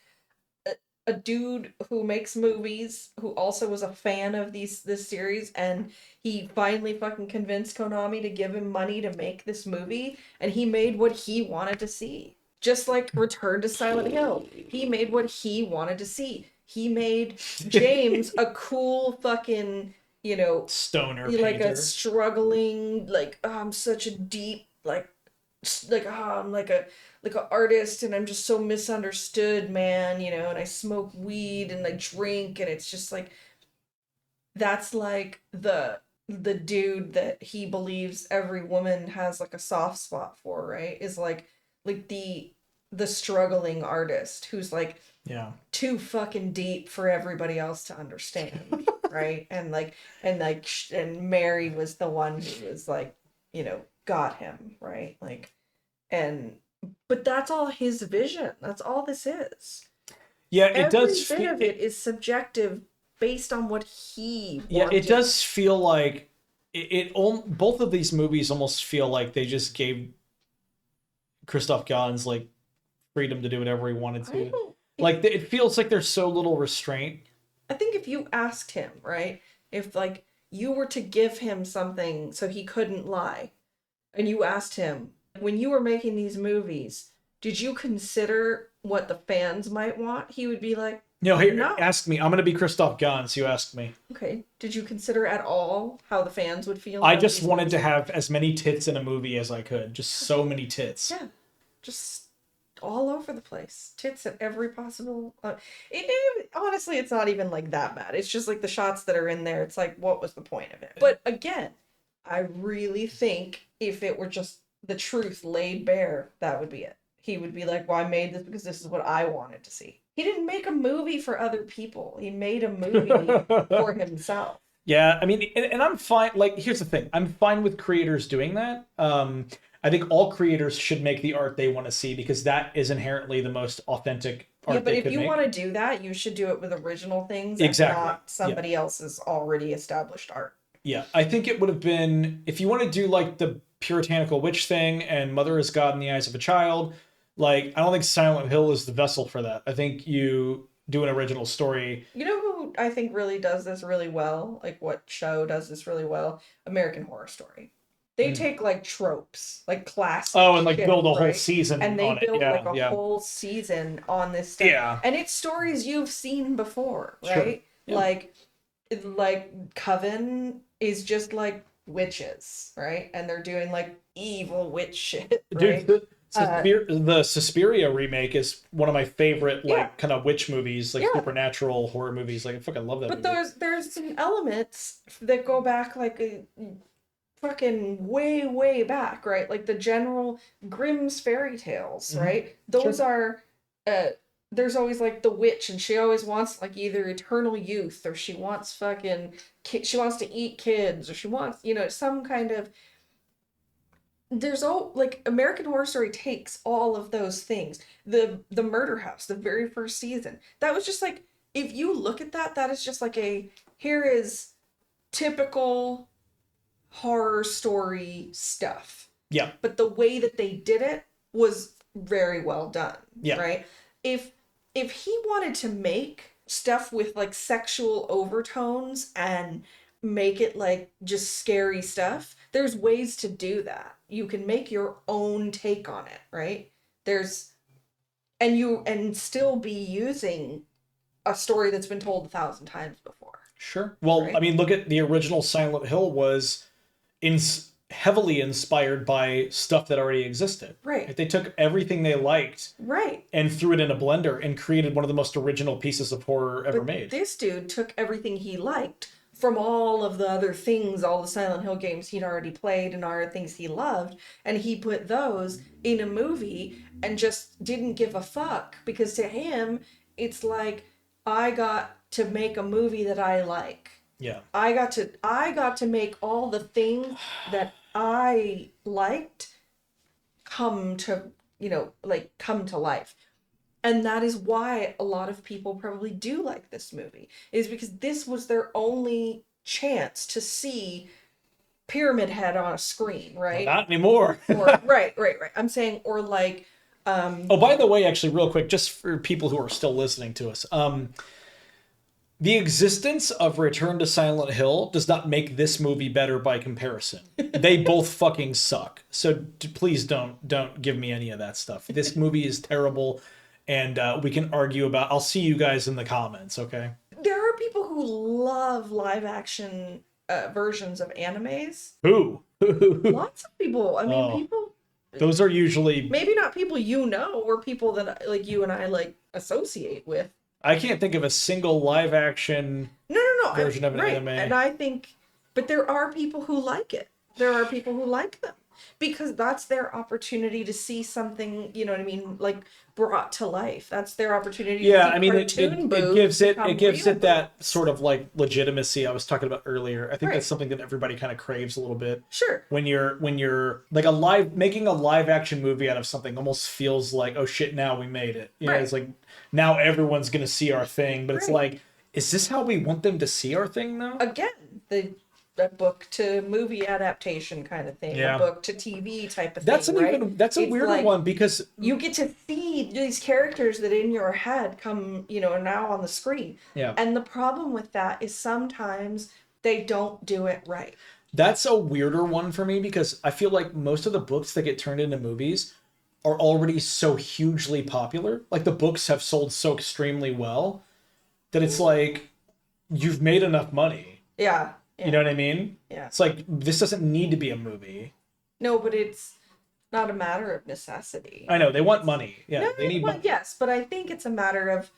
a dude who makes movies who also was a fan of this series, and he finally fucking convinced Konami to give him money to make this movie, and he made what he wanted to see. Just like Return to Silent Hill. He made what he wanted to see. He made James a cool fucking, stoner like painter. a struggling, like, oh, I'm such a deep, I'm like a artist, and I'm just so misunderstood, man, and I smoke weed and I drink, and it's just like, that's like the dude that he believes every woman has like a soft spot for, right? Is like the struggling artist who's like too fucking deep for everybody else to understand. Right? And Mary was the one who was like, got him, right? Like, but that's all his vision. That's all this is. Yeah, it does. Every bit of it is subjective based on what he wanted. Yeah, it does feel like both of these movies almost feel like they just gave Christoph Gans like freedom to do whatever he wanted to. Like, it feels like there's so little restraint. I think if you asked him, right, if like you were to give him something so he couldn't lie, and you asked him, when you were making these movies, did you consider what the fans might want? He would be like, no. Ask me. I'm going to be Christoph Gans. You ask me. Okay. Did you consider at all how the fans would feel? I just wanted to have as many tits in a movie as I could. Just so many tits. Yeah. Just all over the place. Tits at every possible... honestly, it's not even like that bad. It's just like the shots that are in there. It's like, what was the point of it? But again, I really think if it were just the truth laid bare, that would be it. He would be like, well, I made this because this is what I wanted to see. He didn't make a movie for other people. He made a movie for himself. Yeah, I mean, and I'm fine. Like, here's the thing. I'm fine with creators doing that. I think all creators should make the art they want to see, because that is inherently the most authentic art. Yeah, but if you want to do that, you should do it with original things, exactly, and not somebody else's already established art. Yeah, I think it would have been, if you want to do like the puritanical witch thing and Mother is God in the Eyes of a Child, like, I don't think Silent Hill is the vessel for that. I think you do an original story. You know who I think really does this really well? Like, what show does this really well? American Horror Story. They take like tropes, like classic. Oh, and like shit, build a right? whole season and they on build it. like a whole season on this stuff. Yeah. And it's stories you've seen before, right? Sure. Yeah. Like Coven is just like witches, right? And they're doing like evil witch shit, right? Dude, The Suspiria remake is one of my favorite, Yeah, like, kind of witch movies, like yeah. supernatural horror movies. Like, I fucking love that But movie. there's some elements that go back like a fucking way back, right? Like the general Grimm's fairy tales, Hmm. right? Sure. Those are uh there's always like the witch and she always wants like either eternal youth or she wants she wants to eat kids or she wants, some kind of there's all like American Horror Story takes all of those things. The murder house, the very first season. That was just like if you look at that, that is just like here is typical horror story stuff. Yeah. But the way that they did it was very well done, Yeah. right? If if he wanted to make stuff with like sexual overtones and make it like just scary stuff, there's ways to do that. You can make your own take on it, right? There's and still be using a story that's been told 1,000 times before, Sure. Well, I right? mean, look at the original Silent Hill was in heavily inspired by stuff that already existed. Right. Like, they took everything they liked Right. and threw it in a blender and created one of the most original pieces of horror ever But made. this dude took everything he liked from all of the other things, all the Silent Hill games he'd already played and other things he loved, and he put those in a movie and just didn't give a fuck because to him, it's like I got to make a movie that I like. Yeah. I got to make all the things that I liked come to, like come to life. And that is why a lot of people probably do like this movie, is because this was their only chance to see Pyramid Head on a screen, Well, right? not anymore. Or right. I'm saying or like Oh, by the way, actually, real quick, just for people who are still listening to us, the existence of Return to Silent Hill does not make this movie better by comparison. They both fucking suck. So please don't give me any of that stuff. This movie is terrible, and we can argue about. I'll see you guys in the comments. Okay. there are people who love live action versions of animes. Who? Lots of people. I mean, Oh, people those are usually. maybe not people or people that like you and I like associate with. I can't think of a single live action No. version of an Right. anime. And I think, but there are people who like it. There are people who like them because that's their opportunity to see something, you know what I mean, like brought to life. That's their opportunity to Yeah, see I mean, it, cartoon it, it boobs gives it become gives real it that boobs. sort of like legitimacy I was talking about earlier. I think that's Right. something that everybody kind of craves a little bit. Sure. When you're like making a live action movie out of something almost feels like, oh shit, now we made it. You know, Right. it's like now everyone's gonna see our thing, but it's Right. like, is this how we want them to see our thing though? Again, the book to movie adaptation kind of thing, Yeah. a book to TV type of That's thing, an right? even that's a It's weirder like one because you get to see these characters that in your head come, are now on the screen. yeah. And the problem with that is sometimes they don't do it right. That's a weirder one for me because I feel like most of the books that get turned into movies are already so hugely popular. Like the books have sold so extremely well that it's like you've made enough money. Yeah. You know what I mean? Yeah. It's like this doesn't need to be a movie. No, but it's not a matter of necessity. I know they want money. Yeah, No, they need well, money. yes, but I think it's a matter of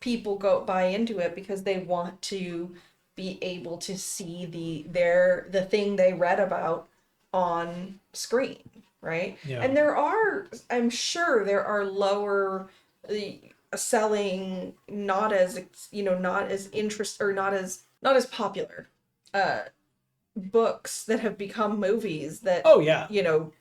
people go buy into it because they want to be able to see the thing they read about on screen, right? Yeah. And I'm sure there are lower selling, not as not as interest or not as popular books that have become movies that Oh yeah.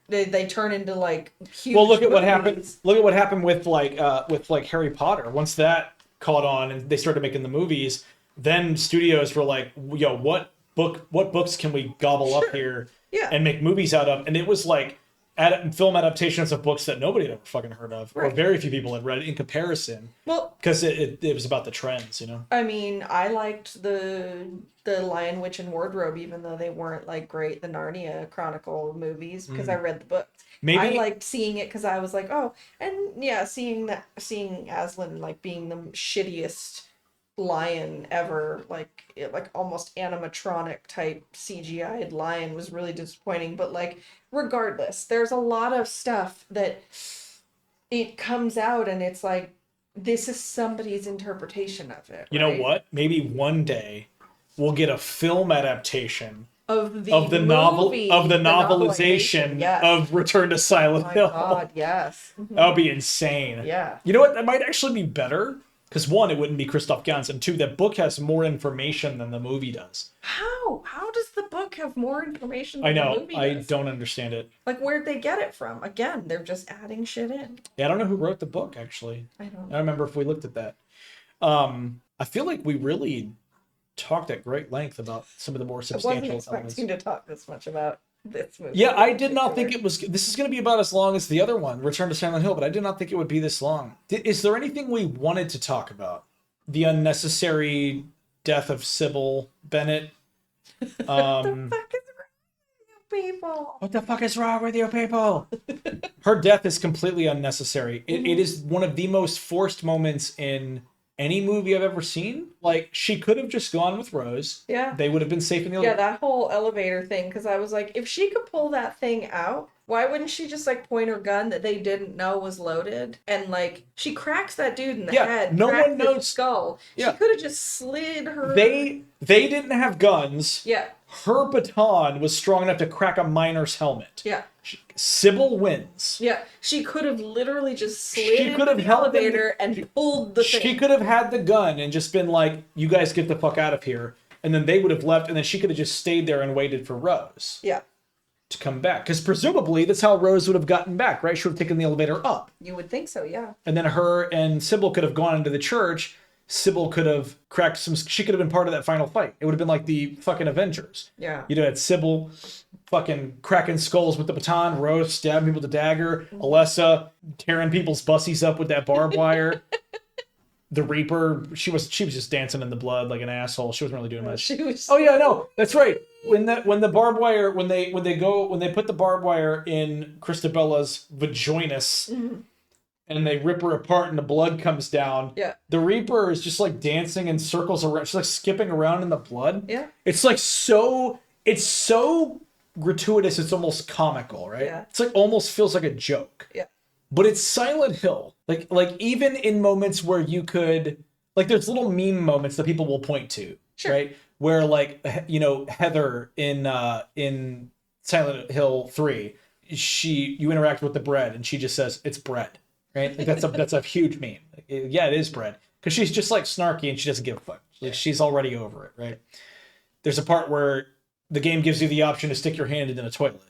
they turn into like huge Well, look at what happened. movies. Look at what happened with like Harry Potter. Once that caught on and they started making the movies, then studios were like, "Yo, what books can we gobble up Sure. here Yeah. and make movies out of?" And it was like film adaptations of books that nobody had ever fucking heard of, or Right. very few people had read in comparison, Well, because it was about the trends, you know. I mean, I liked the Lion, Witch, and Wardrobe, even though they weren't like great. The Narnia Chronicle movies because I read the books. Maybe I liked seeing it because I was like, oh, and yeah, seeing Aslan like being the shittiest lion ever. Like like almost animatronic type CGI'd lion was really disappointing. But like regardless, there's a lot of stuff that it comes out and it's like this is somebody's interpretation of it, You know right? what? Maybe one day we'll get a film adaptation Of the of the novel movie, of the the novelization, novelization yes. of Return to Silent My Hill. God, yes. That would be insane. Yeah. You know what? That might actually be better because one, it wouldn't be Christoph Gans, and two, that book has more information than the movie does. How? How does the book have more information I than the know. movie I does? don't understand it. Like, where'd they get it from? Again, they're just adding shit in. Yeah, I don't know who wrote the book actually. I don't I don't know. remember if we looked at that. I feel like we really talked at great length about some of the more I wasn't substantial expecting elements. to talk this much about this movie. Yeah, I in did not think particular. it was. This is going to be about as long as the other one, Return to Silent Hill, but I did not think it would be this long. Is there anything we wanted to talk about? The unnecessary death of Sybil Bennett. Fuck is wrong with you people? What the fuck is wrong with you people? Her death is completely unnecessary. It is one of the most forced moments in any movie I've ever seen. Like, she could have just gone with Rose. Yeah. They would have been safe in the Yeah, elevator. that whole elevator thing, because I was like, if she could pull that thing out, why wouldn't she just like point her gun that they didn't know was loaded? And like, she cracks that dude in the Yeah, head, no cracks one his knows- skull. Yeah. She could have just slid her. They didn't have guns. Yeah, Her baton was strong enough to crack a miner's helmet. yeah, Sybil wins. yeah. She could have literally just slid She into could have the held them- elevator and pulled the She thing. could have had the gun and just been like, you guys get the fuck out of here. And then they would have left, and then she could have just stayed there and waited for Rose Yeah, to come back. Because presumably that's how Rose would have gotten back, right? She would have taken the elevator up. you would think so. Yeah, And then her and Sybil could have gone into the church. Sybil could have cracked some... She could have been part of that final fight. It would have been like the fucking Avengers. yeah. You'd have had Sybil fucking cracking skulls with the baton, Rose stabbing people with the dagger, Alessa tearing people's bussies up with that barbed wire. The Reaper, she was just dancing in the blood like an asshole. She wasn't really doing much. She was. Oh yeah, no, that's right. When the barbed wire, when they put the barbed wire in Christabella's vaginus and they rip her apart and the blood comes down, Yeah, the Reaper is just like dancing in circles around. She's like skipping around in the blood. yeah, It's like it's so gratuitous. It's almost comical, right? Yeah. It's like almost feels like a joke. yeah. But it's Silent Hill. Like even in moments where you could, like, there's little meme moments that people will point to, Sure. right? Where like Heather in Silent Hill 3, you interact with the bread and she just says it's bread, right? Like that's a huge meme. Like, yeah, it is bread, because she's just like snarky and she doesn't give a fuck. Like, she's already over it, right? There's a part where the game gives you the option to stick your hand in a toilet,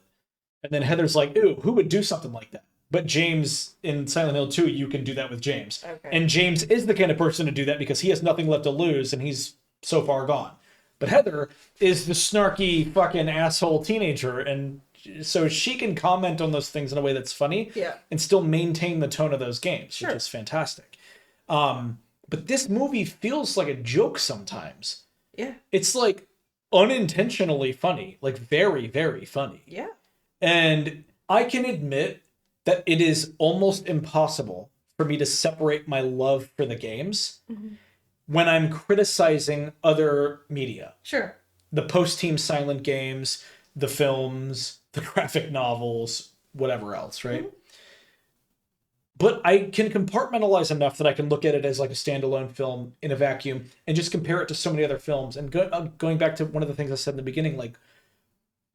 and then Heather's like, "Ooh, who would do something like that?" But James in Silent Hill 2, you can do that with James. Okay. And James is the kind of person to do that because he has nothing left to lose and he's so far gone. But Heather is the snarky fucking asshole teenager, and so she can comment on those things in a way that's funny Yeah. and still maintain the tone of those games, Sure. which is fantastic. But this movie feels like a joke sometimes. Yeah. It's like unintentionally funny, like very, very funny. Yeah. And I can admit that it is almost impossible for me to separate my love for the games when I'm criticizing other media. Sure. The post-Team Silent games, the films, the graphic novels, whatever else, right? But I can compartmentalize enough that I can look at it as like a standalone film in a vacuum and just compare it to so many other films. And going back to one of the things I said in the beginning, like,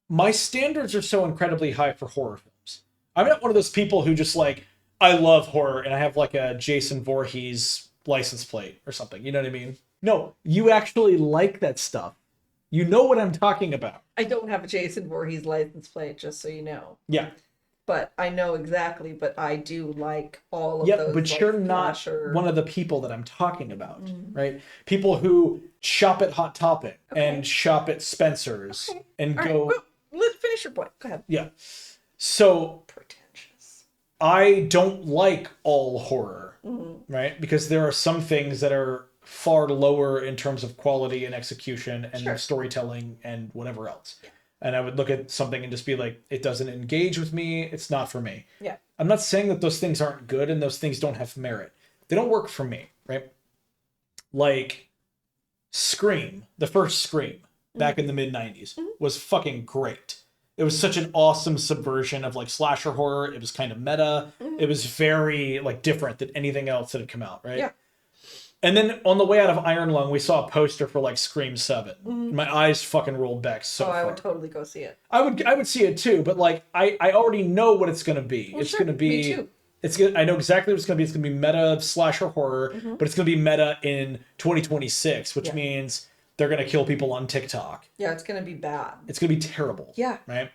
my standards are so incredibly high for horror films. I'm not one of those people who just like, I love horror and I have like a Jason Voorhees license plate or something. You know what I mean? No, you actually like that stuff. You know what I'm talking about. I don't have a Jason Voorhees license plate, just so you know. Yeah. But I know exactly, but I do like all of Yep, those. but like, you're not slasher- one of the people that I'm talking about, right? People who shop at Hot Topic and shop at Spencer's and All right, go... well, let's finish your point. Go ahead. Yeah. So Pretentious. I don't like all horror, right? Because there are some things that are far lower in terms of quality and execution and Sure. storytelling and whatever else. And I would look at something and just be like, it doesn't engage with me. It's not for me. Yeah. I'm not saying that those things aren't good and those things don't have merit. They don't work for me, right? Like Scream, the first Scream, back in the mid-90s, was fucking great. It was such an awesome subversion of like slasher horror. It was kind of meta. It was very like different than anything else that had come out, right? Yeah. And then on the way out of Iron Lung, we saw a poster for like Scream 7. My eyes fucking rolled back so far. I would totally go see it. I would see it too, but like I already know what it's gonna be. Well, it's sure, gonna be me too. I know exactly what it's gonna be. It's gonna be meta slasher horror, but it's gonna be meta in 2026, which means they're gonna kill people on TikTok. Yeah, it's gonna be bad. It's gonna be terrible. Yeah. Right?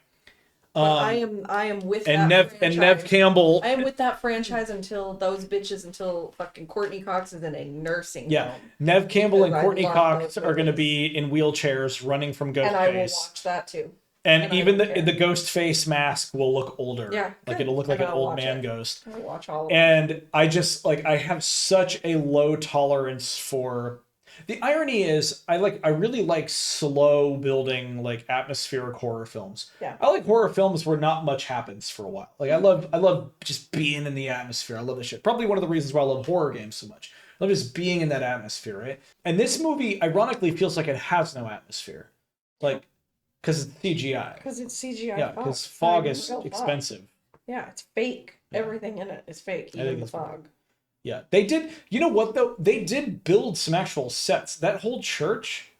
But I am with and that Nev franchise. and Nev Campbell. I am with that franchise until fucking Courtney Cox is in a nursing home. Nev Campbell and Because I Courtney love Cox those are going to movies. be in wheelchairs running from And I will Ghostface. watch that too. And I even don't care. the Ghostface mask will look older. Yeah, Like good. it'll look like And an I'll old watch man it. ghost. I'll watch all of them. And I just like I have such a low tolerance for the irony is I really like slow building like atmospheric horror films. Yeah. I like horror films where not much happens for a while. Like I love just being in the atmosphere. I love this shit. Probably one of the reasons why I love horror games so much. I love just being in that atmosphere, right? And this movie ironically feels like it has no atmosphere. Like because it's CGI. Because it's CGI. Yeah, because fog is real fog. expensive. Yeah, it's fake. Yeah. Everything in it is fake. I Even think the it's fog. Yeah, they did. You know what though? They did build some actual sets. That whole church,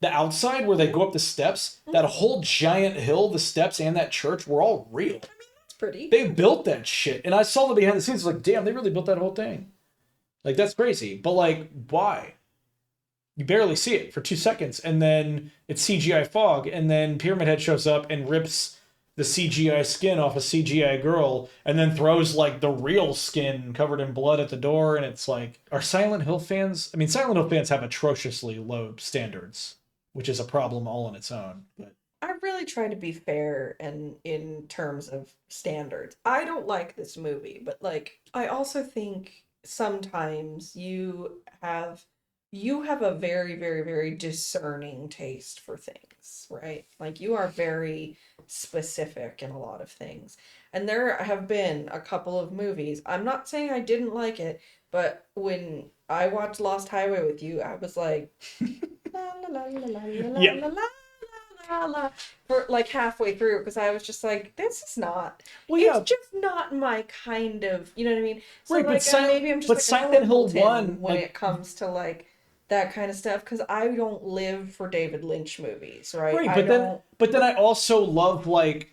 the outside where they go up the steps, that whole giant hill, the steps and that church were all real. It's pretty. They built that shit, and I saw the behind the scenes. Like, damn, they really built that whole thing. Like that's crazy. But like, why? You barely see it for 2 seconds, and then it's CGI fog, and then Pyramid Head shows up and rips the CGI skin off a CGI girl, and then throws like the real skin covered in blood at the door, and it's like, are Silent Hill fans? I mean, Silent Hill fans have atrociously low standards, which is a problem all on its own. But I really try to be fair and in terms of standards. I don't like this movie, but like I also think sometimes you have a very, very, very discerning taste for things, right? Like you are very specific in a lot of things. And there have been a couple of movies. I'm not saying I didn't like it, but when I watched Lost Highway with you, I was like la la la la la la Yeah. la la la la for like halfway through because I was just like, this is not. Well, yeah. It's just not my kind of, you know what I mean? So Right, but like maybe I'm just but like a Silent Hill simpleton 1, when like- it comes to like that kind of stuff because I don't live for David Lynch movies, right? right, I but don't. then I also love like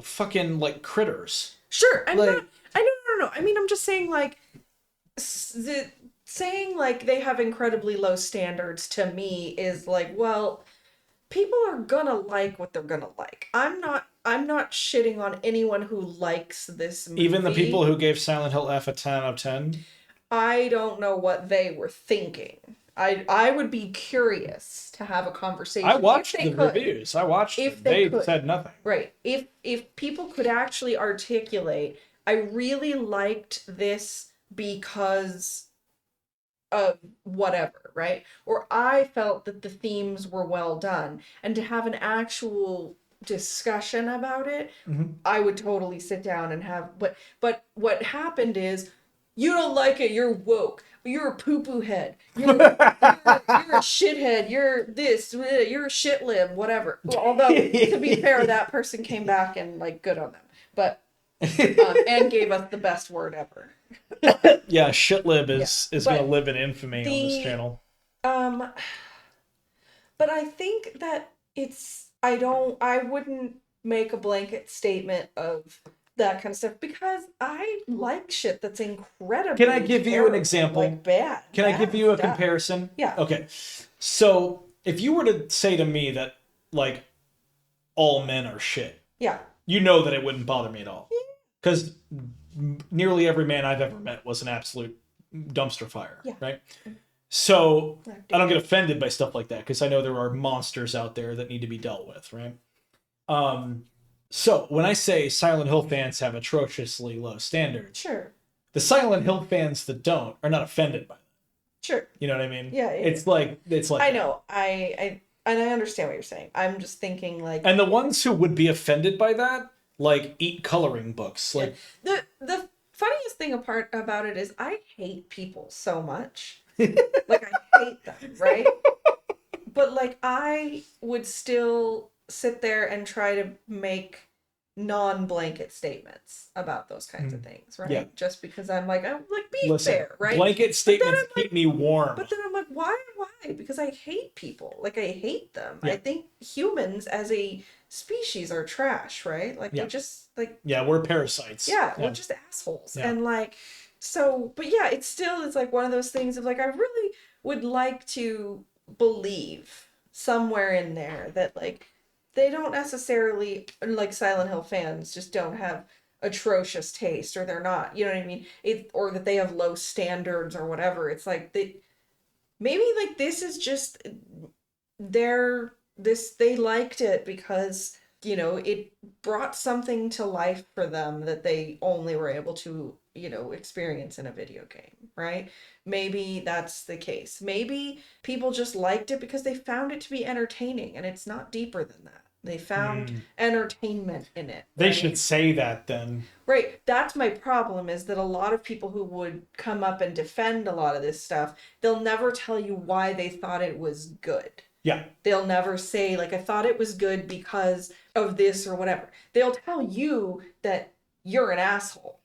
fucking like Critters. Sure, I'm like- not. I no. I mean, I'm just saying like saying like they have incredibly low standards to me is like, well, people are gonna like what they're gonna like. I'm not shitting on anyone who likes this movie. Even the people who gave Silent Hill F a 10 out of 10. I don't know what they were thinking. I would be curious to have a conversation. I watched if they the could. reviews. I watched If them. they They could. said nothing. Right. If people could actually articulate, I really liked this because of whatever, right? Or I felt that the themes were well done. And to have an actual discussion about it, I would totally sit down and have but what happened is you don't like it, you're woke. You're a poo-poo head. You're a shithead. You're this. You're a shit lib. Whatever. Well, although to be fair, that person came back and like good on them, but and gave us the best word ever. Yeah, shitlib is but gonna live in infamy on this channel. But I think that I wouldn't make a blanket statement of that kind of stuff because I like shit that's incredibly Can I give you an terrible, example? like bad. Can I give you a stuff. comparison? Yeah. Okay. So if you were to say to me that like all men are shit, Yeah. you know that it wouldn't bother me at all. Because nearly every man I've ever met was an absolute dumpster fire. Yeah. Right? So I don't get offended by stuff like that because I know there are monsters out there that need to be dealt with, right? So when I say Silent Hill fans have atrociously low standards, Sure. the Silent Hill fans that don't are not offended by that. Sure. You know what I mean? Yeah. It's like I know. I understand what you're saying. I'm just thinking like And the ones who would be offended by that, like eat coloring books. Like the funniest thing about it is I hate people so much. Like I hate them, right? But like I would still sit there and try to make non-blanket statements about those kinds of things, right? Yeah. Just because I'm like be Listen, fair, right? blanket statements keep me warm. But then I'm like, why? Because I hate people. Like I hate them. Yeah. I think humans as a species are trash, right? Like Yeah. they just like Yeah, we're parasites. yeah, we're just assholes. Yeah. And like so but yeah, it's like one of those things of like I really would like to believe somewhere in there that like they don't necessarily like Silent Hill fans just don't have atrocious taste or they're not, you know what I mean? It or that they have low standards or whatever. It's like they maybe like this is just they liked it because it brought something to life for them that they only were able to experience in a video game, right? Maybe that's the case. Maybe people just liked it because they found it to be entertaining and it's not deeper than that. They found entertainment in it. They right? should say that then. Right. That's my problem is that a lot of people who would come up and defend a lot of this stuff, they'll never tell you why they thought it was good. Yeah. They'll never say, like, I thought it was good because of this or whatever. They'll tell you that you're an asshole,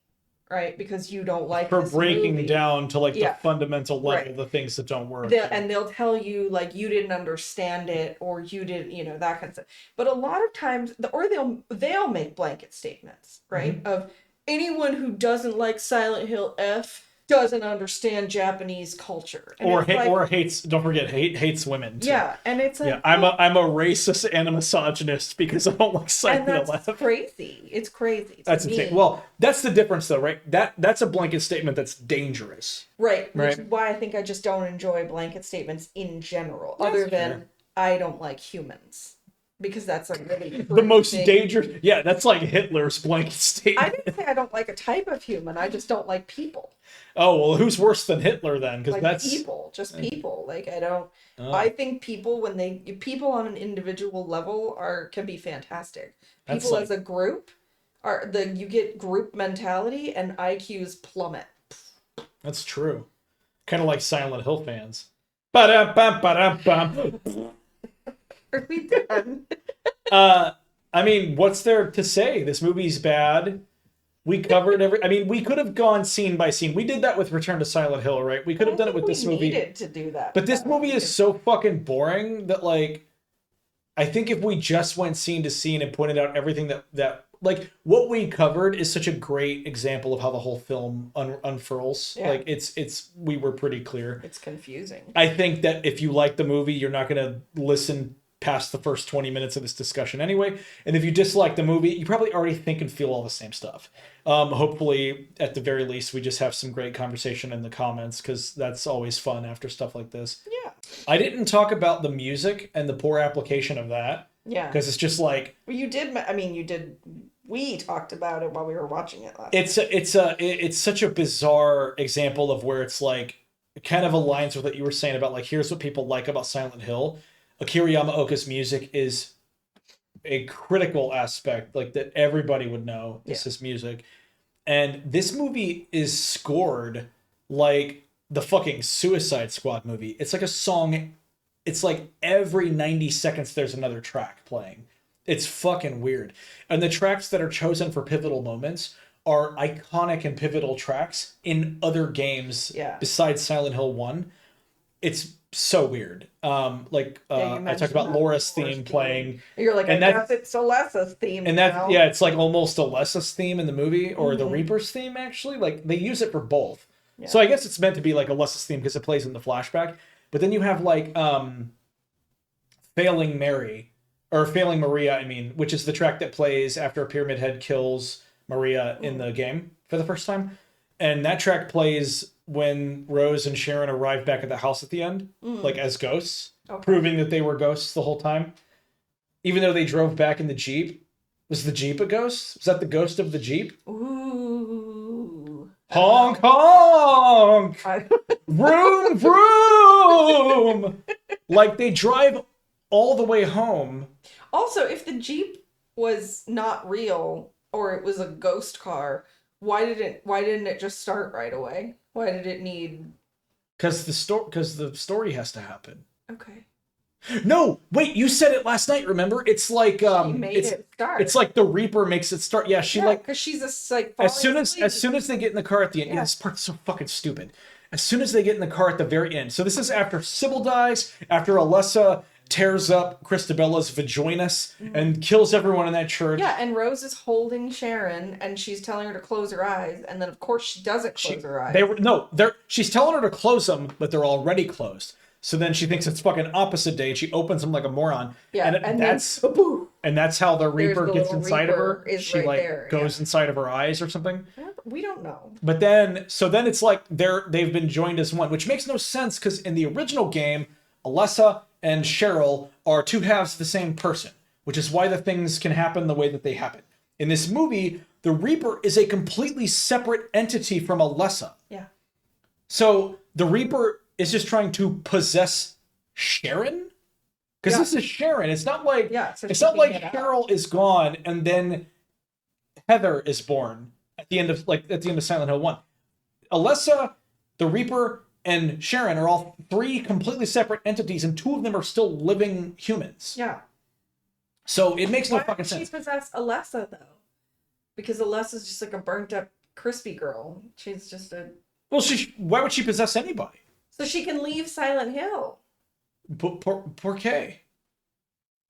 right? Because you don't like for this breaking movie. down to like Yeah. the fundamental level Right. the things that don't work. And they'll tell you like you didn't understand it or you didn't, that kind of stuff. But a lot of times, or they'll make blanket statements, right? Of anyone who doesn't like Silent Hill F doesn't understand Japanese culture, and or hates. Don't forget, hates women too. Yeah, and it's like yeah, I'm a racist and a misogynist because I don't like Silent Hill F. F. Crazy. It's crazy. That's insane. Well, that's the difference, though, right? That's a blanket statement that's dangerous. Right. Which is why I think I just don't enjoy blanket statements in general, other than I don't like humans. Because that's like really the most dangerous. Yeah, that's like Hitler's blanket statement. I didn't say I don't like a type of human. I just don't like people. Oh, well, who's worse than Hitler then? Because like that's people, just people. Like I don't. I think people people on an individual level can be fantastic. People as a group you get group mentality and IQs plummet. That's true. Kind of like Silent Hill fans. Ba-da-bum. Are we done? I mean, what's there to say? This movie's bad. We covered we could have gone scene by scene. We did that with Return to Silent Hill, right? We could have done it with this movie. We needed to do that. But this movie is so fucking boring that, like, I think if we just went scene to scene and pointed out everything that like, what we covered is such a great example of how the whole film unfurls. Yeah. Like, we were pretty clear. It's confusing. I think that if you like the movie, you're not going to listen past the first 20 minutes of this discussion anyway. And if you dislike the movie, you probably already think and feel all the same stuff. Hopefully, at the very least, we just have some great conversation in the comments, because that's always fun after stuff like this. Yeah. I didn't talk about the music and the poor application of that. Yeah. Because it's just like... Well, you did... We talked about it while we were watching it last It's such a bizarre example of where it's like... It kind of aligns with what you were saying about, like, here's what people like about Silent Hill. Akira Yamaoka's music is a critical aspect, like, that everybody would know is his music. And this movie is scored like the fucking Suicide Squad movie. It's like a song. It's like every 90 seconds there's another track playing. It's fucking weird. And the tracks that are chosen for pivotal moments are iconic and pivotal tracks in other games besides Silent Hill 1. It's so weird. I talked about Laura's theme playing. You're like, and I guess it's Alessa's theme. And that, it's like almost Alessa's theme in the movie, or the Reaper's theme, actually. Like, they use it for both. Yeah. So I guess it's meant to be like Alessa's theme because it plays in the flashback. But then you have like Failing Maria, which is the track that plays after a Pyramid Head kills Maria in the game for the first time. And that track plays when Rose and Sharon arrive back at the house at the end, like as ghosts, proving that they were ghosts the whole time. Even though they drove back in the Jeep. Was the Jeep a ghost? Was that the ghost of the Jeep? Ooh. Honk, honk! Vroom, vroom! Like, they drive all the way home. Also, if the Jeep was not real, or it was a ghost car, why didn't it just start right away? Why did it need... Because the story has to happen. Okay. No, wait, you said it last night, remember? It's like She made it start. it's like the Reaper makes it start. Yeah, she like because she's like as falling as asleep. soon as they get in the car at the end, Yeah. this part's so fucking stupid. As soon as they get in the car at the very end. So this is after Sybil dies, after Alessa tears up Christabella's vaginas and kills everyone in that church. Yeah, and Rose is holding Sharon, and she's telling her to close her eyes, and then of course she doesn't close her eyes. She's telling her to close them, but they're already closed. So then she thinks it's fucking opposite day, and she opens them like a moron. Yeah, and that's and that's how the Reaper the gets little inside Reaper of her. is She right like there, goes yeah. inside of her eyes or something. We don't know. But then it's like they've been joined as one, which makes no sense because in the original game, Alessa and Cheryl are two halves of the same person, which is why the things can happen the way that they happen. In this movie, the Reaper is a completely separate entity from Alessa. Yeah. So the Reaper is just trying to possess Sharon? Because this is Sharon. It's not like so it's she not can like get out. Cheryl is gone and then Heather is born at the end of Silent Hill 1. Alessa, the Reaper, and Sharon are all three completely separate entities, and two of them are still living humans. Yeah. So it makes no Why fucking would she sense. possess Alessa though? Because Alessa's just like a burnt up crispy girl. She's just a Well, why would she possess anybody? so she can leave Silent Hill. Poor Kay.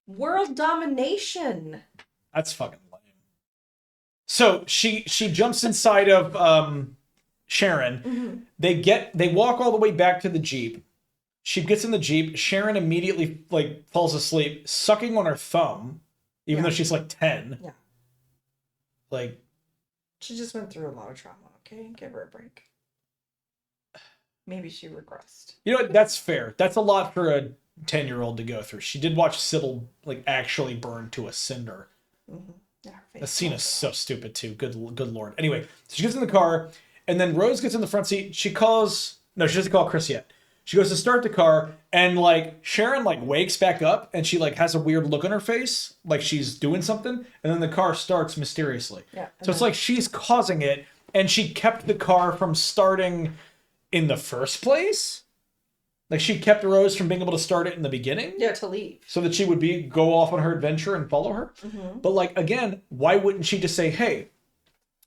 World domination. That's fucking lame. So she jumps inside of Sharon. They walk all the way back to the Jeep. She gets in the Jeep. Sharon immediately like falls asleep, sucking on her thumb, even though she's like 10. Yeah. Like She just went through a lot of trauma, okay? Give her a break. Maybe she regressed. You know what? That's fair. That's a lot for a 10-year-old to go through. She did watch Sybil like actually burn to a cinder. Yeah, The scene is so stupid too. Good lord. Anyway, so she gets in the car, and then Rose gets in the front seat. She doesn't call Chris yet. She goes to start the car, and like Sharon like wakes back up, and she like has a weird look on her face, like she's doing something, and then the car starts mysteriously. Yeah. So it's like she's causing it, and she kept the car from starting in the first place. Like she kept Rose from being able to start it in the beginning. Yeah, to leave. So that she would go off on her adventure and follow her. But like again, why wouldn't she just say, "Hey,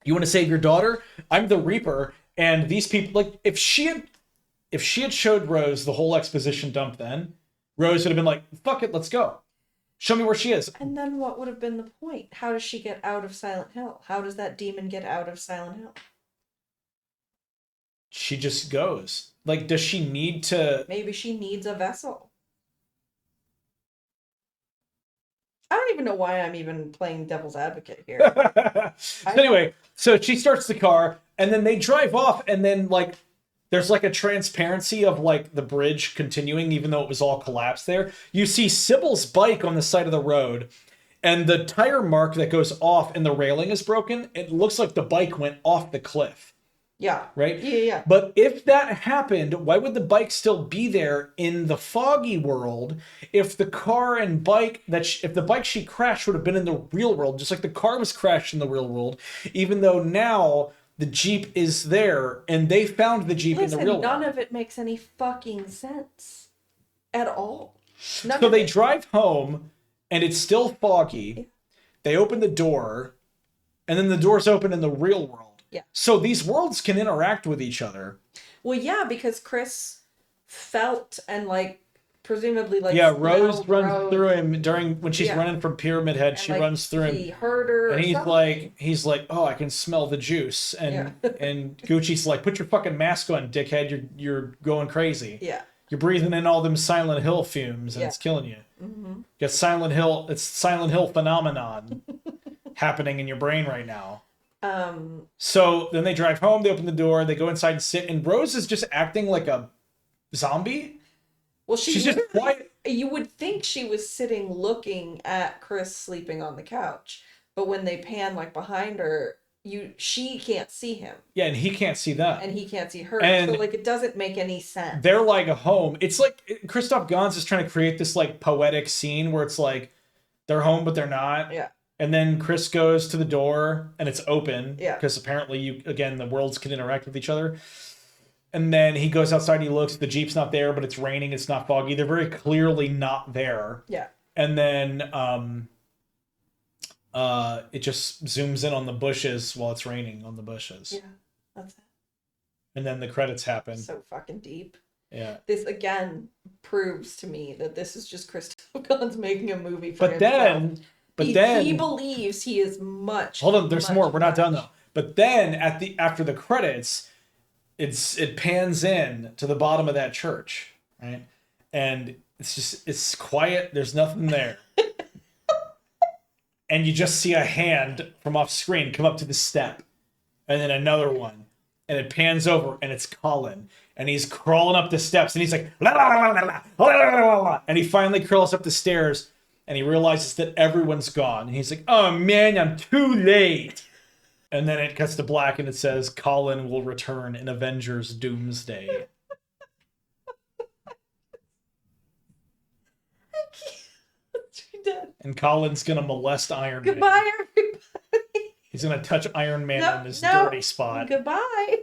you want to save your daughter? I'm the Reaper, and these people." Like if she had showed Rose the whole exposition dump, then Rose would have been like, "Fuck it, let's go. Show me where she is." And then what would have been the point? How does she get out of Silent Hill? How does that demon get out of Silent Hill? She just goes. Like, does she need to? Maybe she needs a vessel. I don't even know why I'm even playing devil's advocate here. Anyway, so she starts the car, and then they drive off, and then like there's like a transparency of like the bridge continuing, even though it was all collapsed there. You see Sybil's bike on the side of the road, and the tire mark that goes off and the railing is broken. It looks like the bike went off the cliff. Yeah. Right? Yeah. But if that happened, why would the bike still be there in the foggy world if the car and bike if the bike she crashed would have been in the real world, just like the car was crashed in the real world, even though now the Jeep is there and they found the Jeep in the real world. None of it makes any fucking sense at all. So they drive home and it's still foggy. Yeah. They open the door and then the door's open in the real world. Yeah. So these worlds can interact with each other. Well, yeah, because Chris felt and like presumably like Rose runs through him when she's running from Pyramid Head. She runs through him. He heard her, and he's like, "Oh, I can smell the juice." And and Gucci's like, "Put your fucking mask on, dickhead. You're going crazy. Yeah, you're breathing in all them Silent Hill fumes, and it's killing you. It's Silent Hill phenomenon happening in your brain right now." So then they drive home, they open the door, they go inside and sit, and Rose is just acting like a zombie. Well, she's just quiet. You would think she was sitting looking at Chris sleeping on the couch, but when they pan like behind her, she can't see him. Yeah, and he can't see them. And he can't see her. And so like it doesn't make any sense. They're like a home. It's like Christoph Gans is trying to create this like poetic scene where it's like they're home but they're not. Yeah. And then Chris goes to the door and it's open. Yeah. Because apparently the worlds can interact with each other. And then he goes outside, he looks, the Jeep's not there, but it's raining, it's not foggy. They're very clearly not there. Yeah. And then it just zooms in on the bushes while it's raining on the bushes. Yeah, that's it. And then the credits happen. So fucking deep. Yeah. This again proves to me that this is just Christoph Gans making a movie for But himself. then he believes he is much. hold on, there's much, more. We're not done much. though. But then after the credits, it pans in to the bottom of that church, right? And it's quiet, there's nothing there. And you just see a hand from off screen come up to the step. And then another one. And it pans over and it's Colin. And he's crawling up the steps and he's like, la, la, la, la, la, la, la, la. And he finally crawls up the stairs and he realizes that everyone's gone. And he's like, oh man, I'm too late. And then it cuts to black and it says, Colin will return in Avengers Doomsday. And Colin's gonna molest Iron Man. Goodbye, everybody. He's gonna touch Iron Man No, in his no. dirty spot. Goodbye.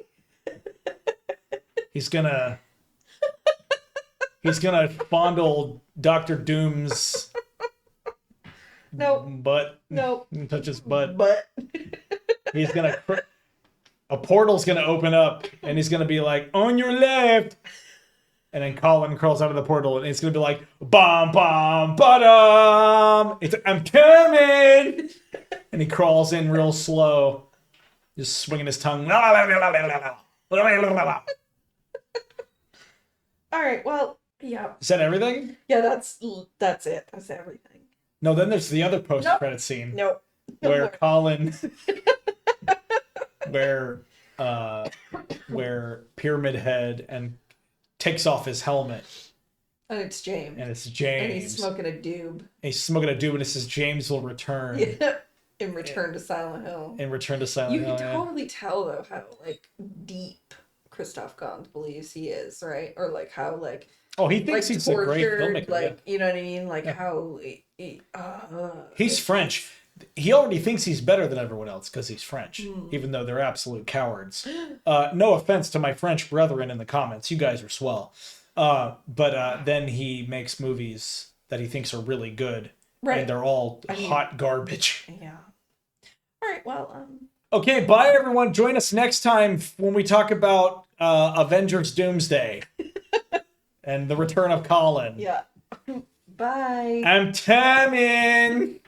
He's gonna fondle Doctor Doom's butt. Nope. Touch his butt. But He's gonna a portal's gonna open up and he's gonna be like, on your left. And then Colin crawls out of the portal and it's gonna be like, bom bom ba-dum. It's I'm coming. And he crawls in real slow, just swinging his tongue. all right. Well, yeah. Is that everything? Yeah, that's it. That's everything. No, then there's the other post-credit scene Nope. where Colin, where Pyramid Head and takes off his helmet. And it's James. And it's James. And he's smoking a doob. He's smoking a doob and it says James will return. Yeah. In Return to Silent Hill. In Return to Silent You Hill. can totally tell though how like deep Christoph Gans believes he is, right? Or like how like oh, he thinks he's a great filmmaker. Like you know what I mean? Like how he's French. He already thinks he's better than everyone else because he's French, even though they're absolute cowards. No offense to my French brethren in the comments. You guys are swell. But then he makes movies that he thinks are really good. Right. And they're all hot garbage. Yeah. All right, well, Okay, bye everyone. Join us next time when we talk about Avengers Doomsday. And the return of Colin. yeah. Bye. I'm Tamin.